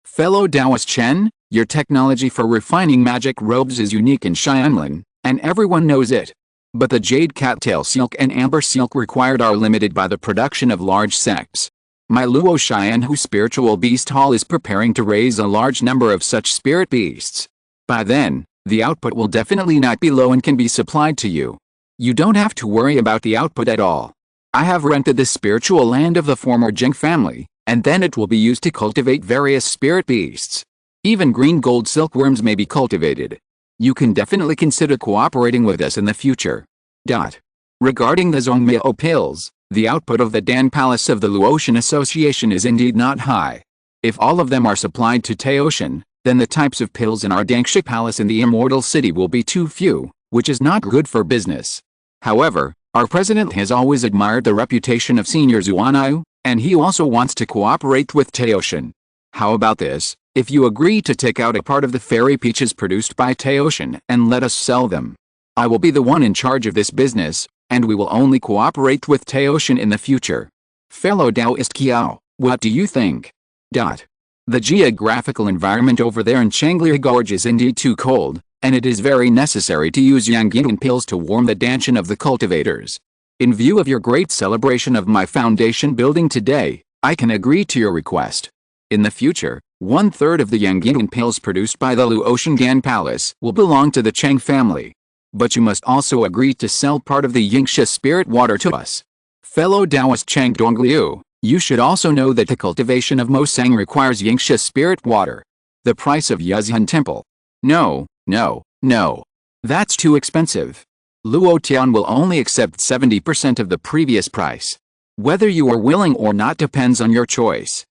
Fellow Taoist Chen, your technology for refining magic robes is unique in Xianlin, and everyone knows it. But the jade cattail silk and amber silk required are limited by the production of large sects. My Luo Xianhu spiritual beast hall is preparing to raise a large number of such spirit beasts. By then, the output will definitely not be low and can be supplied to you. You don't have to worry about the output at all. I have rented the spiritual land of the former Zheng family, and then it will be used to cultivate various spirit beasts. Even green gold silkworms may be cultivated. You can definitely consider cooperating with us in the future. Regarding the Zongmiao Pills, the output of the Dan Palace of the Luotian Association is indeed not high. If all of them are supplied to Taotian, then the types of pills in our Dangshi Palace in the Immortal City will be too few, which is not good for business. However, our president has always admired the reputation of Senior Zuanao, and he also wants to cooperate with Taotian. How about this? If you agree to take out a part of the fairy peaches produced by Taotian and let us sell them, I will be the one in charge of this business, and we will only cooperate with Taotian in the future. Fellow Taoist Kiao, what do you think? The geographical environment over there in Changlier Gorge is indeed too cold, and it is very necessary to use Yangyan pills to warm the danshan of the cultivators. In view of your great celebration of my foundation building today, I can agree to your request. In the future, 1/3 of the Yangyan pills produced by the Luo Chen Palace will belong to the Cheng family. But you must also agree to sell part of the Yingxia spirit water to us. Fellow Taoist Cheng Dongliu, you should also know that the cultivation of Mosang requires Yingxia spirit water. The price of Yuzhan Temple. No, no, no. That's too expensive. Luo Tian will only accept 70% of the previous price. Whether you are willing or not depends on your choice.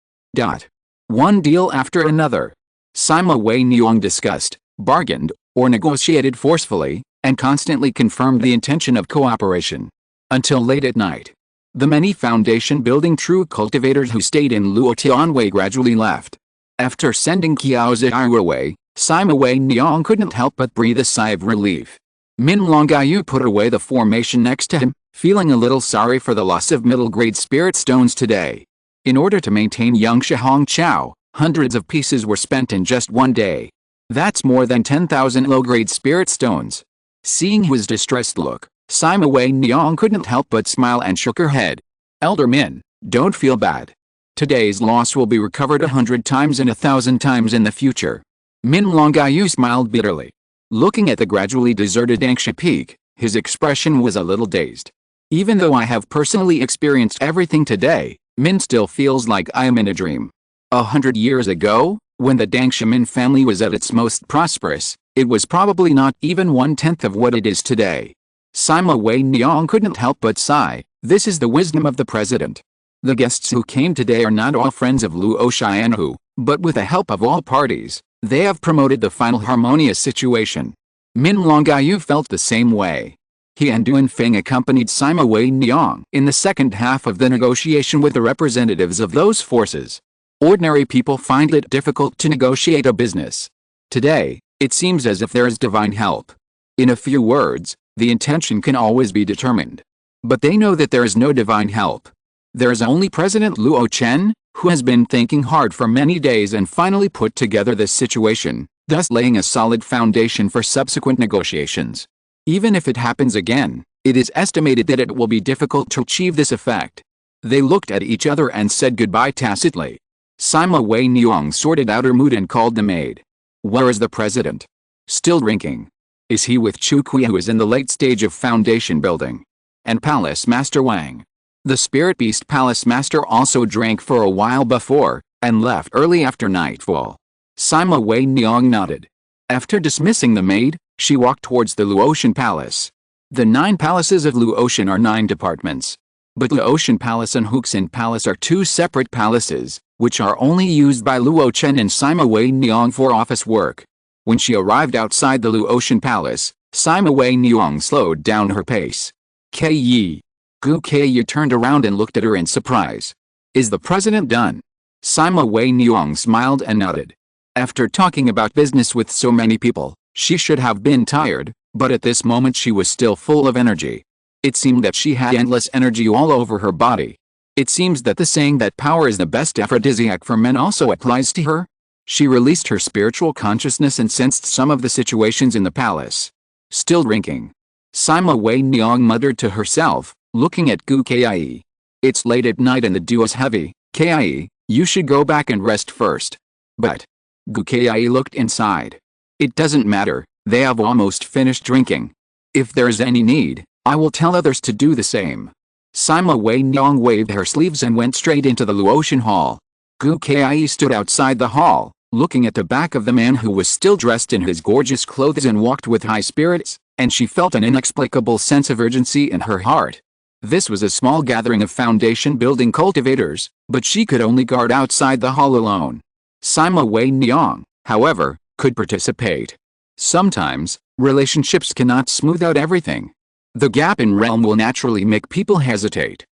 One deal after another. Sima Wei Niang discussed, bargained, or negotiated forcefully, and constantly confirmed the intention of cooperation. Until late at night. The many foundation-building true cultivators who stayed in Luo Tianwei gradually left. After sending Qiao Zi'er away, Sima Wei Niang couldn't help but breathe a sigh of relief. Min Longyu put away the formation next to him, feeling a little sorry for the loss of middle-grade spirit stones today. In order to maintain young Shihong Chao, hundreds of pieces were spent in just one day. That's more than 10,000 low-grade spirit stones. Seeing his distressed look, Sima Wei Niang couldn't help but smile and shook her head. Elder Min, don't feel bad. Today's loss will be recovered 100 times and 1,000 times in the future. Min Longyu smiled bitterly. Looking at the gradually deserted Dangsha Peak, his expression was a little dazed. Even though I have personally experienced everything today, Min still feels like I am in a dream. 100 years ago, when the Dangsha Min family was at its most prosperous, it was probably not even 1/10 of what it is today. Sima Wei Niang couldn't help but sigh. This is the wisdom of the president. The guests who came today are not all friends of Luo Xianhu, but with the help of all parties, they have promoted the final harmonious situation. Min Longyu felt the same way. He and Duan Feng accompanied Sima Wei Niang in the second half of the negotiation with the representatives of those forces. Ordinary people find it difficult to negotiate a business. Today, it seems as if there is divine help. In a few words, the intention can always be determined. But they know that there is no divine help. There is only President Luo Chen, who has been thinking hard for many days and finally put together this situation, thus laying a solid foundation for subsequent negotiations. Even if it happens again, it is estimated that it will be difficult to achieve this effect. They looked at each other and said goodbye tacitly. Sima Wei Niang sorted out her mood and called the maid. Where is the president? Still drinking. Is he with Chu Kui, who is in the late stage of foundation building? And Palace Master Wang. The Spirit Beast Palace Master also drank for a while before, and left early after nightfall. Sima Wei Niang nodded. After dismissing the maid, she walked towards the Luo Chen Palace. The 9 palaces of Luo Chen are 9 departments. But Luo Chen Palace and Huxin Palace are 2 separate palaces, which are only used by Luo Chen and Sima Wei Niang for office work. When she arrived outside the Luo Chen Palace, Sima Wei Niang slowed down her pace. Yi. Gu Kei turned around and looked at her in surprise. Is the president done? Sima Wei Niang smiled and nodded. After talking about business with so many people, she should have been tired, but at this moment she was still full of energy. It seemed that she had endless energy all over her body. It seems that the saying that power is the best aphrodisiac for men also applies to her. She released her spiritual consciousness and sensed some of the situations in the palace. Still drinking. Sima Wei Niang muttered to herself, looking at Gu Kei. It's late at night and the dew is heavy. Kei, you should go back and rest first. But Gu Kei looked inside. It doesn't matter, they have almost finished drinking. If there is any need, I will tell others to do the same. Sima Wei Niang waved her sleeves and went straight into the Luo Chen hall. Gu Kei stood outside the hall, looking at the back of the man who was still dressed in his gorgeous clothes and walked with high spirits, and she felt an inexplicable sense of urgency in her heart. This was a small gathering of foundation-building cultivators, but she could only guard outside the hall alone. Sima Wei Niang, however, could participate. Sometimes, relationships cannot smooth out everything. The gap in realm will naturally make people hesitate.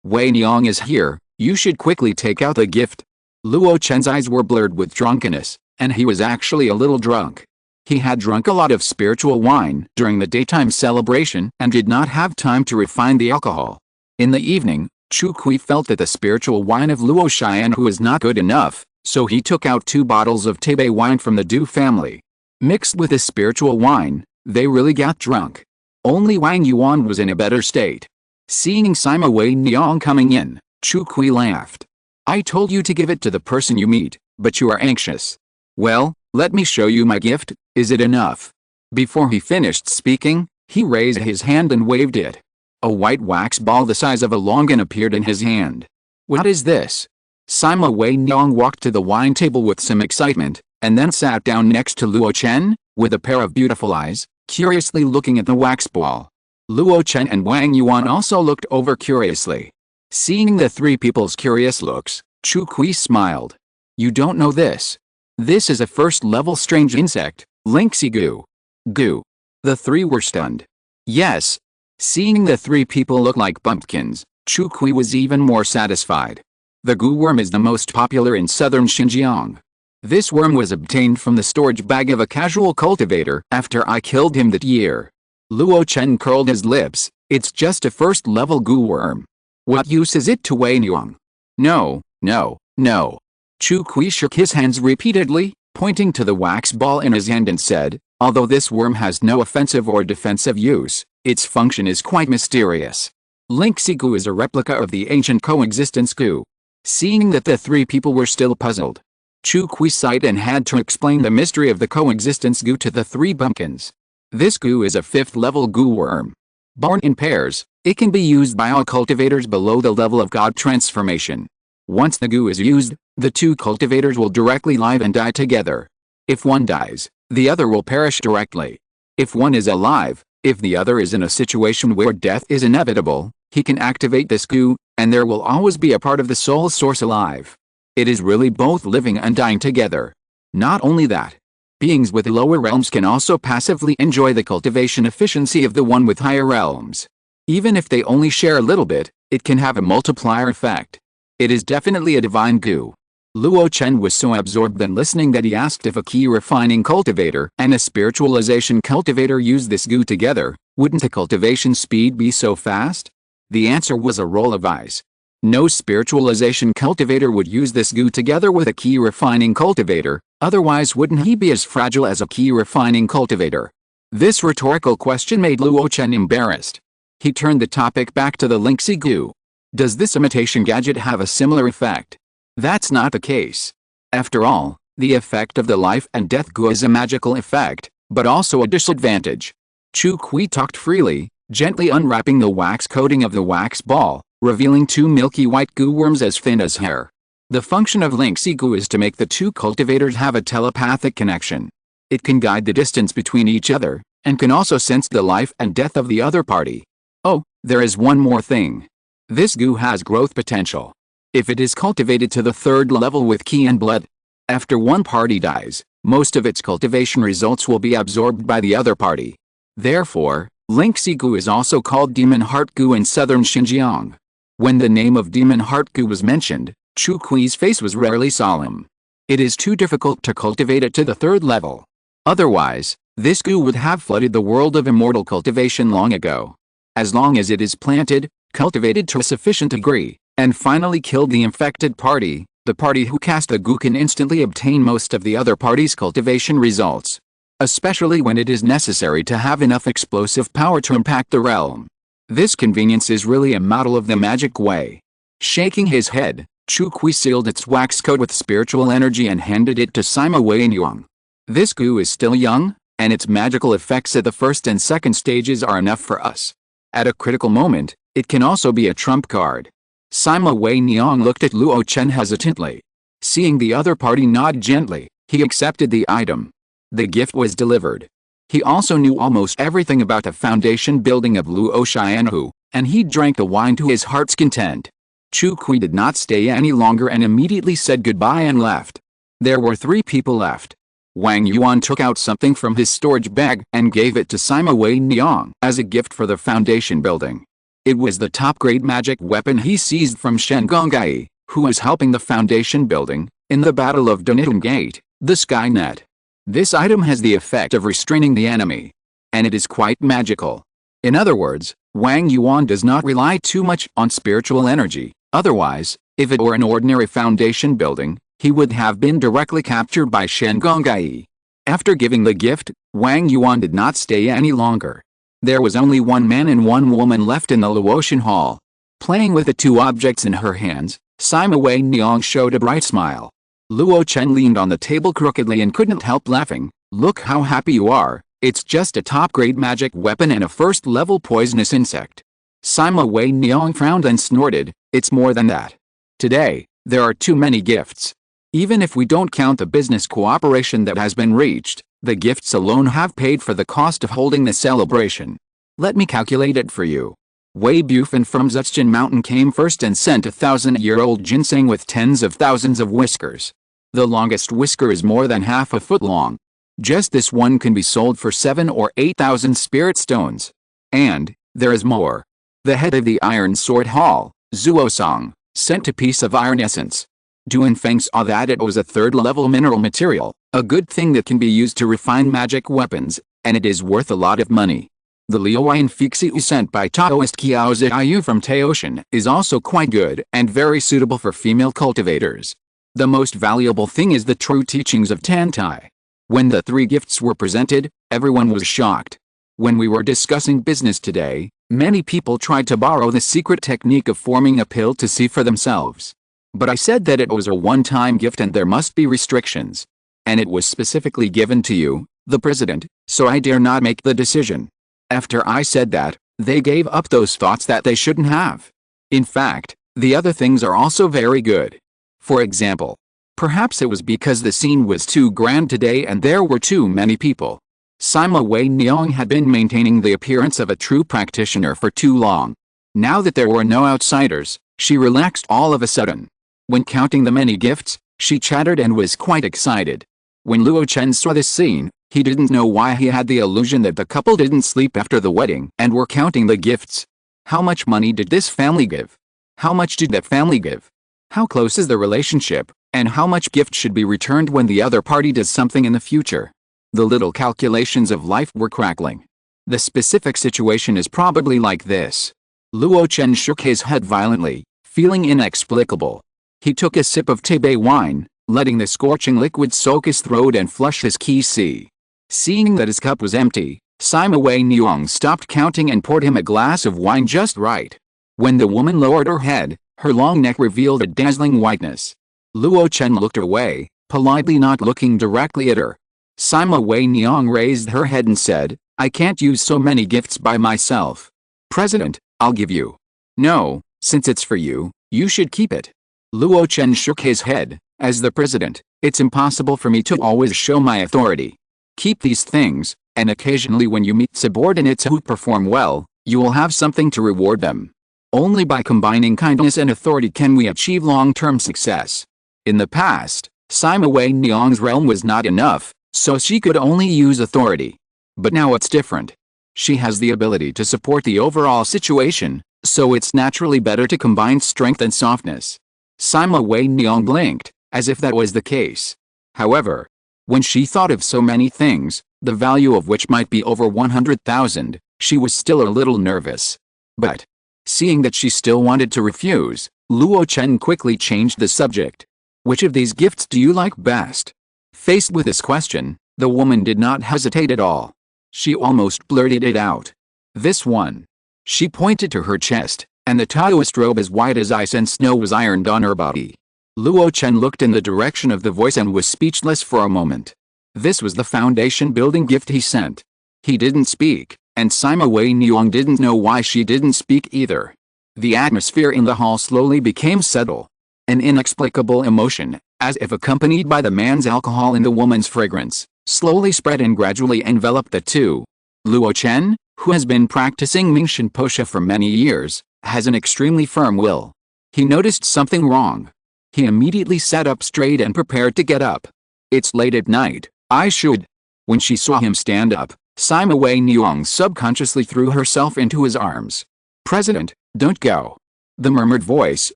Wei Niang is here, you should quickly take out the gift. Luo Chen's eyes were blurred with drunkenness, and he was actually a little drunk. He had drunk a lot of spiritual wine during the daytime celebration and did not have time to refine the alcohol. In the evening, Chu Kui felt that the spiritual wine of Luo Xianhu was not good enough, so he took out 2 bottles of Tebei wine from the Du family. Mixed with the spiritual wine, they really got drunk. Only Wang Yuan was in a better state. Seeing Sima Wei Niang coming in, Chu Kui laughed. I told you to give it to the person you meet, but you are anxious. Well, let me show you my gift, is it enough? Before he finished speaking, he raised his hand and waved it. A white wax ball the size of a longan appeared in his hand. What is this? Sima Wei-Niang walked to the wine table with some excitement, and then sat down next to Luo Chen, with a pair of beautiful eyes, curiously looking at the wax ball. Luo Chen and Wang Yuan also looked over curiously. Seeing the three people's curious looks, Chu Kui smiled. You don't know this. This is a first-level strange insect, Linksy Gu. Gu. The three were stunned. Yes. Seeing the three people look like pumpkins, Chu Kui was even more satisfied. The Gu worm is the most popular in southern Xinjiang. This worm was obtained from the storage bag of a casual cultivator after I killed him that year. Luo Chen curled his lips. It's just a first-level Gu worm. What use is it to Wei Niang? No, no, no. Chu Kui shook his hands repeatedly, pointing to the wax ball in his hand and said, although this worm has no offensive or defensive use, its function is quite mysterious. Linksy Gu is a replica of the ancient coexistence Gu. Seeing that the three people were still puzzled, Chu Kui sighed and had to explain the mystery of the coexistence Gu to the three bumpkins. This Gu is a fifth-level Gu worm. Born in pairs, it can be used by all cultivators below the level of God transformation. Once the Gu is used, the two cultivators will directly live and die together. If one dies, the other will perish directly. If one is alive, if the other is in a situation where death is inevitable, he can activate this Gu, and there will always be a part of the soul source alive. It is really both living and dying together. Not only that, beings with lower realms can also passively enjoy the cultivation efficiency of the one with higher realms. Even if they only share a little bit, it can have a multiplier effect. It is definitely a divine Gu. Luo Chen was so absorbed in listening that he asked if a key refining cultivator and a spiritualization cultivator used this Gu together, wouldn't the cultivation speed be so fast? The answer was a roll of eyes. No spiritualization cultivator would use this Gu together with a key refining cultivator, otherwise wouldn't he be as fragile as a key refining cultivator? This rhetorical question made Luo Chen embarrassed. He turned the topic back to the Linksy Gu. Does this imitation gadget have a similar effect? That's not the case. After all, the effect of the life and death Gu is a magical effect, but also a disadvantage. Chu Kui talked freely, gently unwrapping the wax coating of the wax ball, revealing two milky white Gu worms as thin as hair. The function of Linksy Gu is to make the two cultivators have a telepathic connection. It can guide the distance between each other, and can also sense the life and death of the other party. Oh, there is one more thing. This Gu has growth potential. If it is cultivated to the third level with Qi and blood, after one party dies, most of its cultivation results will be absorbed by the other party. Therefore, Linksy Gu is also called Demon Heart Gu in southern Xinjiang. When the name of Demon Heart Gu was mentioned, Chu Kui's face was rarely solemn. It is too difficult to cultivate it to the third level. Otherwise, this Gu would have flooded the world of immortal cultivation long ago. As long as it is planted, cultivated to a sufficient degree, and finally killed the infected party, the party who cast the Gu can instantly obtain most of the other party's cultivation results. Especially when it is necessary to have enough explosive power to impact the realm. This convenience is really a model of the magic way. Shaking his head, Chu Kui sealed its wax coat with spiritual energy and handed it to Sima Wei-Niang. This Gu is still young, and its magical effects at the first and second stages are enough for us. At a critical moment, it can also be a trump card. Sima Wei-Niang looked at Luo Chen hesitantly. Seeing the other party nod gently, he accepted the item. The gift was delivered. He also knew almost everything about the foundation building of Luo Xianhu, and he drank the wine to his heart's content. Chu Kui did not stay any longer and immediately said goodbye and left. There were 3 people left. Wang Yuan took out something from his storage bag and gave it to Sima Wei-Niang as a gift for the foundation building. It was the top-grade magic weapon he seized from Shen Gonggai, who was helping the foundation building, in the Battle of Dunedin Gate, the Skynet. This item has the effect of restraining the enemy. And it is quite magical. In other words, Wang Yuan does not rely too much on spiritual energy, otherwise, if it were an ordinary foundation building, he would have been directly captured by Shen Gonggai. After giving the gift, Wang Yuan did not stay any longer. There was only 1 man and 1 woman left in the Luotian hall. Playing with the two objects in her hands, Sima Wei Niang showed a bright smile. Luo Chen leaned on the table crookedly and couldn't help laughing. Look how happy you are, it's just a top-grade magic weapon and a first-level poisonous insect. Sima Wei Niang frowned and snorted, it's more than that. Today, there are too many gifts. Even if we don't count the business cooperation that has been reached, the gifts alone have paid for the cost of holding the celebration. Let me calculate it for you. Wei Bufan from Zhejian Mountain came first and sent a 1,000-year-old ginseng with tens of thousands of whiskers. The longest whisker is more than half a foot long. Just this one can be sold for 7 or 8,000 spirit stones. And, there is more. The head of the Iron Sword Hall, Zuo Song, sent a piece of iron essence. Duan Feng saw that it was a third-level mineral material, a good thing that can be used to refine magic weapons, and it is worth a lot of money. The Liuan Fixiu sent by Taoist Qiao Ziyu from Taoshan is also quite good and very suitable for female cultivators. The most valuable thing is the true teachings of Tantai. When the 3 gifts were presented, everyone was shocked. When we were discussing business today, many people tried to borrow the secret technique of forming a pill to see for themselves. But I said that it was a one-time gift and there must be restrictions. And it was specifically given to you, the president, so I dare not make the decision. After I said that, they gave up those thoughts that they shouldn't have. In fact, the other things are also very good. For example, perhaps it was because the scene was too grand today and there were too many people. Sima Wei Niang had been maintaining the appearance of a true practitioner for too long. Now that there were no outsiders, she relaxed all of a sudden. When counting the many gifts, she chattered and was quite excited. When Luo Chen saw this scene, he didn't know why he had the illusion that the couple didn't sleep after the wedding and were counting the gifts. How much money did this family give? How much did that family give? How close is the relationship, and how much gift should be returned when the other party does something in the future? The little calculations of life were crackling. The specific situation is probably like this. Luo Chen shook his head violently, feeling inexplicable. He took a sip of Tibet wine, letting the scorching liquid soak his throat and flush his qi. Seeing that his cup was empty, Sima Wei Niang stopped counting and poured him a glass of wine just right. When the woman lowered her head, her long neck revealed a dazzling whiteness. Luo Chen looked away, politely not looking directly at her. Sima Wei Niang raised her head and said, I can't use so many gifts by myself. President, I'll give you. No, since it's for you, you should keep it. Luo Chen shook his head. As the president, it's impossible for me to always show my authority. Keep these things, and occasionally when you meet subordinates who perform well, you will have something to reward them. Only by combining kindness and authority can we achieve long-term success. In the past, Sima Wei Niang's realm was not enough, so she could only use authority. But now it's different. She has the ability to support the overall situation, so it's naturally better to combine strength and softness. Sima Wei Niang blinked, as if that was the case. However, when she thought of so many things, the value of which might be over 100,000, she was still a little nervous. But, seeing that she still wanted to refuse, Luo Chen quickly changed the subject. Which of these gifts do you like best? Faced with this question, the woman did not hesitate at all. She almost blurted it out. This one. She pointed to her chest, and the Taoist robe as white as ice and snow was ironed on her body. Luo Chen looked in the direction of the voice and was speechless for a moment. This was the foundation-building gift he sent. He didn't speak, and Sima Wei Niang didn't know why she didn't speak either. The atmosphere in the hall slowly became settled. An inexplicable emotion, as if accompanied by the man's alcohol and the woman's fragrance, slowly spread and gradually enveloped the two. Luo Chen, who has been practicing Mingxian Posha for many years, has an extremely firm will. He noticed something wrong. He immediately sat up straight and prepared to get up. It's late at night, I should. When she saw him stand up, Sima Wei Niang subconsciously threw herself into his arms. President, don't go. The murmured voice,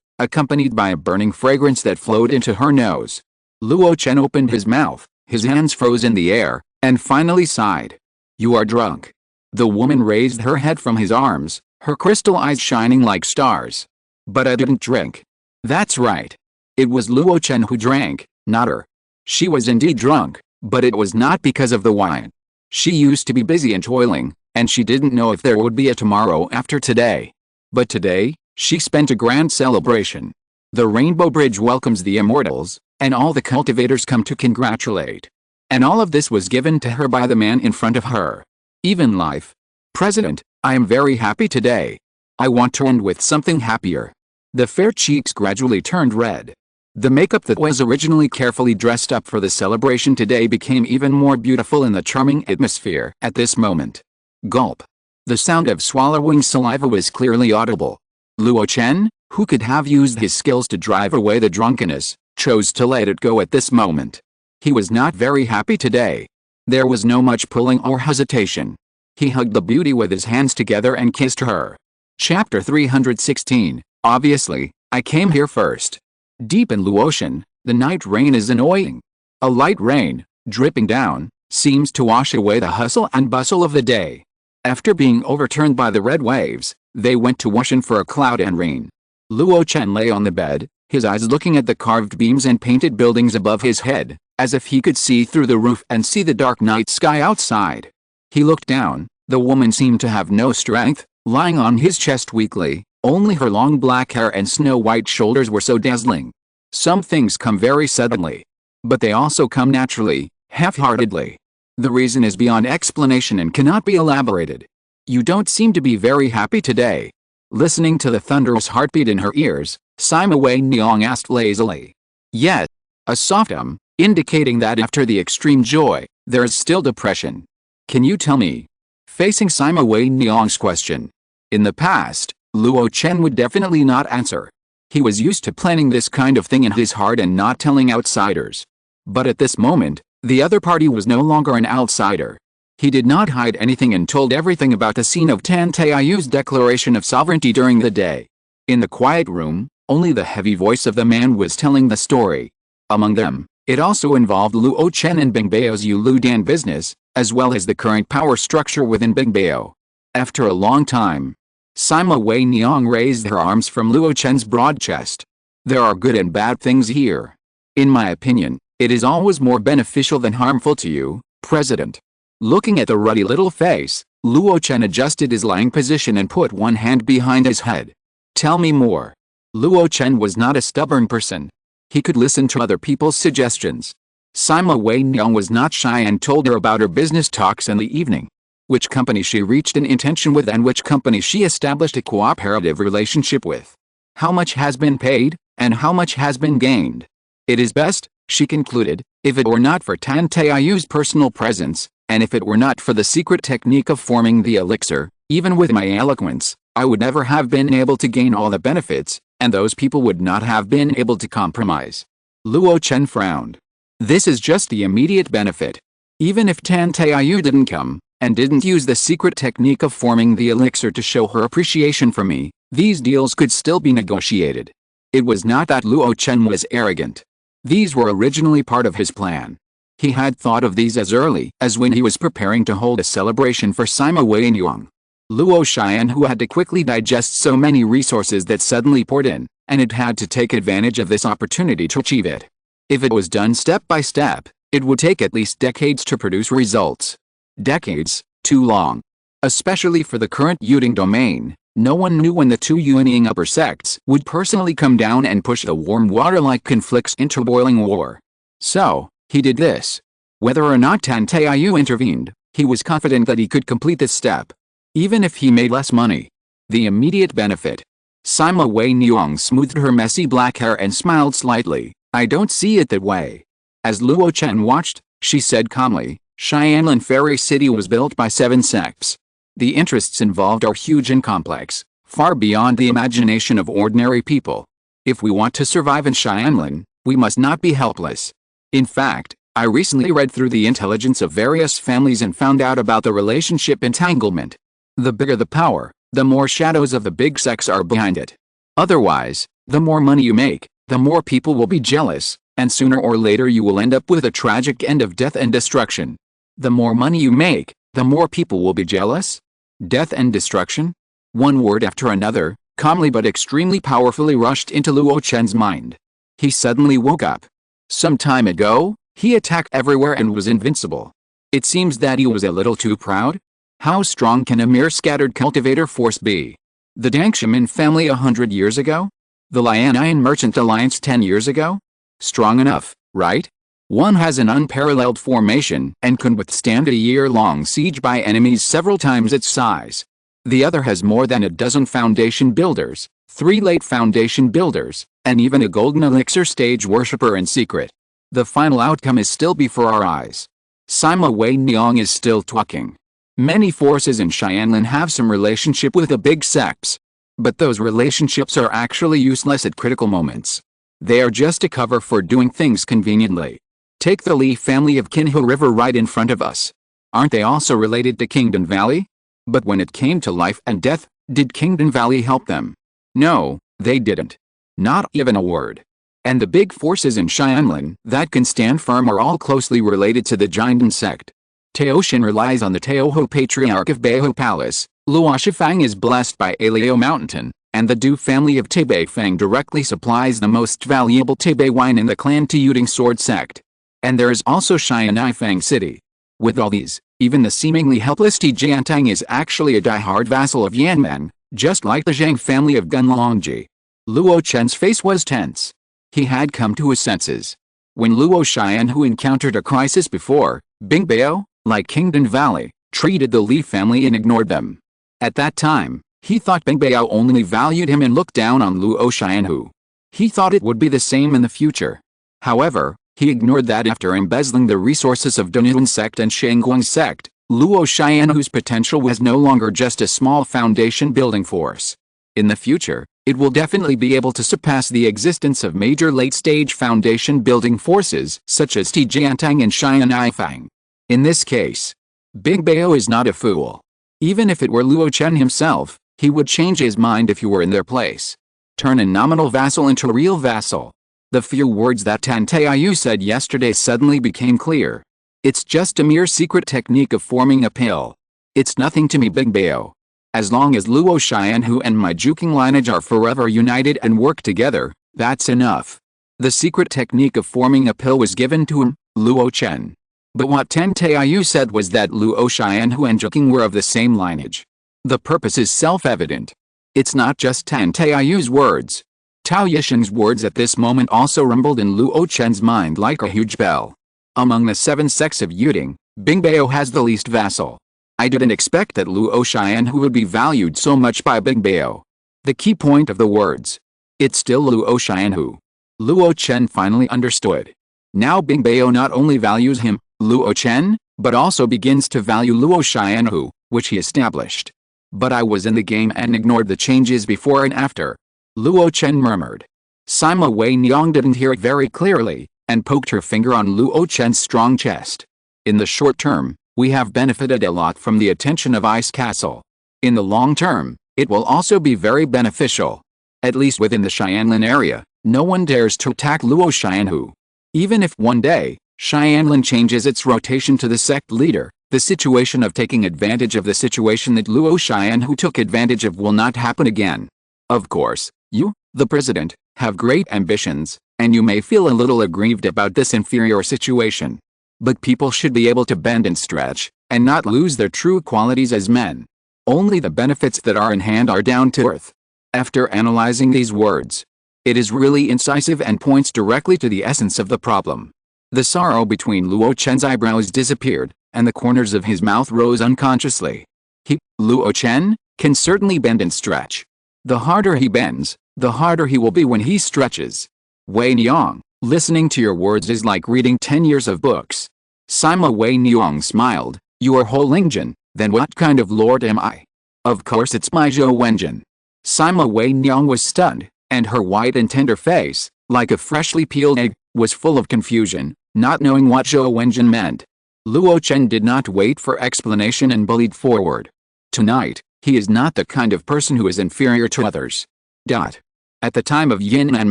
accompanied by a burning fragrance that flowed into her nose. Luo Chen opened his mouth, his hands froze in the air, and finally sighed. You are drunk. The woman raised her head from his arms, her crystal eyes shining like stars. But I didn't drink. That's right. It was Luo Chen who drank, not her. She was indeed drunk, but it was not because of the wine. She used to be busy and toiling, and she didn't know if there would be a tomorrow after today. But today, She spent a grand celebration. The Rainbow Bridge welcomes the immortals, and all the cultivators come to congratulate. And all of this was given to her by the man in front of her. Even life. President, I am very happy today. I want to end with something happier. The fair cheeks gradually turned red. The makeup that was originally carefully dressed up for the celebration today became even more beautiful in the charming atmosphere at this moment. Gulp. The sound of swallowing saliva was clearly audible. Luo Chen, who could have used his skills to drive away the drunkenness, chose to let it go at this moment. He was not very happy today. There was no much pulling or hesitation. He hugged the beauty with his hands together and kissed her. Chapter 316. Obviously, I came here first. Deep in Luo Chen, the night rain is annoying. A light rain, dripping down, seems to wash away the hustle and bustle of the day. After being overturned by the red waves, they went to Wushan for a cloud and rain. Luo Chen lay on the bed, his eyes looking at the carved beams and painted buildings above his head, as if he could see through the roof and see the dark night sky outside. He looked down. The woman seemed to have no strength, lying on his chest weakly. Only her long black hair and snow-white shoulders were so dazzling. Some things come very suddenly. But they also come naturally, half-heartedly. The reason is beyond explanation and cannot be elaborated. You don't seem to be very happy today. Listening to the thunderous heartbeat in her ears, Sima Wei Niang asked lazily. Yes. A soft indicating that after the extreme joy, there is still depression. Can you tell me? Facing Sima Wei Niang's question. In the past, Luo Chen would definitely not answer. He was used to planning this kind of thing in his heart and not telling outsiders. But at this moment, the other party was no longer an outsider. He did not hide anything and told everything about the scene of Tan Taiyu's declaration of sovereignty during the day. In the quiet room, only the heavy voice of the man was telling the story. Among them, it also involved Luo Chen and Bingbao's Yuludan business, as well as the current power structure within Bingbao. After a long time, Sima Wei Niang raised her arms from Luo Chen's broad chest. There are good and bad things here. In my opinion, it is always more beneficial than harmful to you, President. Looking at the ruddy little face, Luo Chen adjusted his lying position and put one hand behind his head. Tell me more. Luo Chen was not a stubborn person. He could listen to other people's suggestions. Sima Wei Niang was not shy and told her about her business talks in the evening. Which company she reached an intention with and which company she established a cooperative relationship with. How much has been paid, and how much has been gained. It is best, she concluded, if it were not for Tan Taiyu's personal presence, and if it were not for the secret technique of forming the elixir, even with my eloquence, I would never have been able to gain all the benefits, and those people would not have been able to compromise. Luo Chen frowned. This is just the immediate benefit. Even if Tan Taiyu didn't come, and didn't use the secret technique of forming the elixir to show her appreciation for me, these deals could still be negotiated. It was not that Luo Chen was arrogant. These were originally part of his plan. He had thought of these as early as when he was preparing to hold a celebration for Sima Wei Niang. Luo Xian, who had to quickly digest so many resources that suddenly poured in, and it had to take advantage of this opportunity to achieve it. If it was done step by step, it would take at least decades to produce results. Decades, too long. Especially for the current Yuding domain, no one knew when the two Yuanying upper sects would personally come down and push the warm water-like conflicts into boiling war. So, he did this. Whether or not Tan Taiyu intervened, he was confident that he could complete this step. Even if he made less money. The immediate benefit. Sima Wei Niang smoothed her messy black hair and smiled slightly. I don't see it that way. As Luo Chen watched, she said calmly, Xianlin Fairy City was built by 7 sects. The interests involved are huge and complex, far beyond the imagination of ordinary people. If we want to survive in Xianlin, we must not be helpless. In fact, I recently read through the intelligence of various families and found out about the relationship entanglement. The bigger the power, the more shadows of the big sects are behind it. Otherwise, the more money you make, the more people will be jealous, and sooner or later you will end up with a tragic end of death and destruction. The more money you make, the more people will be jealous? Death and destruction? One word after another, calmly but extremely powerfully rushed into Luo Chen's mind. He suddenly woke up. Some time ago, he attacked everywhere and was invincible. It seems that he was a little too proud? How strong can a mere scattered cultivator force be? The Dangshaman family 100 years ago? The Lianian Merchant Alliance 10 years ago? Strong enough, right? One has an unparalleled formation and can withstand a year-long siege by enemies several times its size. The other has more than a dozen foundation builders, 3 late foundation builders, and even a golden elixir stage worshipper in secret. The final outcome is still before our eyes. Sima Wei Niang is still talking. Many forces in Xianlin have some relationship with the big sects. But those relationships are actually useless at critical moments. They are just a cover for doing things conveniently. Take the Li family of Qinhu River right in front of us. Aren't they also related to Kingdom Valley? But when it came to life and death, did Kingdom Valley help them? No, they didn't. Not even a word. And the big forces in Xianlin that can stand firm are all closely related to the Jinden sect. Teoshan relies on the Teoho Patriarch of Beihou Palace, Luo Shifang is blessed by Alio Mountain, and the Du family of Tebei Fang directly supplies the most valuable Tebei wine in the clan Tiyuting Sword sect. And there is also Xianai Fang City. With all these, even the seemingly helpless Tijiantang is actually a die-hard vassal of Yanmen, just like the Zhang family of Gunlongji. Luo Chen's face was tense. He had come to his senses. When Luo Xianhu encountered a crisis before, Bingbao, like Kingdom Valley, treated the Li family and ignored them. At that time, he thought Bingbao only valued him and looked down on Luo Xianhu. He thought it would be the same in the future. However, he ignored that after embezzling the resources of Dunun sect and Shangguang sect, Luo Xianhu's potential was no longer just a small foundation building force. In the future, it will definitely be able to surpass the existence of major late-stage foundation building forces such as Tijiantang and Xianai Fang. In this case, Bingbao is not a fool. Even if it were Luo Chen himself, he would change his mind if he were in their place. Turn a nominal vassal into a real vassal. The few words that Tan Taiyu said yesterday suddenly became clear. It's just a mere secret technique of forming a pill. It's nothing to me, Bingbao. As long as Luo Xianhu and my Juking lineage are forever united and work together, that's enough. The secret technique of forming a pill was given to him, Luo Chen. But what Tan Taiyu said was that Luo Xianhu and Juking were of the same lineage. The purpose is self-evident. It's not just Tan Taiyu's words. Tao Yishan's words at this moment also rumbled in Luo Chen's mind like a huge bell. Among the 7 sects of Yuding, Bingbao has the least vassal. I didn't expect that Luo Xianhu would be valued so much by Bingbao. The key point of the words. It's still Luo Xianhu. Luo Chen finally understood. Now Bingbao not only values him, Luo Chen, but also begins to value Luo Xianhu, which he established. But I was in the game and ignored the changes before and after. Luo Chen murmured. Sima Wei Niang didn't hear it very clearly, and poked her finger on Luo Chen's strong chest. In the short term, we have benefited a lot from the attention of Ice Castle. In the long term, it will also be very beneficial. At least within the Xianlin area, no one dares to attack Luo Xianhu. Even if one day, Xianlin changes its rotation to the sect leader, the situation of taking advantage of the situation that Luo Xianhu took advantage of will not happen again. Of course, you, the president, have great ambitions, and you may feel a little aggrieved about this inferior situation. But people should be able to bend and stretch, and not lose their true qualities as men. Only the benefits that are in hand are down to earth. After analyzing these words, it is really incisive and points directly to the essence of the problem. The sorrow between Luo Chen's eyebrows disappeared, and the corners of his mouth rose unconsciously. He, Luo Chen, can certainly bend and stretch. The harder he bends, the harder he will be when he stretches. Wei Niang, listening to your words is like reading 10 years of books. Sima Wei Niang smiled. You are Ho Lingjin, then what kind of lord am I? Of course it's my Zhou Wenjin. Sima Wei Niang was stunned, and her white and tender face, like a freshly peeled egg, was full of confusion, not knowing what Zhou Wenjin meant. Luo Chen did not wait for explanation and bullied forward. Tonight, he is not the kind of person who is inferior to others. At the time of Yin and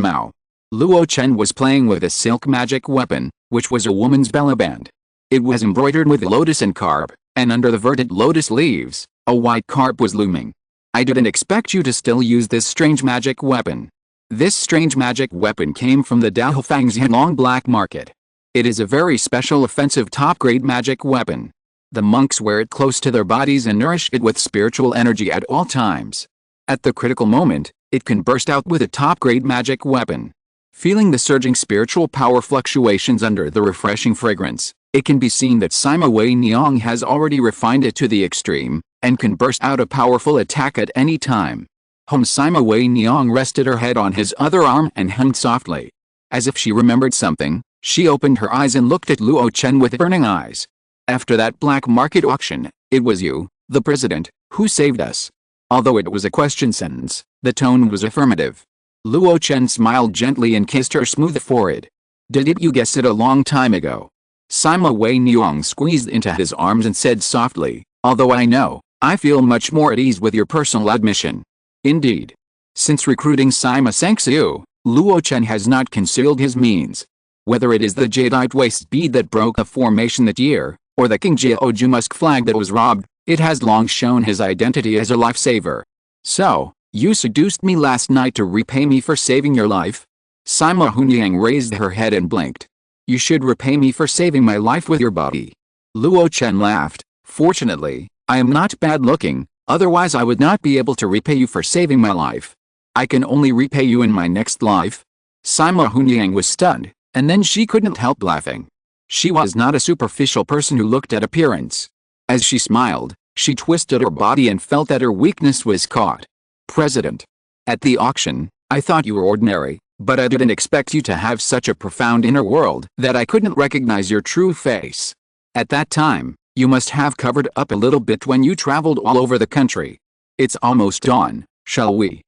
Mao, Luo Chen was playing with a silk magic weapon, which was a woman's bellaband. It was embroidered with a lotus and carp, and under the verdant lotus leaves, a white carp was looming. I didn't expect you to still use this strange magic weapon. This strange magic weapon came from the Daohufang's Yanlong black market. It is a very special offensive top-grade magic weapon. The monks wear it close to their bodies and nourish it with spiritual energy at all times. At the critical moment, it can burst out with a top-grade magic weapon. Feeling the surging spiritual power fluctuations under the refreshing fragrance, it can be seen that Sima Wei Niang has already refined it to the extreme, and can burst out a powerful attack at any time. Sima Wei Niang rested her head on his other arm and hummed softly. As if she remembered something, she opened her eyes and looked at Luo Chen with burning eyes. After that black market auction, it was you, the president, who saved us. Although it was a question sentence, the tone was affirmative. Luo Chen smiled gently and kissed her smooth forehead. Didn't you guess it a long time ago? Sima Wei Niang squeezed into his arms and said softly, although I feel much more at ease with your personal admission. Indeed. Since recruiting Sima Sangxiu, Luo Chen has not concealed his means. Whether it is the jadeite waste bead that broke the formation that year, or the King Jiaoju musk flag that was robbed, it has long shown his identity as a lifesaver. So, you seduced me last night to repay me for saving your life? Sima Hunyang raised her head and blinked. You should repay me for saving my life with your body. Luo Chen laughed. Fortunately, I am not bad looking, otherwise I would not be able to repay you for saving my life. I can only repay you in my next life. Sima Hunyang was stunned, and then she couldn't help laughing. She was not a superficial person who looked at appearance. As she smiled, she twisted her body and felt that her weakness was caught. President. At the auction, I thought you were ordinary, but I didn't expect you to have such a profound inner world that I couldn't recognize your true face. At that time, you must have covered up a little bit when you traveled all over the country. It's almost dawn, shall we?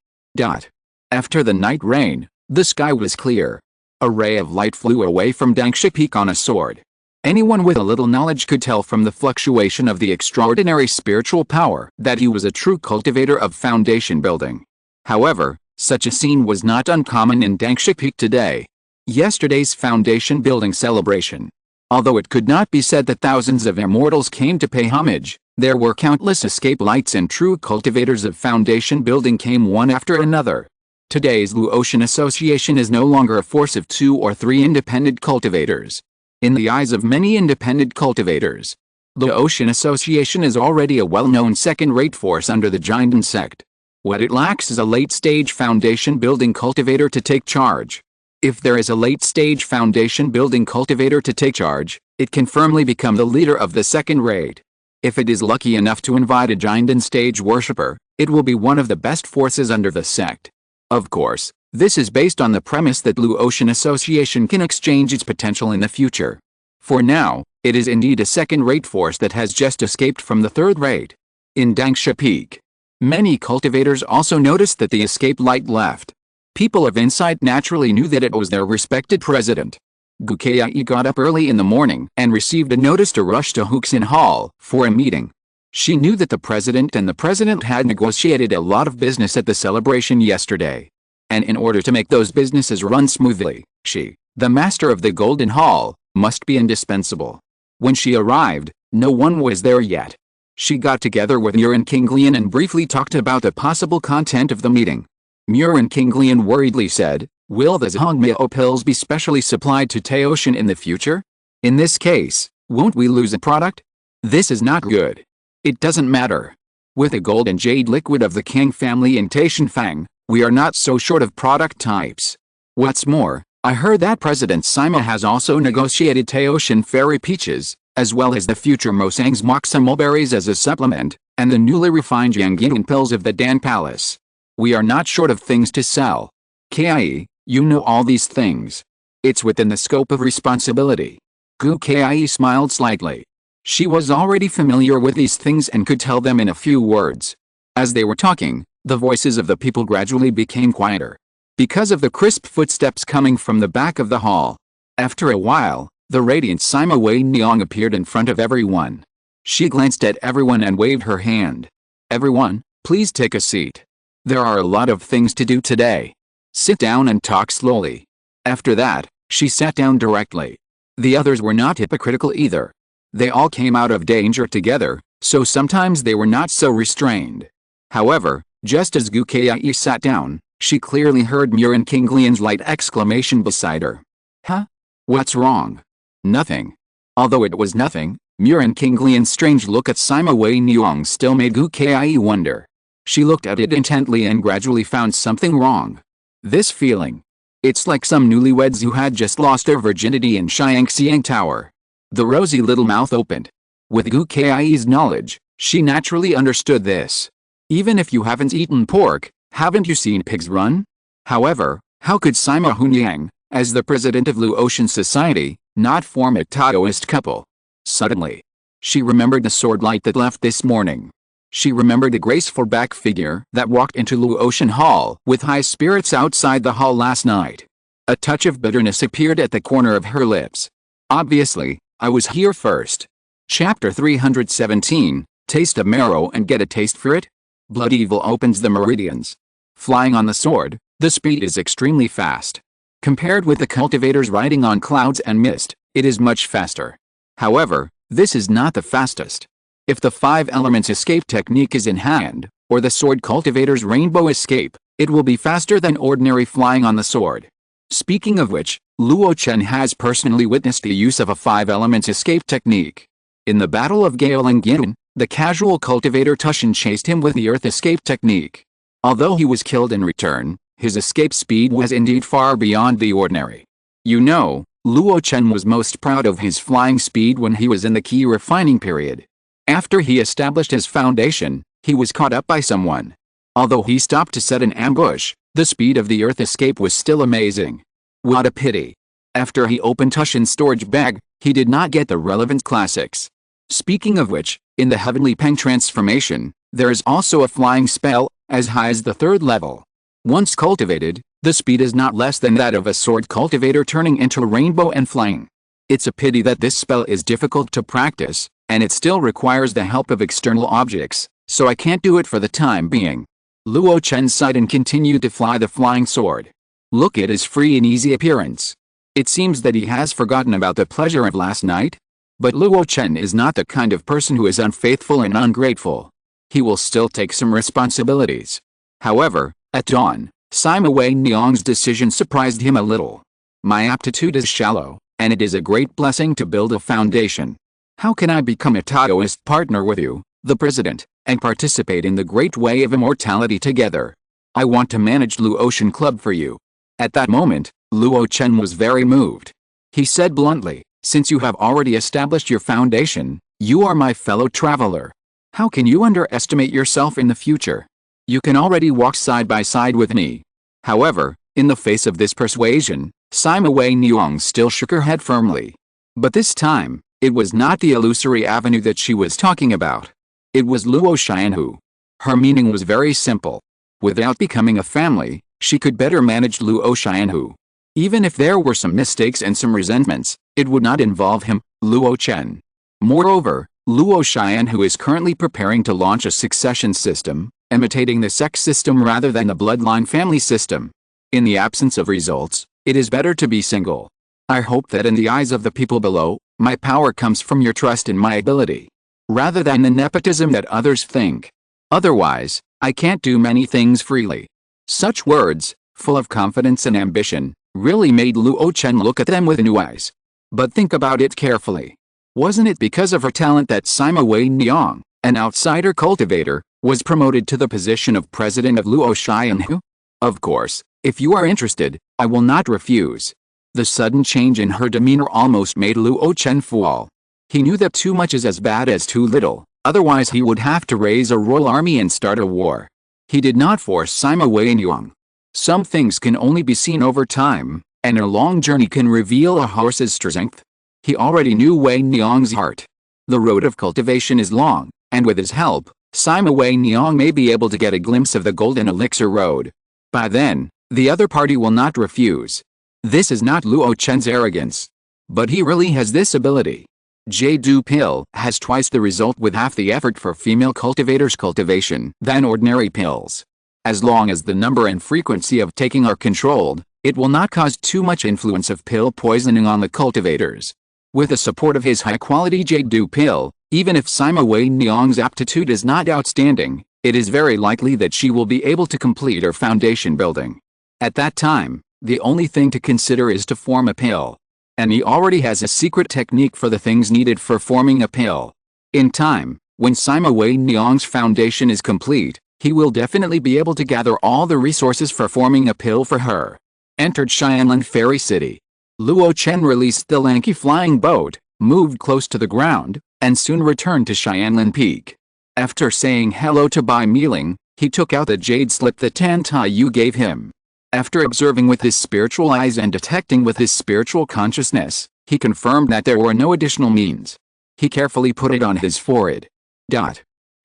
After the night rain, the sky was clear. A ray of light flew away from Dangsha Peak on a sword. Anyone with a little knowledge could tell from the fluctuation of the extraordinary spiritual power that he was a true cultivator of foundation building. However, such a scene was not uncommon in Dangsha Peak today. Yesterday's foundation building celebration. Although it could not be said that thousands of immortals came to pay homage, there were countless escape lights and true cultivators of foundation building came one after another. Today's Luo Chen Association is no longer a force of 2 or 3 independent cultivators. In the eyes of many independent cultivators, the Luo Chen Association is already a well-known second-rate force under the Jinden sect. What it lacks is a late-stage foundation building cultivator to take charge. If there is a late-stage foundation building cultivator to take charge, it can firmly become the leader of the second-rate. If it is lucky enough to invite a Jinden stage worshipper, it will be one of the best forces under the sect. Of course, this is based on the premise that Luo Chen Association can exchange its potential in the future. For now, it is indeed a second-rate force that has just escaped from the third-rate. In Dangsha Peak, many cultivators also noticed that the escape light left. People of insight naturally knew that it was their respected president. Gu Kai got up early in the morning and received a notice to rush to Huxin Hall for a meeting. She knew that the president had negotiated a lot of business at the celebration yesterday. And in order to make those businesses run smoothly, she, the master of the Golden Hall, must be indispensable. When she arrived, no one was there yet. She got together with Murin Kinglian and briefly talked about the possible content of the meeting. Murin Kinglian worriedly said, "Will the Zongmiao pills be specially supplied to Taoshan in the future? In this case, won't we lose a product? This is not good. It doesn't matter. With the gold and jade liquid of the King family in Taishanfang, we are not so short of product types. What's more, I heard that President Sima has also negotiated Taoshan fairy peaches, as well as the future Mosang's moxa mulberries as a supplement, and the newly refined Yangying pills of the Dan Palace. We are not short of things to sell. Kai, you know all these things. It's within the scope of responsibility." Gu Kai smiled slightly. She was already familiar with these things and could tell them in a few words. As they were talking, the voices of the people gradually became quieter. Because of the crisp footsteps coming from the back of the hall. After a while, the radiant Sima Wei Niang appeared in front of everyone. She glanced at everyone and waved her hand. "Everyone, please take a seat. There are a lot of things to do today. Sit down and talk slowly." After that, she sat down directly. The others were not hypocritical either. They all came out of danger together, so sometimes they were not so restrained. However, just as Gu Kai sat down, she clearly heard Murin Kinglian's light exclamation beside her. "Huh? What's wrong?" "Nothing." Although it was nothing, Murin Kinglian's strange look at Sima Wei Niang still made Gu Kai wonder. She looked at it intently and gradually found something wrong. This feeling. It's like some newlyweds who had just lost their virginity in Xiangxiang Tower. The rosy little mouth opened. With Gu Kai's knowledge, she naturally understood this. Even if you haven't eaten pork, haven't you seen pigs run? However, how could Sima Hunyang, as the president of Luo Chen Society, not form a Taoist couple? Suddenly, she remembered the sword light that left this morning. She remembered the graceful back figure that walked into Luo Chen Hall with high spirits outside the hall last night. A touch of bitterness appeared at the corner of her lips. Obviously, I was here first. Chapter 317, Taste of Marrow and Get a Taste for It? Blood Evil opens the meridians. Flying on the sword, the speed is extremely fast. Compared with the cultivators riding on clouds and mist, it is much faster. However, this is not the fastest. If the 5 elements escape technique is in hand, or the sword cultivator's rainbow escape, it will be faster than ordinary flying on the sword. Speaking of which, Luo Chen has personally witnessed the use of a 5 elements escape technique. In the Battle of Gaolingyan, the casual cultivator Tushan chased him with the earth escape technique. Although he was killed in return, his escape speed was indeed far beyond the ordinary. You know, Luo Chen was most proud of his flying speed when he was in the key refining period. After he established his foundation, he was caught up by someone. Although he stopped to set an ambush, the speed of the earth escape was still amazing. What a pity. After he opened Tushan's storage bag, he did not get the relevant classics. Speaking of which, in the Heavenly Peng transformation, there is also a flying spell, as high as the 3rd level. Once cultivated, the speed is not less than that of a sword cultivator turning into a rainbow and flying. It's a pity that this spell is difficult to practice, and it still requires the help of external objects, so I can't do it for the time being. Luo Chen sighed and continued to fly the flying sword. Look at his free and easy appearance. It seems that he has forgotten about the pleasure of last night. But Luo Chen is not the kind of person who is unfaithful and ungrateful. He will still take some responsibilities. However, at dawn, Sima Wei Niang's decision surprised him a little. My aptitude is shallow, and it is a great blessing to build a foundation. How can I become a Taoist partner with you, the president, and participate in the great way of immortality together? I want to manage Luo Chen Club for you. At that moment, Luo Chen was very moved. He said bluntly, since you have already established your foundation, you are my fellow traveler. How can you underestimate yourself in the future? You can already walk side by side with me. However, in the face of this persuasion, Sima Wei Niang still shook her head firmly. But this time, it was not the illusory avenue that she was talking about. It was Luo Xianhu. Her meaning was very simple. Without becoming a family, she could better manage Luo Xianhu. Even if there were some mistakes and some resentments, it would not involve him, Luo Chen. Moreover, Luo Xianhu is currently preparing to launch a succession system, imitating the sect system rather than the bloodline family system. In the absence of results, it is better to be single. I hope that in the eyes of the people below, my power comes from your trust in my ability, rather than the nepotism that others think. Otherwise, I can't do many things freely. Such words, full of confidence and ambition, really made Luo Chen look at them with new eyes. But think about it carefully. Wasn't it because of her talent that Sima Wei Niang, an outsider cultivator, was promoted to the position of president of Luo Xianhu? Of course, if you are interested, I will not refuse. The sudden change in her demeanor almost made Luo Chen fall. He knew that too much is as bad as too little, otherwise he would have to raise a royal army and start a war. He did not force Sima Wei Niang. Some things can only be seen over time, and a long journey can reveal a horse's strength. He already knew Wei Niang's heart. The road of cultivation is long, and with his help, Sima Wei Niang may be able to get a glimpse of the golden elixir road. By then, the other party will not refuse. This is not Luo Chen's arrogance. But he really has this ability. Jade pill has twice the result with half the effort for female cultivators' cultivation than ordinary pills. As long as the number and frequency of taking are controlled, it will not cause too much influence of pill poisoning on the cultivators. With the support of his high-quality Jade pill, even if Sima Wei Niang's aptitude is not outstanding, it is very likely that she will be able to complete her foundation building. At that time, the only thing to consider is to form a pill. And he already has a secret technique for the things needed for forming a pill. In time, when Sima Wei Niang's foundation is complete, He will definitely be able to gather all the resources for forming a pill for her. Entered Xianlan Fairy City. Luo Chen released the lanky flying boat, moved close to the ground, and soon returned to Xianlan Peak. After saying hello to Bai Miling, he took out the jade slip that Tan Taiyu gave him. After observing with his spiritual eyes and detecting with his spiritual consciousness, he confirmed that there were no additional means. He carefully put it on his forehead.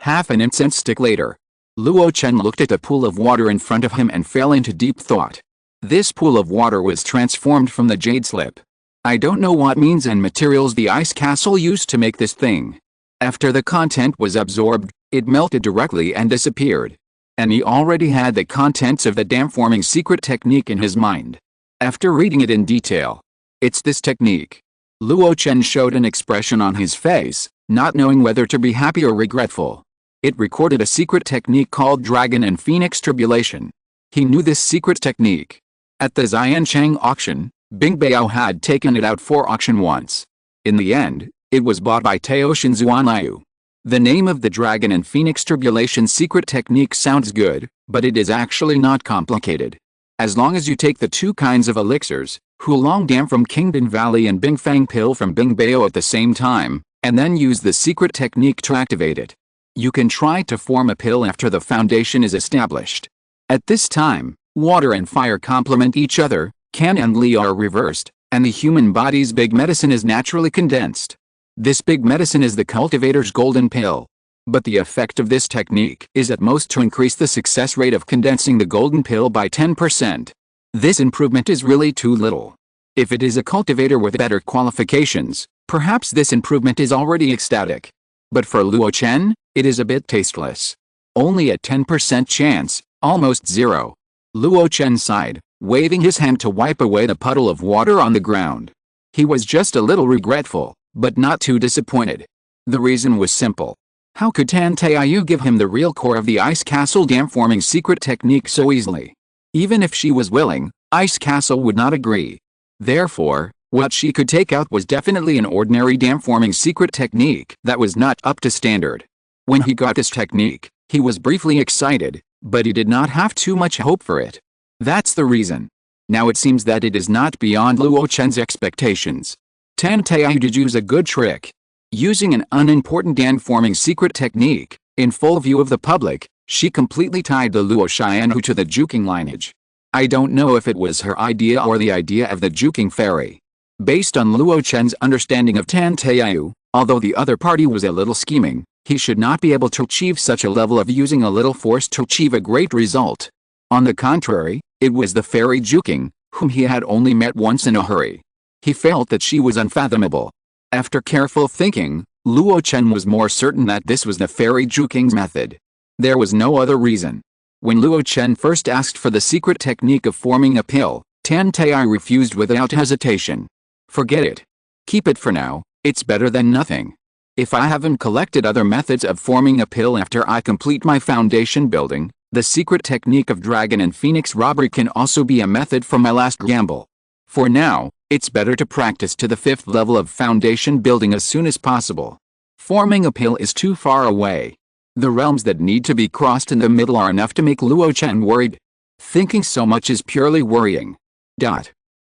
Half an incense stick later, Luo Chen looked at the pool of water in front of him and fell into deep thought. This pool of water was transformed from the jade slip. I don't know what means and materials the ice castle used to make this thing. After the content was absorbed, it melted directly and disappeared. And he already had the contents of the dam-forming secret technique in his mind. After reading it in detail, it's this technique. Luo Chen showed an expression on his face, not knowing whether to be happy or regretful. It recorded a secret technique called Dragon and Phoenix Tribulation. He knew this secret technique. At the Xianchang auction, Bing Bao had taken it out for auction once. In the end, it was bought by Teoshin Zuanliu. The name of the Dragon and Phoenix Tribulation secret technique sounds good, but it is actually not complicated. As long as you take the two kinds of elixirs, Hulong Dam from Kingdom Valley and Bing Fang Pill from Bing Bao at the same time, and then use the secret technique to activate it. You can try to form a pill after the foundation is established. At this time, water and fire complement each other, Kan and Li are reversed, and the human body's big medicine is naturally condensed. This big medicine is the cultivator's golden pill. But the effect of this technique is at most to increase the success rate of condensing the golden pill by 10%. This improvement is really too little. If it is a cultivator with better qualifications, perhaps this improvement is already ecstatic. But for Luo Chen, it is a bit tasteless. Only a 10% chance, almost zero. Luo Chen sighed, waving his hand to wipe away the puddle of water on the ground. He was just a little regretful, but not too disappointed. The reason was simple. How could Tan Taiyu give him the real core of the Ice Castle dam-forming secret technique so easily? Even if she was willing, Ice Castle would not agree. Therefore, what she could take out was definitely an ordinary dam-forming secret technique that was not up to standard. When he got this technique, he was briefly excited, but he did not have too much hope for it. That's the reason. Now it seems that it is not beyond Luo Chen's expectations. Tan Taiyu did use a good trick. Using an unimportant dam-forming secret technique, in full view of the public, she completely tied the Luo Xianhu to the Juking lineage. I don't know if it was her idea or the idea of the Juking fairy. Based on Luo Chen's understanding of Tan Taiyu, although the other party was a little scheming, he should not be able to achieve such a level of using a little force to achieve a great result. On the contrary, it was the fairy Juking, whom he had only met once in a hurry. He felt that she was unfathomable. After careful thinking, Luo Chen was more certain that this was the fairy Juking's method. There was no other reason. When Luo Chen first asked for the secret technique of forming a pill, Tan Taiyu refused without hesitation. Forget it. Keep it for now, it's better than nothing. If I haven't collected other methods of forming a pill after I complete my foundation building, the secret technique of Dragon and Phoenix robbery can also be a method for my last gamble. For now, it's better to practice to the 5th level of foundation building as soon as possible. Forming a pill is too far away. The realms that need to be crossed in the middle are enough to make Luo Chen worried. Thinking so much is purely worrying.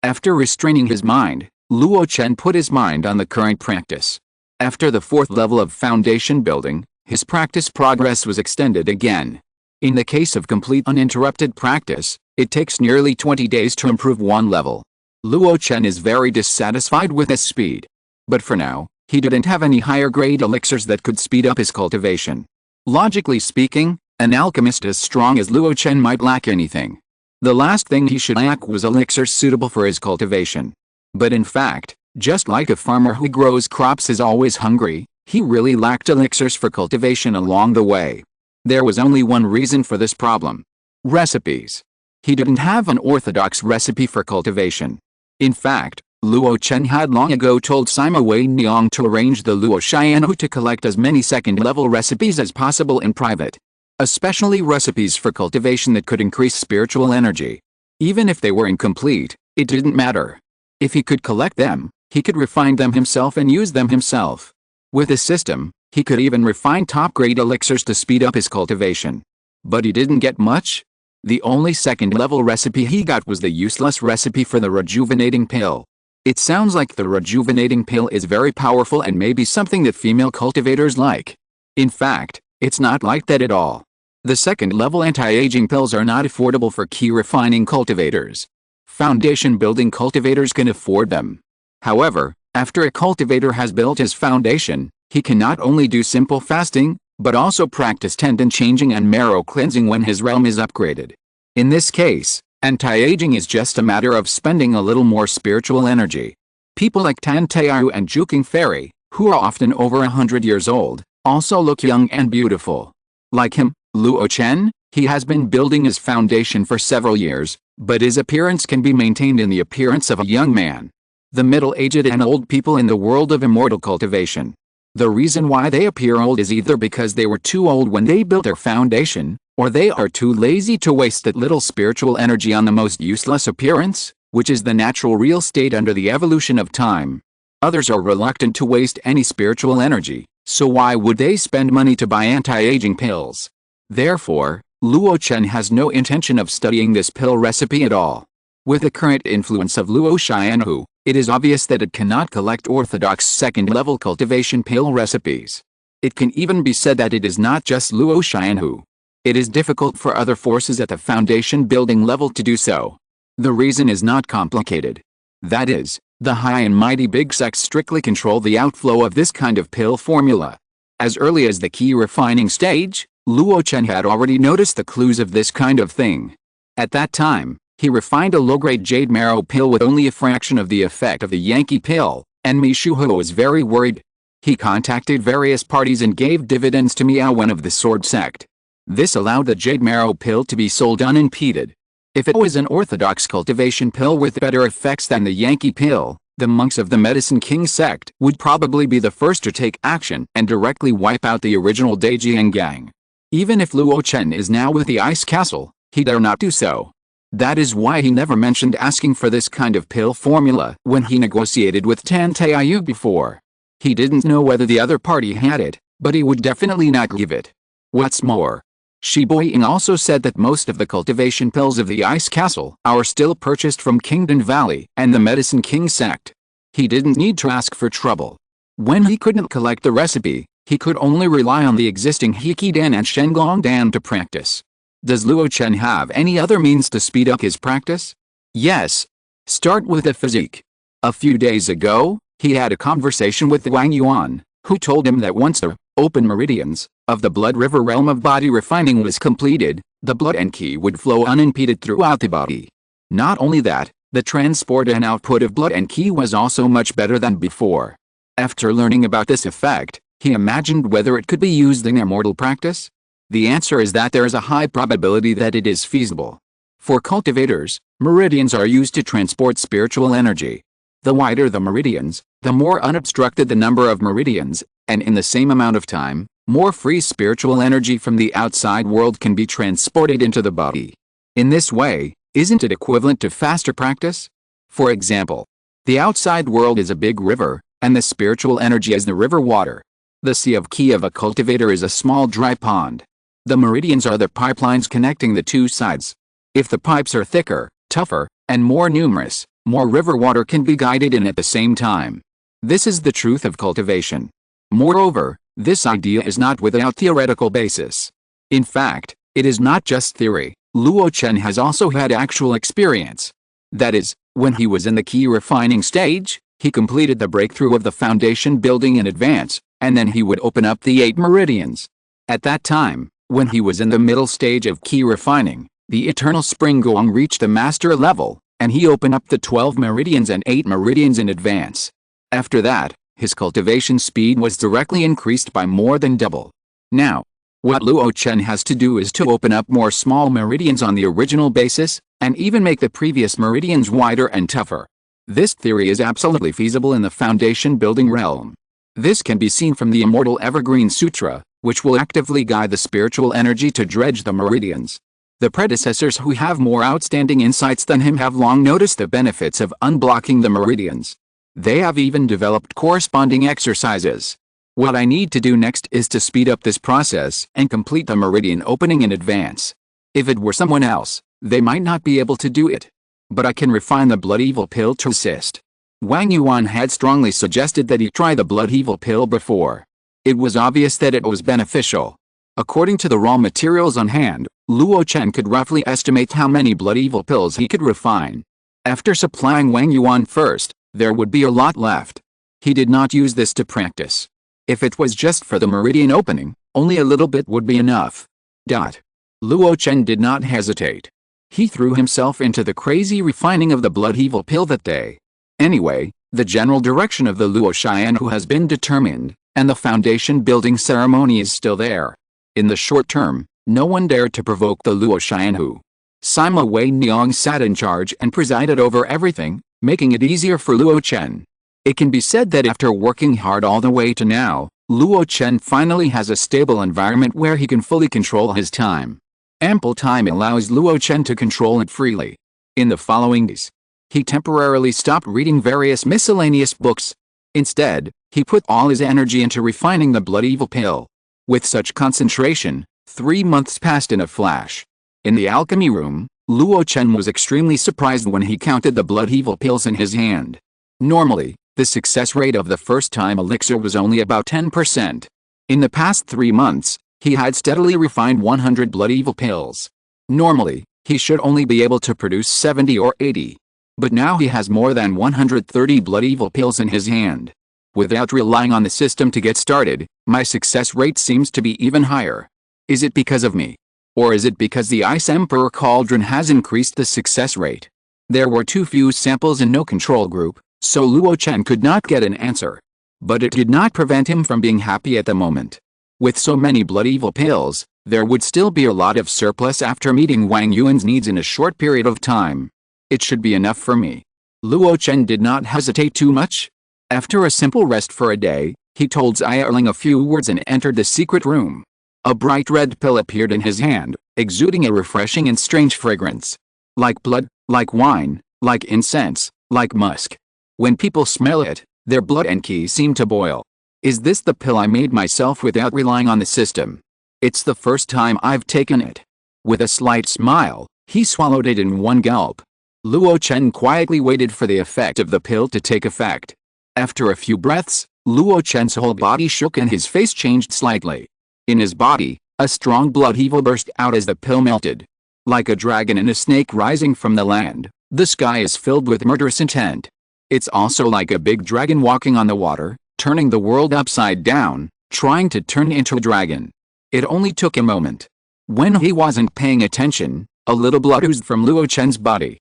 After restraining his mind, Luo Chen put his mind on the current practice. After the 4th level of foundation building, his practice progress was extended again. In the case of complete uninterrupted practice, it takes nearly 20 days to improve one level. Luo Chen is very dissatisfied with his speed. But for now, he didn't have any higher grade elixirs that could speed up his cultivation. Logically speaking, an alchemist as strong as Luo Chen might lack anything. The last thing he should lack was elixirs suitable for his cultivation. But in fact, just like a farmer who grows crops is always hungry, he really lacked elixirs for cultivation along the way. There was only one reason for this problem. Recipes. He didn't have an orthodox recipe for cultivation. In fact, Luo Chen had long ago told Sima Wei Niang to arrange the Luo Xianhu to collect as many second-level recipes as possible in private. Especially recipes for cultivation that could increase spiritual energy. Even if they were incomplete, it didn't matter. If he could collect them, he could refine them himself and use them himself. With this system, he could even refine top-grade elixirs to speed up his cultivation. But he didn't get much. The only second-level recipe he got was the useless recipe for the rejuvenating pill. It sounds like the rejuvenating pill is very powerful and maybe something that female cultivators like. In fact, it's not like that at all. The second-level anti-aging pills are not affordable for key refining cultivators. Foundation-building cultivators can afford them. However, after a cultivator has built his foundation, he can not only do simple fasting, but also practice tendon changing and marrow cleansing when his realm is upgraded. In this case, anti-aging is just a matter of spending a little more spiritual energy. People like Tantayu and Juking Fairy, who are often over 100 years old, also look young and beautiful. Like him, Luo Chen, he has been building his foundation for several years, but his appearance can be maintained in the appearance of a young man. The middle-aged and old people in the world of immortal cultivation. The reason why they appear old is either because they were too old when they built their foundation, or they are too lazy to waste that little spiritual energy on the most useless appearance, which is the natural real state under the evolution of time. Others are reluctant to waste any spiritual energy, so why would they spend money to buy anti-aging pills? Therefore, Luo Chen has no intention of studying this pill recipe at all. With the current influence of Luo Xianhu, it is obvious that it cannot collect orthodox second-level cultivation pill recipes. It can even be said that it is not just Luo Xianhu. It is difficult for other forces at the foundation building level to do so. The reason is not complicated. That is, the high and mighty big sects strictly control the outflow of this kind of pill formula. As early as the key refining stage, Luo Chen had already noticed the clues of this kind of thing. At that time, he refined a low-grade jade marrow pill with only a fraction of the effect of the Yankee pill, and Mi Shuho was very worried. He contacted various parties and gave dividends to Miao Wen of the Sword Sect. This allowed the jade marrow pill to be sold unimpeded. If it was an orthodox cultivation pill with better effects than the Yankee pill, the monks of the Medicine King sect would probably be the first to take action and directly wipe out the original Daijiang gang. Even if Luo Chen is now with the Ice Castle, he dare not do so. That is why he never mentioned asking for this kind of pill formula when he negotiated with Tan Taiyu before. He didn't know whether the other party had it, but he would definitely not give it. What's more, Shi Boying also said that most of the cultivation pills of the Ice Castle are still purchased from Kingdom Valley and the Medicine King sect. He didn't need to ask for trouble. When he couldn't collect the recipe, he could only rely on the existing Hikidan and Shenglongdan to practice. Does Luo Chen have any other means to speed up his practice? Yes. Start with the physique. A few days ago, he had a conversation with Wang Yuan, who told him that once the open meridians of the blood river realm of body refining was completed, the blood and qi would flow unimpeded throughout the body. Not only that, the transport and output of blood and qi was also much better than before. After learning about this effect, he imagined whether it could be used in immortal practice. The answer is that there is a high probability that it is feasible. For cultivators, meridians are used to transport spiritual energy. The wider the meridians, the more unobstructed the number of meridians, and in the same amount of time, more free spiritual energy from the outside world can be transported into the body. In this way, isn't it equivalent to faster practice? For example, the outside world is a big river, and the spiritual energy is the river water. The sea of qi of a cultivator is a small dry pond. The meridians are the pipelines connecting the two sides. If the pipes are thicker, tougher, and more numerous, more river water can be guided in at the same time. This is the truth of cultivation. Moreover, this idea is not without theoretical basis. In fact, it is not just theory. Luo Chen has also had actual experience. That is, when he was in the key refining stage, he completed the breakthrough of the foundation building in advance, and then he would open up the 8 meridians. At that time, when he was in the middle stage of key refining, the eternal spring gong reached the master level, and he opened up the 12 meridians and 8 meridians in advance. After that, his cultivation speed was directly increased by more than double. Now, what Luo Chen has to do is to open up more small meridians on the original basis, and even make the previous meridians wider and tougher. This theory is absolutely feasible in the foundation building realm. This can be seen from the Immortal Evergreen Sutra, which will actively guide the spiritual energy to dredge the meridians. The predecessors who have more outstanding insights than him have long noticed the benefits of unblocking the meridians. They have even developed corresponding exercises. What I need to do next is to speed up this process and complete the meridian opening in advance. If it were someone else, they might not be able to do it. But I can refine the blood evil pill to assist. Wang Yuan had strongly suggested that he try the blood evil pill before. It was obvious that it was beneficial. According to the raw materials on hand, Luo Chen could roughly estimate how many blood evil pills he could refine. After supplying Wang Yuan first, there would be a lot left. He did not use this to practice. If it was just for the meridian opening, only a little bit would be enough. Luo Chen did not hesitate. He threw himself into the crazy refining of the blood evil pill that day. Anyway, the general direction of the Luo Xianhu has been determined, and the foundation building ceremony is still there. In the short term, no one dared to provoke the Luo Xianhu. Sima Wei Niang sat in charge and presided over everything, making it easier for Luo Chen. It can be said that after working hard all the way to now, Luo Chen finally has a stable environment where he can fully control his time. Ample time allows Luo Chen to control it freely. In the following days, he temporarily stopped reading various miscellaneous books. Instead, he put all his energy into refining the blood evil pill. With such concentration, 3 months passed in a flash. In the alchemy room, Luo Chen was extremely surprised when he counted the blood evil pills in his hand. Normally, the success rate of the first-time elixir was only about 10%. In the past 3 months, he had steadily refined 100 blood evil pills. Normally, he should only be able to produce 70 or 80. But now he has more than 130 blood evil pills in his hand. Without relying on the system to get started, my success rate seems to be even higher. Is it because of me? Or is it because the Ice Emperor Cauldron has increased the success rate? There were too few samples and no control group, so Luo Chen could not get an answer. But it did not prevent him from being happy at the moment. With so many blood evil pills, there would still be a lot of surplus after meeting Wang Yuan's needs in a short period of time. It should be enough for me. Luo Chen did not hesitate too much. After a simple rest for a day, he told Zierling a few words and entered the secret room. A bright red pill appeared in his hand, exuding a refreshing and strange fragrance. Like blood, like wine, like incense, like musk. When people smell it, their blood and qi seem to boil. Is this the pill I made myself without relying on the system? It's the first time I've taken it. With a slight smile, he swallowed it in one gulp. Luo Chen quietly waited for the effect of the pill to take effect. After a few breaths, Luo Chen's whole body shook and his face changed slightly. In his body, a strong blood evil burst out as the pill melted. Like a dragon and a snake rising from the land, the sky is filled with murderous intent. It's also like a big dragon walking on the water, turning the world upside down, trying to turn into a dragon. It only took a moment. When he wasn't paying attention, a little blood oozed from Luo Chen's body.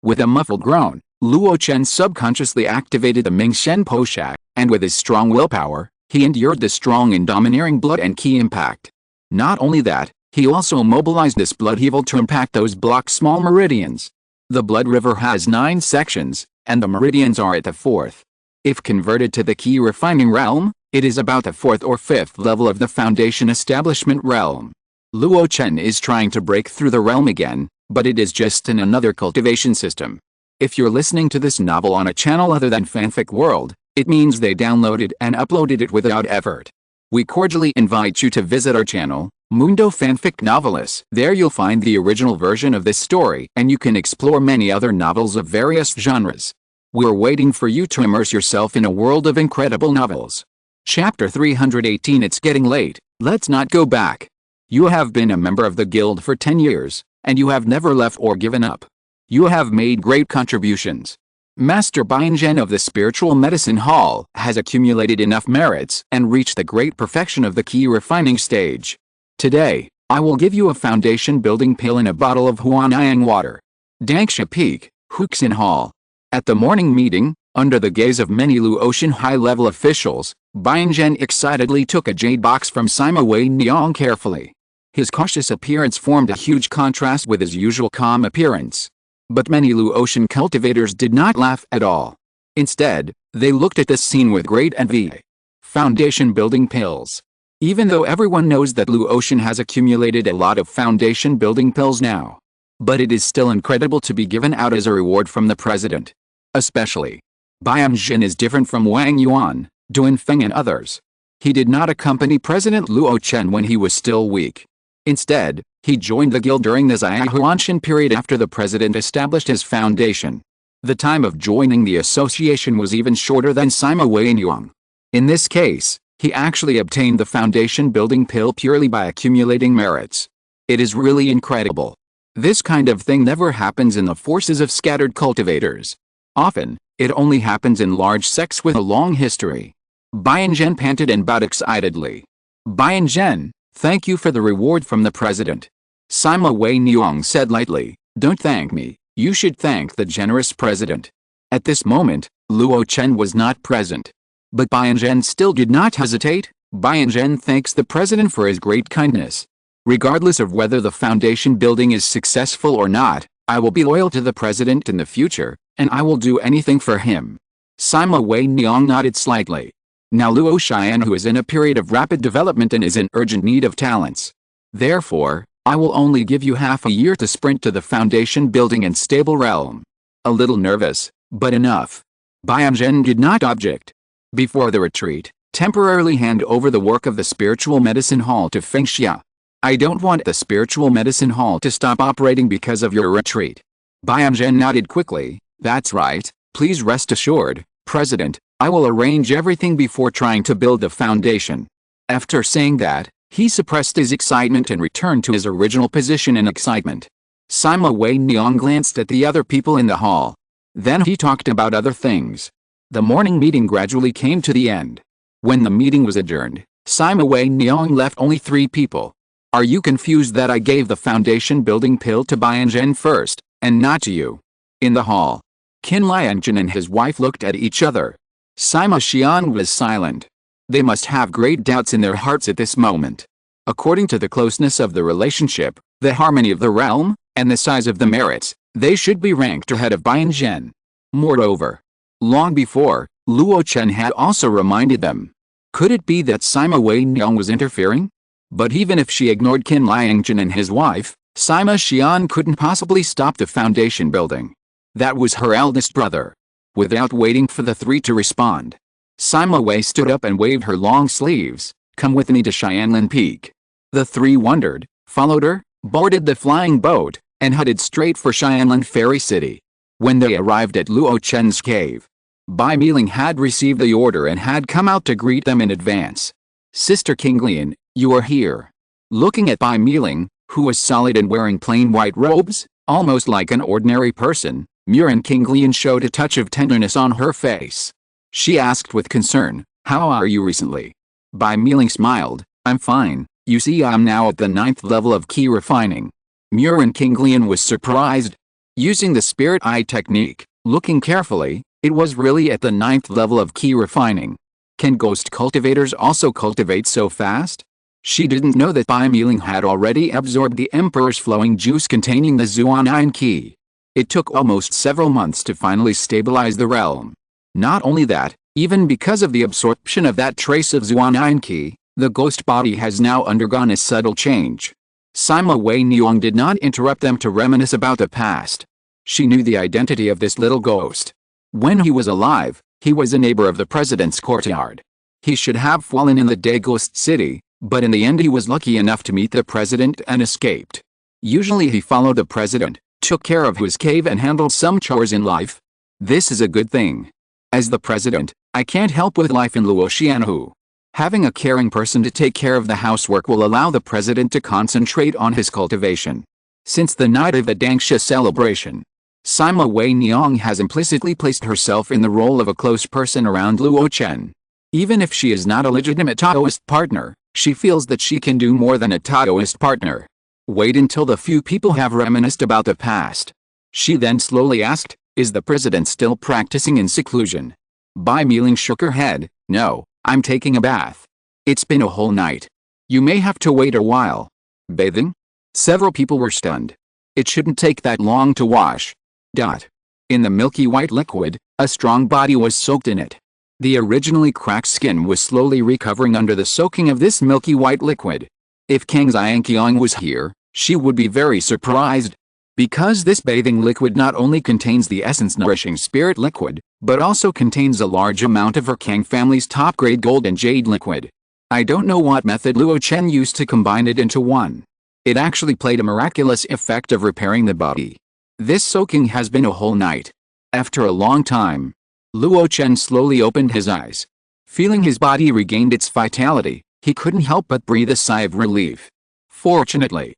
With a muffled groan, Luo Chen subconsciously activated the Mingxian Poshak, and with his strong willpower, he endured the strong and domineering blood and qi impact. Not only that, he also mobilized this blood evil to impact those block small meridians. The blood river has 9 sections, and the meridians are at the 4th. If converted to the qi refining realm, it is about the 4th or 5th level of the foundation establishment realm. Luo Chen is trying to break through the realm again, but it is just in another cultivation system. If you're listening to this novel on a channel other than Fanfic World, it means they downloaded and uploaded it without effort. We cordially invite you to visit our channel, Mundo Fanfic Novelists. There you'll find the original version of this story, and you can explore many other novels of various genres. We're waiting for you to immerse yourself in a world of incredible novels. Chapter 318. It's getting late, let's not go back. You have been a member of the guild for 10 years, and you have never left or given up. You have made great contributions. Master Bianzhen of the Spiritual Medicine Hall has accumulated enough merits and reached the great perfection of the qi refining stage. Today, I will give you a foundation building pill in a bottle of Huanyang water. Dangsha Peak, Huxin Hall. At the morning meeting, under the gaze of many Luo Chen high-level officials, Bianzhen excitedly took a jade box from Sima Wei Niang carefully. His cautious appearance formed a huge contrast with his usual calm appearance. But many Luo Chen cultivators did not laugh at all. Instead, they looked at this scene with great envy. Foundation building pills. Even though everyone knows that Luo Chen has accumulated a lot of foundation building pills now. But it is still incredible to be given out as a reward from the president. Especially, Bianzhen is different from Wang Yuan. Duan Feng and others. He did not accompany President Luo Chen when he was still weak. Instead, he joined the guild during the Zhao period after the president established his foundation. The time of joining the association was even shorter than Sima Weinyang. In this case, he actually obtained the foundation building pill purely by accumulating merits. It is really incredible. This kind of thing never happens in the forces of scattered cultivators. Often, it only happens in large sects with a long history. Bianzhen panted and bowed excitedly. Bianzhen, thank you for the reward from the president. Sima Weinyang said lightly, don't thank me, you should thank the generous president. At this moment, Luo Chen was not present. But Bianzhen still did not hesitate. Bianzhen thanks the president for his great kindness. Regardless of whether the foundation building is successful or not, I will be loyal to the president in the future, and I will do anything for him. Sima Weinyang nodded slightly. Now Luo Chen, who is in a period of rapid development and is in urgent need of talents. Therefore, I will only give you half a year to sprint to the foundation building and stable realm. A little nervous, but enough. Bianzhen did not object. Before the retreat, temporarily hand over the work of the spiritual medicine hall to Feng Xia. I don't want the spiritual medicine hall to stop operating because of your retreat. Bianzhen nodded quickly. That's right, please rest assured, President, I will arrange everything before trying to build the foundation. After saying that, he suppressed his excitement and returned to his original position in excitement. Sima Weinyang glanced at the other people in the hall. Then he talked about other things. The morning meeting gradually came to the end. When the meeting was adjourned, Sima Weinyang left only 3 people. Are you confused that I gave the foundation building pill to Bianzhen first, and not to you? In the hall, Qin Liangzhen and his wife looked at each other. Sima Xian was silent. They must have great doubts in their hearts at this moment. According to the closeness of the relationship, the harmony of the realm, and the size of the merits, they should be ranked ahead of Bianzhen. Moreover, long before, Luo Chen had also reminded them. Could it be that Sima Weinyang was interfering? But even if she ignored Qin Liangzhen and his wife, Sima Xian couldn't possibly stop the foundation building. That was her eldest brother. Without waiting for the 3 to respond, Sima Wei stood up and waved her long sleeves. Come with me to Xianlin Peak. The 3 wondered, followed her, boarded the flying boat, and headed straight for Xianlin Fairy City. When they arrived at Luo Chen's cave, Bai Miling had received the order and had come out to greet them in advance. Sister Kinglian, you are here. Looking at Bai Miling, who was solid and wearing plain white robes, almost like an ordinary person, Muren Kinglian showed a touch of tenderness on her face. She asked with concern, how are you recently? Bai Miling smiled, I'm fine, you see I'm now at the 9th level of key refining. Muren Kinglian was surprised. Using the spirit eye technique, looking carefully, it was really at the 9th level of key refining. Can ghost cultivators also cultivate so fast? She didn't know that Bai Miling had already absorbed the Emperor's flowing juice containing the Zuanan Qi. It took almost several months to finally stabilize the realm. Not only that, even because of the absorption of that trace of Zuanan Qi, the ghost body has now undergone a subtle change. Sima Weinyang did not interrupt them to reminisce about the past. She knew the identity of this little ghost. When he was alive, he was a neighbor of the president's courtyard. He should have fallen in the Day Ghost City, but in the end he was lucky enough to meet the president and escaped. Usually he followed the president, took care of his cave and handled some chores in life. This is a good thing. As the president, I can't help with life in Luo Xianhu. Having a caring person to take care of the housework will allow the president to concentrate on his cultivation. Since the night of the Dangsha celebration, Sima Weinyang has implicitly placed herself in the role of a close person around Luo Chen. Even if she is not a legitimate Taoist partner, she feels that she can do more than a Taoist partner. Wait until the few people have reminisced about the past. She then slowly asked, is the president still practicing in seclusion? Bai Miling shook her head, no, I'm taking a bath. It's been a whole night. You may have to wait a while. Bathing? Several people were stunned. It shouldn't take that long to wash. In the milky white liquid, a strong body was soaked in it. The originally cracked skin was slowly recovering under the soaking of this milky white liquid. If Kang Xiangqiang was here, she would be very surprised. Because this bathing liquid not only contains the essence nourishing spirit liquid, but also contains a large amount of her Kang family's top-grade gold and jade liquid. I don't know what method Luo Chen used to combine it into one. It actually played a miraculous effect of repairing the body. This soaking has been a whole night. After a long time, Luo Chen slowly opened his eyes. Feeling his body regained its vitality, he couldn't help but breathe a sigh of relief. Fortunately,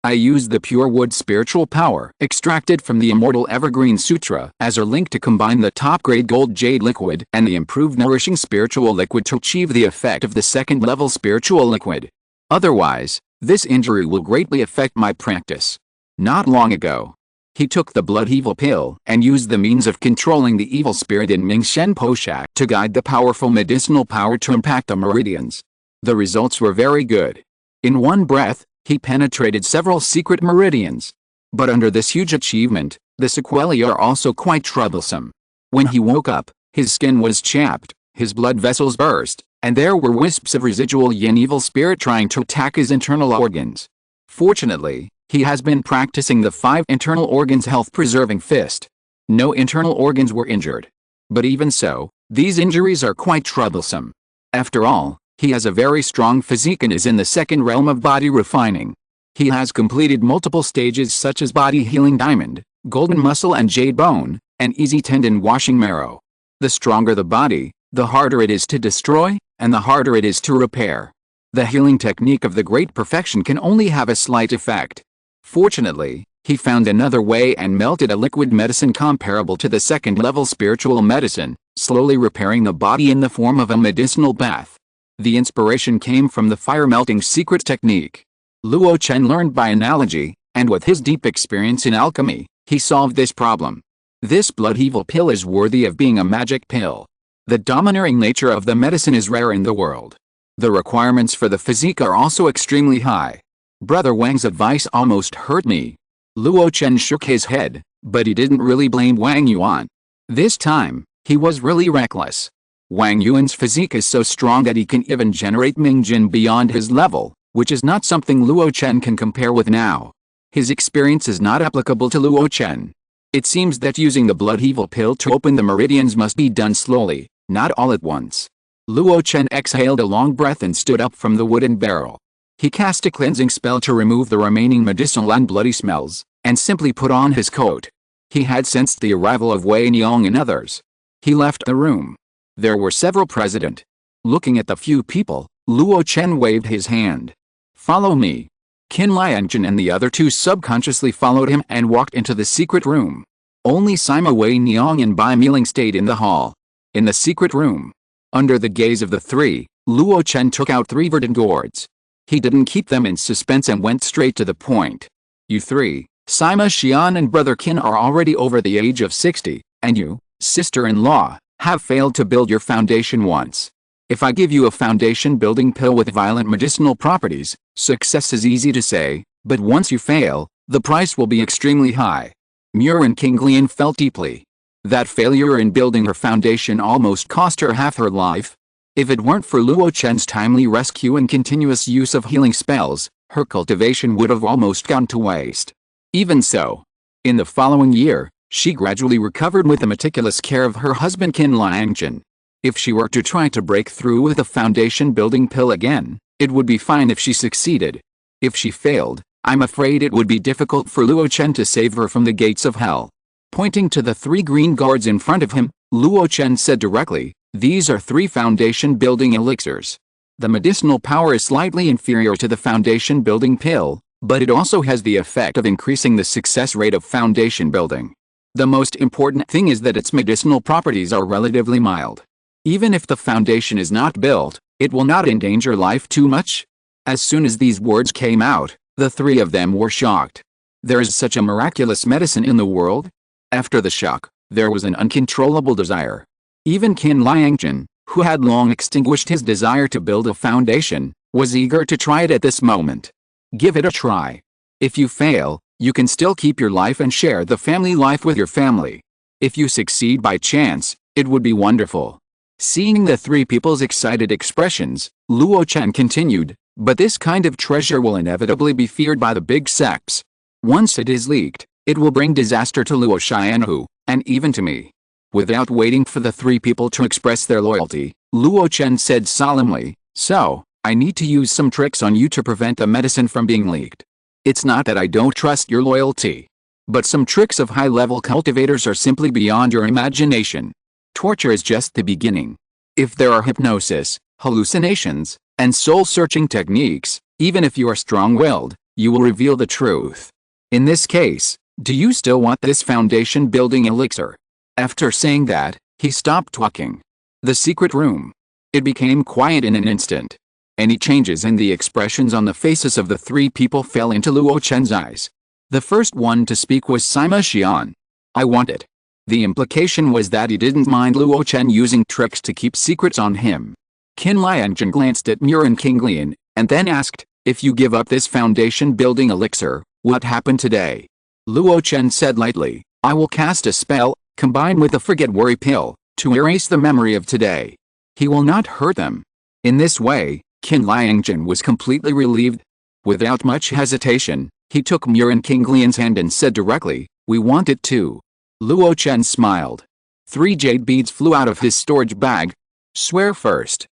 I used the pure wood spiritual power extracted from the Immortal Evergreen Sutra as a link to combine the top-grade gold jade liquid and the improved nourishing spiritual liquid to achieve the effect of the second-level spiritual liquid. Otherwise, this injury will greatly affect my practice. Not long ago, he took the blood evil pill and used the means of controlling the evil spirit in Mingshen Poshak to guide the powerful medicinal power to impact the meridians. The results were very good. In one breath, he penetrated several secret meridians. But under this huge achievement, the sequelae are also quite troublesome. When he woke up, his skin was chapped, his blood vessels burst, and there were wisps of residual yin evil spirit trying to attack his internal organs. Fortunately, he has been practicing the 5 internal organs health-preserving fist. No internal organs were injured. But even so, these injuries are quite troublesome. After all, he has a very strong physique and is in the second realm of body refining. He has completed multiple stages such as body healing diamond, golden muscle and jade bone, and easy tendon washing marrow. The stronger the body, the harder it is to destroy, and the harder it is to repair. The healing technique of the great perfection can only have a slight effect. Fortunately, he found another way and melted a liquid medicine comparable to the second-level spiritual medicine, slowly repairing the body in the form of a medicinal bath. The inspiration came from the fire-melting secret technique. Luo Chen learned by analogy, and with his deep experience in alchemy, he solved this problem. This blood evil pill is worthy of being a magic pill. The domineering nature of the medicine is rare in the world. The requirements for the physique are also extremely high. Brother Wang's advice almost hurt me. Luo Chen shook his head, but he didn't really blame Wang Yuan. This time, he was really reckless. Wang Yuan's physique is so strong that he can even generate Mingjin beyond his level, which is not something Luo Chen can compare with now. His experience is not applicable to Luo Chen. It seems that using the blood evil pill to open the meridians must be done slowly, not all at once. Luo Chen exhaled a long breath and stood up from the wooden barrel. He cast a cleansing spell to remove the remaining medicinal and bloody smells, and simply put on his coat. He had sensed the arrival of Wei Niang and others. He left the room. There were several present. Looking at the few people, Luo Chen waved his hand. "Follow me." Qin Liangzhen and the other two subconsciously followed him and walked into the secret room. Only Sima Wei Niang and Bai Miling stayed in the hall. In the secret room, under the gaze of the three, Luo Chen took out 3 verdant gourds. He didn't keep them in suspense and went straight to the point. "You three, Sima Xian and Brother Qin, are already over the age of 60, and you, sister-in-law, have failed to build your foundation once. If I give you a foundation building pill with violent medicinal properties, success is easy to say, but once you fail, the price will be extremely high." Muir and King Lian felt deeply. That failure in building her foundation almost cost her half her life. If it weren't for Luo Chen's timely rescue and continuous use of healing spells, her cultivation would have almost gone to waste. Even so, in the following year, she gradually recovered with the meticulous care of her husband Qin Liangzhen. If she were to try to break through with a foundation-building pill again, it would be fine if she succeeded. If she failed, I'm afraid it would be difficult for Luo Chen to save her from the gates of hell. Pointing to the 3 green guards in front of him, Luo Chen said directly, "These are 3 foundation-building elixirs. The medicinal power is slightly inferior to the foundation-building pill, but it also has the effect of increasing the success rate of foundation building. The most important thing is that its medicinal properties are relatively mild. Even if the foundation is not built, it will not endanger life too much." As soon as these words came out, the 3 of them were shocked. There is such a miraculous medicine in the world? After the shock, there was an uncontrollable desire. Even Qin Liangzhen, who had long extinguished his desire to build a foundation, was eager to try it at this moment. Give it a try. If you fail, you can still keep your life and share the family life with your family. If you succeed by chance, it would be wonderful. Seeing the 3 people's excited expressions, Luo Chen continued, "But this kind of treasure will inevitably be feared by the big sects. Once it is leaked, it will bring disaster to Luo Xianhu, and even to me. Without waiting for the three people to express their loyalty, Luo Chen said solemnly, "So, I need to use some tricks on you to prevent the medicine from being leaked. It's not that I don't trust your loyalty. But some tricks of high-level cultivators are simply beyond your imagination. Torture is just the beginning. If there are hypnosis, hallucinations, and soul-searching techniques, even if you are strong-willed, you will reveal the truth. In this case, do you still want this foundation-building elixir?" After saying that, he stopped talking. The secret room. It became quiet in an instant. Any changes in the expressions on the faces of the three people fell into Luo Chen's eyes. The first one to speak was Sima Xian. "I want it." The implication was that he didn't mind Luo Chen using tricks to keep secrets on him. Qin Liangjun glanced at Murin Qinglian, and then asked, "If you give up this foundation-building elixir, what happened today?" Luo Chen said lightly, "I will cast a spell, combined with the forget-worry pill, to erase the memory of today. He will not hurt them." In this way, Qin Liangjun was completely relieved. Without much hesitation, he took Murin Qinglian's hand and said directly, "We want it too." Luo Chen smiled. 3 jade beads flew out of his storage bag. "Swear first."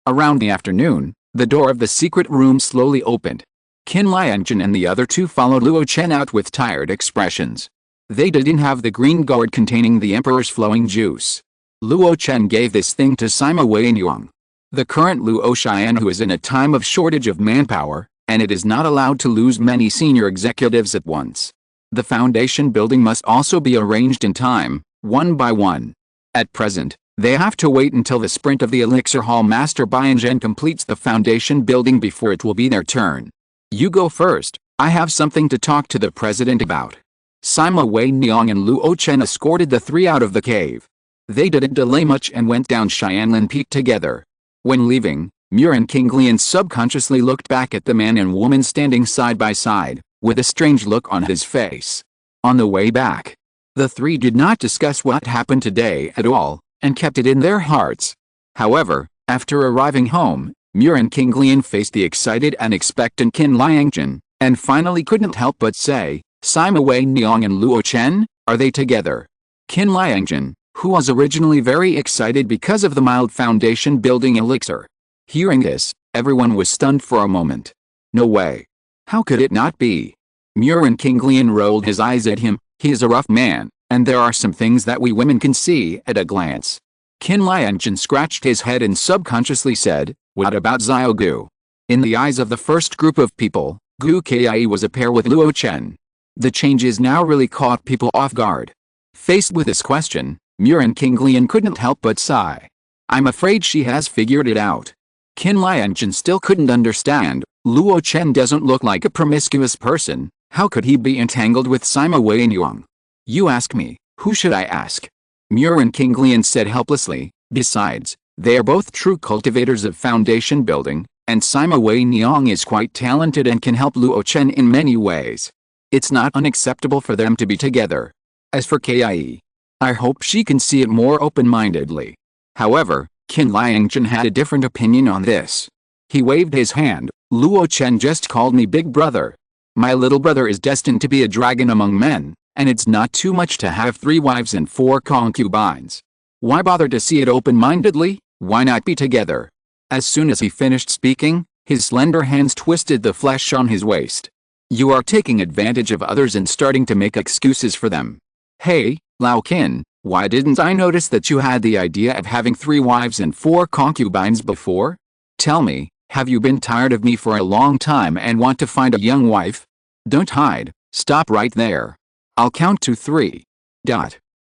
Around the afternoon, the door of the secret room slowly opened. Qin Liangjun and the other two followed Luo Chen out with tired expressions. They didn't have the green gourd containing the emperor's flowing juice. Luo Chen gave this thing to Sima Weinyang. The current Luo Xianhu is in a time of shortage of manpower, and it is not allowed to lose many senior executives at once. The foundation building must also be arranged in time, one by one. At present, they have to wait until the sprint of the Elixir Hall Master Bianzhen completes the foundation building before it will be their turn. "You go first, I have something to talk to the president about." Sima Weinyang and Luo Chen escorted the three out of the cave. They didn't delay much and went down Xianlin Peak together. When leaving, Murin Qinglian subconsciously looked back at the man and woman standing side by side, with a strange look on his face. On the way back, the three did not discuss what happened today at all, and kept it in their hearts. However, after arriving home, Murin Qinglian faced the excited and expectant Qin Liangjun, and finally couldn't help but say, "Sima Weinyang and Luo Chen, are they together?" Qin Liangjun, who was originally very excited because of the mild foundation building elixir. Hearing this, everyone was stunned for a moment. "No way. How could it not be?" Murin Qinglian rolled his eyes at him. "He is a rough man, and there are some things that we women can see at a glance." Qin Liangjun scratched his head and subconsciously said, "What about Xiao Gu?" In the eyes of the first group of people, Gu Kai was a pair with Luo Chen. The changes now really caught people off guard. Faced with this question, Murin Qinglian couldn't help but sigh. "I'm afraid she has figured it out." Qin Liangjun still couldn't understand. Luo Chen doesn't look like a promiscuous person. How could he be entangled with Sima Weinyang? "You ask me, who should I ask?" Murin Qinglian said helplessly. "Besides, they are both true cultivators of foundation building, and Sima Weinyang is quite talented and can help Luo Chen in many ways. It's not unacceptable for them to be together. As for Kai, I hope she can see it more open-mindedly." However, Qin Liangjun had a different opinion on this. He waved his hand. "Luo Chen just called me big brother. My little brother is destined to be a dragon among men, and it's not too much to have 3 wives and 4 concubines. Why bother to see it open-mindedly? Why not be together?" As soon as he finished speaking, his slender hands twisted the flesh on his waist. "You are taking advantage of others and starting to make excuses for them. Hey, Lao Qin, why didn't I notice that you had the idea of having 3 wives and 4 concubines before? Tell me, have you been tired of me for a long time and want to find a young wife? Don't hide, stop right there. I'll count to 3.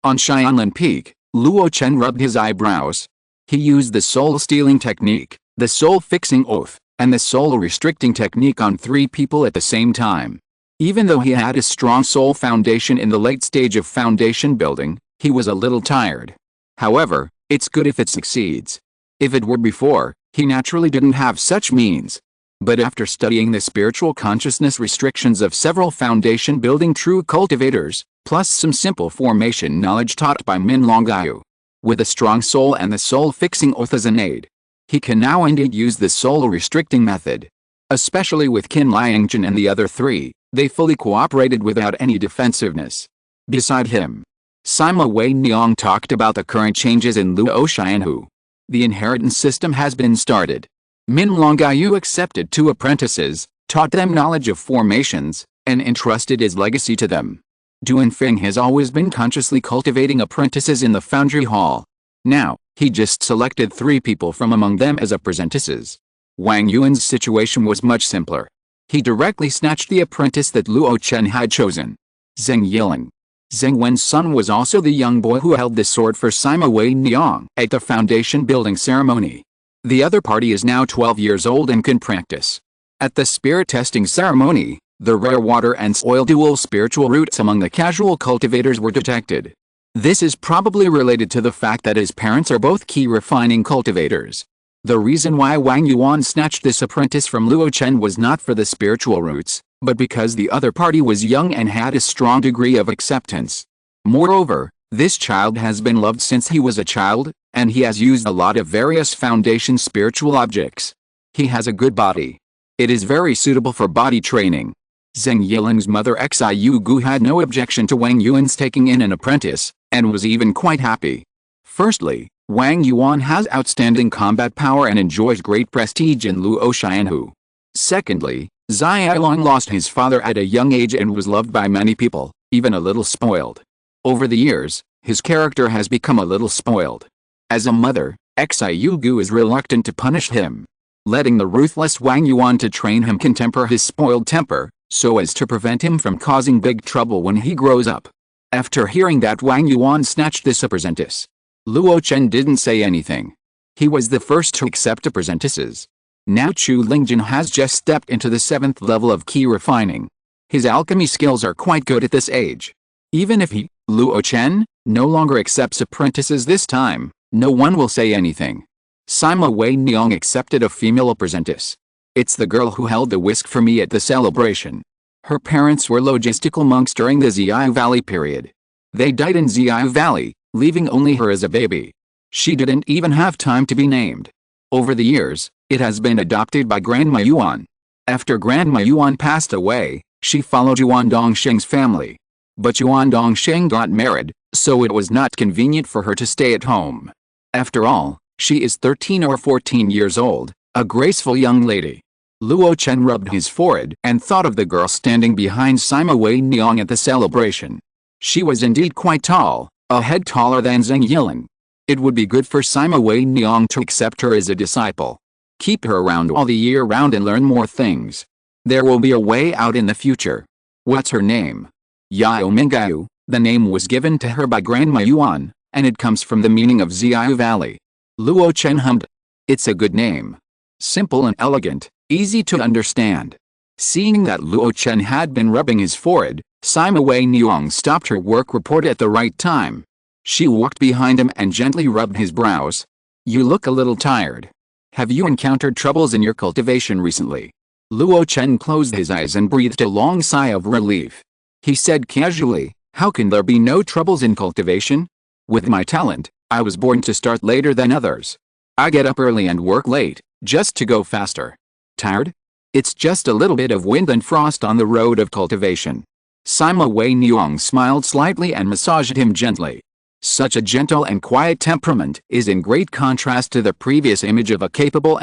On Xianlin Peak, Luo Chen rubbed his eyebrows. He used the soul-stealing technique, the soul-fixing oath, and the soul-restricting technique on 3 people at the same time. Even though he had a strong soul foundation in the late stage of foundation building, he was a little tired. However, it's good if it succeeds. If it were before, he naturally didn't have such means. But after studying the spiritual consciousness restrictions of several foundation-building true cultivators, plus some simple formation knowledge taught by Min Longgao, with a strong soul and the soul-fixing oath as an aid, he can now indeed use the soul-restricting method. Especially with Qin Liangjun and the other 3, They fully cooperated without any defensiveness. Beside him, Sima Wei Niang talked about the current changes in Luo Chen. The inheritance system has been started. Min Longyu accepted 2 apprentices, taught them knowledge of formations, and entrusted his legacy to them. Duan Feng has always been consciously cultivating apprentices in the foundry hall. Now, he just selected 3 people from among them as apprentices. Wang Yuan's situation was much simpler. He directly snatched the apprentice that Luo Chen had chosen. Zheng Yiling. Zheng Wen's son was also the young boy who held the sword for Sima Wei Niang at the foundation building ceremony. The other party is now 12 years old and can practice. At the spirit testing ceremony, the rare water and soil dual spiritual roots among the casual cultivators were detected. This is probably related to the fact that his parents are both key refining cultivators. The reason why Wang Yuan snatched this apprentice from Luo Chen was not for the spiritual roots, but because the other party was young and had a strong degree of acceptance. Moreover, this child has been loved since he was a child, and he has used a lot of various foundation spiritual objects. He has a good body. It is very suitable for body training. Zheng Yiling's mother Xiu Gu had no objection to Wang Yuan's taking in an apprentice, and was even quite happy. Firstly, Wang Yuan has outstanding combat power and enjoys great prestige in Luo Chen. Secondly, Zai Long lost his father at a young age and was loved by many people, even a little spoiled. Over the years, his character has become a little spoiled. As a mother, Xiu Gu is reluctant to punish him. Letting the ruthless Wang Yuan to train him can temper his spoiled temper, so as to prevent him from causing big trouble when he grows up. After hearing that Wang Yuan snatched this apprentice, Luo Chen didn't say anything. He was the first to accept apprentices. Now Chu Lingjun has just stepped into the 7th level of key refining. His alchemy skills are quite good at this age. Even if he, Luo Chen, no longer accepts apprentices this time, no one will say anything. Sima Wei Niang accepted a female apprentice. It's the girl who held the whisk for me at the celebration. Her parents were logistical monks during the Xiao Valley period. They died in Xiao Valley, leaving only her as a baby. She didn't even have time to be named. Over the years, it has been adopted by Grandma Yuan. After Grandma Yuan passed away, she followed Yuan Dongsheng's family. But Yuan Dongsheng got married, so it was not convenient for her to stay at home. After all, she is 13 or 14 years old, a graceful young lady. Luo Chen rubbed his forehead and thought of the girl standing behind Sima Wei Niang at the celebration. She was indeed quite tall, a head taller than Zheng Yiling. It would be good for Sima Wei Niang to accept her as a disciple. Keep her around all the year round and learn more things. There will be a way out in the future. What's her name? Yao Mingyu. The name was given to her by Grandma Yuan, and it comes from the meaning of Xiao Valley. Luo Chen hummed. It's a good name. Simple and elegant, easy to understand. Seeing that Luo Chen had been rubbing his forehead, Sima Wei Niang stopped her work report at the right time. She walked behind him and gently rubbed his brows. You look a little tired. Have you encountered troubles in your cultivation recently? Luo Chen closed his eyes and breathed a long sigh of relief. He said casually, how can there be no troubles in cultivation? With my talent, I was born to start later than others. I get up early and work late, just to go faster. Tired? It's just a little bit of wind and frost on the road of cultivation. Sima Wei Niang smiled slightly and massaged him gently. Such a gentle and quiet temperament is in great contrast to the previous image of a capable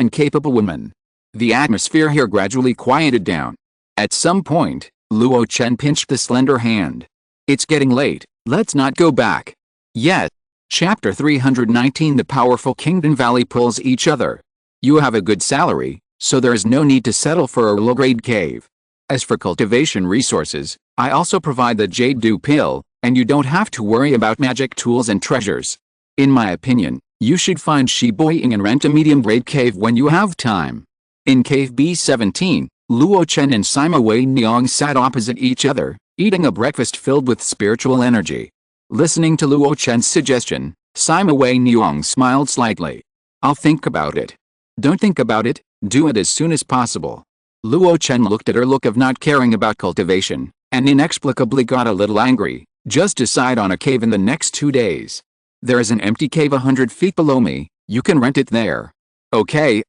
woman. The atmosphere here gradually quieted down. At some point, Luo Chen pinched the slender hand. It's getting late, let's not go back yet. Chapter 319. The powerful Kingdom Valley pulls each other. You have a good salary, so there is no need to settle for a low-grade cave. As for cultivation resources, I also provide the Jade Dew Pill, and you don't have to worry about magic tools and treasures. In my opinion, you should find Shibuing and rent a medium-grade cave when you have time. In Cave B17, Luo Chen and Sima Wei Niang sat opposite each other, eating a breakfast filled with spiritual energy. Listening to Luo Chen's suggestion, Sima Wei Niang smiled slightly. I'll think about it. Don't think about it, do it as soon as possible. Luo Chen looked at her look of not caring about cultivation, and inexplicably got a little angry. Just decide on a cave in the next 2 days. There is an empty cave 100 feet below me, you can rent it there. Okay,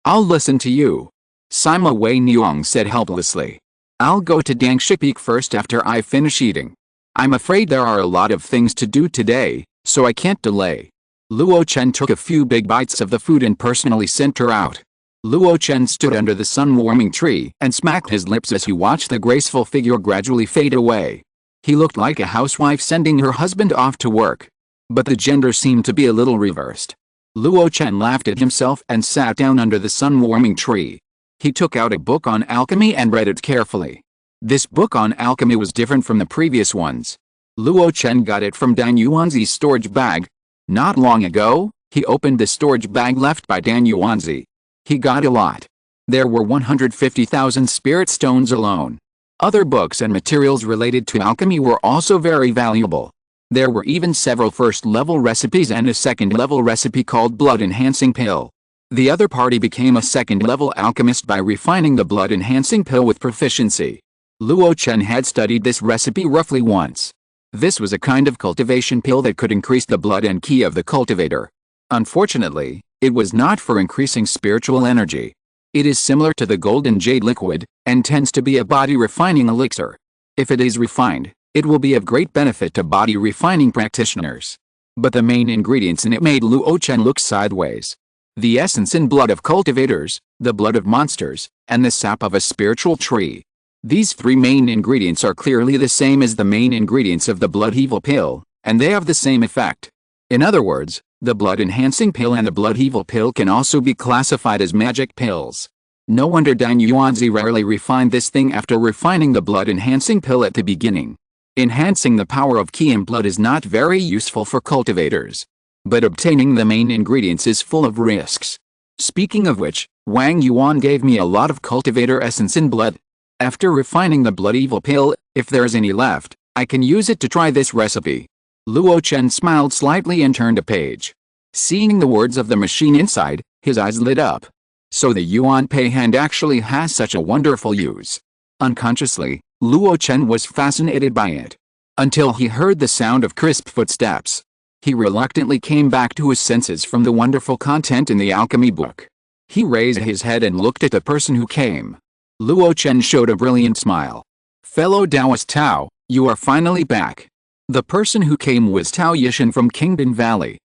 I'll listen to you. Sima Wei Niang said helplessly. I'll go to Dangshi Peak first after I finish eating. I'm afraid there are a lot of things to do today, so I can't delay. Luo Chen took a few big bites of the food and personally sent her out. Luo Chen stood under the sun-warming tree and smacked his lips as he watched the graceful figure gradually fade away. He looked like a housewife sending her husband off to work. But the gender seemed to be a little reversed. Luo Chen laughed at himself and sat down under the sun-warming tree. He took out a book on alchemy and read it carefully. This book on alchemy was different from the previous ones. Luo Chen got it from Dan Yuanzi's storage bag. Not long ago, he opened the storage bag left by Dan Yuanzi. He got a lot. There were 150,000 spirit stones alone. Other books and materials related to alchemy were also very valuable. There were even several first-level recipes and a second-level recipe called blood-enhancing pill. The other party became a second-level alchemist by refining the blood-enhancing pill with proficiency. Luo Chen had studied this recipe roughly once. This was a kind of cultivation pill that could increase the blood and ki of the cultivator. Unfortunately, it was not for increasing spiritual energy. It is similar to the golden jade liquid, and tends to be a body-refining elixir. If it is refined, it will be of great benefit to body-refining practitioners. But the main ingredients in it made Luo Chen look sideways. The essence and blood of cultivators, the blood of monsters, and the sap of a spiritual tree. These three main ingredients are clearly the same as the main ingredients of the blood-heal pill, and they have the same effect. In other words, the blood-enhancing pill and the blood-heal pill can also be classified as magic pills. No wonder Dan Yuanzi rarely refined this thing after refining the blood-enhancing pill at the beginning. Enhancing the power of ki and blood is not very useful for cultivators. But obtaining the main ingredients is full of risks. Speaking of which, Wang Yuan gave me a lot of cultivator essence and blood. After refining the blood-evil pill, if there's any left, I can use it to try this recipe. Luo Chen smiled slightly and turned a page. Seeing the words of the machine inside, his eyes lit up. So the Yuan Pei hand actually has such a wonderful use. Unconsciously, Luo Chen was fascinated by it. Until he heard the sound of crisp footsteps. He reluctantly came back to his senses from the wonderful content in the alchemy book. He raised his head and looked at the person who came. Luo Chen showed a brilliant smile. Fellow Taoist Tao, you are finally back. The person who came was Tao Yishan from Kingdom Valley.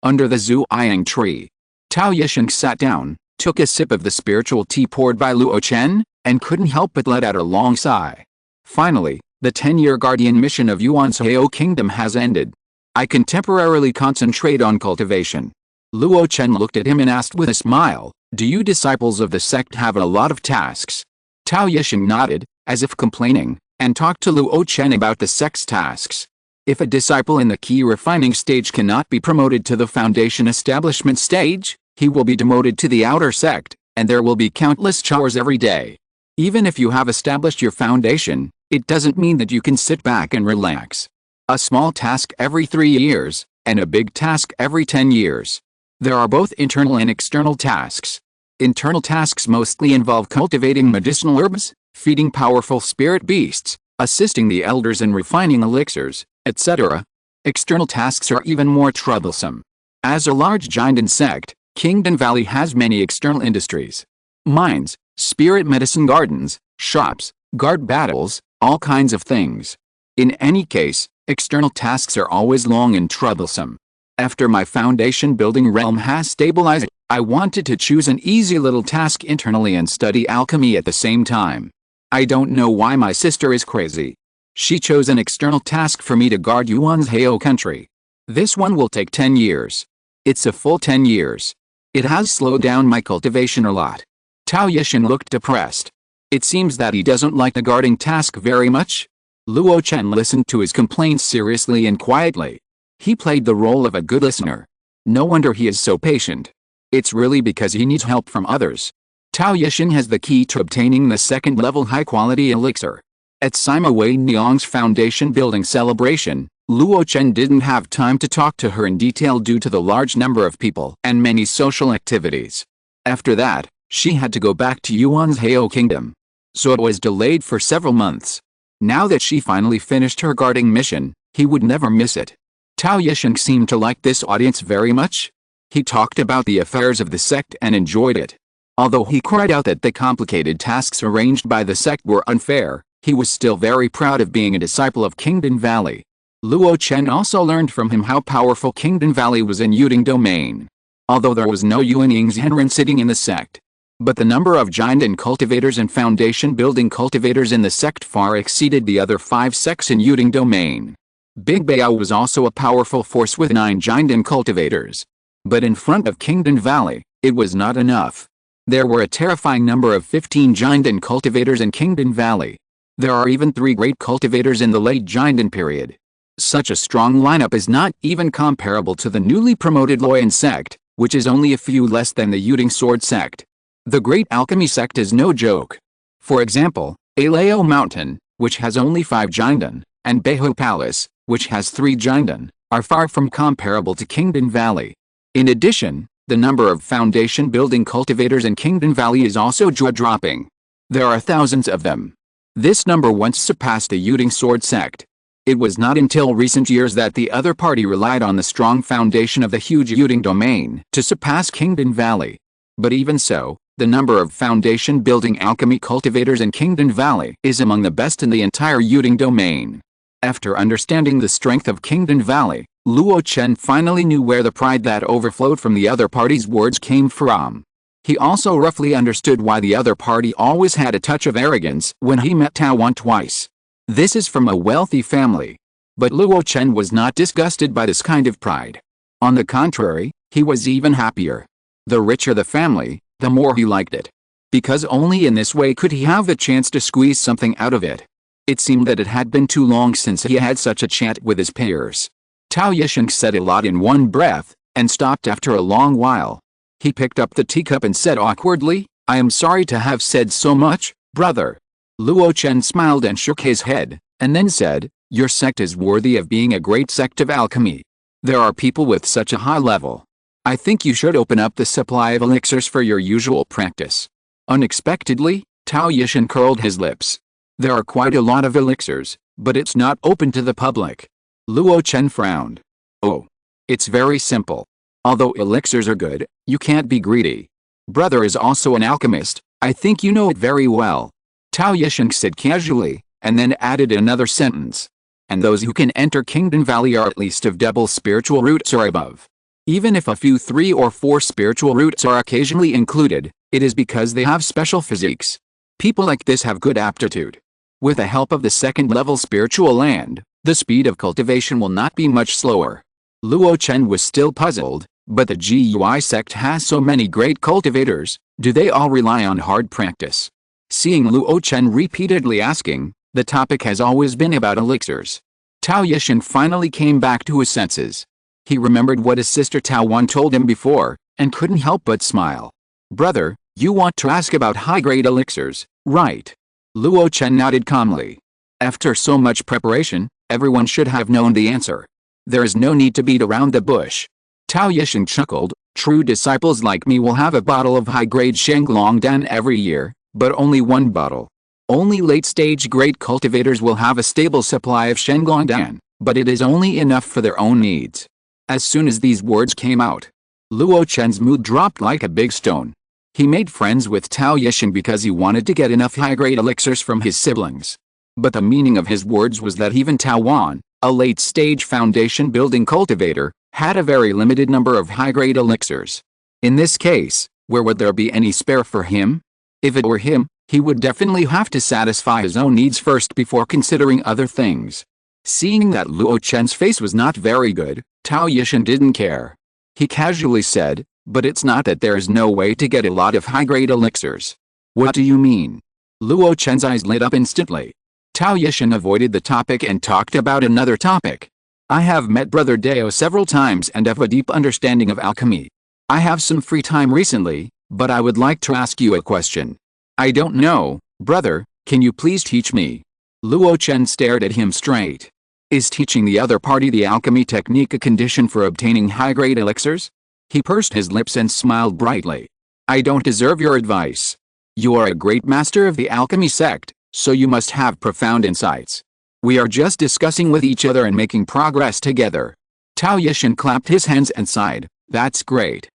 Under the Zhu Yang tree. Tao Yishan sat down, took a sip of the spiritual tea poured by Luo Chen, and couldn't help but let out a long sigh. Finally, the 10-year guardian mission of Yuan's Hao Kingdom has ended. I can temporarily concentrate on cultivation. Luo Chen looked at him and asked with a smile, do you disciples of the sect have a lot of tasks? Tao Yishan nodded, as if complaining, and talked to Luo Chen about the sect's tasks. If a disciple in the key refining stage cannot be promoted to the foundation establishment stage, he will be demoted to the outer sect, and there will be countless chores every day. Even if you have established your foundation, it doesn't mean that you can sit back and relax. A small task every 3 years, and a big task every 10 years. There are both internal and external tasks. Internal tasks mostly involve cultivating medicinal herbs, feeding powerful spirit beasts, assisting the elders in refining elixirs, etc. External tasks are even more troublesome. As a large giant in sect, Kingdom Valley has many external industries. Mines, spirit medicine gardens, shops, guard battles, all kinds of things. In any case, external tasks are always long and troublesome. After my foundation building realm has stabilized, I wanted to choose an easy little task internally and study alchemy at the same time. I don't know why my sister is crazy. She chose an external task for me to guard Yuan's Hao country. This one will take 10 years. It's a full 10 years. It has slowed down my cultivation a lot. Tao Yishan looked depressed. It seems that he doesn't like the guarding task very much. Luo Chen listened to his complaints seriously and quietly. He played the role of a good listener. No wonder he is so patient. It's really because he needs help from others. Tao Yishan has the key to obtaining the second-level high-quality elixir. At Sima Wei Niang's foundation building celebration, Luo Chen didn't have time to talk to her in detail due to the large number of people and many social activities. After that, she had to go back to Yuan's Hao Kingdom. So it was delayed for several months. Now that she finally finished her guarding mission, he would never miss it. Tao Yishan seemed to like this audience very much. He talked about the affairs of the sect and enjoyed it. Although he cried out that the complicated tasks arranged by the sect were unfair, he was still very proud of being a disciple of Kingdom Valley. Luo Chen also learned from him how powerful Kingdom Valley was in Yuding domain. Although there was no Yuan Yingzhenren sitting in the sect, but the number of giant cultivators and foundation building cultivators in the sect far exceeded the other 5 sects in Yuding domain. Bigu was also a powerful force with 9 giant cultivators. But in front of Kingdom Valley, it was not enough. There were a terrifying number of 15 giant cultivators in Kingdom Valley. There are even 3 great cultivators in the late giant period. Such a strong lineup is not even comparable to the newly promoted Luo Chen sect, which is only a few less than the Yuding Sword sect. The Great Alchemy sect is no joke. For example, Alao Mountain, which has only 5 giant, and Bigu Palace, which has 3 giant, are far from comparable to Kingdom Valley. In addition, the number of foundation building cultivators in Kingdom Valley is also jaw-dropping. There are thousands of them. This number once surpassed the Yuding Sword sect. It was not until recent years that the other party relied on the strong foundation of the huge Yuding domain to surpass Kingdom Valley. But even so, the number of foundation building alchemy cultivators in Kingdom Valley is among the best in the entire Yuding domain. After understanding the strength of Kingdom Valley, Luo Chen finally knew where the pride that overflowed from the other party's words came from. He also roughly understood why the other party always had a touch of arrogance when he met Tao Wan twice. This is from a wealthy family. But Luo Chen was not disgusted by this kind of pride. On the contrary, he was even happier. The richer the family, the more he liked it. Because only in this way could he have the chance to squeeze something out of it. It seemed that it had been too long since he had such a chat with his peers. Tao Yisheng said a lot in one breath, and stopped after a long while. He picked up the teacup and said awkwardly, "I am sorry to have said so much, brother." Luo Chen smiled and shook his head, and then said, "Your sect is worthy of being a great sect of alchemy. There are people with such a high level. I think you should open up the supply of elixirs for your usual practice." Unexpectedly, Tao Yisheng curled his lips. "There are quite a lot of elixirs, but it's not open to the public." Luo Chen frowned. "Oh. It's very simple. Although elixirs are good, you can't be greedy. Brother is also an alchemist, I think you know it very well." Tao Yisheng said casually, and then added another sentence. "And those who can enter Kingdom Valley are at least of double spiritual roots or above. Even if a few 3 or 4 spiritual roots are occasionally included, it is because they have special physiques. People like this have good aptitude. With the help of the second-level spiritual land, the speed of cultivation will not be much slower." Luo Chen was still puzzled, but the GUI sect has so many great cultivators, do they all rely on hard practice? Seeing Luo Chen repeatedly asking, the topic has always been about elixirs. Tao Yisheng finally came back to his senses. He remembered what his sister Tao Wan told him before, and couldn't help but smile. "Brother, you want to ask about high-grade elixirs, right?" Luo Chen nodded calmly. After so much preparation, everyone should have known the answer. There is no need to beat around the bush. Tao Yisheng chuckled, "True disciples like me will have a bottle of high-grade Shenglongdan every year, but only one bottle. Only late-stage great cultivators will have a stable supply of Shenglongdan, but it is only enough for their own needs." As soon as these words came out, Luo Chen's mood dropped like a big stone. He made friends with Tao Yisheng because he wanted to get enough high-grade elixirs from his siblings. But the meaning of his words was that even Tao Wan, a late-stage foundation-building cultivator, had a very limited number of high-grade elixirs. In this case, where would there be any spare for him? If it were him, he would definitely have to satisfy his own needs first before considering other things. Seeing that Luo Chen's face was not very good, Tao Yisheng didn't care. He casually said, "But it's not that there is no way to get a lot of high-grade elixirs." "What do you mean?" Luo Chen's eyes lit up instantly. Tao Yisheng avoided the topic and talked about another topic. "I have met Brother Dao several times and have a deep understanding of alchemy. I have some free time recently, but I would like to ask you a question." "I don't know, brother, can you please teach me?" Luo Chen stared at him straight. Is teaching the other party the alchemy technique a condition for obtaining high-grade elixirs? He pursed his lips and smiled brightly. "I don't deserve your advice. You are a great master of the alchemy sect, so you must have profound insights. We are just discussing with each other and making progress together." Tao Yisheng clapped his hands and sighed, "That's great."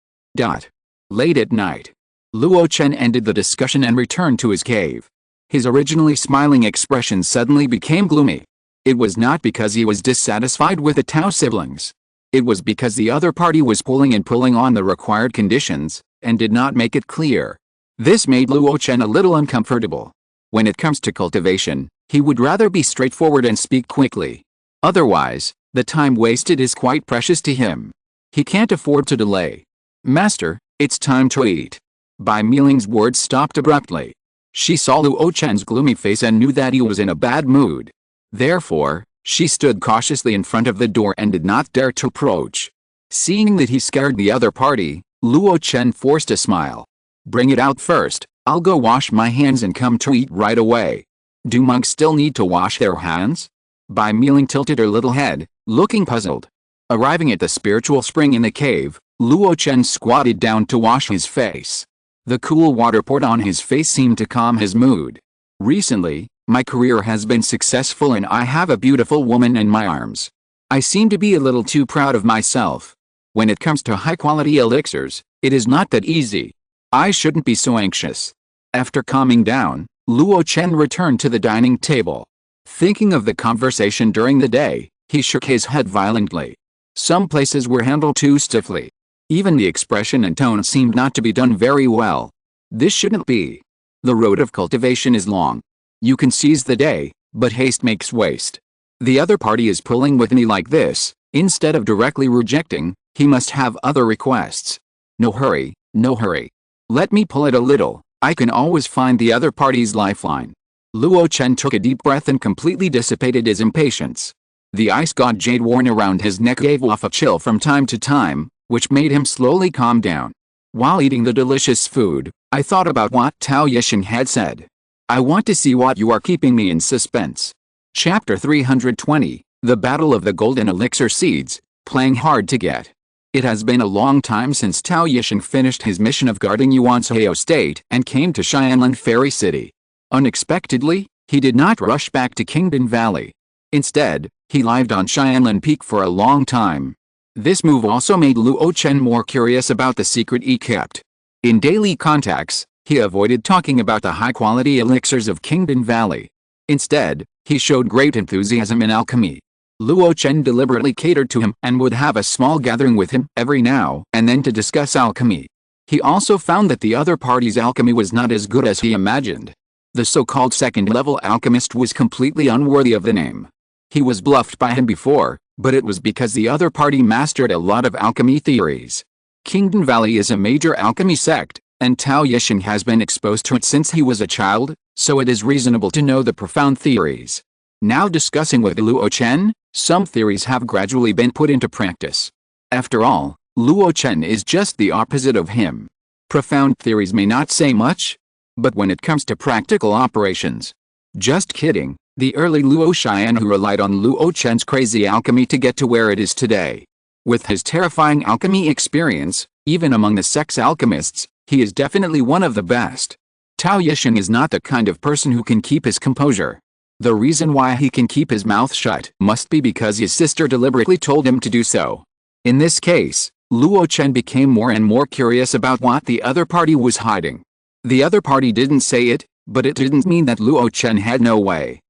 Late at night. Luo Chen ended the discussion and returned to his cave. His originally smiling expression suddenly became gloomy. It was not because he was dissatisfied with the Tao siblings. It was because the other party was pulling on the required conditions, and did not make it clear. This made Luo Chen a little uncomfortable. When it comes to cultivation, he would rather be straightforward and speak quickly. Otherwise, the time wasted is quite precious to him. He can't afford to delay. "Master, it's time to eat." Bai Miling's words stopped abruptly. She saw Luo Chen's gloomy face and knew that he was in a bad mood. Therefore, she stood cautiously in front of the door and did not dare to approach. Seeing that he scared the other party, Luo Chen forced a smile. "Bring it out first, I'll go wash my hands and come to eat right away." "Do monks still need to wash their hands?" Bai Miling tilted her little head, looking puzzled. Arriving at the spiritual spring in the cave, Luo Chen squatted down to wash his face. The cool water poured on his face seemed to calm his mood. "Recently, my career has been successful and I have a beautiful woman in my arms. I seem to be a little too proud of myself. When it comes to high-quality elixirs, it is not that easy. I shouldn't be so anxious." After calming down, Luo Chen returned to the dining table. Thinking of the conversation during the day, he shook his head violently. Some places were handled too stiffly. Even the expression and tone seemed not to be done very well. This shouldn't be. The road of cultivation is long. You can seize the day, but haste makes waste. The other party is pulling with me like this. Instead of directly rejecting, he must have other requests. No hurry, no hurry. Let me pull it a little. I can always find the other party's lifeline. Luo Chen took a deep breath and completely dissipated his impatience. The ice god jade worn around his neck gave off a chill from time to time, which made him slowly calm down. While eating the delicious food, I thought about what Tao Yisheng had said. I want to see what you are keeping me in suspense. Chapter 320, The Battle of the Golden Elixir Seeds, Playing Hard to Get. It has been a long time since Tao Yisheng finished his mission of guarding Yuan's Heo State and came to Xianlan Fairy City. Unexpectedly, he did not rush back to Kingdom Valley. Instead, he lived on Xianlan Peak for a long time. This move also made Luo Chen more curious about the secret he kept. In daily contacts, he avoided talking about the high-quality elixirs of Kingdom Valley. Instead, he showed great enthusiasm in alchemy. Luo Chen deliberately catered to him and would have a small gathering with him every now and then to discuss alchemy. He also found that the other party's alchemy was not as good as he imagined. The so-called second-level alchemist was completely unworthy of the name. He was bluffed by him before, but it was because the other party mastered a lot of alchemy theories. Kingdom Valley is a major alchemy sect, and Tao Yisheng has been exposed to it since he was a child, so it is reasonable to know the profound theories. Now discussing with Luo Chen, some theories have gradually been put into practice. After all, Luo Chen is just the opposite of him. Profound theories may not say much, but when it comes to practical operations. Just kidding, the early Luo Xian who relied on Luo Chen's crazy alchemy to get to where it is today. With his terrifying alchemy experience, even among the sect's alchemists, he is definitely one of the best. Tao Yisheng is not the kind of person who can keep his composure. The reason why he can keep his mouth shut must be because his sister deliberately told him to do so. In this case, Luo Chen became more and more curious about what the other party was hiding. The other party didn't say it, but it didn't mean that Luo Chen had no way.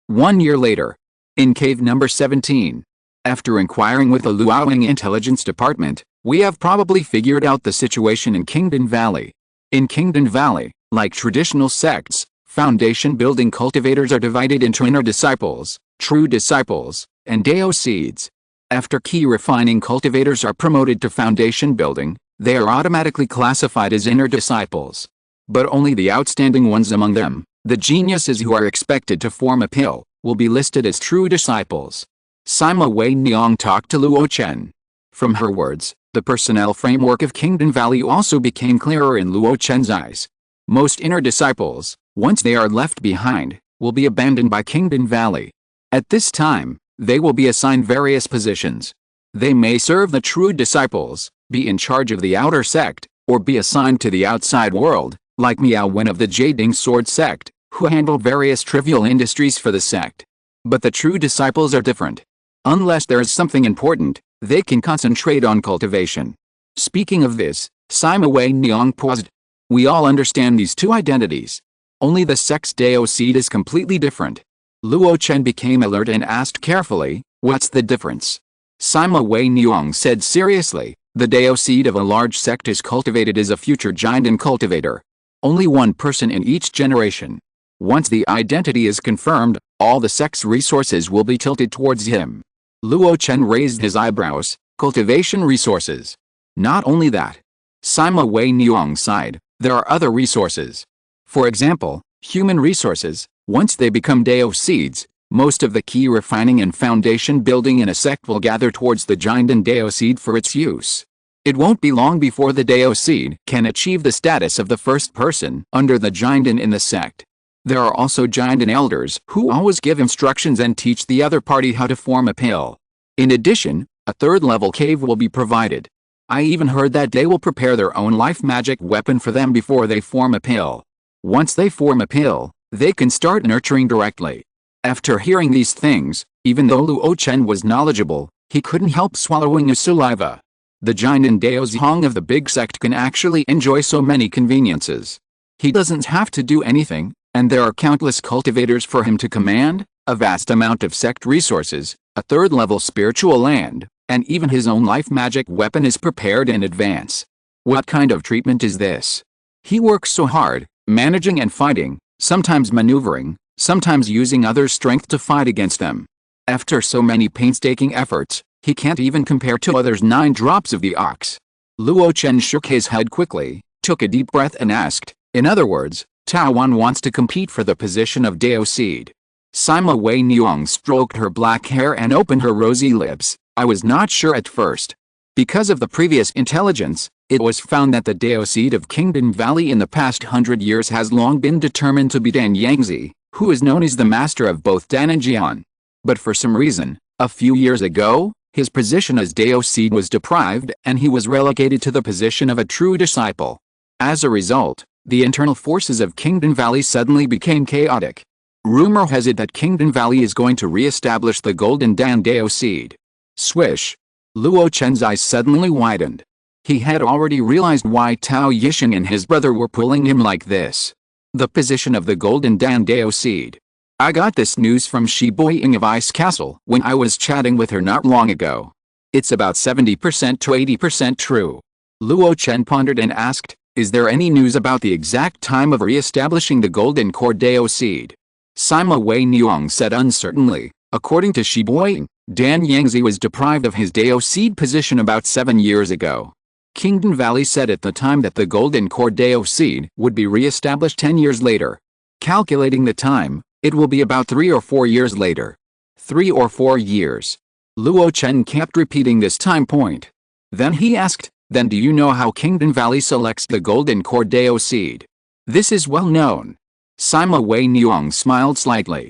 1 year later. In cave number 17. After inquiring with the Luoying Intelligence Department, we have probably figured out the situation in Kingdom Valley. In Kingdom Valley, like traditional sects, foundation building cultivators are divided into inner disciples, true disciples, and Dao seeds. After key refining cultivators are promoted to foundation building, they are automatically classified as inner disciples. But only the outstanding ones among them, the geniuses who are expected to form a pill, will be listed as true disciples. Sima Wei Niang talked to Luo Chen. From her words, the personnel framework of Kingdom Valley also became clearer in Luo Chen's eyes. Most inner disciples, once they are left behind, will be abandoned by Kingdom Valley. At this time, they will be assigned various positions. They may serve the true disciples, be in charge of the outer sect, or be assigned to the outside world, like Miao Wen of the Jading Sword sect, who handle various trivial industries for the sect. But the true disciples are different. Unless there is something important, they can concentrate on cultivation. Speaking of this, Sima Wei Niang paused. We all understand these two identities. Only the sect's Dao seed is completely different. Luo Chen became alert and asked carefully, what's the difference? Sima Wei Niang said seriously, the Dao seed of a large sect is cultivated as a future giant and cultivator. Only one person in each generation. Once the identity is confirmed, all the sect's resources will be tilted towards him. Luo Chen raised his eyebrows. Cultivation resources. Not only that. Sima Wei Niang sighed, there are other resources. For example, human resources. Once they become Dao seeds, most of the key refining and foundation building in a sect will gather towards the giant and Dao seed for its use. It won't be long before the Dao seed can achieve the status of the first person under the giant in the sect. There are also giant and elders who always give instructions and teach the other party how to form a pill. In addition, a third-level cave will be provided. I even heard that they will prepare their own life magic weapon for them before they form a pill. Once they form a pill, they can start nurturing directly. After hearing these things, even though Luo Chen was knowledgeable, he couldn't help swallowing his saliva. The giant and Dao Zhang of the big sect can actually enjoy so many conveniences. He doesn't have to do anything, and there are countless cultivators for him to command, a vast amount of sect resources, a third-level spiritual land, and even his own life magic weapon is prepared in advance. What kind of treatment is this? He works so hard, managing and fighting, sometimes maneuvering, sometimes using others' strength to fight against them. After so many painstaking efforts, he can't even compare to others' 9 drops of the ox. Luo Chen shook his head quickly, took a deep breath and asked, in other words, Taowan wants to compete for the position of Dao seed. Sima Wei Niang stroked her black hair and opened her rosy lips. I was not sure at first. Because of the previous intelligence, it was found that the Dao seed of Kingdom Valley in the past 100 years has long been determined to be Dan Yangzi, who is known as the master of both Dan and Jian. But for some reason, a few years ago, his position as Dao seed was deprived and he was relegated to the position of a true disciple. As a result, the internal forces of Kingdom Valley suddenly became chaotic. Rumor has it that Kingdom Valley is going to re-establish the Golden Dan Dao seed. Swish. Luo Chen's eyes suddenly widened. He had already realized why Tao Yixing and his brother were pulling him like this. The position of the Golden Dan Dao seed. I got this news from Shi Boying of Ice Castle when I was chatting with her not long ago. It's about 70% to 80% true. Luo Chen pondered and asked, is there any news about the exact time of re-establishing the Golden Core Dao seed? Sima Wei Niang said uncertainly, according to Shi Boying, Dan Yangzi was deprived of his Dao seed position about 7 years ago. Kingdom Valley said at the time that the Golden Core Dao seed would be re-established 10 years later. Calculating the time, it will be about 3 or 4 years later. 3 or 4 years. Luo Chen kept repeating this time point. Then he asked, then do you know how Kingdom Valley selects the Golden Core Dao seed? This is well known. Sima Wei Niang smiled slightly.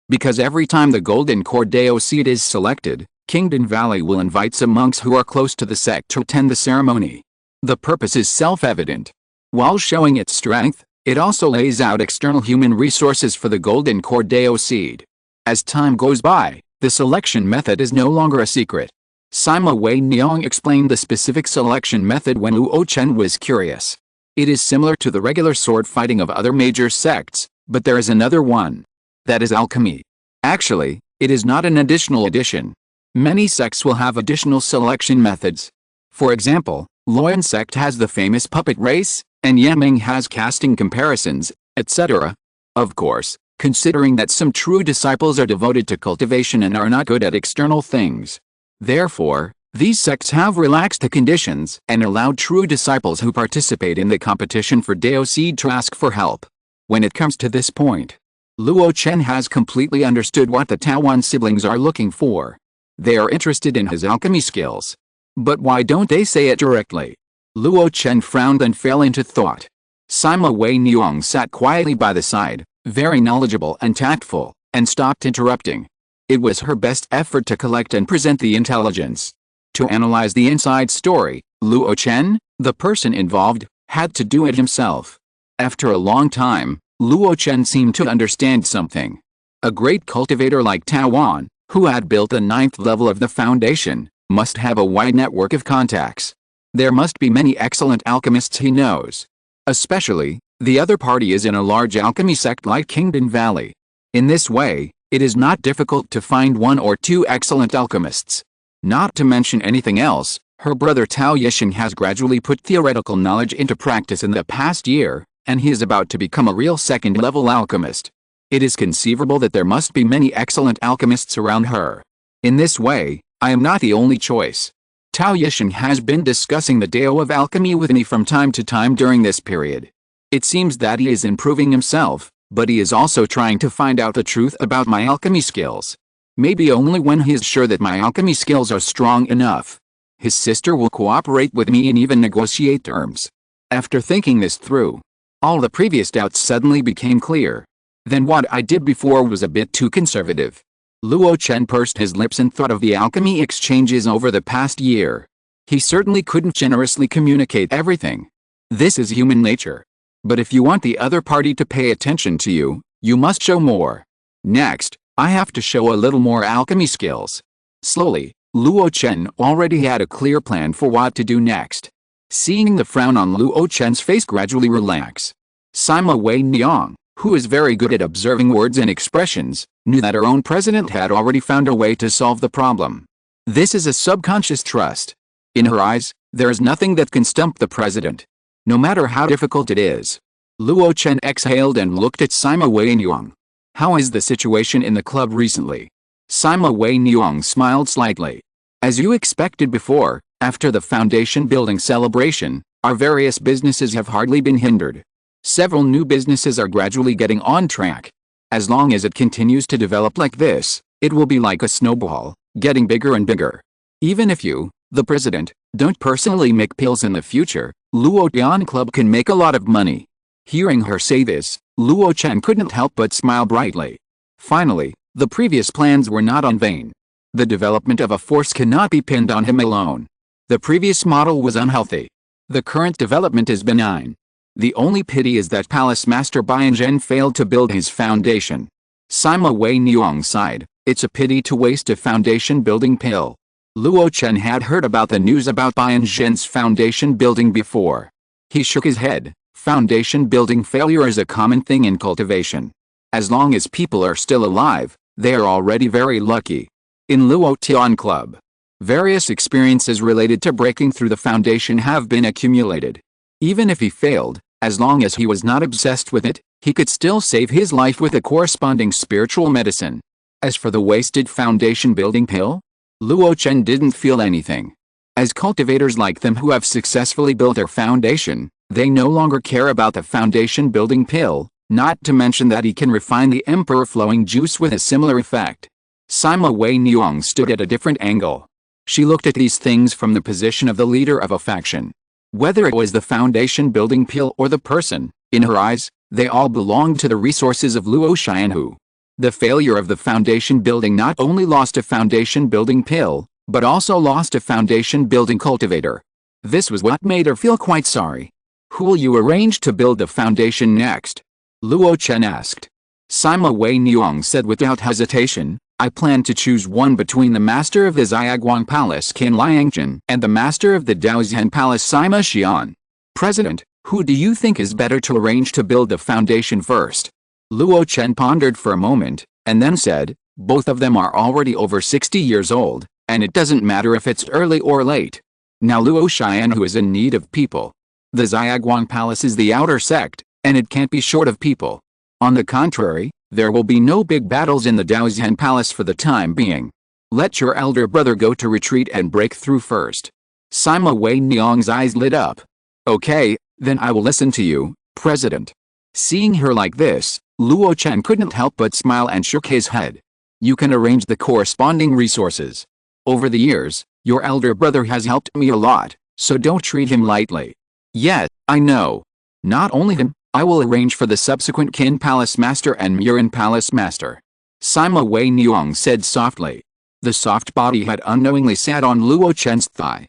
Because every time the Golden Core Dao seed is selected, Kingdom Valley will invite some monks who are close to the sect to attend the ceremony. The purpose is self-evident. While showing its strength, it also lays out external human resources for the Golden Core Dao seed. As time goes by, the selection method is no longer a secret. Sima Wei Niang explained the specific selection method when Luo Chen was curious. It is similar to the regular sword fighting of other major sects, but there is another one. That is alchemy. Actually, it is not an additional addition. Many sects will have additional selection methods. For example, Luoyan sect has the famous puppet race, and Yaming has casting comparisons, etc. Of course, considering that some true disciples are devoted to cultivation and are not good at external things. Therefore, these sects have relaxed the conditions and allowed true disciples who participate in the competition for Dao seed to ask for help. When it comes to this point, Luo Chen has completely understood what the Taowan siblings are looking for. They are interested in his alchemy skills. But why don't they say it directly? Luo Chen frowned and fell into thought. Sima Wei Niang sat quietly by the side, very knowledgeable and tactful, and stopped interrupting. It was her best effort to collect and present the intelligence. To analyze the inside story, Luo Chen, the person involved, had to do it himself. After a long time, Luo Chen seemed to understand something. A great cultivator like Taowan, who had built the 9th level of the foundation, must have a wide network of contacts. There must be many excellent alchemists he knows. Especially, the other party is in a large alchemy sect like Kingdom Valley. In this way, it is not difficult to find one or two excellent alchemists. Not to mention anything else, her brother Tao Yixing has gradually put theoretical knowledge into practice in the past year, and he is about to become a real second-level alchemist. It is conceivable that there must be many excellent alchemists around her. In this way, I am not the only choice. Tao Yixing has been discussing the Dao of alchemy with me from time to time during this period. It seems that he is improving himself, but he is also trying to find out the truth about my alchemy skills. Maybe only when he is sure that my alchemy skills are strong enough. His sister will cooperate with me and even negotiate terms. After thinking this through, all the previous doubts suddenly became clear. Then what I did before was a bit too conservative. Luo Chen pursed his lips and thought of the alchemy exchanges over the past year. He certainly couldn't generously communicate everything. This is human nature. But if you want the other party to pay attention to you, you must show more. Next, I have to show a little more alchemy skills. Slowly, Luo Chen already had a clear plan for what to do next. Seeing the frown on Luo Chen's face gradually relax, Sima Wei Niang, who is very good at observing words and expressions, knew that her own president had already found a way to solve the problem. This is a subconscious trust. In her eyes, there is nothing that can stump the president, no matter how difficult it is. Luo Chen exhaled and looked at Sima Wei Niang. How is the situation in the club recently? Sima Wei Niang smiled slightly. As you expected before, after the foundation building celebration, our various businesses have hardly been hindered. Several new businesses are gradually getting on track. As long as it continues to develop like this, it will be like a snowball, getting bigger and bigger. Even if you, the president, don't personally make pills in the future, Luo Tian Club can make a lot of money. Hearing her say this, Luo Chen couldn't help but smile brightly. Finally, the previous plans were not in vain. The development of a force cannot be pinned on him alone. The previous model was unhealthy. The current development is benign. The only pity is that Palace Master Bianzhen failed to build his foundation. Sima Wei Niang sighed. It's a pity to waste a foundation building pill. Luo Chen had heard about the news about Bianzhen's foundation building before. He shook his head. Foundation building failure is a common thing in cultivation. As long as people are still alive, they are already very lucky. In Luo Tian Club, various experiences related to breaking through the foundation have been accumulated. Even if he failed, as long as he was not obsessed with it, he could still save his life with a corresponding spiritual medicine. As for the wasted foundation building pill, Luo Chen didn't feel anything. As cultivators like them who have successfully built their foundation, they no longer care about the foundation building pill, not to mention that he can refine the emperor flowing juice with a similar effect. Sima Wei Niang stood at a different angle. She looked at these things from the position of the leader of a faction. Whether it was the foundation building pill or the person, in her eyes, they all belonged to the resources of Luo Xianhu. The failure of the foundation building not only lost a foundation building pill, but also lost a foundation building cultivator. This was what made her feel quite sorry. Who will you arrange to build the foundation next? Luo Chen asked. Sima Wei Niang said without hesitation, I plan to choose one between the master of the Xiaoguang Palace Qin Liangzhen and the master of the Daoxian Palace Sima Xian. President, who do you think is better to arrange to build the foundation first? Luo Chen pondered for a moment, and then said, both of them are already over 60 years old, and it doesn't matter if it's early or late. Now Luo Xianhu is in need of people. The Xiaoguang Palace is the outer sect, and it can't be short of people. On the contrary, there will be no big battles in the Daoxian Palace for the time being. Let your elder brother go to retreat and break through first. Sima Wei Niang's eyes lit up. Okay, then I will listen to you, President. Seeing her like this, Luo Chen couldn't help but smile and shook his head. You can arrange the corresponding resources. Over the years, your elder brother has helped me a lot, so don't treat him lightly. Yes, I know. Not only him, I will arrange for the subsequent Qin Palace Master and Murin Palace Master. Sima Wei Niang said softly. The soft body had unknowingly sat on Luo Chen's thigh.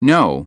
No,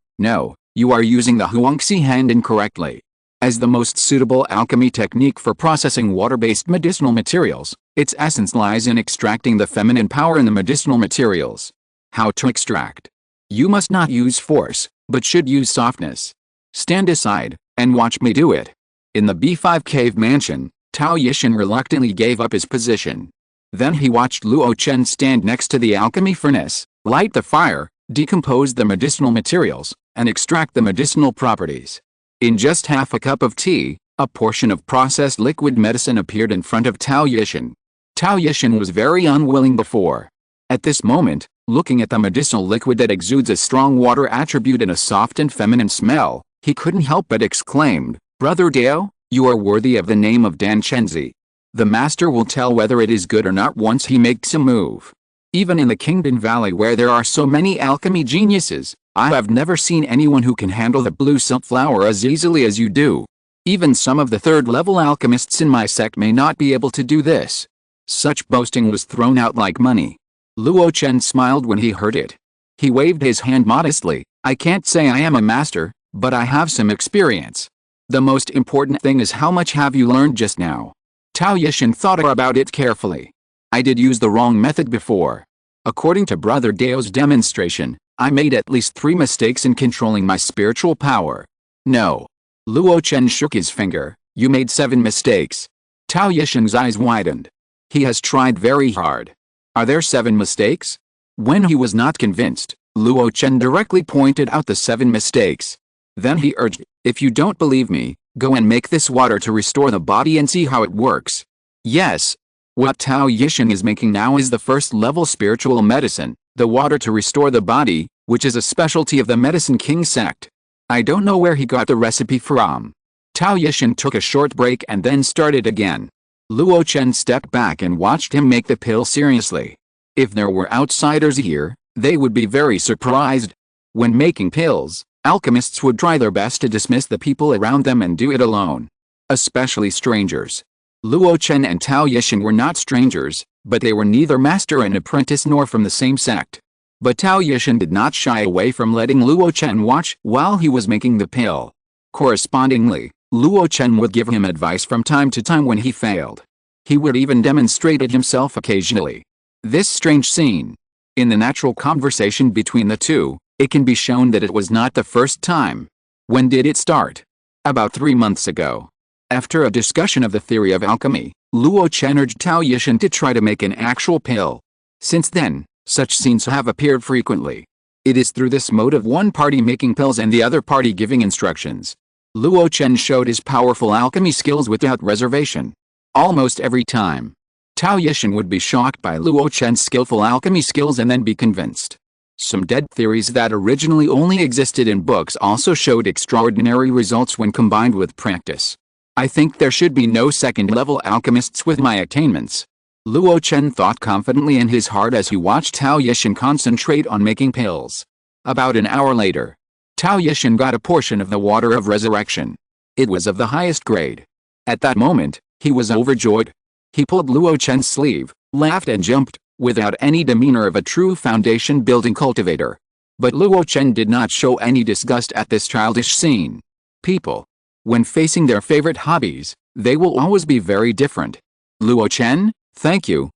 you are using the Huangxi hand incorrectly. As the most suitable alchemy technique for processing water-based medicinal materials, its essence lies in extracting the feminine power in the medicinal materials. How to extract? You must not use force, but should use softness. Stand aside, and watch me do it. In the B5 cave mansion, Tao Yishan reluctantly gave up his position. Then he watched Luo Chen stand next to the alchemy furnace, light the fire, decompose the medicinal materials, and extract the medicinal properties. In just half a cup of tea, a portion of processed liquid medicine appeared in front of Tao Yishan. Tao Yishan was very unwilling before. At this moment, looking at the medicinal liquid that exudes a strong water attribute and a soft and feminine smell, he couldn't help but exclaimed, "Brother Dao, you are worthy of the name of Dan Chenzi. The master will tell whether it is good or not once he makes a move." Even in the Kingdom Valley where there are so many alchemy geniuses, I have never seen anyone who can handle the blue silk flower as easily as you do. Even some of the third-level alchemists in my sect may not be able to do this. Such boasting was thrown out like money. Luo Chen smiled when he heard it. He waved his hand modestly. "I can't say I am a master, but I have some experience. The most important thing is how much have you learned just now?" Tao Yishan thought about it carefully. "I did use the wrong method before. According to Brother Dao's demonstration, I made at least 3 mistakes in controlling my spiritual power." "No." Luo Chen shook his finger. "You made 7 mistakes." Tao Yishan's eyes widened. "He has tried very hard. Are there 7 mistakes?" When he was not convinced, Luo Chen directly pointed out the 7 mistakes. Then he urged, "If you don't believe me, go and make this water to restore the body and see how it works." Yes. What Tao Yishan is making now is the first-level spiritual medicine, the water to restore the body, which is a specialty of the Medicine King sect. I don't know where he got the recipe from. Tao Yishan took a short break and then started again. Luo Chen stepped back and watched him make the pill seriously. If there were outsiders here, they would be very surprised. When making pills, alchemists would try their best to dismiss the people around them and do it alone. Especially strangers. Luo Chen and Tao Yishan were not strangers, but they were neither master and apprentice nor from the same sect. But Tao Yishan did not shy away from letting Luo Chen watch while he was making the pill. Correspondingly, Luo Chen would give him advice from time to time when he failed. He would even demonstrate it himself occasionally. This strange scene. In the natural conversation between the two, it can be shown that it was not the first time. When did it start? About 3 months ago. After a discussion of the theory of alchemy, Luo Chen urged Tao Yishan to try to make an actual pill. Since then, such scenes have appeared frequently. It is through this mode of one party making pills and the other party giving instructions. Luo Chen showed his powerful alchemy skills without reservation. Almost every time. Tao Yishan would be shocked by Luo Chen's skillful alchemy skills and then be convinced. Some dead theories that originally only existed in books also showed extraordinary results when combined with practice. I think there should be no second-level alchemists with my attainments. Luo Chen thought confidently in his heart as he watched Tao Yishan concentrate on making pills. About an hour later, Tao Yishan got a portion of the water of resurrection. It was of the highest grade. At that moment, he was overjoyed. He pulled Luo Chen's sleeve, laughed and jumped, without any demeanor of a true foundation-building cultivator. But Luo Chen did not show any disgust at this childish scene. People, when facing their favorite hobbies, they will always be very different. "Luo Chen, thank you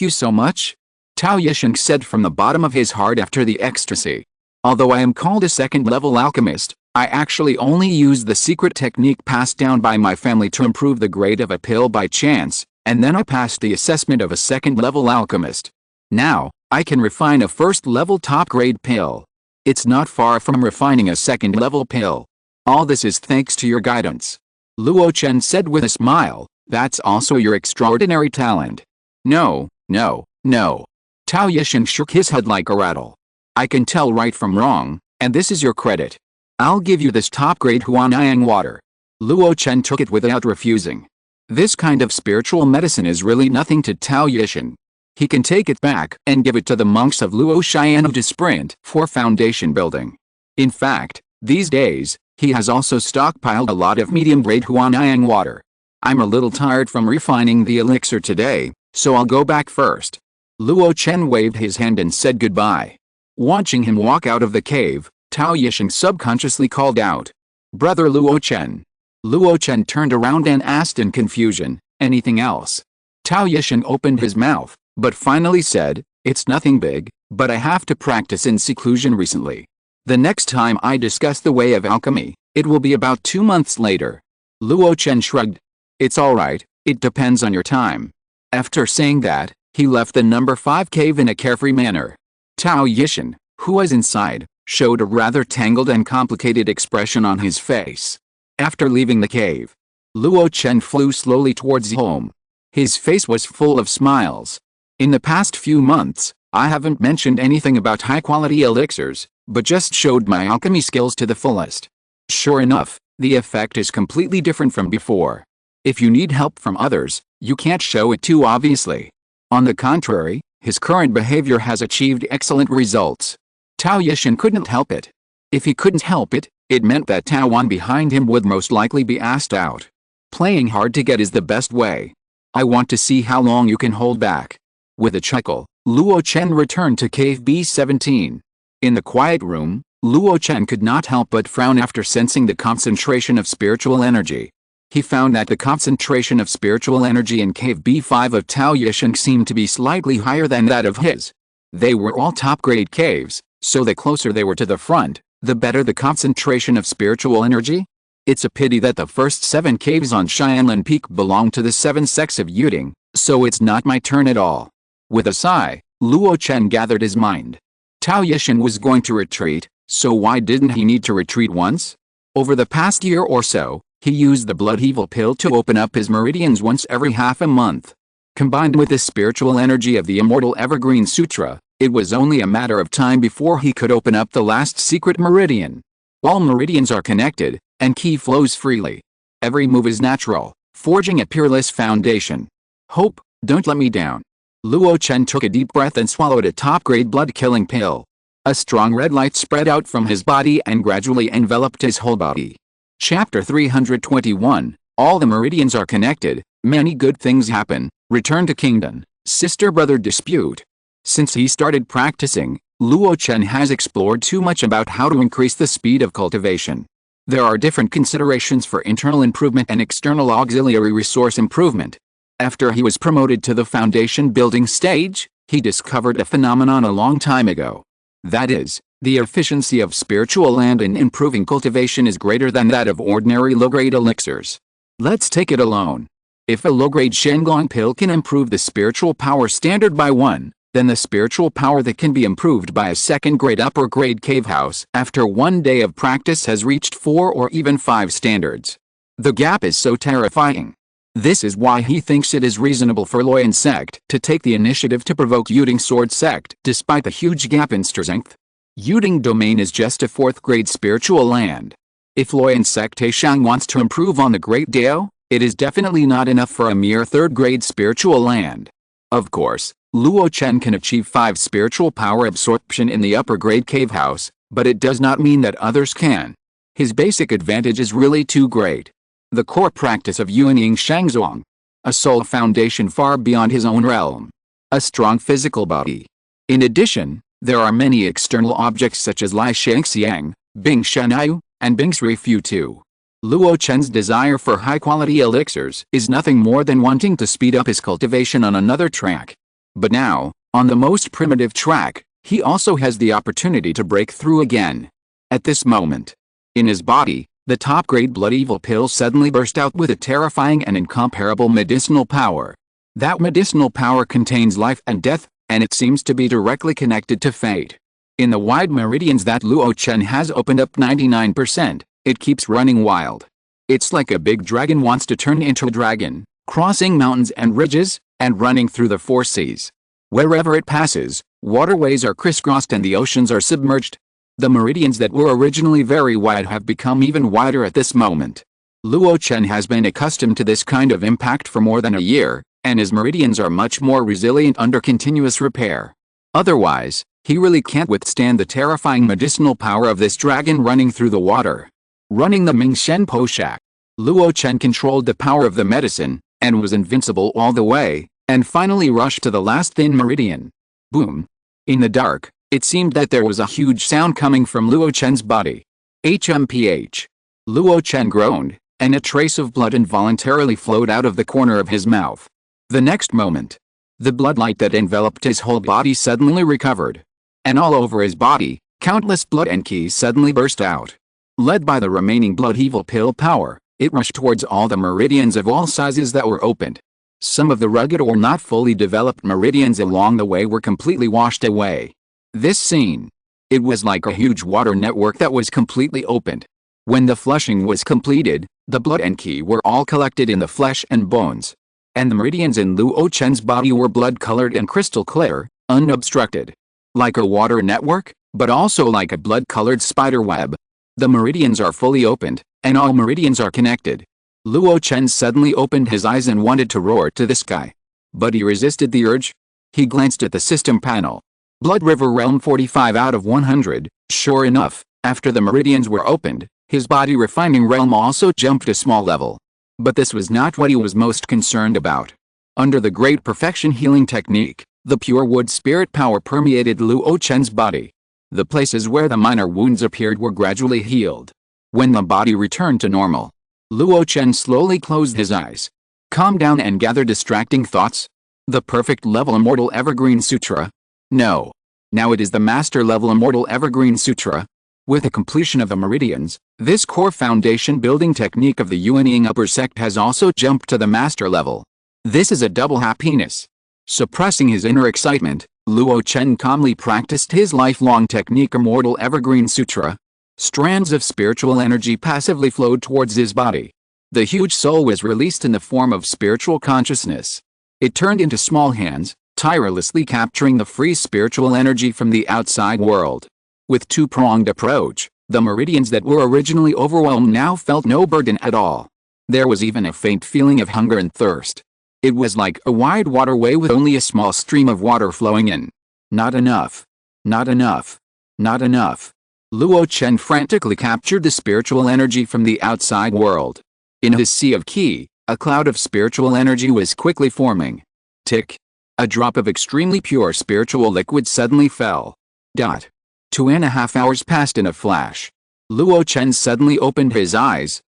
so much," Tao Yishan said from the bottom of his heart after the ecstasy. "Although I am called a second-level alchemist, I actually only use the secret technique passed down by my family to improve the grade of a pill by chance, and then I passed the assessment of a second-level alchemist. Now, I can refine a first-level top-grade pill. It's not far from refining a second-level pill. All this is thanks to your guidance." Luo Chen said with a smile, "That's also your extraordinary talent." No. Tao Yishan shook his head like a rattle. "I can tell right from wrong, and this is your credit. I'll give you this top-grade Huanyang water." Luo Chen took it without refusing. This kind of spiritual medicine is really nothing to Tao Yishan. He can take it back and give it to the monks of Luo Chen to sprint for foundation building. In fact, these days, he has also stockpiled a lot of medium-grade Huanyang water. "I'm a little tired from refining the elixir today, so I'll go back first." Luo Chen waved his hand and said goodbye. Watching him walk out of the cave, Tao Yishan subconsciously called out, "Brother Luo Chen." Luo Chen turned around and asked in confusion, "Anything else?" Tao Yishan opened his mouth, but finally said, It's nothing big, but I have to practice in seclusion recently. The next time I discuss the way of alchemy, it will be about 2 months later. Luo Chen shrugged. It's alright, it depends on your time. After saying that, he left the number 5 cave in a carefree manner. Tao Yishan, who was inside, showed a rather tangled and complicated expression on his face. After leaving the cave, Luo Chen flew slowly towards home. His face was full of smiles. In the past few months, I haven't mentioned anything about high-quality elixirs, but just showed my alchemy skills to the fullest. Sure enough, the effect is completely different from before. If you need help from others, you can't show it too obviously. On the contrary, his current behavior has achieved excellent results. Tao Yishan couldn't help it. If he couldn't help it, it meant that Tao Wan behind him would most likely be asked out. Playing hard to get is the best way. I want to see how long you can hold back. With a chuckle, Luo Chen returned to cave B17. In the quiet room, Luo Chen could not help but frown after sensing the concentration of spiritual energy. He found that the concentration of spiritual energy in cave B5 of Tao Yishan seemed to be slightly higher than that of his. They were all top-grade caves, so the closer they were to the front, the better the concentration of spiritual energy. It's a pity that the first 7 caves on Xianlin Peak belong to the 7 sects of Yuding, so it's not my turn at all. With a sigh, Luo Chen gathered his mind. Tao Yishan was going to retreat, so why didn't he need to retreat once? Over the past year or so, he used the blood evil pill to open up his meridians once every half a month. Combined with the spiritual energy of the Immortal Evergreen Sutra, it was only a matter of time before he could open up the last secret meridian. All meridians are connected, and qi flows freely. Every move is natural, forging a peerless foundation. Hope, don't let me down. Luo Chen took a deep breath and swallowed a top-grade blood-killing pill. A strong red light spread out from his body and gradually enveloped his whole body. Chapter 321, All the meridians are connected, many good things happen, return to kingdom, sister-brother dispute. Since he started practicing, Luo Chen has explored too much about how to increase the speed of cultivation. There are different considerations for internal improvement and external auxiliary resource improvement. After he was promoted to the foundation building stage, he discovered a phenomenon a long time ago. That is, the efficiency of spiritual land in improving cultivation is greater than that of ordinary low-grade elixirs. Let's take it alone. If a low-grade Shenglong pill can improve the spiritual power standard by 1, then the spiritual power that can be improved by a second-grade upper-grade cave house after 1 day of practice has reached 4 or even 5 standards. The gap is so terrifying. This is why he thinks it is reasonable for Luoyan sect to take the initiative to provoke Yuding Sword sect despite the huge gap in strength. Yuding domain is just a 4th-grade spiritual land. If Luoyan sect Taishang wants to improve on the Great Dao, it is definitely not enough for a mere 3rd-grade spiritual land. Of course, Luo Chen can achieve 5 spiritual power absorption in the upper-grade cave house, but it does not mean that others can. His basic advantage is really too great. The core practice of Yuanying Shangzhuang. A soul foundation far beyond his own realm. A strong physical body. In addition, there are many external objects such as Lai Shangxiang, Bing Shanayu, and Bing Sri Fu Tu. Luo Chen's desire for high-quality elixirs is nothing more than wanting to speed up his cultivation on another track. But now, on the most primitive track, he also has the opportunity to break through again. At this moment, in his body, the top-grade blood evil pill suddenly burst out with a terrifying and incomparable medicinal power. That medicinal power contains life and death, and it seems to be directly connected to fate. In the wide meridians that Luo Chen has opened up 99%, it keeps running wild. It's like a big dragon wants to turn into a dragon, crossing mountains and ridges, and running through the 4 seas. Wherever it passes, waterways are crisscrossed and the oceans are submerged. The meridians that were originally very wide have become even wider at this moment. Luo Chen has been accustomed to this kind of impact for more than a year, and his meridians are much more resilient under continuous repair. Otherwise, he really can't withstand the terrifying medicinal power of this dragon running through the water. Running the Mingshen Poshak, Luo Chen controlled the power of the medicine, and was invincible all the way, and finally rushed to the last thin meridian. Boom! In the dark, it seemed that there was a huge sound coming from Luo Chen's body. HMPH. Luo Chen groaned, and a trace of blood involuntarily flowed out of the corner of his mouth. The next moment, The blood light that enveloped his whole body suddenly recovered. And all over his body, countless blood and ki suddenly burst out. Led by the remaining blood evil pill power, it rushed towards all the meridians of all sizes that were opened. Some of the rugged or not fully developed meridians along the way were completely washed away. This scene. It was like a huge water network that was completely opened. When the flushing was completed, the blood and ki were all collected in the flesh and bones. And the meridians in Luo Chen's body were blood-colored and crystal clear, unobstructed. Like a water network, but also like a blood-colored spider web. The meridians are fully opened, and all meridians are connected. Luo Chen suddenly opened his eyes and wanted to roar to the sky. But he resisted the urge. He glanced at the system panel. Blood River Realm 45 out of 100, sure enough, after the meridians were opened, his body refining realm also jumped a small level. But this was not what he was most concerned about. Under the Great Perfection Healing Technique, the pure wood spirit power permeated Luo Chen's body. The places where the minor wounds appeared were gradually healed. When the body returned to normal, Luo Chen slowly closed his eyes, calmed down and gathered distracting thoughts. The perfect level Immortal Evergreen Sutra? No. Now it is the Master level Immortal Evergreen Sutra. With the completion of the meridians, this core foundation building technique of the Yuanying upper sect has also jumped to the Master level. This is a double happiness. Suppressing his inner excitement, Luo Chen calmly practiced his lifelong technique Immortal Evergreen Sutra. Strands of spiritual energy passively flowed towards his body. The huge soul was released in the form of spiritual consciousness. It turned into small hands, tirelessly capturing the free spiritual energy from the outside world. With two-pronged approach, the meridians that were originally overwhelmed now felt no burden at all. There was even a faint feeling of hunger and thirst. It was like a wide waterway with only a small stream of water flowing in. Not enough. Not enough. Not enough. Luo Chen frantically captured the spiritual energy from the outside world. In his sea of qi, a cloud of spiritual energy was quickly forming. Tick. A drop of extremely pure spiritual liquid suddenly fell. 2.5 hours passed in a flash. Luo Chen suddenly opened his eyes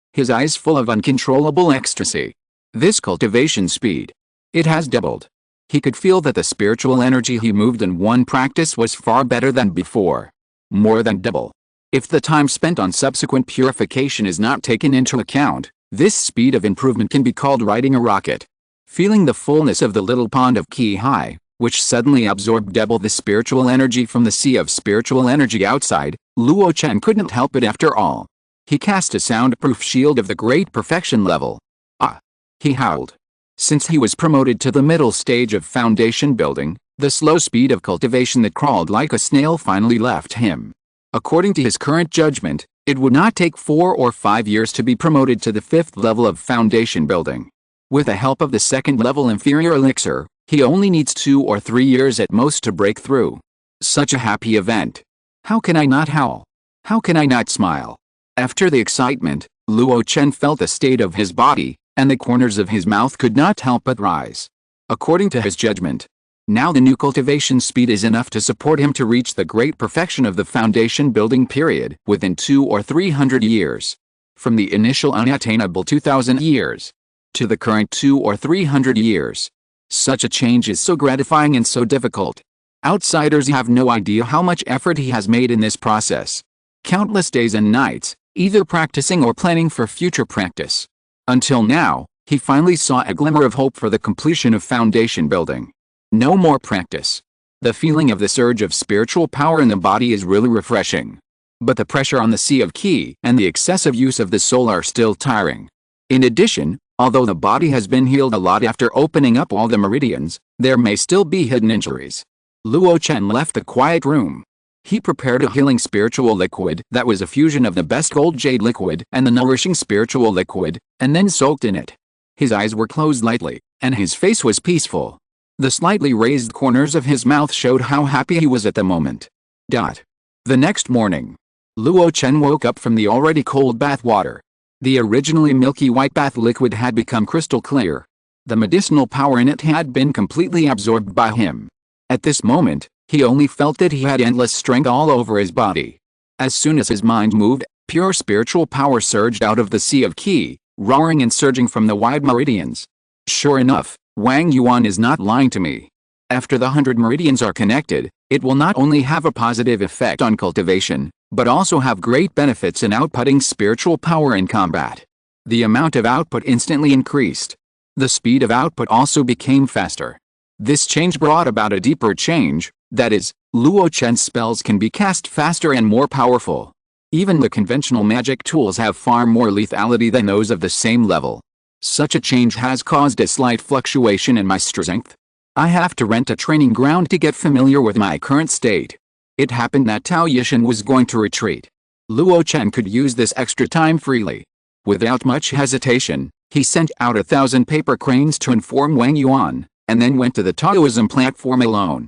full of uncontrollable ecstasy. This cultivation speed. It has doubled. He could feel that the spiritual energy he moved in one practice was far better than before. More than double. If the time spent on subsequent purification is not taken into account, this speed of improvement can be called riding a rocket. Feeling the fullness of the little pond of qi high, which suddenly absorbed double the spiritual energy from the sea of spiritual energy outside, Luo Chen couldn't help it after all. He cast a soundproof shield of the Great Perfection level. Ah! He howled. Since he was promoted to the middle stage of foundation building, the slow speed of cultivation that crawled like a snail finally left him. According to his current judgment, it would not take 4 or 5 years to be promoted to the 5th level of foundation building. With the help of the 2nd level inferior elixir, he only needs 2 or 3 years at most to break through. Such a happy event. How can I not howl? How can I not smile? After the excitement, Luo Chen felt the state of his body, and the corners of his mouth could not help but rise. According to his judgment, now the new cultivation speed is enough to support him to reach the great perfection of the foundation building period within 200 or 300 years. From the initial unattainable 2000 years to the current 200 or 300 years. Such a change is so gratifying and so difficult. Outsiders have no idea how much effort he has made in this process. Countless days and nights, either practicing or planning for future practice. Until now, he finally saw a glimmer of hope for the completion of foundation building. No more practice. The feeling of the surge of spiritual power in the body is really refreshing. But the pressure on the sea of qi and the excessive use of the soul are still tiring. In addition, although the body has been healed a lot after opening up all the meridians, there may still be hidden injuries. Luo Chen left the quiet room. He prepared a healing spiritual liquid that was a fusion of the best gold jade liquid and the nourishing spiritual liquid, and then soaked in it. His eyes were closed lightly, and his face was peaceful. The slightly raised corners of his mouth showed how happy he was at the moment. The next morning, Luo Chen woke up from the already cold bath water. The originally milky white bath liquid had become crystal clear. The medicinal power in it had been completely absorbed by him. At this moment, he only felt that he had endless strength all over his body. As soon as his mind moved, pure spiritual power surged out of the sea of qi, roaring and surging from the wide meridians. Sure enough, Wang Yuan is not lying to me. After the 100 meridians are connected, it will not only have a positive effect on cultivation, but also have great benefits in outputting spiritual power in combat. The amount of output instantly increased. The speed of output also became faster. This change brought about a deeper change, that is, Luo Chen's spells can be cast faster and more powerful. Even the conventional magic tools have far more lethality than those of the same level. Such a change has caused a slight fluctuation in my strength. I have to rent a training ground to get familiar with my current state. It happened that Tao Yishan was going to retreat. Luo Chen could use this extra time freely. Without much hesitation, he sent out 1,000 paper cranes to inform Wang Yuan, and then went to the Taoism platform alone.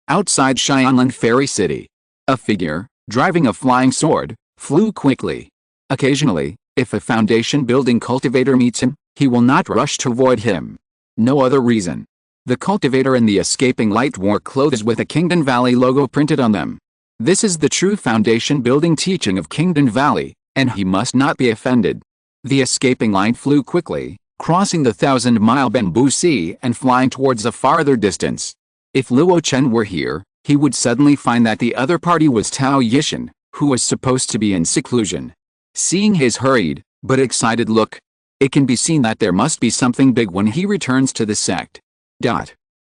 Outside Xianlan Fairy City, a figure, driving a flying sword, flew quickly. Occasionally, if a foundation building cultivator meets him, he will not rush to avoid him. No other reason. The cultivator and the escaping light wore clothes with a Kingdom Valley logo printed on them. This is the true foundation building teaching of Kingdom Valley, and he must not be offended. The escaping light flew quickly, crossing the 1,000-mile bamboo sea and flying towards a farther distance. If Luo Chen were here, he would suddenly find that the other party was Tao Yishan, who was supposed to be in seclusion. Seeing his hurried, but excited look, it can be seen that there must be something big when he returns to the sect.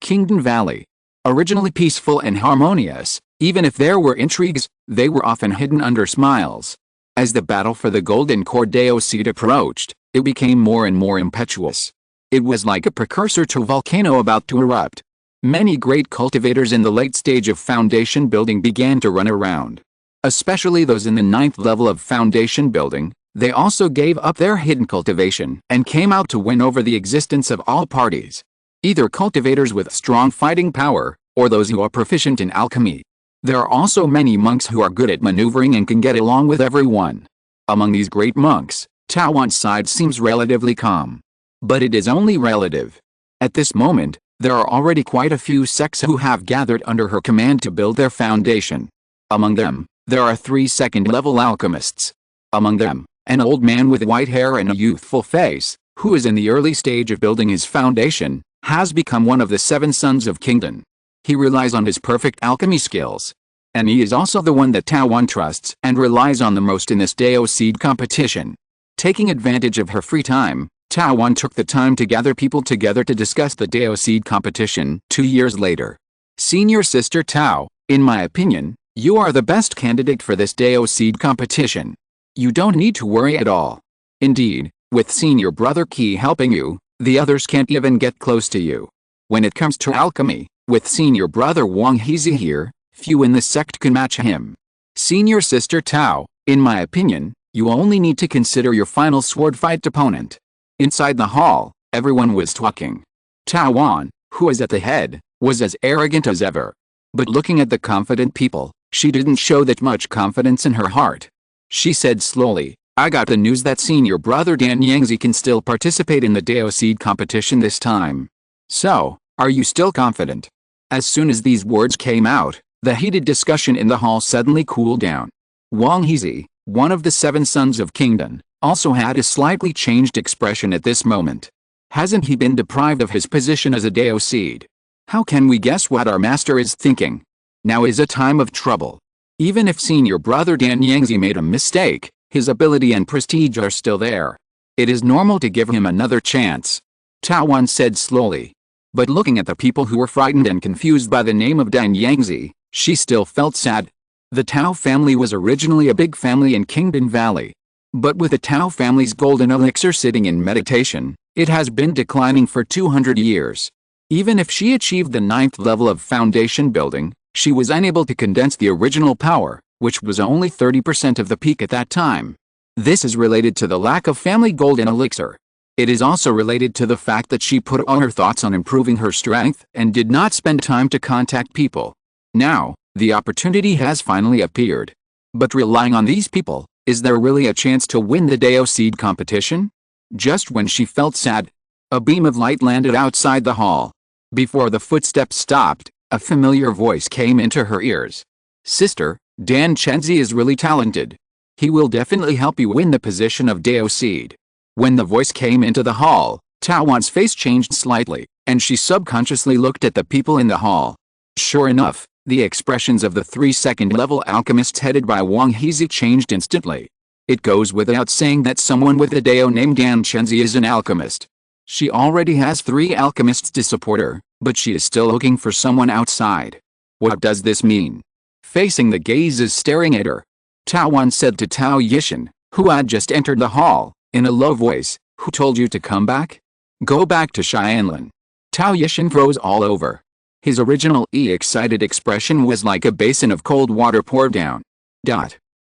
Kingdom Valley. Originally peaceful and harmonious, even if there were intrigues, they were often hidden under smiles. As the battle for the Golden Cordeo seed approached, it became more and more impetuous. It was like a precursor to a volcano about to erupt. Many great cultivators in the late stage of foundation building began to run around. Especially those in the 9th level of foundation building, they also gave up their hidden cultivation and came out to win over the existence of all parties. Either cultivators with strong fighting power, or those who are proficient in alchemy. There are also many monks who are good at maneuvering and can get along with everyone. Among these great monks, Tao Wan's side seems relatively calm. But it is only relative. At this moment, there are already quite a few sects who have gathered under her command to build their foundation. Among them, there are 3 second-level alchemists. Among them, an old man with white hair and a youthful face, who is in the early stage of building his foundation, has become one of the 7 sons of Kingdom. He relies on his perfect alchemy skills. And he is also the one that Tao Wan trusts and relies on the most in this Dao Seed competition. Taking advantage of her free time, Tao Wan took the time to gather people together to discuss the Dao Seed competition 2 years later. Senior Sister Tao, in my opinion, you are the best candidate for this Dao Seed competition. You don't need to worry at all. Indeed, with Senior Brother Qi helping you, the others can't even get close to you. When it comes to alchemy, with Senior Brother Wang Hezi here, few in the sect can match him. Senior Sister Tao, in my opinion, you only need to consider your final sword fight opponent. Inside the hall, everyone was talking. Tao Wan, who was at the head, was as arrogant as ever. But looking at the confident people, she didn't show that much confidence in her heart. She said slowly, I got the news that Senior Brother Dan Yangzi can still participate in the Dao Seed competition this time. So, are you still confident? As soon as these words came out, the heated discussion in the hall suddenly cooled down. Wang Hezi, one of the 7 sons of Kingdom, also had a slightly changed expression at this moment. Hasn't he been deprived of his position as a Dao Seed? How can we guess what our master is thinking? Now is a time of trouble. Even if Senior Brother Dan Yangzi made a mistake, his ability and prestige are still there. It is normal to give him another chance. Tao Wan said slowly. But looking at the people who were frightened and confused by the name of Dan Yangzi, she still felt sad. The Tao family was originally a big family in Kingdom Valley. But with the Tao family's golden elixir sitting in meditation, it has been declining for 200 years. Even if she achieved the 9th level of foundation building, she was unable to condense the original power, which was only 30% of the peak at that time. This is related to the lack of family golden elixir. It is also related to the fact that she put all her thoughts on improving her strength and did not spend time to contact people. Now, the opportunity has finally appeared. But relying on these people, is there really a chance to win the Dao Seed competition? Just when she felt sad, a beam of light landed outside the hall. Before the footsteps stopped, a familiar voice came into her ears. Sister, Dan Chenzi is really talented. He will definitely help you win the position of Dao Seed. When the voice came into the hall, Tao Wan's face changed slightly, and she subconsciously looked at the people in the hall. Sure enough, the expressions of the 3 second-level alchemists headed by Wang Hezi changed instantly. It goes without saying that someone with a Dao named Dan Chenzi is an alchemist. She already has 3 alchemists to support her, but she is still looking for someone outside. What does this mean? Facing the gazes staring at her, Tao Wan said to Tao Yishan, who had just entered the hall, in a low voice, "Who told you to come back? Go back to Xianlin." Tao Yishan froze all over. His original excited expression was like a basin of cold water poured down.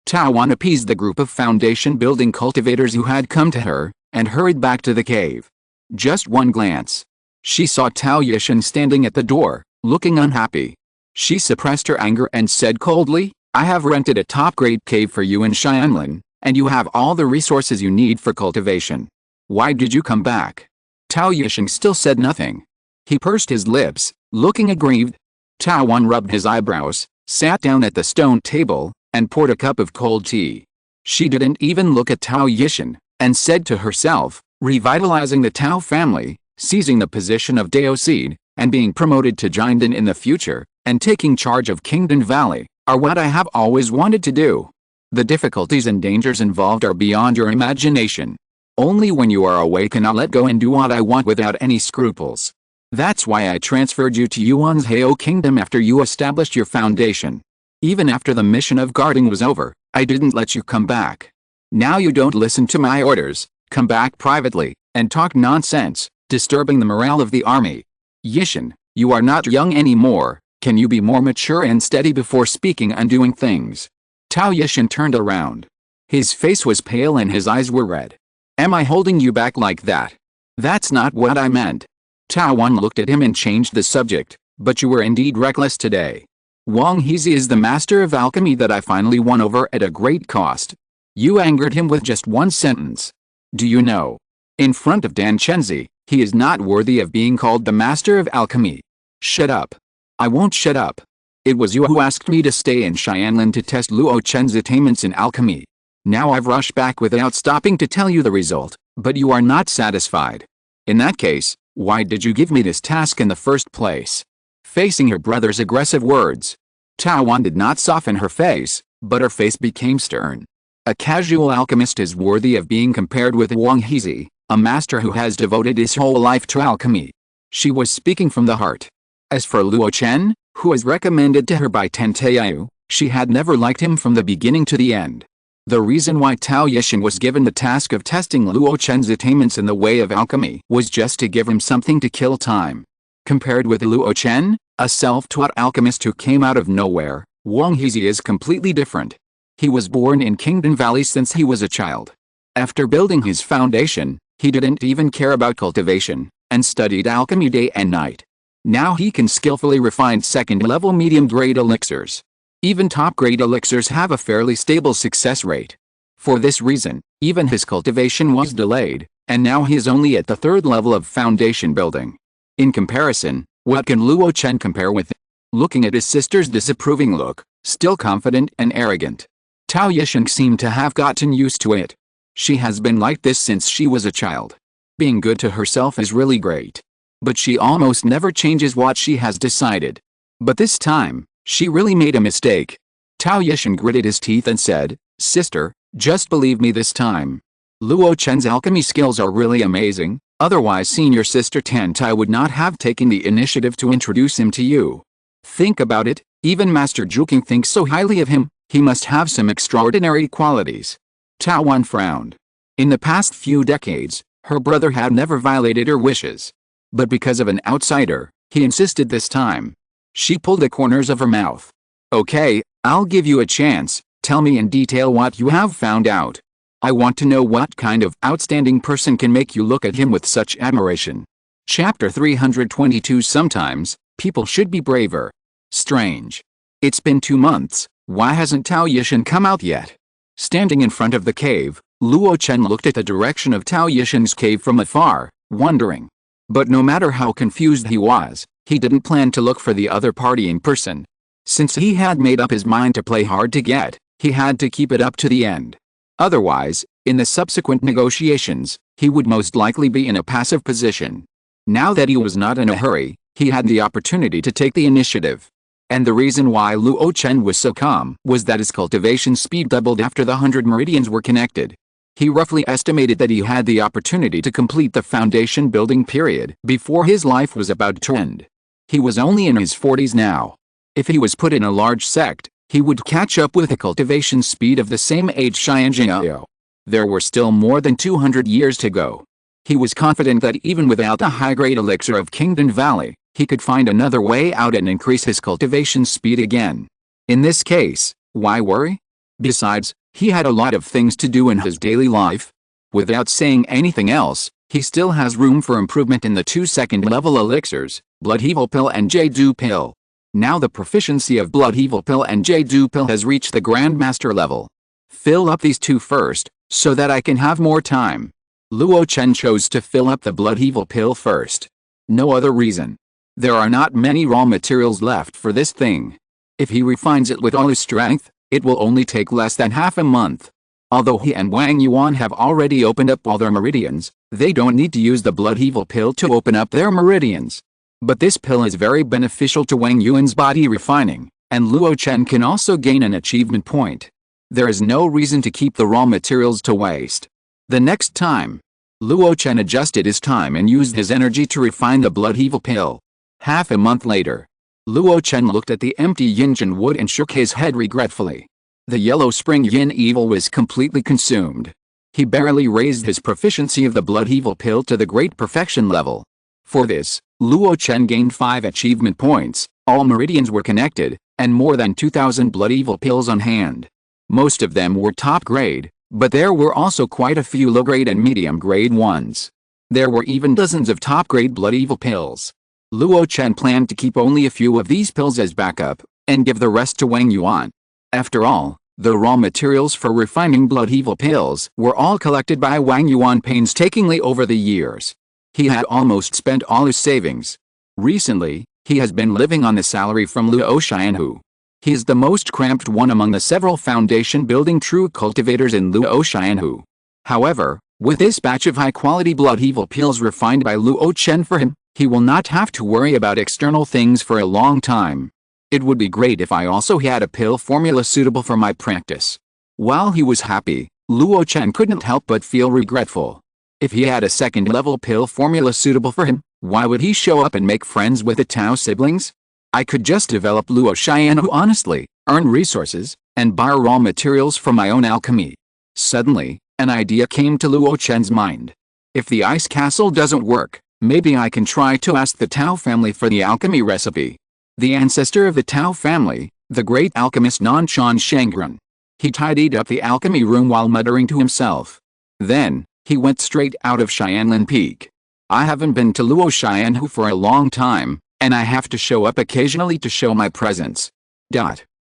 Tao Wan appeased the group of foundation-building cultivators who had come to her, and hurried back to the cave. Just one glance. She saw Tao Yishan standing at the door, looking unhappy. She suppressed her anger and said coldly, "I have rented a top-grade cave for you in Xianlin, and you have all the resources you need for cultivation. Why did you come back?" Tao Yishan still said nothing. He pursed his lips, looking aggrieved. Tao Wan rubbed his eyebrows, sat down at the stone table, and poured a cup of cold tea. She didn't even look at Tao Yishan, and said to herself, revitalizing the Tao family, seizing the position of Dao Seed, and being promoted to Jinden in the future, and taking charge of Kingdom Valley, are what I have always wanted to do. The difficulties and dangers involved are beyond your imagination. Only when you are awake can I let go and do what I want without any scruples. That's why I transferred you to Yuan's Heo Kingdom after you established your foundation. Even after the mission of guarding was over, I didn't let you come back. Now you don't listen to my orders, come back privately, and talk nonsense, disturbing the morale of the army. Yishan, you are not young anymore, can you be more mature and steady before speaking and doing things? Tao Yishan turned around. His face was pale and his eyes were red. Am I holding you back like that? That's not what I meant. Tao Wan looked at him and changed the subject, but you were indeed reckless today. Wang Hezi is the master of alchemy that I finally won over at a great cost. You angered him with just one sentence. Do you know? In front of Dan Chenzi, he is not worthy of being called the master of alchemy. Shut up. I won't shut up. It was you who asked me to stay in Xianlin to test Luo Chen's attainments in alchemy. Now I've rushed back without stopping to tell you the result, but you are not satisfied. In that case, why did you give me this task in the first place? Facing her brother's aggressive words, Tao Wan did not soften her face, but her face became stern. A casual alchemist is worthy of being compared with Wang Hezi, a master who has devoted his whole life to alchemy. She was speaking from the heart. As for Luo Chen, who was recommended to her by Tenteiyu, she had never liked him from the beginning to the end. The reason why Tao Yishan was given the task of testing Luo Chen's attainments in the way of alchemy was just to give him something to kill time. Compared with Luo Chen, a self-taught alchemist who came out of nowhere, Wang Hezi is completely different. He was born in Kingdom Valley since he was a child. After building his foundation, he didn't even care about cultivation, and studied alchemy day and night. Now he can skillfully refine second-level medium-grade elixirs. Even top-grade elixirs have a fairly stable success rate. For this reason, even his cultivation was delayed, and now he is only at the 3rd level of foundation building. In comparison, what can Luo Chen compare with? Looking at his sister's disapproving look, still confident and arrogant, Tao Yishan seemed to have gotten used to it. She has been like this since she was a child. Being good to herself is really great. But she almost never changes what she has decided. But this time, she really made a mistake. Tao Yishan gritted his teeth and said, "Sister, just believe me this time. Luo Chen's alchemy skills are really amazing, otherwise senior sister Tantai would not have taken the initiative to introduce him to you. Think about it, even Master Juking thinks so highly of him, he must have some extraordinary qualities." Tao Wan frowned. In the past few decades, her brother had never violated her wishes. But because of an outsider, he insisted this time. She pulled the corners of her mouth. "Okay, I'll give you a chance, tell me in detail what you have found out. I want to know what kind of outstanding person can make you look at him with such admiration." Chapter 322. Sometimes, people should be braver. Strange. It's been 2 months, why hasn't Tao Yishan come out yet? Standing in front of the cave, Luo Chen looked at the direction of Tao Yishan's cave from afar, wondering. But no matter how confused he was, he didn't plan to look for the other party in person. Since he had made up his mind to play hard to get, he had to keep it up to the end. Otherwise, in the subsequent negotiations, he would most likely be in a passive position. Now that he was not in a hurry, he had the opportunity to take the initiative. And the reason why Luo Chen was so calm was that his cultivation speed doubled after the 100 meridians were connected. He roughly estimated that he had the opportunity to complete the foundation building period before his life was about to end. He was only in his 40s now. If he was put in a large sect, he would catch up with the cultivation speed of the same age Xianjiao. There were still more than 200 years to go. He was confident that even without the high-grade elixir of Kingdom Valley, he could find another way out and increase his cultivation speed again. In this case, why worry? Besides, he had a lot of things to do in his daily life. Without saying anything else, he still has room for improvement in the 2 second-level elixirs, Blood Evil Pill and Jade Pill. Now the proficiency of Blood Evil Pill and Jade Pill has reached the Grandmaster level. Fill up these two first, so that I can have more time. Luo Chen chose to fill up the Blood Evil Pill first. No other reason. There are not many raw materials left for this thing. If he refines it with all his strength, it will only take less than half a month. Although he and Wang Yuan have already opened up all their meridians, they don't need to use the Blood Evil Pill to open up their meridians. But this pill is very beneficial to Wang Yuan's body refining, and Luo Chen can also gain an achievement point. There is no reason to keep the raw materials to waste. The next time, Luo Chen adjusted his time and used his energy to refine the Blood Evil Pill. Half a month later, Luo Chen looked at the empty Yinjin wood and shook his head regretfully. The yellow spring yin evil was completely consumed. He barely raised his proficiency of the Blood Evil Pill to the great perfection level. For this, Luo Chen gained 5 achievement points, all meridians were connected, and more than 2,000 Blood Evil Pills on hand. Most of them were top grade, but there were also quite a few low grade and medium grade ones. There were even dozens of top grade Blood Evil Pills. Luo Chen planned to keep only a few of these pills as backup, and give the rest to Wang Yuan. After all, the raw materials for refining Blood Evil Pills were all collected by Wang Yuan painstakingly over the years. He had almost spent all his savings. Recently, he has been living on the salary from Luo Xianhu. He is the most cramped one among the several foundation-building true cultivators in Luo Xianhu. However, with this batch of high-quality Blood Evil Pills refined by Luo Chen for him, he will not have to worry about external things for a long time. It would be great if I also had a pill formula suitable for my practice. While he was happy, Luo Chen couldn't help but feel regretful. If he had a second-level pill formula suitable for him, why would he show up and make friends with the Tao siblings? I could just develop Luo Xianhu honestly, earn resources, and buy raw materials for my own alchemy. Suddenly, an idea came to Luo Chen's mind. If the ice castle doesn't work, maybe I can try to ask the Tao family for the alchemy recipe. The ancestor of the Tao family, the great alchemist Nanshan Shangren. He tidied up the alchemy room while muttering to himself. Then, he went straight out of Xianlin Peak. I haven't been to Luo Xianhu for a long time, and I have to show up occasionally to show my presence.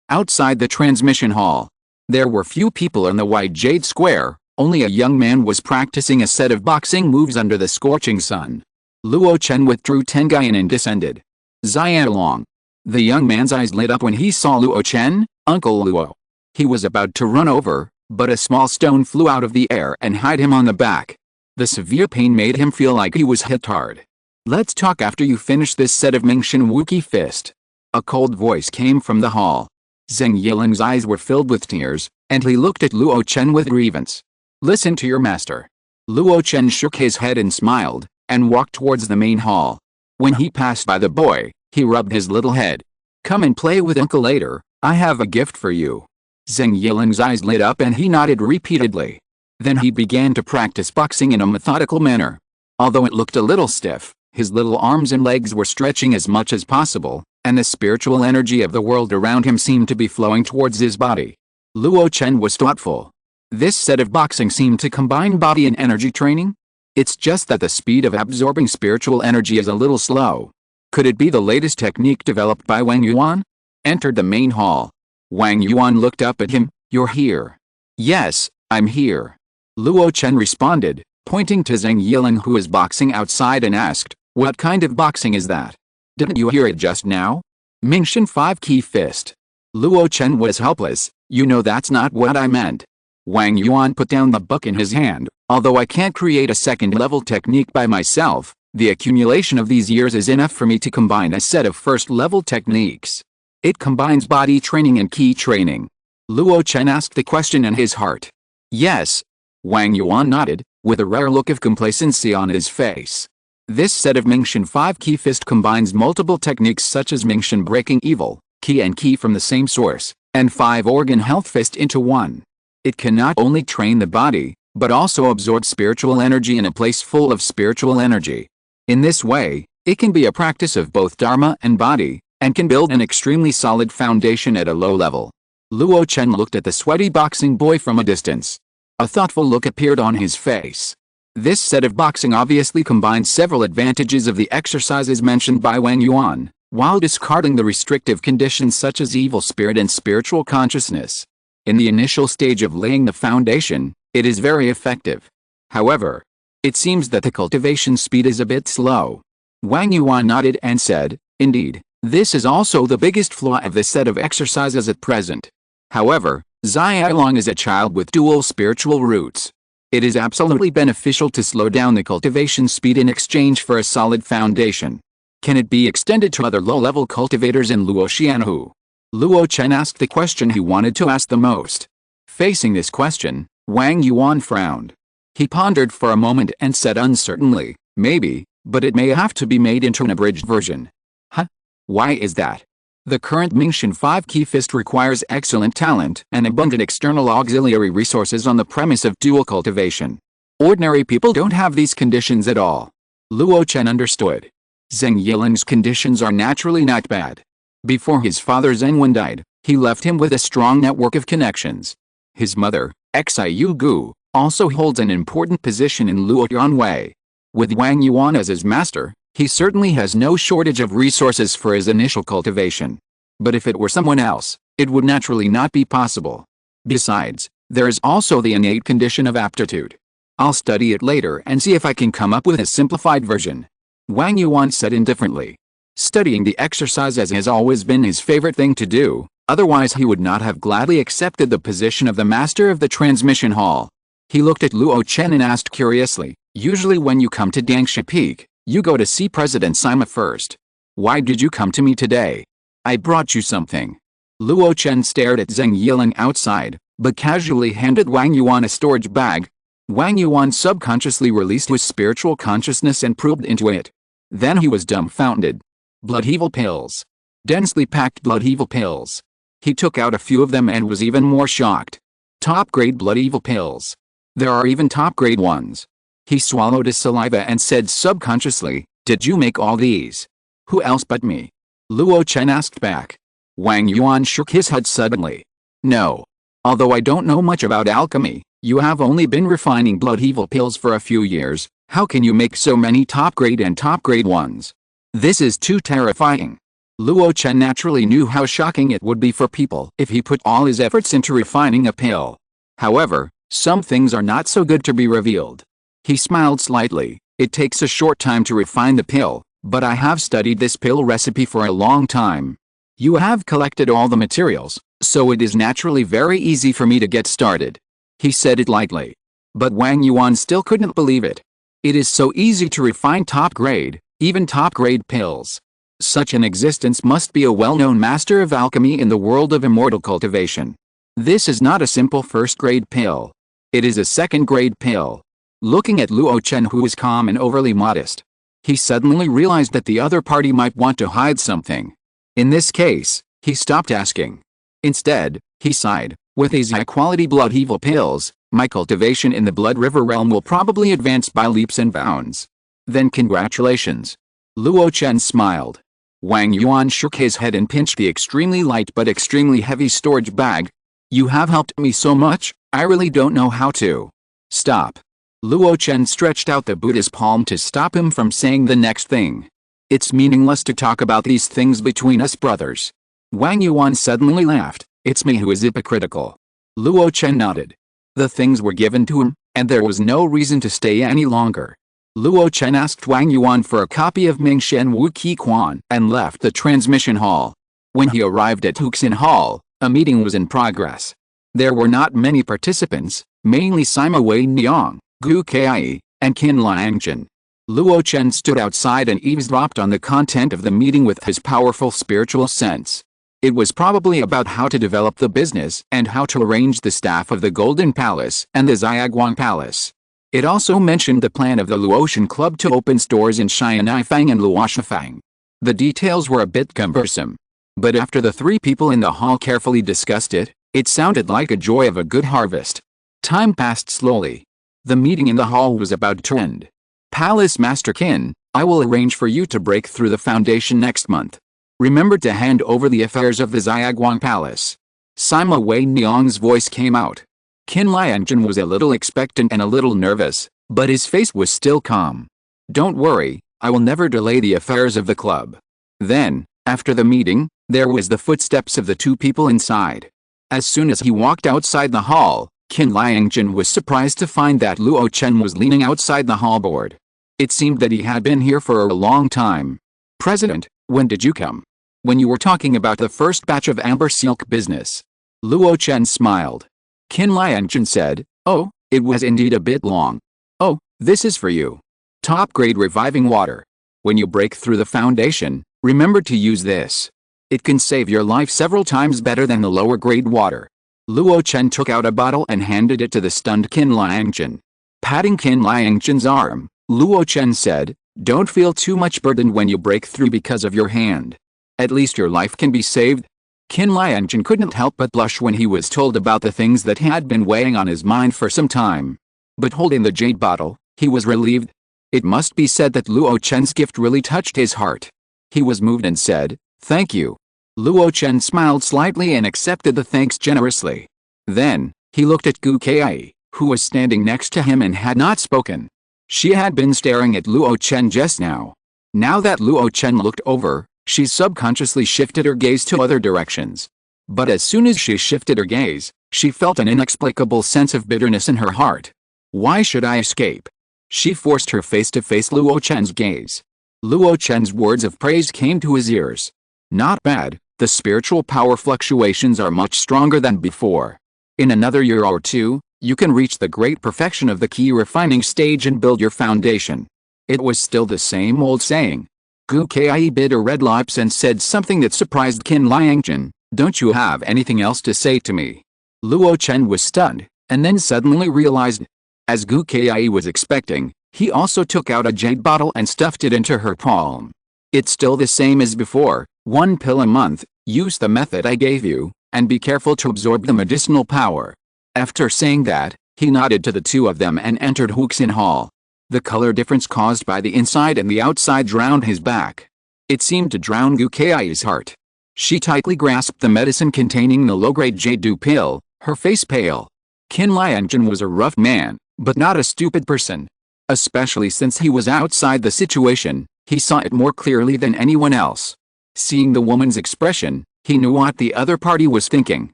Outside the transmission hall, there were few people in the White Jade Square, only a young man was practicing a set of boxing moves under the scorching sun. Luo Chen withdrew Tengayan and descended. Xianlong. The young man's eyes lit up when he saw Luo Chen, Uncle Luo. He was about to run over, but a small stone flew out of the air and hit him on the back. The severe pain made him feel like he was hit hard. Let's talk after you finish this set of Mingshan Wuki Fist. A cold voice came from the hall. Zheng Yiling's eyes were filled with tears, and he looked at Luo Chen with grievance. Listen to your master. Luo Chen shook his head and smiled, and walked towards the main hall. When he passed by the boy, he rubbed his little head. Come and play with Uncle later, I have a gift for you. Zheng Yiling's eyes lit up and he nodded repeatedly. Then he began to practice boxing in a methodical manner. Although it looked a little stiff, his little arms and legs were stretching as much as possible, and the spiritual energy of the world around him seemed to be flowing towards his body. Luo Chen was thoughtful. This set of boxing seemed to combine body and energy training. It's just that the speed of absorbing spiritual energy is a little slow. Could it be the latest technique developed by Wang Yuan? Entered the main hall. Wang Yuan looked up at him. You're here. Yes, I'm here. Luo Chen responded, pointing to Zheng Yiling who was boxing outside and asked, what kind of boxing is that? Didn't you hear it just now? Mingshan 5 key fist. Luo Chen was helpless. You know that's not what I meant. Wang Yuan put down the book in his hand, Although I can't create a second-level technique by myself, the accumulation of these years is enough for me to combine a set of first-level techniques. It combines body training and ki training. Luo Chen asked the question in his heart. Yes. Wang Yuan nodded, with a rare look of complacency on his face. This set of Mingshan 5 Ki Fist combines multiple techniques such as Mingshan Breaking Evil, Ki and Ki from the same source, and 5 Organ Health Fist into one. It can not only train the body, but also absorb spiritual energy in a place full of spiritual energy. In this way, it can be a practice of both Dharma and body, and can build an extremely solid foundation at a low level. Luo Chen looked at the sweaty boxing boy from a distance. A thoughtful look appeared on his face. This set of boxing obviously combines several advantages of the exercises mentioned by Wang Yuan, while discarding the restrictive conditions such as evil spirit and spiritual consciousness. In the initial stage of laying the foundation, it is very effective. However, it seems that the cultivation speed is a bit slow. Wang Yuan nodded and said, indeed, this is also the biggest flaw of this set of exercises at present. However, Zai Long is a child with dual spiritual roots. It is absolutely beneficial to slow down the cultivation speed in exchange for a solid foundation. Can it be extended to other low-level cultivators in Luo Xianhu? Luo Chen asked the question he wanted to ask the most. Facing this question, Wang Yuan frowned. He pondered for a moment and said uncertainly, maybe, but it may have to be made into an abridged version. Huh? Why is that? The current Mingshan 5 Ki Fist requires excellent talent and abundant external auxiliary resources on the premise of dual cultivation. Ordinary people don't have these conditions at all. Luo Chen understood. Zheng Yiling's conditions are naturally not bad. Before his father Zheng Wen died, he left him with a strong network of connections. His mother, Xiu Gu, also holds an important position in Luo Yuanwei. With Wang Yuan as his master, he certainly has no shortage of resources for his initial cultivation. But if it were someone else, it would naturally not be possible. Besides, there is also the innate condition of aptitude. I'll study it later and see if I can come up with a simplified version. Wang Yuan said indifferently. Studying the exercises has always been his favorite thing to do, otherwise he would not have gladly accepted the position of the master of the transmission hall. He looked at Luo Chen and asked curiously, usually when you come to Dangsha Peak, you go to see President Sima first. Why did you come to me today? I brought you something. Luo Chen stared at Zheng Yiling outside, but casually handed Wang Yuan a storage bag. Wang Yuan subconsciously released his spiritual consciousness and probed into it. Then he was dumbfounded. Blood evil pills. Densely packed blood evil pills. He took out a few of them and was even more shocked. Top-grade blood evil pills. There are even top-grade ones. He swallowed his saliva and said subconsciously, did you make all these? Who else but me? Luo Chen asked back. Wang Yuan shook his head suddenly. No. Although I don't know much about alchemy, you have only been refining blood evil pills for a few years, how can you make so many top-grade and top-grade ones? This is too terrifying. Luo Chen naturally knew how shocking it would be for people if he put all his efforts into refining a pill. However, some things are not so good to be revealed. He smiled slightly. It takes a short time to refine the pill, but I have studied this pill recipe for a long time. You have collected all the materials, so it is naturally very easy for me to get started. He said it lightly. But Wang Yuan still couldn't believe it. It is so easy to refine top-grade, even top-grade pills. Such an existence must be a well-known master of alchemy in the world of immortal cultivation. This is not a simple first-grade pill. It is a second-grade pill. Looking at Luo Chen, who was calm and overly modest, he suddenly realized that the other party might want to hide something. In this case, he stopped asking. Instead, he sighed, with these high-quality blood evil pills, my cultivation in the Blood River realm will probably advance by leaps and bounds. Then congratulations. Luo Chen smiled. Wang Yuan shook his head and pinched the extremely light but extremely heavy storage bag. You have helped me so much, I really don't know how to. Stop. Luo Chen stretched out the Buddha's palm to stop him from saying the next thing. It's meaningless to talk about these things between us brothers. Wang Yuan suddenly laughed. It's me who is hypocritical. Luo Chen nodded. The things were given to him, and there was no reason to stay any longer. Luo Chen asked Wang Yuan for a copy of Mingshan Wu Qi Quan and left the transmission hall. When he arrived at Huxin Hall, a meeting was in progress. There were not many participants, mainly Sima Wei Niang, Gu Kai, and Qin Liangjun. Luo Chen stood outside and eavesdropped on the content of the meeting with his powerful spiritual sense. It was probably about how to develop the business and how to arrange the staff of the Golden Palace and the Xiaoguang Palace. It also mentioned the plan of the Luotian Club to open stores in Xianifang and Luoshifang. The details were a bit cumbersome. But after the three people in the hall carefully discussed it, it sounded like a joy of a good harvest. Time passed slowly. The meeting in the hall was about to end. Palace Master Qin, I will arrange for you to break through the foundation next month. Remember to hand over the affairs of the Xiaoguang Palace. Sima Wei Niang's voice came out. Qin Liangjun was a little expectant and a little nervous, but his face was still calm. Don't worry, I will never delay the affairs of the club. Then, after the meeting, there was the footsteps of the two people inside. As soon as he walked outside the hall, Qin Liangjun was surprised to find that Luo Chen was leaning outside the hall board. It seemed that he had been here for a long time. President, when did you come? When you were talking about the first batch of amber silk business. Luo Chen smiled. Qin Liangjun said, oh, it was indeed a bit long. Oh, this is for you. Top-grade reviving water. When you break through the foundation, remember to use this. It can save your life several times better than the lower-grade water. Luo Chen took out a bottle and handed it to the stunned Qin Liangjun. Patting Qin Liangjun's arm, Luo Chen said, don't feel too much burdened when you break through because of your hand. At least your life can be saved. Qin Liangjun couldn't help but blush when he was told about the things that had been weighing on his mind for some time. But holding the jade bottle, he was relieved. It must be said that Luo Chen's gift really touched his heart. He was moved and said, thank you. Luo Chen smiled slightly and accepted the thanks generously. Then, he looked at Gu Kai, who was standing next to him and had not spoken. She had been staring at Luo Chen just now. Now that Luo Chen looked over, she subconsciously shifted her gaze to other directions. But as soon as she shifted her gaze, she felt an inexplicable sense of bitterness in her heart. Why should I escape? She forced her face to face Luo Chen's gaze. Luo Chen's words of praise came to his ears. Not bad, the spiritual power fluctuations are much stronger than before. In another year or two, you can reach the great perfection of the key refining stage and build your foundation. It was still the same old saying. Gu Kai bit her red lips and said something that surprised Qin Liangjun. Don't you have anything else to say to me? Luo Chen was stunned, and then suddenly realized. As Gu Kai was expecting, he also took out a jade bottle and stuffed it into her palm. It's still the same as before, 1 pill a month, use the method I gave you, and be careful to absorb the medicinal power. After saying that, he nodded to the two of them and entered Huxin Hall. The color difference caused by the inside and the outside drowned his back. It seemed to drown Gu Kai's heart. She tightly grasped the medicine containing the low-grade Jade pill, her face pale. Qin Liangjun was a rough man, but not a stupid person. Especially since he was outside the situation, he saw it more clearly than anyone else. Seeing the woman's expression, he knew what the other party was thinking.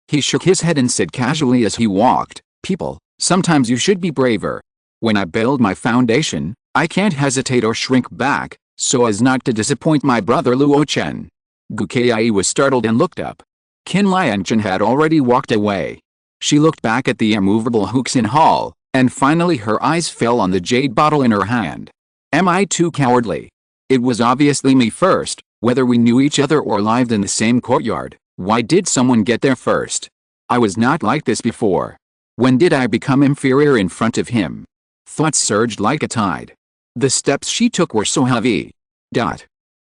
He shook his head and said casually as he walked, people, sometimes you should be braver. When I build my foundation, I can't hesitate or shrink back, so as not to disappoint my brother Luo Chen. Gu Kai was startled and looked up. Qin Liangjun had already walked away. She looked back at the immovable Huxin Hall, and finally her eyes fell on the jade bottle in her hand. Am I too cowardly? It was obviously me first, whether we knew each other or lived in the same courtyard. Why did someone get there first? I was not like this before. When did I become inferior in front of him? Thoughts surged like a tide. The steps she took were so heavy.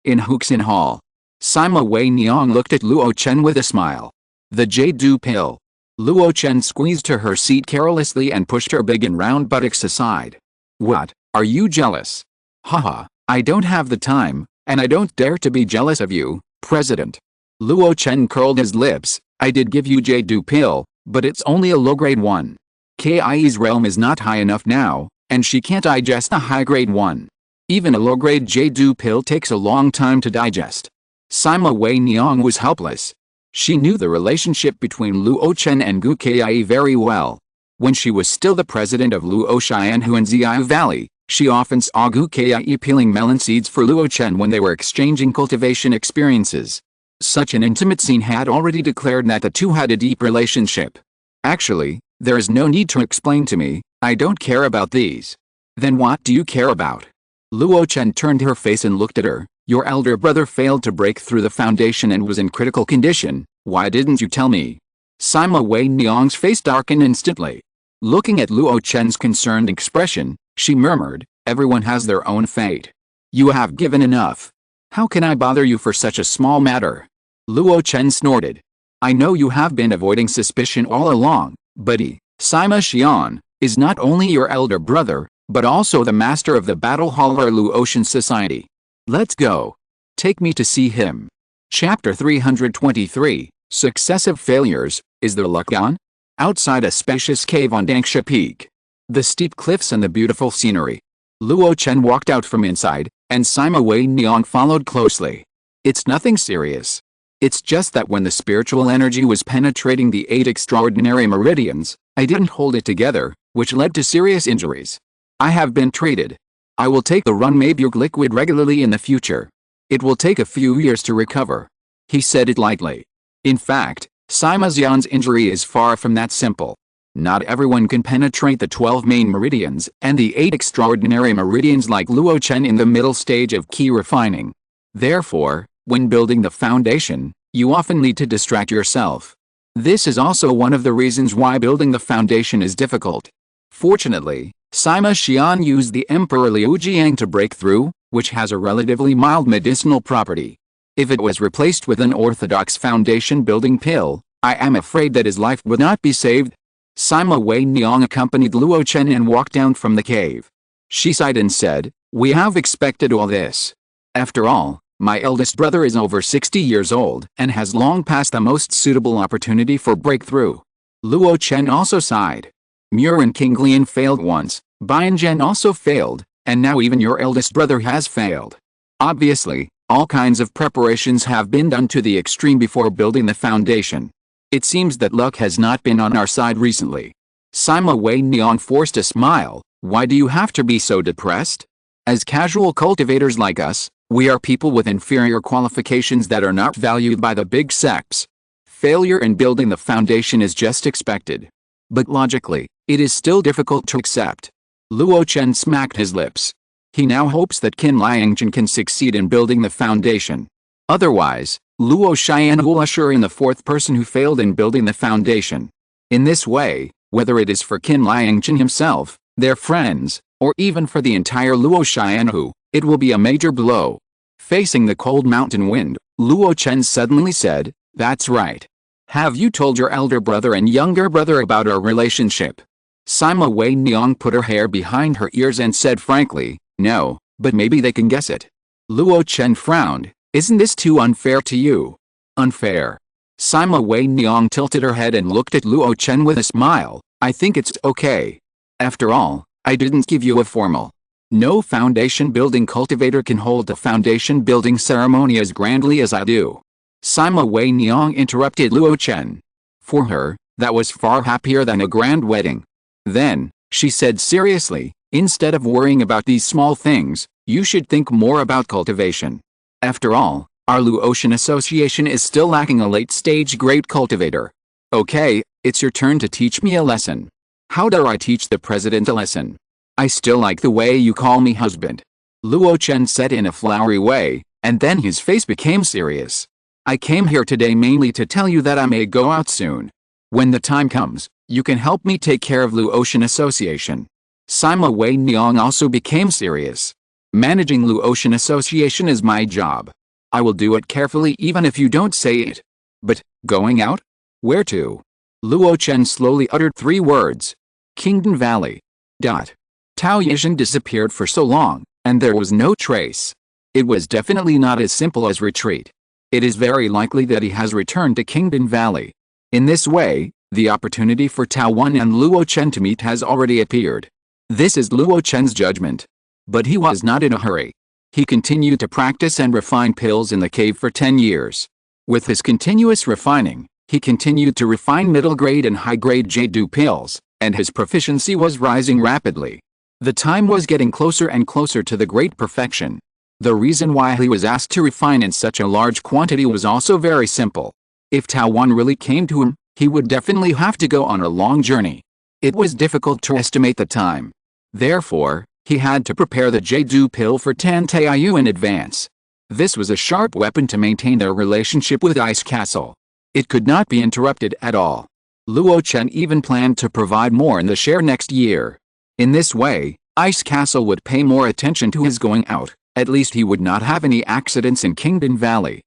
In Huxin Hall, Sima Wei Niang looked at Luo Chen with a smile. The Jade pill. Luo Chen squeezed her seat carelessly and pushed her big and round buttocks aside. What, are you jealous? Haha, I don't have the time, and I don't dare to be jealous of you, President. Luo Chen curled his lips. I did give you Jade pill, but it's only a low-grade one. Kai's realm is not high enough now, and she can't digest a high-grade one. Even a low-grade Jade pill takes a long time to digest. Sima Wei Niang was helpless. She knew the relationship between Luo Chen and Gu Kai very well. When she was still the president of Luo Xianhu in Xiao Valley, she often saw Gu Kai peeling melon seeds for Luo Chen when they were exchanging cultivation experiences. Such an intimate scene had already declared that the two had a deep relationship. Actually, there is no need to explain to me, I don't care about these. Then what do you care about? Luo Chen turned her face and looked at her. Your elder brother failed to break through the foundation and was in critical condition. Why didn't you tell me? Sima Wei Niang's face darkened instantly. Looking at Luo Chen's concerned expression, she murmured, everyone has their own fate. You have given enough. How can I bother you for such a small matter? Luo Chen snorted. I know you have been avoiding suspicion all along, but Sima Xian is not only your elder brother, but also the master of the Battle Hall or Luo Chen Society. Let's go. Take me to see him. Chapter 323, Successive Failures. Is there luck gone? Outside a spacious cave on Dangsha Peak. The steep cliffs and the beautiful scenery. Luo Chen walked out from inside, and Sima Wei Niang followed closely. It's nothing serious. It's just that when the spiritual energy was penetrating the 8 extraordinary meridians, I didn't hold it together, which led to serious injuries. I have been treated. I will take the Runmabug liquid regularly in the future. It will take a few years to recover. He said it lightly. In fact, Sima Xian's injury is far from that simple. Not everyone can penetrate the 12 main meridians and the 8 extraordinary meridians like Luo Chen in the middle stage of key refining. Therefore, when building the foundation, you often need to distract yourself. This is also one of the reasons why building the foundation is difficult. Fortunately, Sima Xian used the Emperor Liu Jiang to break through, which has a relatively mild medicinal property. If it was replaced with an orthodox foundation building pill, I am afraid that his life would not be saved. Sima Wei Niang accompanied Luo Chen and walked down from the cave. She sighed and said, we have expected all this. After all, my eldest brother is over 60 years old and has long passed the most suitable opportunity for breakthrough. Luo Chen also sighed. Muir and King Lian failed once, Bianzhen also failed, and now even your eldest brother has failed. Obviously, all kinds of preparations have been done to the extreme before building the foundation. It seems that luck has not been on our side recently. Sima Wei Niang forced a smile. Why do you have to be so depressed? As casual cultivators like us, we are people with inferior qualifications that are not valued by the big sects. Failure in building the foundation is just expected. But logically, it is still difficult to accept. Luo Chen smacked his lips. He now hopes that Qin Liangzhen can succeed in building the foundation. Otherwise, Luo Xian will usher in the 4th person who failed in building the foundation. In this way, whether it is for Qin Liangzhen himself, their friends, or even for the entire Luo Xianhu, it will be a major blow. Facing the cold mountain wind, Luo Chen suddenly said, that's right. Have you told your elder brother and younger brother about our relationship? Sima Wei Niang put her hair behind her ears and said frankly, no, but maybe they can guess it. Luo Chen frowned. Isn't this too unfair to you? Unfair. Sima Wei Niang tilted her head and looked at Luo Chen with a smile. I think it's okay. After all, I didn't give you a formal. No foundation building cultivator can hold a foundation building ceremony as grandly as I do. Sima Wei Niang interrupted Luo Chen. For her, that was far happier than a grand wedding. Then, she said seriously, instead of worrying about these small things, you should think more about cultivation. After all, our Luo Chen Association is still lacking a late-stage great cultivator. Okay, it's your turn to teach me a lesson. How do I teach the president a lesson? I still like the way you call me husband. Luo Chen said in a flowery way, and then his face became serious. I came here today mainly to tell you that I may go out soon. When the time comes, you can help me take care of Luo Chen Association. Sima Wei Niang also became serious. Managing Luo Chen Association is my job. I will do it carefully even if you don't say it. But, going out? Where to? Luo Chen slowly uttered 3 words. Kingdom Valley. Tao Yizhen disappeared for so long, and there was no trace. It was definitely not as simple as retreat. It is very likely that he has returned to Kingdom Valley. In this way, the opportunity for Tao Wan and Luo Chen to meet has already appeared. This is Luo Chen's judgment. But he was not in a hurry. He continued to practice and refine pills in the cave for 10 years. With his continuous refining, he continued to refine middle-grade and high-grade Jade pills, and his proficiency was rising rapidly. The time was getting closer and closer to the great perfection. The reason why he was asked to refine in such a large quantity was also very simple. If Tao Wan really came to him, he would definitely have to go on a long journey. It was difficult to estimate the time. Therefore, he had to prepare the Jade pill for Tanteiyu in advance. This was a sharp weapon to maintain their relationship with Ice Castle. It could not be interrupted at all. Luo Chen even planned to provide more in the share next year. In this way, Ice Castle would pay more attention to his going out. At least he would not have any accidents in Kingdom Valley.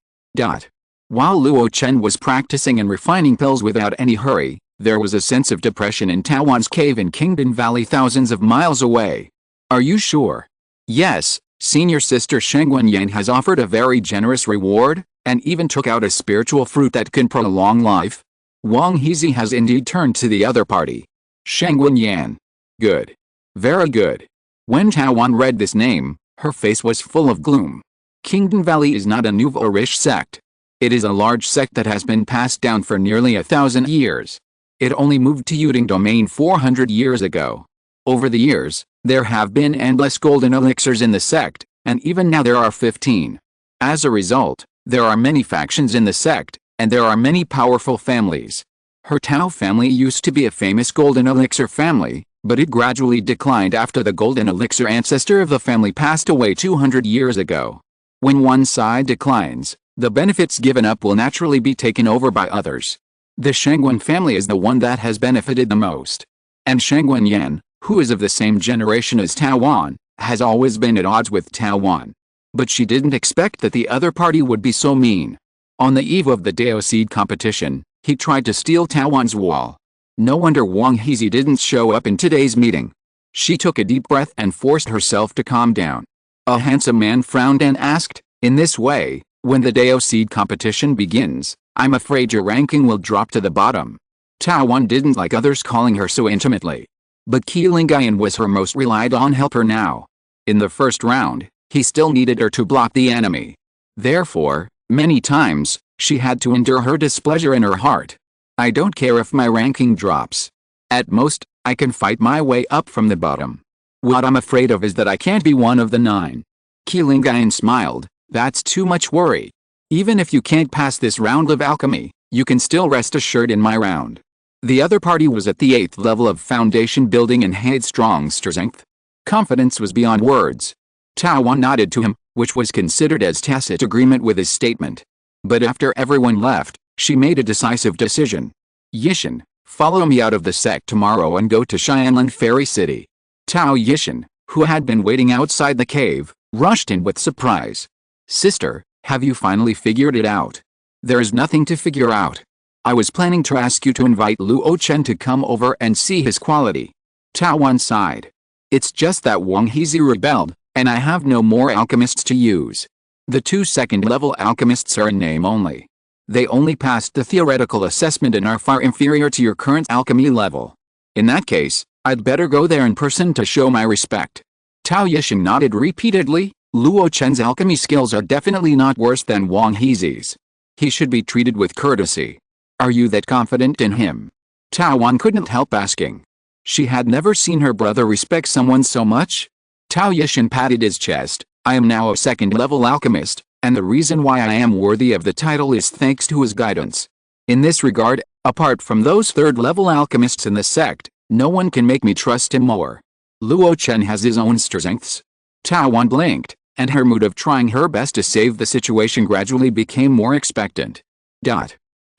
While Luo Chen was practicing and refining pills without any hurry, there was a sense of depression in Taowan's cave in Kingdom Valley thousands of miles away. Are you sure? Yes, senior sister Shengwen Yan has offered a very generous reward, and even took out a spiritual fruit that can prolong life. Wang Hezi has indeed turned to the other party. Shengwen Yan. Good. Very good. When Taowan read this name, her face was full of gloom. Kingdom Valley is not a nouveau-riche sect. It is a large sect that has been passed down for nearly 1,000 years. It only moved to Yuding Domain 400 years ago. Over the years, there have been endless golden elixirs in the sect, and even now there are 15. As a result, there are many factions in the sect, and there are many powerful families. Her Tao family used to be a famous golden elixir family, but it gradually declined after the golden elixir ancestor of the family passed away 200 years ago. When one side declines, the benefits given up will naturally be taken over by others. The Shengwen family is the one that has benefited the most. And Shengwen Yan, who is of the same generation as Taowan, has always been at odds with Taowan. But she didn't expect that the other party would be so mean. On the eve of the Dao Seed competition, he tried to steal Taowan's wall. No wonder Wang Hezi didn't show up in today's meeting. She took a deep breath and forced herself to calm down. A handsome man frowned and asked, "In this way, when the Dao Seed competition begins, I'm afraid your ranking will drop to the bottom." Taowan didn't like others calling her so intimately. But Qilingayan was her most relied-on helper now. In the first round, he still needed her to block the enemy. Therefore, many times, she had to endure her displeasure in her heart. I don't care if my ranking drops. At most, I can fight my way up from the bottom. What I'm afraid of is that I can't be one of the 9. Qilingayan smiled. That's too much worry. Even if you can't pass this round of alchemy, you can still rest assured in my round. The other party was at the 8th level of foundation building and had strong strength. Confidence was beyond words. Taowan nodded to him, which was considered as tacit agreement with his statement. But after everyone left, she made a decisive decision. Yishan, follow me out of the sect tomorrow and go to Xianlan Fairy City. Tao Yishan, who had been waiting outside the cave, rushed in with surprise. Sister, have you finally figured it out? There is nothing to figure out. I was planning to ask you to invite Luo Chen to come over and see his quality. Taowan sighed. It's just that Wang Hezi rebelled, and I have no more alchemists to use. The 2 second-level alchemists are in name only. They only passed the theoretical assessment and are far inferior to your current alchemy level. In that case, I'd better go there in person to show my respect. Tao Yishan nodded repeatedly. Luo Chen's alchemy skills are definitely not worse than Wang Hezi's. He should be treated with courtesy. Are you that confident in him? Taowan couldn't help asking. She had never seen her brother respect someone so much. Tao Yishan patted his chest. I am now a second-level alchemist, and the reason why I am worthy of the title is thanks to his guidance. In this regard, apart from those third-level alchemists in the sect, no one can make me trust him more. Luo Chen has his own strengths. Taowan blinked, and her mood of trying her best to save the situation gradually became more expectant.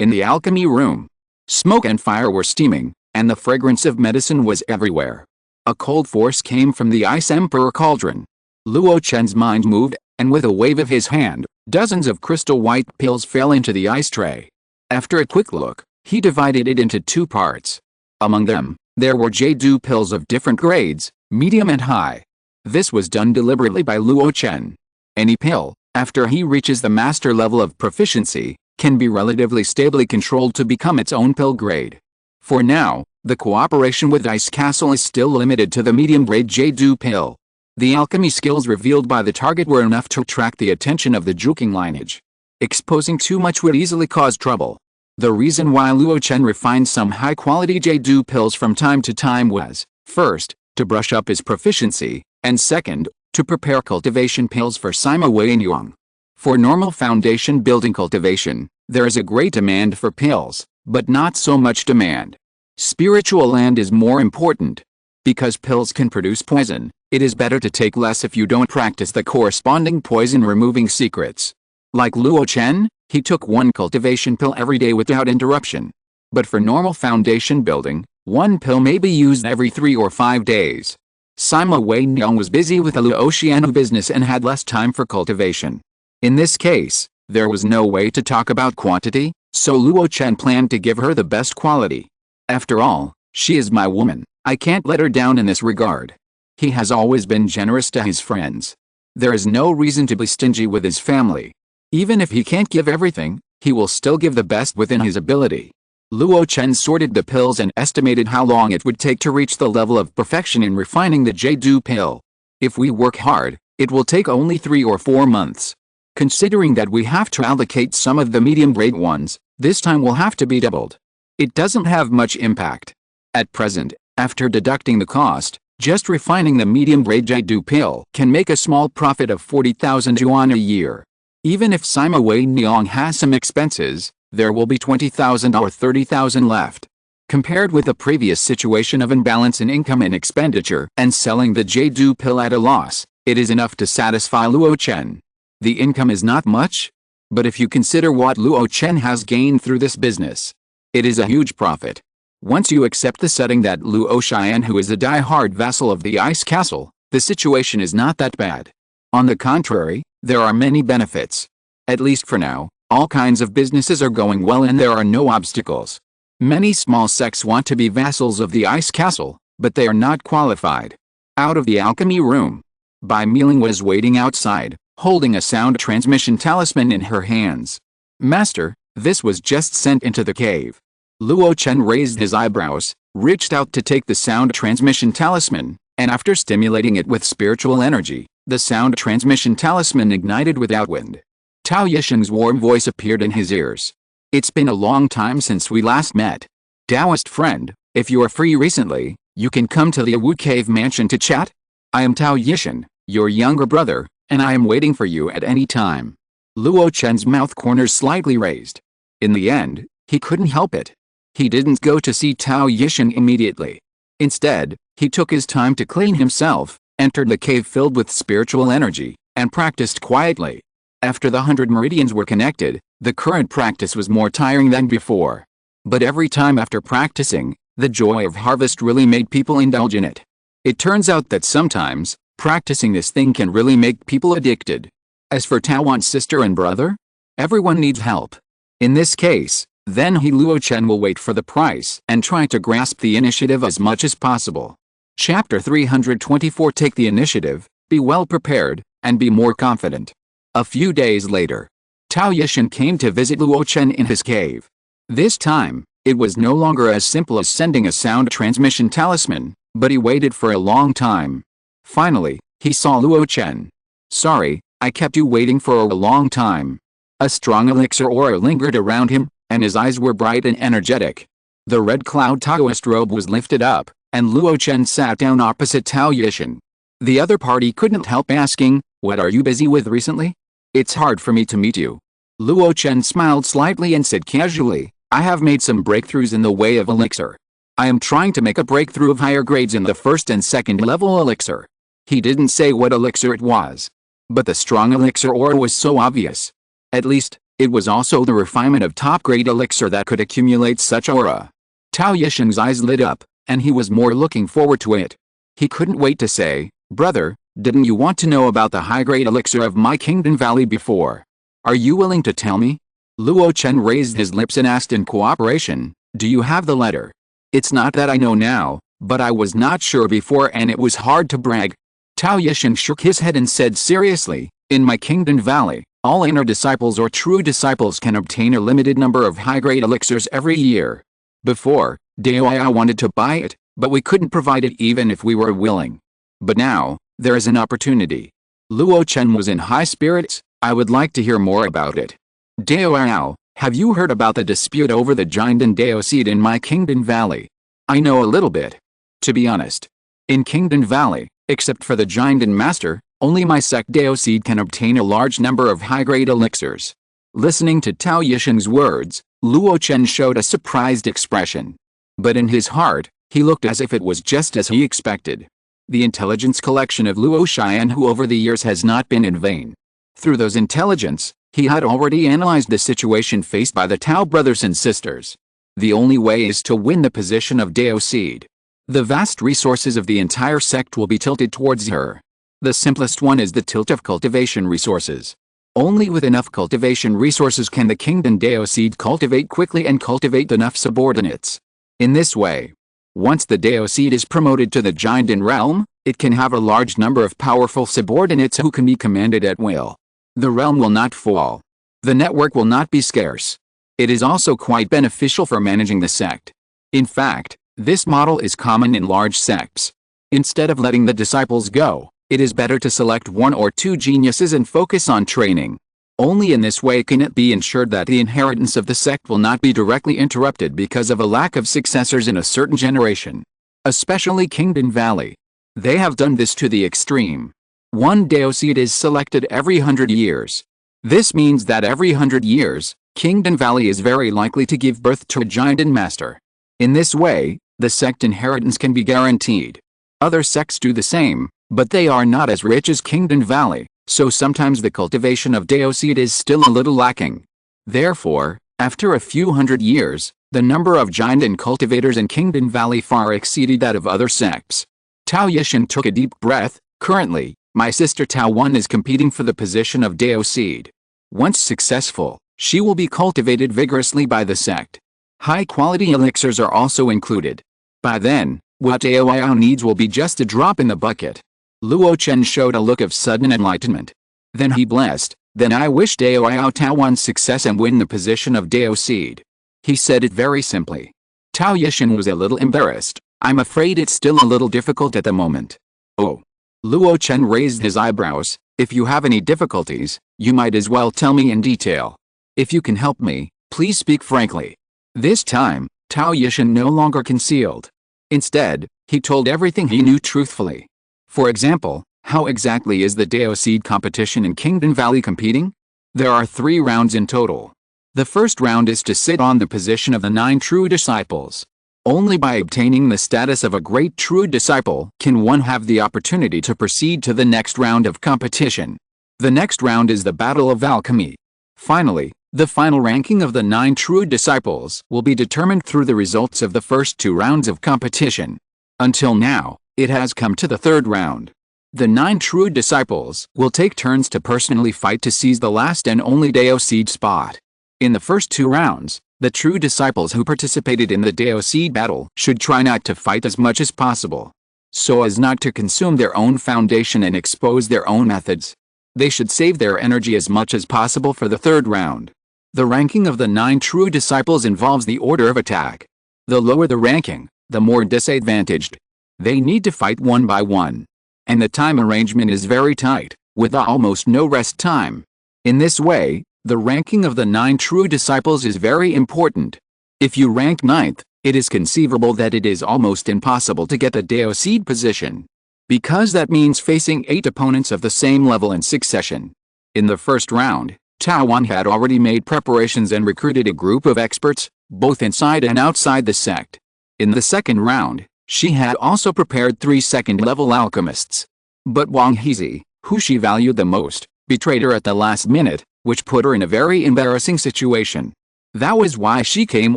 In the alchemy room, smoke and fire were steaming, and the fragrance of medicine was everywhere. A cold force came from the Ice Emperor cauldron. Luo Chen's mind moved, and with a wave of his hand, dozens of crystal white pills fell into the ice tray. After a quick look, he divided it into 2 parts. Among them, there were Jade pills of different grades, medium and high. This was done deliberately by Luo Chen. Any pill, after he reaches the master level of proficiency, can be relatively stably controlled to become its own pill grade. For now, the cooperation with Ice Castle is still limited to the medium-grade Jade pill. The alchemy skills revealed by the target were enough to attract the attention of the Juking lineage. Exposing too much would easily cause trouble. The reason why Luo Chen refined some high-quality Jade pills from time to time was, first, to brush up his proficiency, and second, to prepare cultivation pills for Sima Weiyuang. For normal foundation building cultivation, there is a great demand for pills, but not so much demand. Spiritual land is more important. Because pills can produce poison, it is better to take less if you don't practice the corresponding poison-removing secrets. Like Luo Chen, he took one cultivation pill every day without interruption. But for normal foundation building, one pill may be used every 3 or 5 days. Sima Weinyang was busy with the Luo Chen business and had less time for cultivation. In this case, there was no way to talk about quantity, so Luo Chen planned to give her the best quality. After all, she is my woman. I can't let her down in this regard. He has always been generous to his friends. There is no reason to be stingy with his family. Even if he can't give everything, he will still give the best within his ability. Luo Chen sorted the pills and estimated how long it would take to reach the level of perfection in refining the Jade pill. If we work hard, it will take only 3 or 4 months. Considering that we have to allocate some of the medium-grade ones, this time will have to be doubled. It doesn't have much impact. At present, after deducting the cost, just refining the medium-grade Jade pill can make a small profit of 40,000 yuan a year. Even if Sima Weinyang has some expenses, there will be 20,000 or 30,000 left. Compared with the previous situation of imbalance in income and expenditure and selling the Jade pill at a loss, it is enough to satisfy Luo Chen. The income is not much, but if you consider what Luo Chen has gained through this business, it is a huge profit. Once you accept the setting that Luo Chen, who is a die-hard vassal of the Ice Castle, the situation is not that bad. On the contrary, there are many benefits. At least for now, all kinds of businesses are going well and there are no obstacles. Many small sects want to be vassals of the Ice Castle, but they are not qualified. Out of the alchemy room, Bai Miling was waiting outside, holding a sound transmission talisman in her hands. Master, this was just sent into the cave. Luo Chen raised his eyebrows, reached out to take the sound transmission talisman, and after stimulating it with spiritual energy, the sound transmission talisman ignited without wind. Tao Yishen's warm voice appeared in his ears. It's been a long time since we last met. Taoist friend, if you are free recently, you can come to the Wu Cave mansion to chat. I am Tao Yishen, your younger brother, and I am waiting for you at any time. Luo Chen's mouth corners slightly raised. In the end, he couldn't help it. He didn't go to see Tao Yishen immediately. Instead, he took his time to clean himself, entered the cave filled with spiritual energy, and practiced quietly. After the 100 meridians were connected, the current practice was more tiring than before. But every time after practicing, the joy of harvest really made people indulge in it. It turns out that sometimes, practicing this thing can really make people addicted. As for Tao's sister and brother, everyone needs help. In this case, then Luo Chen will wait for the price and try to grasp the initiative as much as possible. Chapter 324 Take the initiative, be well prepared, and be more confident. A few days later, Tao Yishen came to visit Luo Chen in his cave. This time, it was no longer as simple as sending a sound transmission talisman, but he waited for a long time. Finally, he saw Luo Chen. Sorry, I kept you waiting for a long time. A strong elixir aura lingered around him, and his eyes were bright and energetic. The red cloud Taoist robe was lifted up, and Luo Chen sat down opposite Tao Yishen. The other party couldn't help asking, what are you busy with recently? It's hard for me to meet you. Luo Chen smiled slightly and said casually, I have made some breakthroughs in the way of elixir. I am trying to make a breakthrough of higher grades in the first and second level elixir. He didn't say what elixir it was. But the strong elixir aura was so obvious. At least, it was also the refinement of top-grade elixir that could accumulate such aura. Tao Yishen's eyes lit up, and he was more looking forward to it. He couldn't wait to say, brother, didn't you want to know about the high-grade elixir of my Kingdom Valley before? Are you willing to tell me? Luo Chen raised his lips and asked in cooperation, do you have the letter? It's not that I know now, but I was not sure before and it was hard to brag. Tao Yishen shook his head and said seriously, in my Kingdom Valley, all inner disciples or true disciples can obtain a limited number of high-grade elixirs every year. Before, Daoya wanted to buy it, but we couldn't provide it even if we were willing. But now, there is an opportunity. Luo Chen was in high spirits. I would like to hear more about it. Daoyao, have you heard about the dispute over the Jinden Dao seed in my Kingdom Valley? I know a little bit. To be honest. In Kingdom Valley, except for the Jinden Master, only my sect Dao seed can obtain a large number of high-grade elixirs. Listening to Tao Yishen's words, Luo Chen showed a surprised expression. But in his heart, he looked as if it was just as he expected. The intelligence collection of Luo Chen who over the years has not been in vain. Through those intelligence, he had already analyzed the situation faced by the Tao brothers and sisters. The only way is to win the position of Dao Seed. The vast resources of the entire sect will be tilted towards her. The simplest one is the tilt of cultivation resources. Only with enough cultivation resources can the Kingdom Dao Seed cultivate quickly and cultivate enough subordinates. In this way, once the Dao Seed is promoted to the Giant realm, it can have a large number of powerful subordinates who can be commanded at will. The realm will not fall. The network will not be scarce. It is also quite beneficial for managing the sect. In fact, this model is common in large sects. Instead of letting the disciples go, it is better to select one or two geniuses and focus on training. Only in this way can it be ensured that the inheritance of the sect will not be directly interrupted because of a lack of successors in a certain generation. Especially Kingdom Valley. They have done this to the extreme. One Dao Seed is selected every 100 years. This means that every 100 years, Kingdom Valley is very likely to give birth to a Giant Master. In this way, the sect inheritance can be guaranteed. Other sects do the same, but they are not as rich as Kingdom Valley, so sometimes the cultivation of Dao Seed is still a little lacking. Therefore, after a few hundred years, the number of giant and cultivators in Kingdom Valley far exceeded that of other sects. Tao Yishan took a deep breath. Currently, my sister Tao Wan is competing for the position of Dao Seed. Once successful, she will be cultivated vigorously by the sect. High-quality elixirs are also included. By then, what Dao needs will be just a drop in the bucket. Luo Chen showed a look of sudden enlightenment. Then he blessed, "Then I wish Dao Tao Wan success and win the position of Dao Seed." He said it very simply. Tao Yishan was a little embarrassed. "I'm afraid it's still a little difficult at the moment." "Oh." Luo Chen raised his eyebrows. "If you have any difficulties, you might as well tell me in detail. If you can help me, please speak frankly." This time, Tao Yishan no longer concealed. Instead, he told everything he knew truthfully. For example, how exactly is the Dao Seed competition in Kingdom Valley competing? There are 3 rounds in total. The first round is to sit on the position of the 9 true disciples. Only by obtaining the status of a great true disciple can one have the opportunity to proceed to the next round of competition. The next round is the Battle of Alchemy. Finally, the final ranking of the 9 true disciples will be determined through the results of the first 2 rounds of competition. Until now, it has come to the 3rd round. The 9 true disciples will take turns to personally fight to seize the last and only Dao Seed spot. In the first 2 rounds, the true disciples who participated in the Dao Seed battle should try not to fight as much as possible, so as not to consume their own foundation and expose their own methods. They should save their energy as much as possible for the 3rd round. The ranking of the 9 true disciples involves the order of attack. The lower the ranking, the more disadvantaged. They need to fight one by one. And the time arrangement is very tight, with almost no rest time. In this way, the ranking of the 9 true disciples is very important. If you rank 9th, it is conceivable that it is almost impossible to get the Dao Seed position. Because that means facing 8 opponents of the same level in succession. In the first round, Tao Wan had already made preparations and recruited a group of experts, both inside and outside the sect. In the second round, she had also prepared 3 second-level alchemists. But Wang Hezi, who she valued the most, betrayed her at the last minute, which put her in a very embarrassing situation. That was why she came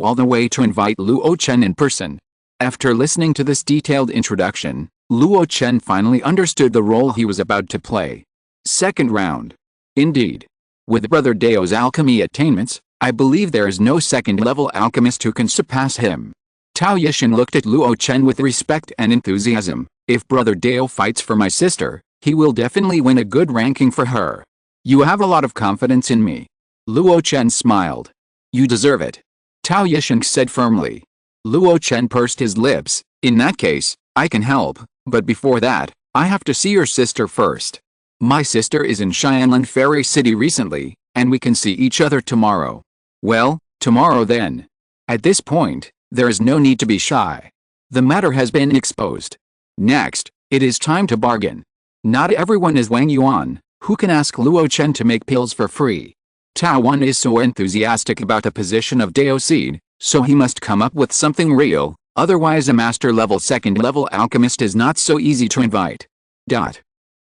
all the way to invite Luo Chen in person. After listening to this detailed introduction, Luo Chen finally understood the role he was about to play. Second round. Indeed. With Brother Dao's alchemy attainments, I believe there is no second-level alchemist who can surpass him. Tao Yishan looked at Luo Chen with respect and enthusiasm. If Brother Dao fights for my sister, he will definitely win a good ranking for her. You have a lot of confidence in me. Luo Chen smiled. You deserve it. Tao Yishan said firmly. Luo Chen pursed his lips. In that case, I can help, but before that, I have to see your sister first. My sister is in Xianlan Fairy City recently, and we can see each other tomorrow. Well, tomorrow then. At this point, there is no need to be shy. The matter has been exposed. Next, it is time to bargain. Not everyone is Wang Yuan, who can ask Luo Chen to make pills for free. Tao Wan is so enthusiastic about the position of Dao Seed, so he must come up with something real, Otherwise a master level second level alchemist is not so easy to invite.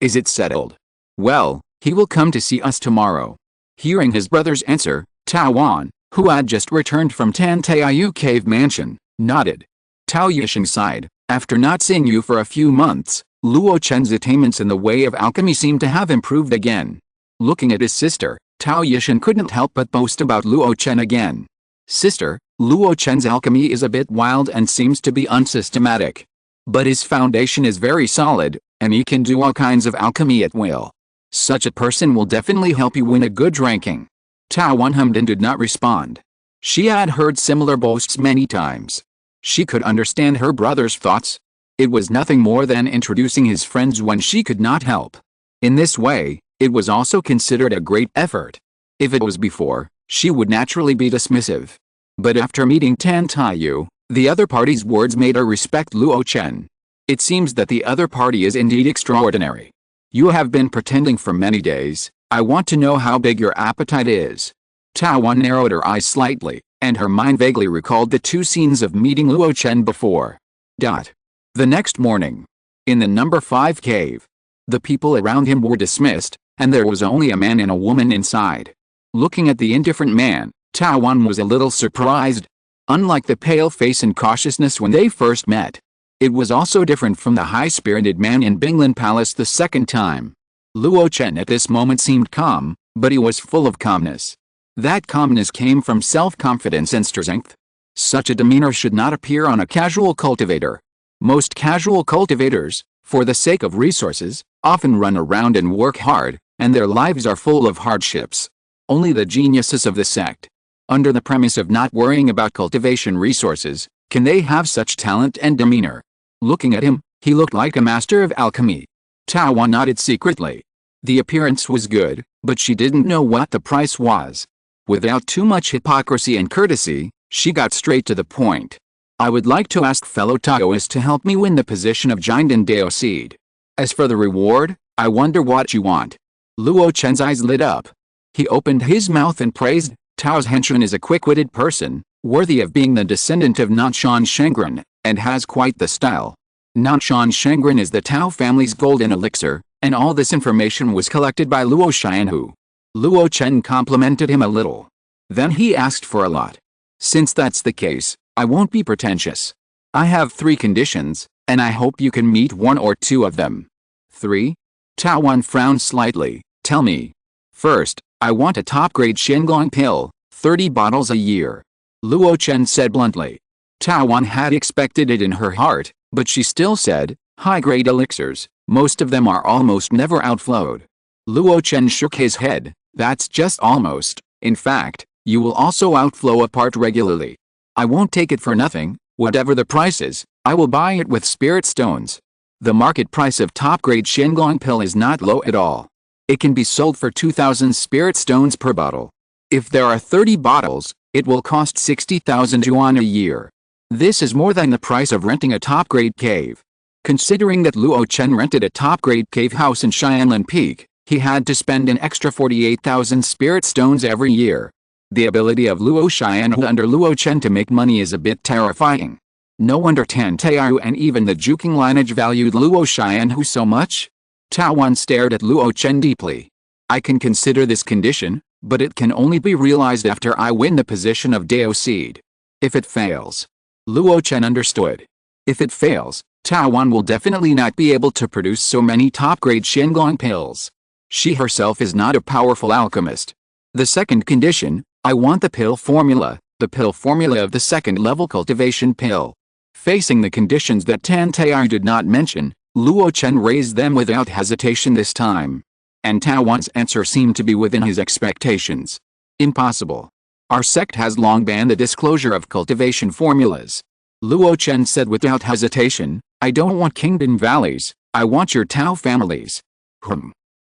Is it settled? Well, he will come to see us tomorrow. Hearing his brother's answer, Tao Wan, who had just returned from Tanteiyu Cave Mansion, nodded. Tao Yisheng sighed. After not seeing you for a few months, Luo Chen's attainments in the way of alchemy seem to have improved again. Looking at his sister, Tao Yisheng couldn't help but boast about Luo Chen again. Sister, Luo Chen's alchemy is a bit wild and seems to be unsystematic. But his foundation is very solid, and he can do all kinds of alchemy at will. Such a person will definitely help you win a good ranking. Tao Wan hummed and did not respond. She had heard similar boasts many times. She could understand her brother's thoughts. It was nothing more than introducing his friends when she could not help. In this way, it was also considered a great effort. If it was before, she would naturally be dismissive. But after meeting Tanteiyu, the other party's words made her respect Luo Chen. It seems that the other party is indeed extraordinary. You have been pretending for many days. I want to know how big your appetite is. Tao Wan narrowed her eyes slightly, and her mind vaguely recalled the two scenes of meeting Luo Chen before. The next morning, in the number 5 cave, the people around him were dismissed, and there was only a man and a woman inside. Looking at the indifferent man, Tao Wan was a little surprised. Unlike the pale face and cautiousness when they first met, it was also different from the high-spirited man in Binglin Palace the second time. Luo Chen at this moment seemed calm, but he was full of calmness. That calmness came from self-confidence and strength. Such a demeanor should not appear on a casual cultivator. Most casual cultivators, for the sake of resources, often run around and work hard, and their lives are full of hardships. Only the geniuses of the sect, under the premise of not worrying about cultivation resources, can they have such talent and demeanor. Looking at him, he looked like a master of alchemy. Tao Wan nodded secretly. The appearance was good, but she didn't know what the price was. Without too much hypocrisy and courtesy, she got straight to the point. I would like to ask fellow Taoists to help me win the position of Jinden Dao Seed. As for the reward, I wonder what you want. Luo Chen's eyes lit up. He opened his mouth and praised. Tao's henchman is a quick-witted person, worthy of being the descendant of Nanshan Shengren, and has quite the style. Nanshan Shengren is the Tao family's golden elixir, and all this information was collected by Luo Xianhu. Luo Chen complimented him a little. Then he asked for a lot. Since that's the case, I won't be pretentious. I have 3 conditions, and I hope you can meet 1 or 2 of them. 3? Tao Wan frowned slightly. Tell me. First, I want a top-grade Shenglong pill, 30 bottles a year. Luo Chen said bluntly. Tao Wan had expected it in her heart, but she still said, high-grade elixirs, most of them are almost never outflowed. Luo Chen shook his head. That's just almost. In fact, you will also outflow a part regularly. I won't take it for nothing. Whatever the price is, I will buy it with spirit stones. The market price of top-grade Shenglong pill is not low at all. It can be sold for 2,000 spirit stones per bottle. If there are 30 bottles, it will cost 60,000 yuan a year. This is more than the price of renting a top-grade cave. Considering that Luo Chen rented a top-grade cave house in Xianlin Peak, he had to spend an extra 48,000 spirit stones every year. The ability of Luo Xianhu under Luo Chen to make money is a bit terrifying. No wonder Tanteiyu and even the Juking lineage valued Luo Xianhu so much. Tao Wan stared at Luo Chen deeply. I can consider this condition, but it can only be realized after I win the position of Dao Seed. If it fails. Luo Chen understood. If it fails, Tao Wan will definitely not be able to produce so many top-grade Shenglong pills. She herself is not a powerful alchemist. The second condition, I want the pill formula of the second-level cultivation pill. Facing the conditions that Tanteiyu did not mention, Luo Chen raised them without hesitation this time. And Tao Wan's answer seemed to be within his expectations. Impossible. Our sect has long banned the disclosure of cultivation formulas. Luo Chen said without hesitation, I don't want Kingdom Valleys, I want your Tao families.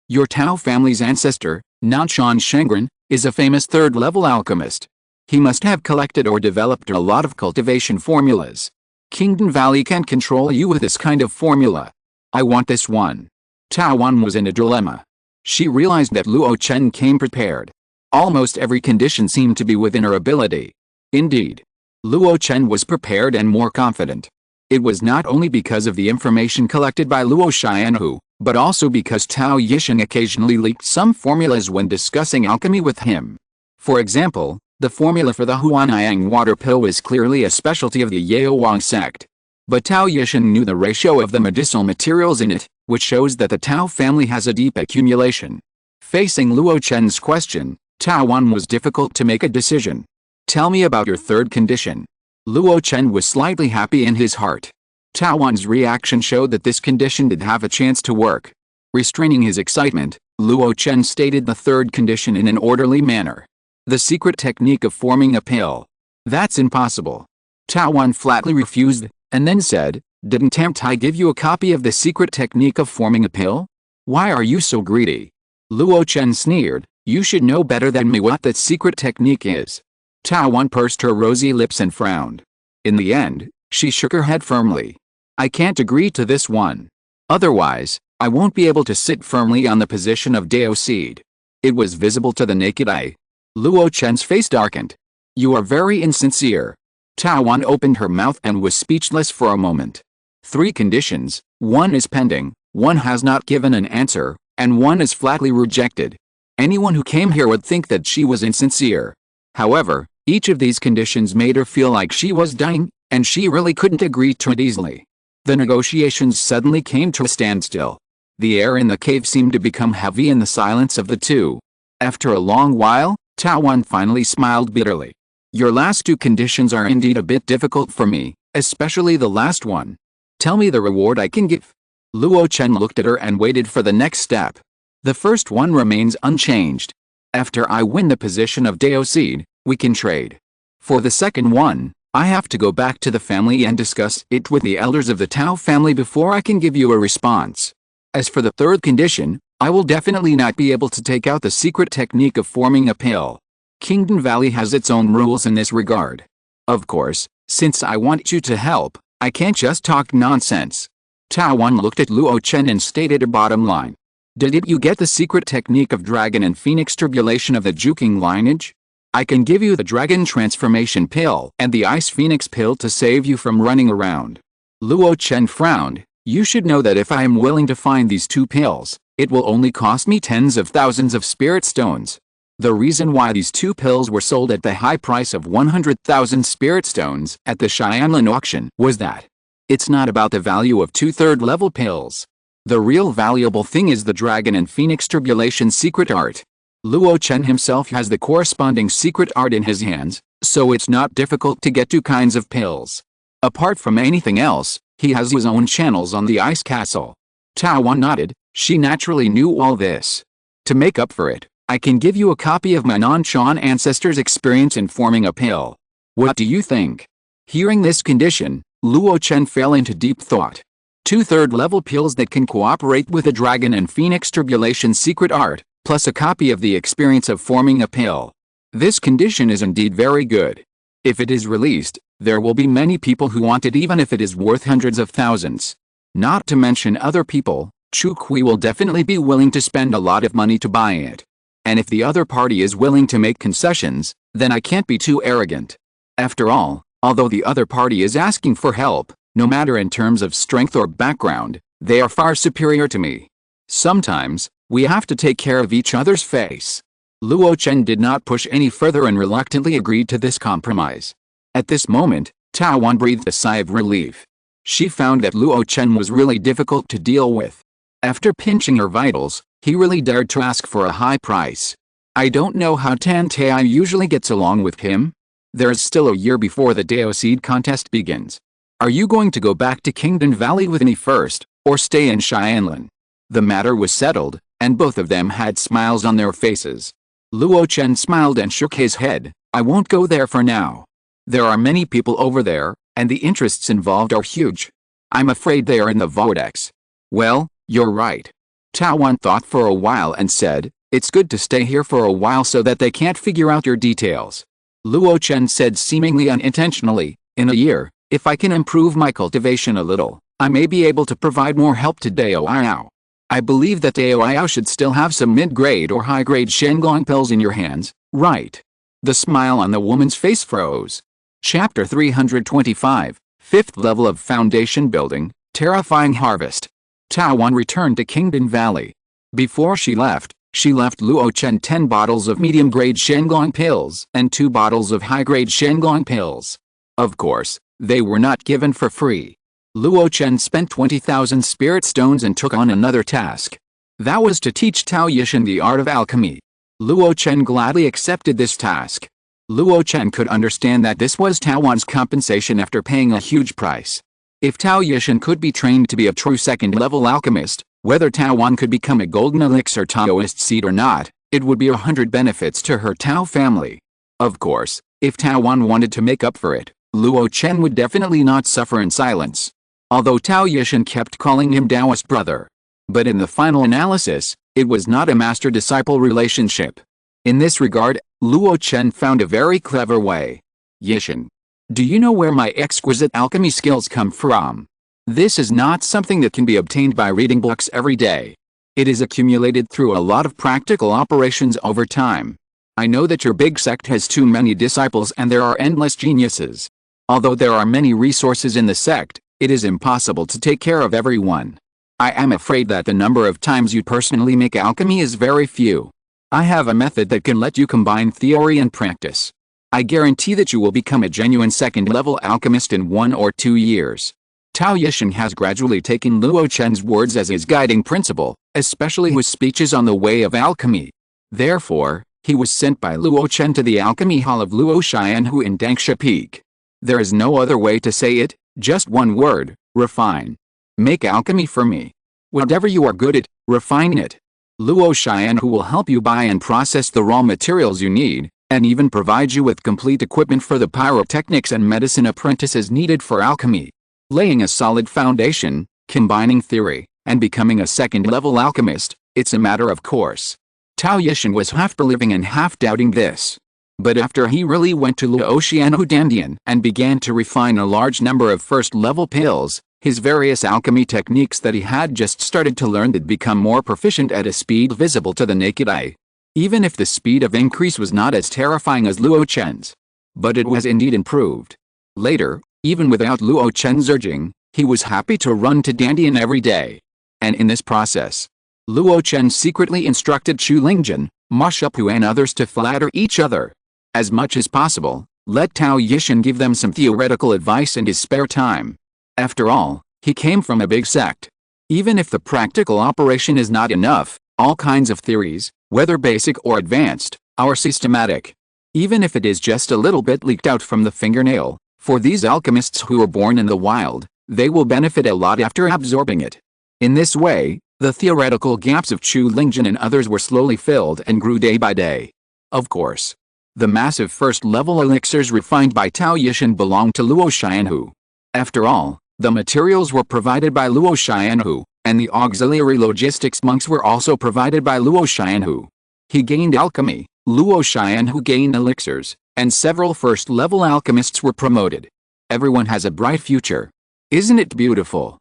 Your Tao family's ancestor, Nanshan Shengren, is a famous third-level alchemist. He must have collected or developed a lot of cultivation formulas. Kingdom Valley can't control you with this kind of formula. I want this one. Tao Wan was in a dilemma. She realized that Luo Chen came prepared. Almost every condition seemed to be within her ability. Indeed. Luo Chen was prepared and more confident. It was not only because of the information collected by Luo Xianhu, but also because Tao Yishan occasionally leaked some formulas when discussing alchemy with him. For example, the formula for the Huanyang water pill was clearly a specialty of the Yaowang sect. But Tao Yishan knew the ratio of the medicinal materials in it, which shows that the Tao family has a deep accumulation. Facing Luo Chen's question, Tao Wan was difficult to make a decision. Tell me about your third condition. Luo Chen was slightly happy in his heart. Tao Wan's reaction showed that this condition did have a chance to work. Restraining his excitement, Luo Chen stated the third condition in an orderly manner. The secret technique of forming a pill. That's impossible. Tao Wan flatly refused, and then said, "Didn't I give you a copy of the secret technique of forming a pill? Why are you so greedy?" Luo Chen sneered, "You should know better than me what that secret technique is." Tao Wan pursed her rosy lips and frowned. In the end, she shook her head firmly. "I can't agree to this one. Otherwise, I won't be able to sit firmly on the position of Dao Seed." It was visible to the naked eye. Luo Chen's face darkened. "You are very insincere." Tao Wan opened her mouth and was speechless for a moment. 3 conditions, 1 is pending, 1 has not given an answer, and 1 is flatly rejected. Anyone who came here would think that she was insincere. However, each of these conditions made her feel like she was dying, and she really couldn't agree to it easily. The negotiations suddenly came to a standstill. The air in the cave seemed to become heavy in the silence of the two. After a long while, Tao Wan finally smiled bitterly. "Your last 2 conditions are indeed a bit difficult for me, especially the last one. Tell me the reward I can give." Luo Chen looked at her and waited for the next step. "The first one remains unchanged. After I win the position of Dao Seed, we can trade. For the second one, I have to go back to the family and discuss it with the elders of the Tao family before I can give you a response. As for the third condition, I will definitely not be able to take out the secret technique of forming a pill. Kingdom Valley has its own rules in this regard. Of course, since I want you to help, I can't just talk nonsense." Tao Wan looked at Luo Chen and stated a bottom line. "Did you get the secret technique of Dragon and Phoenix Tribulation of the Juking lineage? I can give you the Dragon Transformation Pill and the Ice Phoenix Pill to save you from running around." Luo Chen frowned. "You should know that if I am willing to find these 2 pills, it will only cost me tens of thousands of spirit stones. The reason why these 2 pills were sold at the high price of 100,000 spirit stones at the Xianlan auction was that it's not about the value of 2 third-level pills. The real valuable thing is the Dragon and Phoenix Tribulation secret art. Luo Chen himself has the corresponding secret art in his hands, so it's not difficult to get 2 kinds of pills. Apart from anything else, he has his own channels on the Ice Castle." Tao Wan nodded. She naturally knew all this. "To make up for it, I can give you a copy of my non-Shan ancestors' experience in forming a pill. What do you think?" Hearing this condition, Luo Chen fell into deep thought. 2 third-level pills that can cooperate with the Dragon and Phoenix Tribulation secret art, plus a copy of the experience of forming a pill. This condition is indeed very good. If it is released, there will be many people who want it even if it is worth hundreds of thousands. Not to mention other people, Chu Kui will definitely be willing to spend a lot of money to buy it. And if the other party is willing to make concessions, then I can't be too arrogant. After all, although the other party is asking for help, no matter in terms of strength or background, they are far superior to me. Sometimes, we have to take care of each other's face." Luo Chen did not push any further and reluctantly agreed to this compromise. At this moment, Tao Wan breathed a sigh of relief. She found that Luo Chen was really difficult to deal with. After pinching her vitals, he really dared to ask for a high price. "I don't know how Tan Tai usually gets along with him. There's still a year before the Dao Seed contest begins. Are you going to go back to Kingdom Valley with me first, or stay in Xianlan?" The matter was settled, and both of them had smiles on their faces. Luo Chen smiled and shook his head. "I won't go there for now. There are many people over there, and the interests involved are huge. I'm afraid they are in the vortex." "Well, you're right." Tao Wan thought for a while and said, "It's good to stay here for a while so that they can't figure out your details." Luo Chen said seemingly unintentionally, "In a year, if I can improve my cultivation a little, I may be able to provide more help to Dao Ayao. I believe that Dao Ayao should still have some mid-grade or high-grade Shenglong pills in your hands, right?" The smile on the woman's face froze. Chapter 325, 5th Level of Foundation Building, Terrifying Harvest. Tao Wan returned to Kingdom Valley. Before she left Luo Chen 10 bottles of medium-grade Shenglong pills and 2 bottles of high-grade Shenglong pills. Of course, they were not given for free. Luo Chen spent 20,000 spirit stones and took on another task. That was to teach Tao Yishan the art of alchemy. Luo Chen gladly accepted this task. Luo Chen could understand that this was Tao Wan's compensation after paying a huge price. If Tao Yishan could be trained to be a true second-level alchemist, whether Tao Wan could become a golden elixir Taoist seed or not, it would be 100 benefits to her Tao family. Of course, if Tao Wan wanted to make up for it, Luo Chen would definitely not suffer in silence. Although Tao Yishan kept calling him Taoist brother. But in the final analysis, it was not a master-disciple relationship. In this regard, Luo Chen found a very clever way. Yishan, do you know where my exquisite alchemy skills come from? This is not something that can be obtained by reading books every day. It is accumulated through a lot of practical operations over time. I know that your big sect has too many disciples and there are endless geniuses. Although there are many resources in the sect, it is impossible to take care of everyone. I am afraid that the number of times you personally make alchemy is very few. I have a method that can let you combine theory and practice. I guarantee that you will become a genuine second-level alchemist in 1 or 2 years. Tao Yishan has gradually taken Luo Chen's words as his guiding principle, especially his speeches on the way of alchemy. Therefore, he was sent by Luo Chen to the alchemy hall of Luo Xianhu in Dangsha Peak. There is no other way to say it, just one word: refine. Make alchemy for me. Whatever you are good at, refine it. Luo Xianhu will help you buy and process the raw materials you need, and even provide you with complete equipment for the pyrotechnics and medicine apprentices needed for alchemy. Laying a solid foundation, combining theory, and becoming a second-level alchemist, it's a matter of course. Tao Yishan was half believing and half doubting this. But after he really went to Luo Xianhu Dandian and began to refine a large number of first-level pills, his various alchemy techniques that he had just started to learn had become more proficient at a speed visible to the naked eye. Even if the speed of increase was not as terrifying as Luo Chen's. But it was indeed improved. Later, even without Luo Chen's urging, he was happy to run to Dandian every day. And in this process, Luo Chen secretly instructed Chu Lingjun, Ma Shupu and others to flatter each other. As much as possible, let Tao Yishan give them some theoretical advice in his spare time. After all, he came from a big sect. Even if the practical operation is not enough, all kinds of theories, whether basic or advanced, are systematic. Even if it is just a little bit leaked out from the fingernail, for these alchemists who were born in the wild, they will benefit a lot after absorbing it. In this way, the theoretical gaps of Chu Lingjun and others were slowly filled and grew day by day. Of course, the massive first-level elixirs refined by Tao Yishan belonged to Luo Xianhu. After all, the materials were provided by Luo Xianhu, and the auxiliary logistics monks were also provided by Luo Xianhu. He gained alchemy, Luo Xianhu gained elixirs, and several first-level alchemists were promoted. Everyone has a bright future. Isn't it beautiful?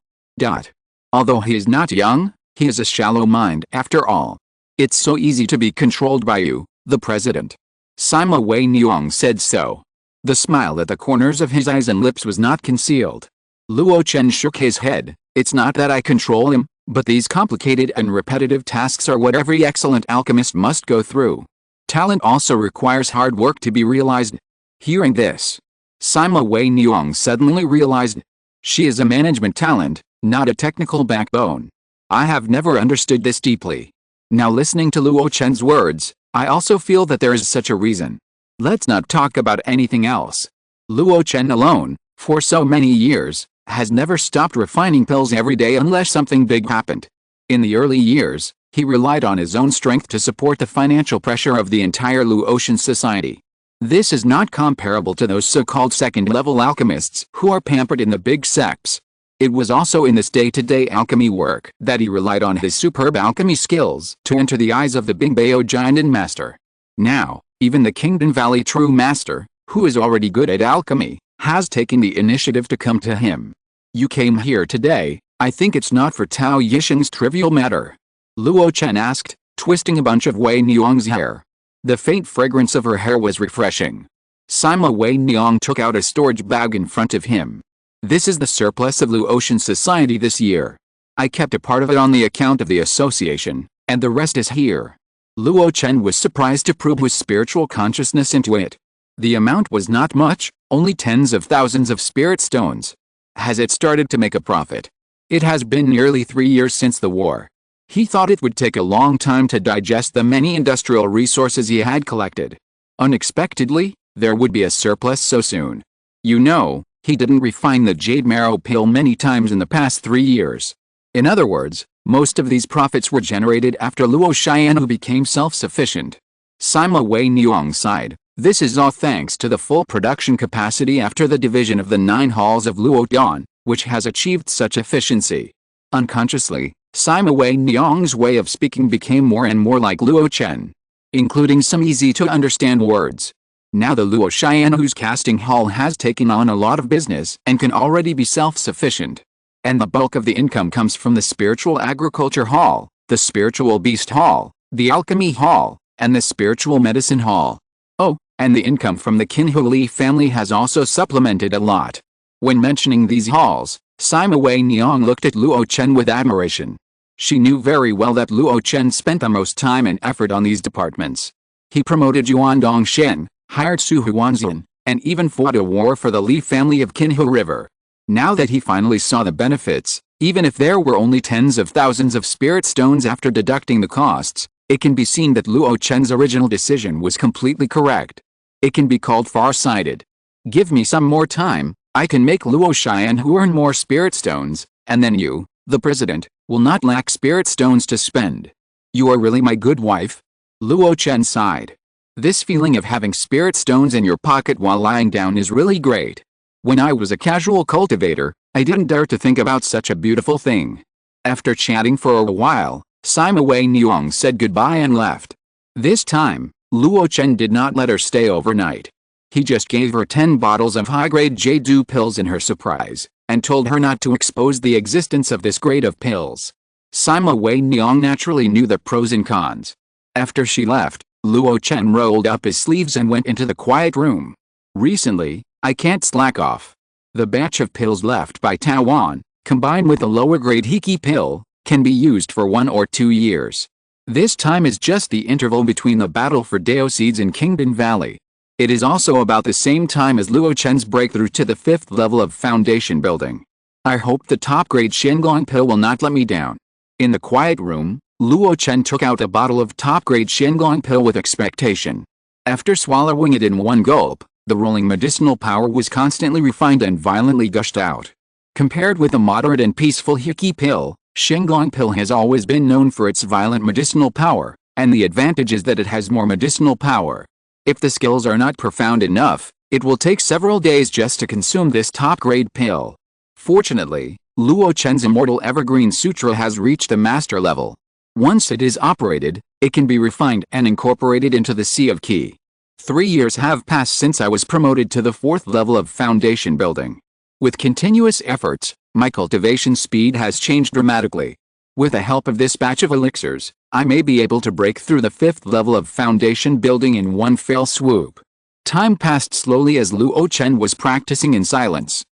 Although he is not young, he has a shallow mind after all. It's so easy to be controlled by you, the president. Sima Wei Niang said so. The smile at the corners of his eyes and lips was not concealed. Luo Chen shook his head. It's not that I control him, but these complicated and repetitive tasks are what every excellent alchemist must go through. Talent also requires hard work to be realized. Hearing this, Sima Wei Niang suddenly realized, she is a management talent, not a technical backbone. I have never understood this deeply. Now listening to Luo Chen's words, I also feel that there is such a reason. Let's not talk about anything else. Luo Chen alone, for so many years, has never stopped refining pills every day unless something big happened. In the early years, he relied on his own strength to support the financial pressure of the entire Luotian society. This is not comparable to those so-called second-level alchemists who are pampered in the big sects. It was also in this day-to-day alchemy work that he relied on his superb alchemy skills to enter the eyes of the Bingbao Jiandan master. Now, even the Kingdom Valley true master, who is already good at alchemy, has taken the initiative to come to him. You came here today, I think it's not for Tao Yishan's trivial matter. Luo Chen asked, twisting a bunch of Wei Niang's hair. The faint fragrance of her hair was refreshing. Sima Wei Niang took out a storage bag in front of him. This is the surplus of Luo Chen Society this year. I kept a part of it on the account of the association, and the rest is here. Luo Chen was surprised to probe his spiritual consciousness into it. The amount was not much, only tens of thousands of spirit stones. Has it started to make a profit? It has been nearly 3 years since the war. He thought it would take a long time to digest the many industrial resources he had collected. Unexpectedly, there would be a surplus so soon. You know, he didn't refine the jade marrow pill many times in the past 3 years. In other words, most of these profits were generated after Luo Chen who became self-sufficient. Sima Wei Niang sighed. This is all thanks to the full production capacity after the division of the 9 halls of Luo Tian, which has achieved such efficiency. Unconsciously, Sima Wei Niang's way of speaking became more and more like Luo Chen, including some easy-to-understand words. Now the Luo Chen whose casting hall has taken on a lot of business and can already be self-sufficient. And the bulk of the income comes from the spiritual agriculture hall, the spiritual beast hall, the alchemy hall, and the spiritual medicine hall. Oh, and the income from the Qinhu Li family has also supplemented a lot. When mentioning these halls, Sima Wei Niang looked at Luo Chen with admiration. She knew very well that Luo Chen spent the most time and effort on these departments. He promoted Yuan Dongshen, hired Su Huanzan, and even fought a war for the Li family of Qinhu River. Now that he finally saw the benefits, even if there were only tens of thousands of spirit stones after deducting the costs, it can be seen that Luo Chen's original decision was completely correct. It can be called far-sighted. Give me some more time, I can make Luo Chen who earn more spirit stones, and then you, the president, will not lack spirit stones to spend. You are really my good wife? Luo Chen sighed. This feeling of having spirit stones in your pocket while lying down is really great. When I was a casual cultivator, I didn't dare to think about such a beautiful thing. After chatting for a while, Sima Wei Niang said goodbye and left. This time, Luo Chen did not let her stay overnight. He just gave her 10 bottles of high-grade jade pills in her surprise, and told her not to expose the existence of this grade of pills. Sima Wei Niang naturally knew the pros and cons. After she left, Luo Chen rolled up his sleeves and went into the quiet room. Recently, I can't slack off. The batch of pills left by Tawan, combined with a lower-grade Hiki pill, can be used for 1 or 2 years. This time is just the interval between the battle for Dao Seeds in Kingdom Valley. It is also about the same time as Luo Chen's breakthrough to the 5th level of foundation building. I hope the top-grade Shenglong pill will not let me down. In the quiet room, Luo Chen took out a bottle of top-grade Shenglong pill with expectation. After swallowing it in one gulp, the rolling medicinal power was constantly refined and violently gushed out. Compared with the moderate and peaceful Hiki pill, Shenglong pill has always been known for its violent medicinal power, and the advantage is that it has more medicinal power. If the skills are not profound enough, it will take several days just to consume this top-grade pill. Fortunately, Luo Chen's Immortal Evergreen Sutra has reached the master level. Once it is operated, it can be refined and incorporated into the Sea of Qi. 3 years have passed since I was promoted to the 4th level of foundation building. With continuous efforts, my cultivation speed has changed dramatically. With the help of this batch of elixirs, I may be able to break through the 5th level of foundation building in one fell swoop. Time passed slowly as Luo Chen was practicing in silence.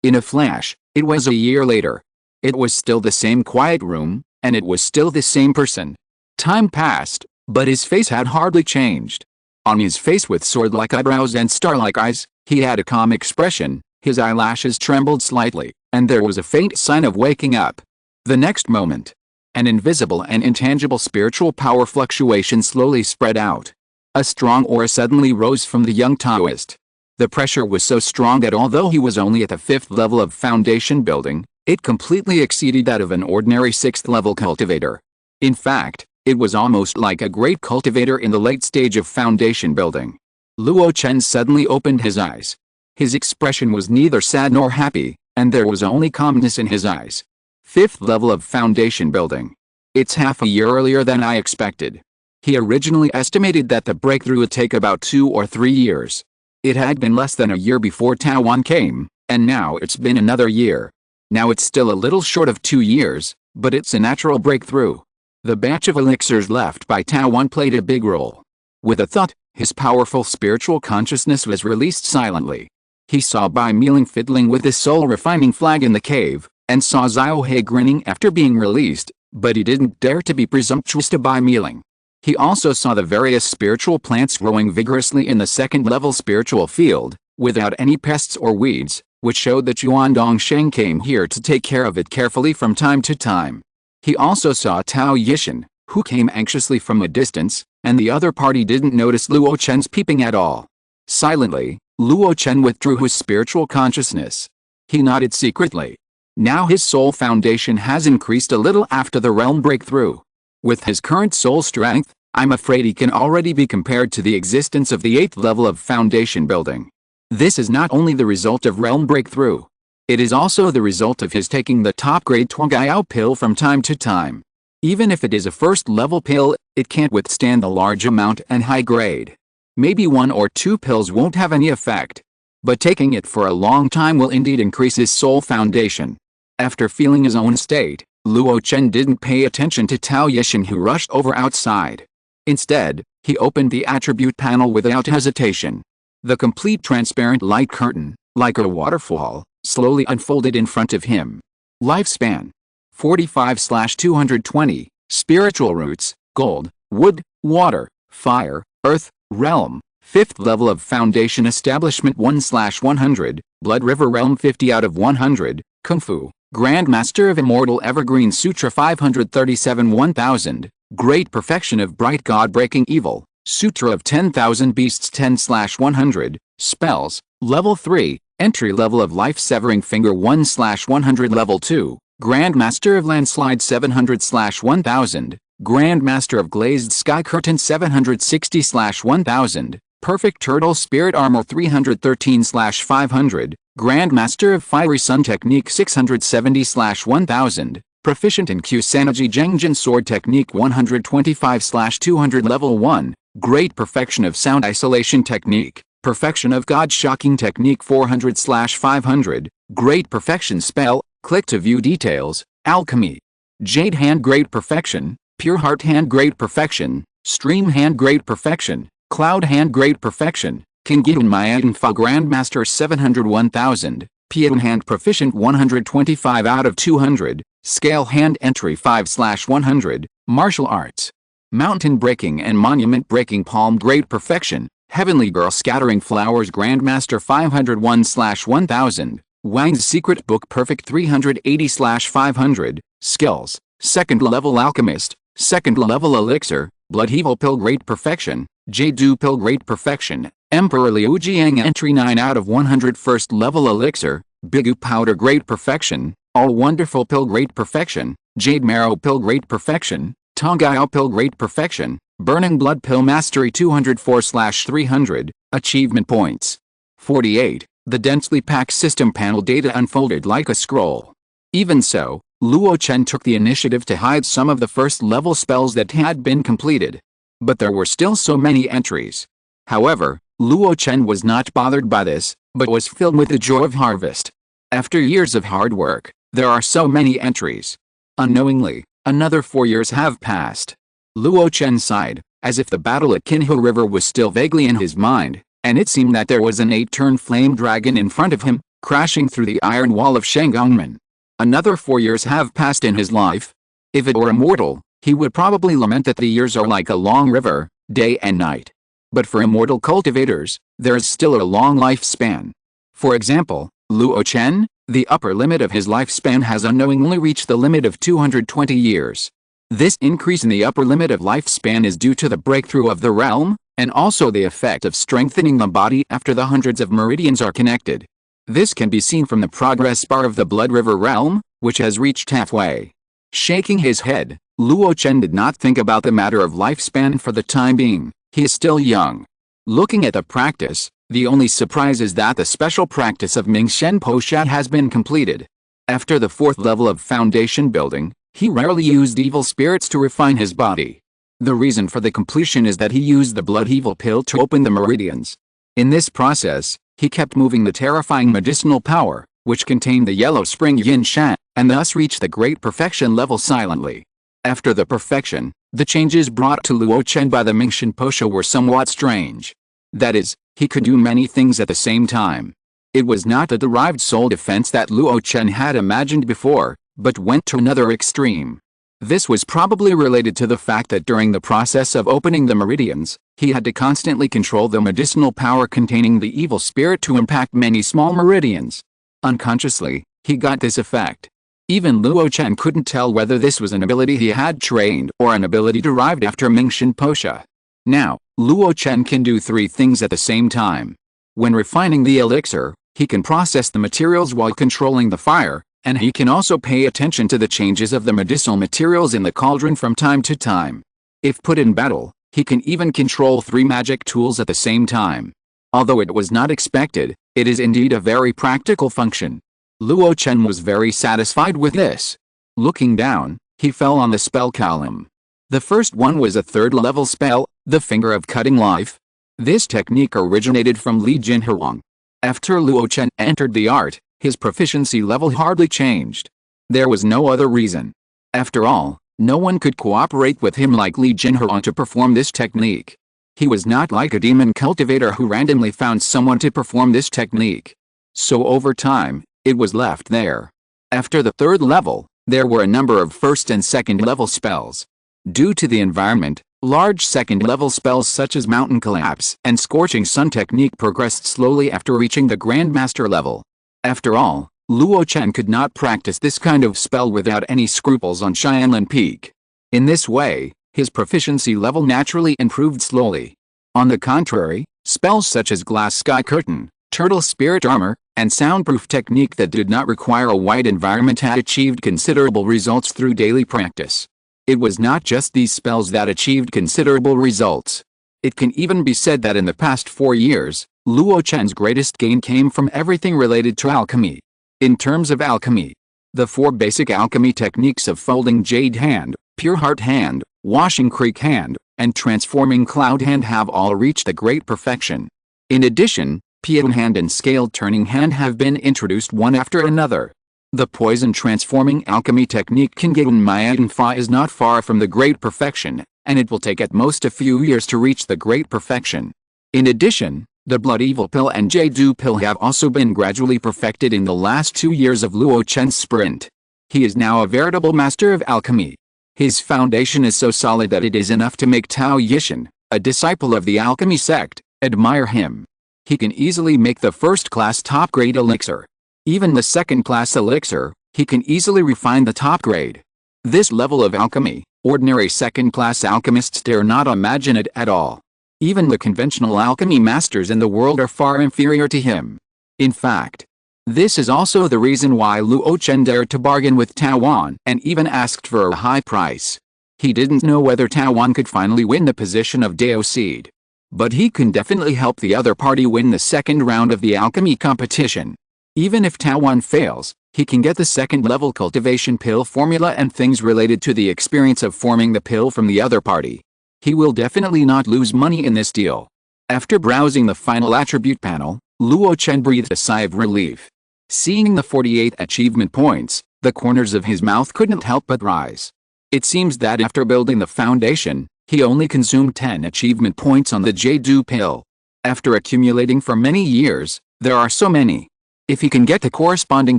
In a flash, it was a year later. It was still the same quiet room, and it was still the same person. Time passed, but his face had hardly changed. On his face with sword-like eyebrows and star-like eyes, he had a calm expression, his eyelashes trembled slightly, and there was a faint sign of waking up. The next moment, an invisible and intangible spiritual power fluctuation slowly spread out. A strong aura suddenly rose from the young Taoist. The pressure was so strong that although he was only at the 5th level of foundation building, it completely exceeded that of an ordinary 6th level cultivator. In fact, it was almost like a great cultivator in the late stage of foundation building. Luo Chen suddenly opened his eyes. His expression was neither sad nor happy, and there was only calmness in his eyes. 5th level of foundation building. It's half a year earlier than I expected. He originally estimated that the breakthrough would take about 2 or 3 years. It had been less than a year before Tawan came, and now it's been another year. Now it's still a little short of 2 years, but it's a natural breakthrough. The batch of elixirs left by Tawan played a big role. With a thought, His powerful spiritual consciousness was released silently. He saw Bai Miling fiddling with his soul-refining flag in the cave, and saw Xiao He grinning after being released, but he didn't dare to be presumptuous to Bai Miling. He also saw the various spiritual plants growing vigorously in the second-level spiritual field, without any pests or weeds, which showed that Yuan Dongsheng came here to take care of it carefully from time to time. He also saw Tao Yishan, who came anxiously from a distance, and the other party didn't notice Luo Chen's peeping at all. Silently, Luo Chen withdrew his spiritual consciousness. He nodded secretly. Now his soul foundation has increased a little after the realm breakthrough. With his current soul strength, I'm afraid he can already be compared to the existence of the 8th level of foundation building. This is not only the result of realm breakthrough. It is also the result of his taking the top-grade Zongmiao Pill from time to time. Even if it is a first-level pill, it can't withstand the large amount and high grade. Maybe 1 or 2 pills won't have any effect. But taking it for a long time will indeed increase his soul foundation. After feeling his own state, Luo Chen didn't pay attention to Tao Yishan who rushed over outside. Instead, he opened the attribute panel without hesitation. The complete transparent light curtain, like a waterfall, slowly unfolded in front of him. Lifespan: 45/220, spiritual roots, gold, wood, water, fire, earth, realm, 5th level of foundation establishment 1/100, blood river realm 50 out of 100, kung fu, Grandmaster of Immortal Evergreen Sutra 537 1000, Great Perfection of Bright God Breaking Evil, Sutra of 10,000 Beasts 10/100, Spells, Level 3, Entry Level of Life Severing Finger 1/100 Level 2, Grandmaster of Landslide 700/1000, Grandmaster of Glazed Sky Curtain 760/1000, Perfect Turtle Spirit Armor 313/500, Grandmaster of Fiery Sun Technique 670/1000, Proficient in Kusanagi Jengjin Sword Technique 125/200 Level 1, Great Perfection of Sound Isolation Technique, Perfection of God Shocking Technique 400/500, Great Perfection Spell, click to view details, Alchemy. Jade Hand Great Perfection, Pure Heart Hand Great Perfection, Stream Hand Great Perfection, Cloud Hand Great Perfection, Kingidun Mayan Fa Grandmaster 701,000, Piedun Hand Proficient 125 out of 200, Scale Hand Entry 5/100, Martial Arts. Mountain Breaking and Monument Breaking Palm Great Perfection, Heavenly Girl Scattering Flowers Grandmaster 501/1000, Wang's Secret Book Perfect 380/500, Skills, 2nd Level Alchemist, 2nd Level Elixir, Blood Evil Pill Great Perfection, Jade Pill Great Perfection, Emperor Liu Jiang Entry 9 out of 100 1st Level Elixir, Bigu Powder Great Perfection, All Wonderful Pill Great Perfection, Jade Marrow Pill Great Perfection, Zongmiao Pill Great Perfection, Burning Blood Pill Mastery 204/300, Achievement Points. 48. The densely packed system panel data unfolded like a scroll. Even so, Luo Chen took the initiative to hide some of the first-level spells that had been completed. But there were still so many entries. However, Luo Chen was not bothered by this, but was filled with the joy of harvest. After years of hard work, there are so many entries. Unknowingly, another 4 years have passed. Luo Chen sighed, as if the battle at Qinhu River was still vaguely in his mind, and it seemed that there was an 8-turn flame dragon in front of him, crashing through the iron wall of Shangongmen. Another 4 years have passed in his life. If it were immortal, he would probably lament that the years are like a long river, day and night. But for immortal cultivators, there is still a long lifespan. For example, Luo Chen, the upper limit of his lifespan has unknowingly reached the limit of 220 years. This increase in the upper limit of lifespan is due to the breakthrough of the realm, and also the effect of strengthening the body after the hundreds of meridians are connected. This can be seen from the progress bar of the Blood River realm, which has reached halfway. Shaking his head, Luo Chen did not think about the matter of lifespan for the time being. He is still young. Looking at the practice, the only surprise is that the special practice of Mingshen Posha has been completed. After the 4th level of foundation building, he rarely used evil spirits to refine his body. The reason for the completion is that he used the blood evil pill to open the meridians. In this process, he kept moving the terrifying medicinal power, which contained the yellow spring yin shan, and thus reached the great perfection level silently. After the perfection, The changes brought to Luo Chen by the Mingxian Posha were somewhat strange. That is, he could do many things at the same time. It was not the derived soul defense that Luo Chen had imagined before, but went to another extreme. This was probably related to the fact that during the process of opening the meridians, he had to constantly control the medicinal power containing the evil spirit to impact many small meridians. Unconsciously, he got this effect. Even Luo Chen couldn't tell whether this was an ability he had trained or an ability derived after Mingxian Posha. Now, Luo Chen can do 3 things at the same time. When refining the elixir, he can process the materials while controlling the fire, and he can also pay attention to the changes of the medicinal materials in the cauldron from time to time. If put in battle, he can even control 3 magic tools at the same time. Although it was not expected, it is indeed a very practical function. Luo Chen was very satisfied with this. Looking down, he fell on the spell column. The first one was a 3rd level spell, the Finger of Cutting Life. This technique originated from Li Jinhuang. After Luo Chen entered the art, his proficiency level hardly changed. There was no other reason. After all, no one could cooperate with him like Li Jinhuang to perform this technique. He was not like a demon cultivator who randomly found someone to perform this technique. So over time, it was left there. After the 3rd level, there were a number of 1st and 2nd level spells. Due to the environment, large 2nd level spells such as Mountain Collapse and Scorching Sun technique progressed slowly after reaching the Grandmaster level. After all, Luo Chen could not practice this kind of spell without any scruples on Xianlin Peak. In this way, his proficiency level naturally improved slowly. On the contrary, spells such as Glass Sky Curtain, Turtle Spirit Armor, and Soundproof technique that did not require a wide environment had achieved considerable results through daily practice. It was not just these spells that achieved considerable results. It can even be said that in the past 4 years, Luo Chen's greatest gain came from everything related to alchemy. In terms of alchemy, the 4 basic alchemy techniques of Folding Jade Hand, Pure Heart Hand, Washing Creek Hand, and Transforming Cloud Hand have all reached a great perfection. In addition, Pian Hand and Scaled Turning Hand have been introduced one after another. The Poison Transforming Alchemy technique Kingaden Mayan Fa is not far from the great perfection, and it will take at most a few years to reach the great perfection. In addition, the Blood Evil Pill and Jade Pill have also been gradually perfected in the last 2 years of Luo Chen's sprint. He is now a veritable master of alchemy. His foundation is so solid that it is enough to make Tao Yishan, a disciple of the alchemy sect, admire him. He can easily make the first-class top-grade elixir. Even the second-class elixir, he can easily refine the top grade. This level of alchemy, ordinary second-class alchemists dare not imagine it at all. Even the conventional alchemy masters in the world are far inferior to him. In fact, this is also the reason why Luo Chen dared to bargain with Tao Wan and even asked for a high price. He didn't know whether Tao Wan could finally win the position of Dao Seed. But he can definitely help the other party win the second round of the alchemy competition. Even if Tao Wan fails, he can get the 2nd level cultivation pill formula and things related to the experience of forming the pill from the other party. He will definitely not lose money in this deal. After browsing the final attribute panel, Luo Chen breathed a sigh of relief. Seeing the 48 achievement points, the corners of his mouth couldn't help but rise. It seems that after building the foundation, he only consumed 10 achievement points on the Jade Pill. After accumulating for many years, there are so many. If he can get the corresponding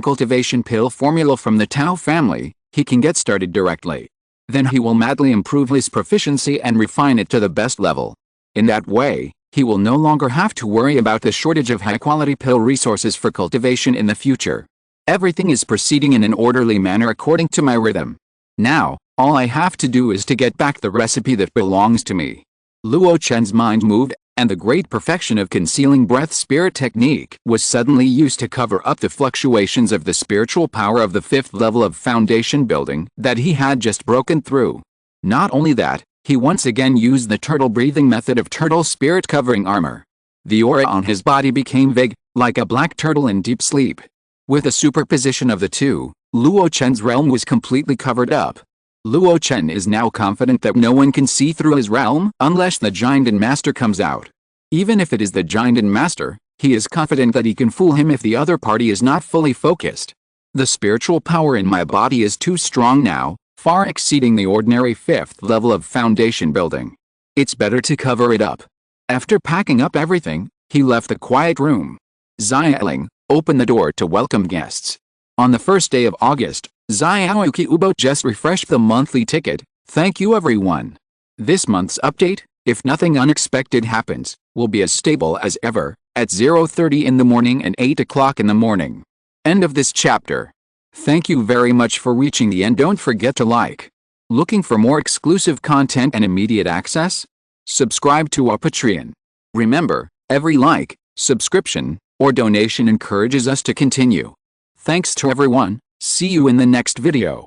cultivation pill formula from the Tao family, he can get started directly. Then he will madly improve his proficiency and refine it to the best level. In that way, he will no longer have to worry about the shortage of high-quality pill resources for cultivation in the future. Everything is proceeding in an orderly manner according to my rhythm. Now, all I have to do is to get back the recipe that belongs to me. Luo Chen's mind moved, and the great perfection of concealing breath spirit technique was suddenly used to cover up the fluctuations of the spiritual power of the 5th level of foundation building that he had just broken through. Not only that, he once again used the turtle breathing method of turtle spirit covering armor. The aura on his body became vague, like a black turtle in deep sleep. With a superposition of the two, Luo Chen's realm was completely covered up. Luo Chen is now confident that no one can see through his realm unless the Giant Master comes out. Even if it is the Giant Master, he is confident that he can fool him if the other party is not fully focused. The spiritual power in my body is too strong now, far exceeding the ordinary 5th level of foundation building. It's better to cover it up. After packing up everything, he left the quiet room. Xiaoling opened the door to welcome guests. On the first day of August, Xiao Ubo just refreshed the monthly ticket. Thank you everyone. This month's update, if nothing unexpected happens, will be as stable as ever, at 0:30 in the morning and 8 o'clock in the morning. End of this chapter. Thank you very much for reaching the end. Don't forget to like. Looking for more exclusive content and immediate access? Subscribe to our Patreon. Remember, every like, subscription, or donation encourages us to continue. Thanks to everyone. See you in the next video.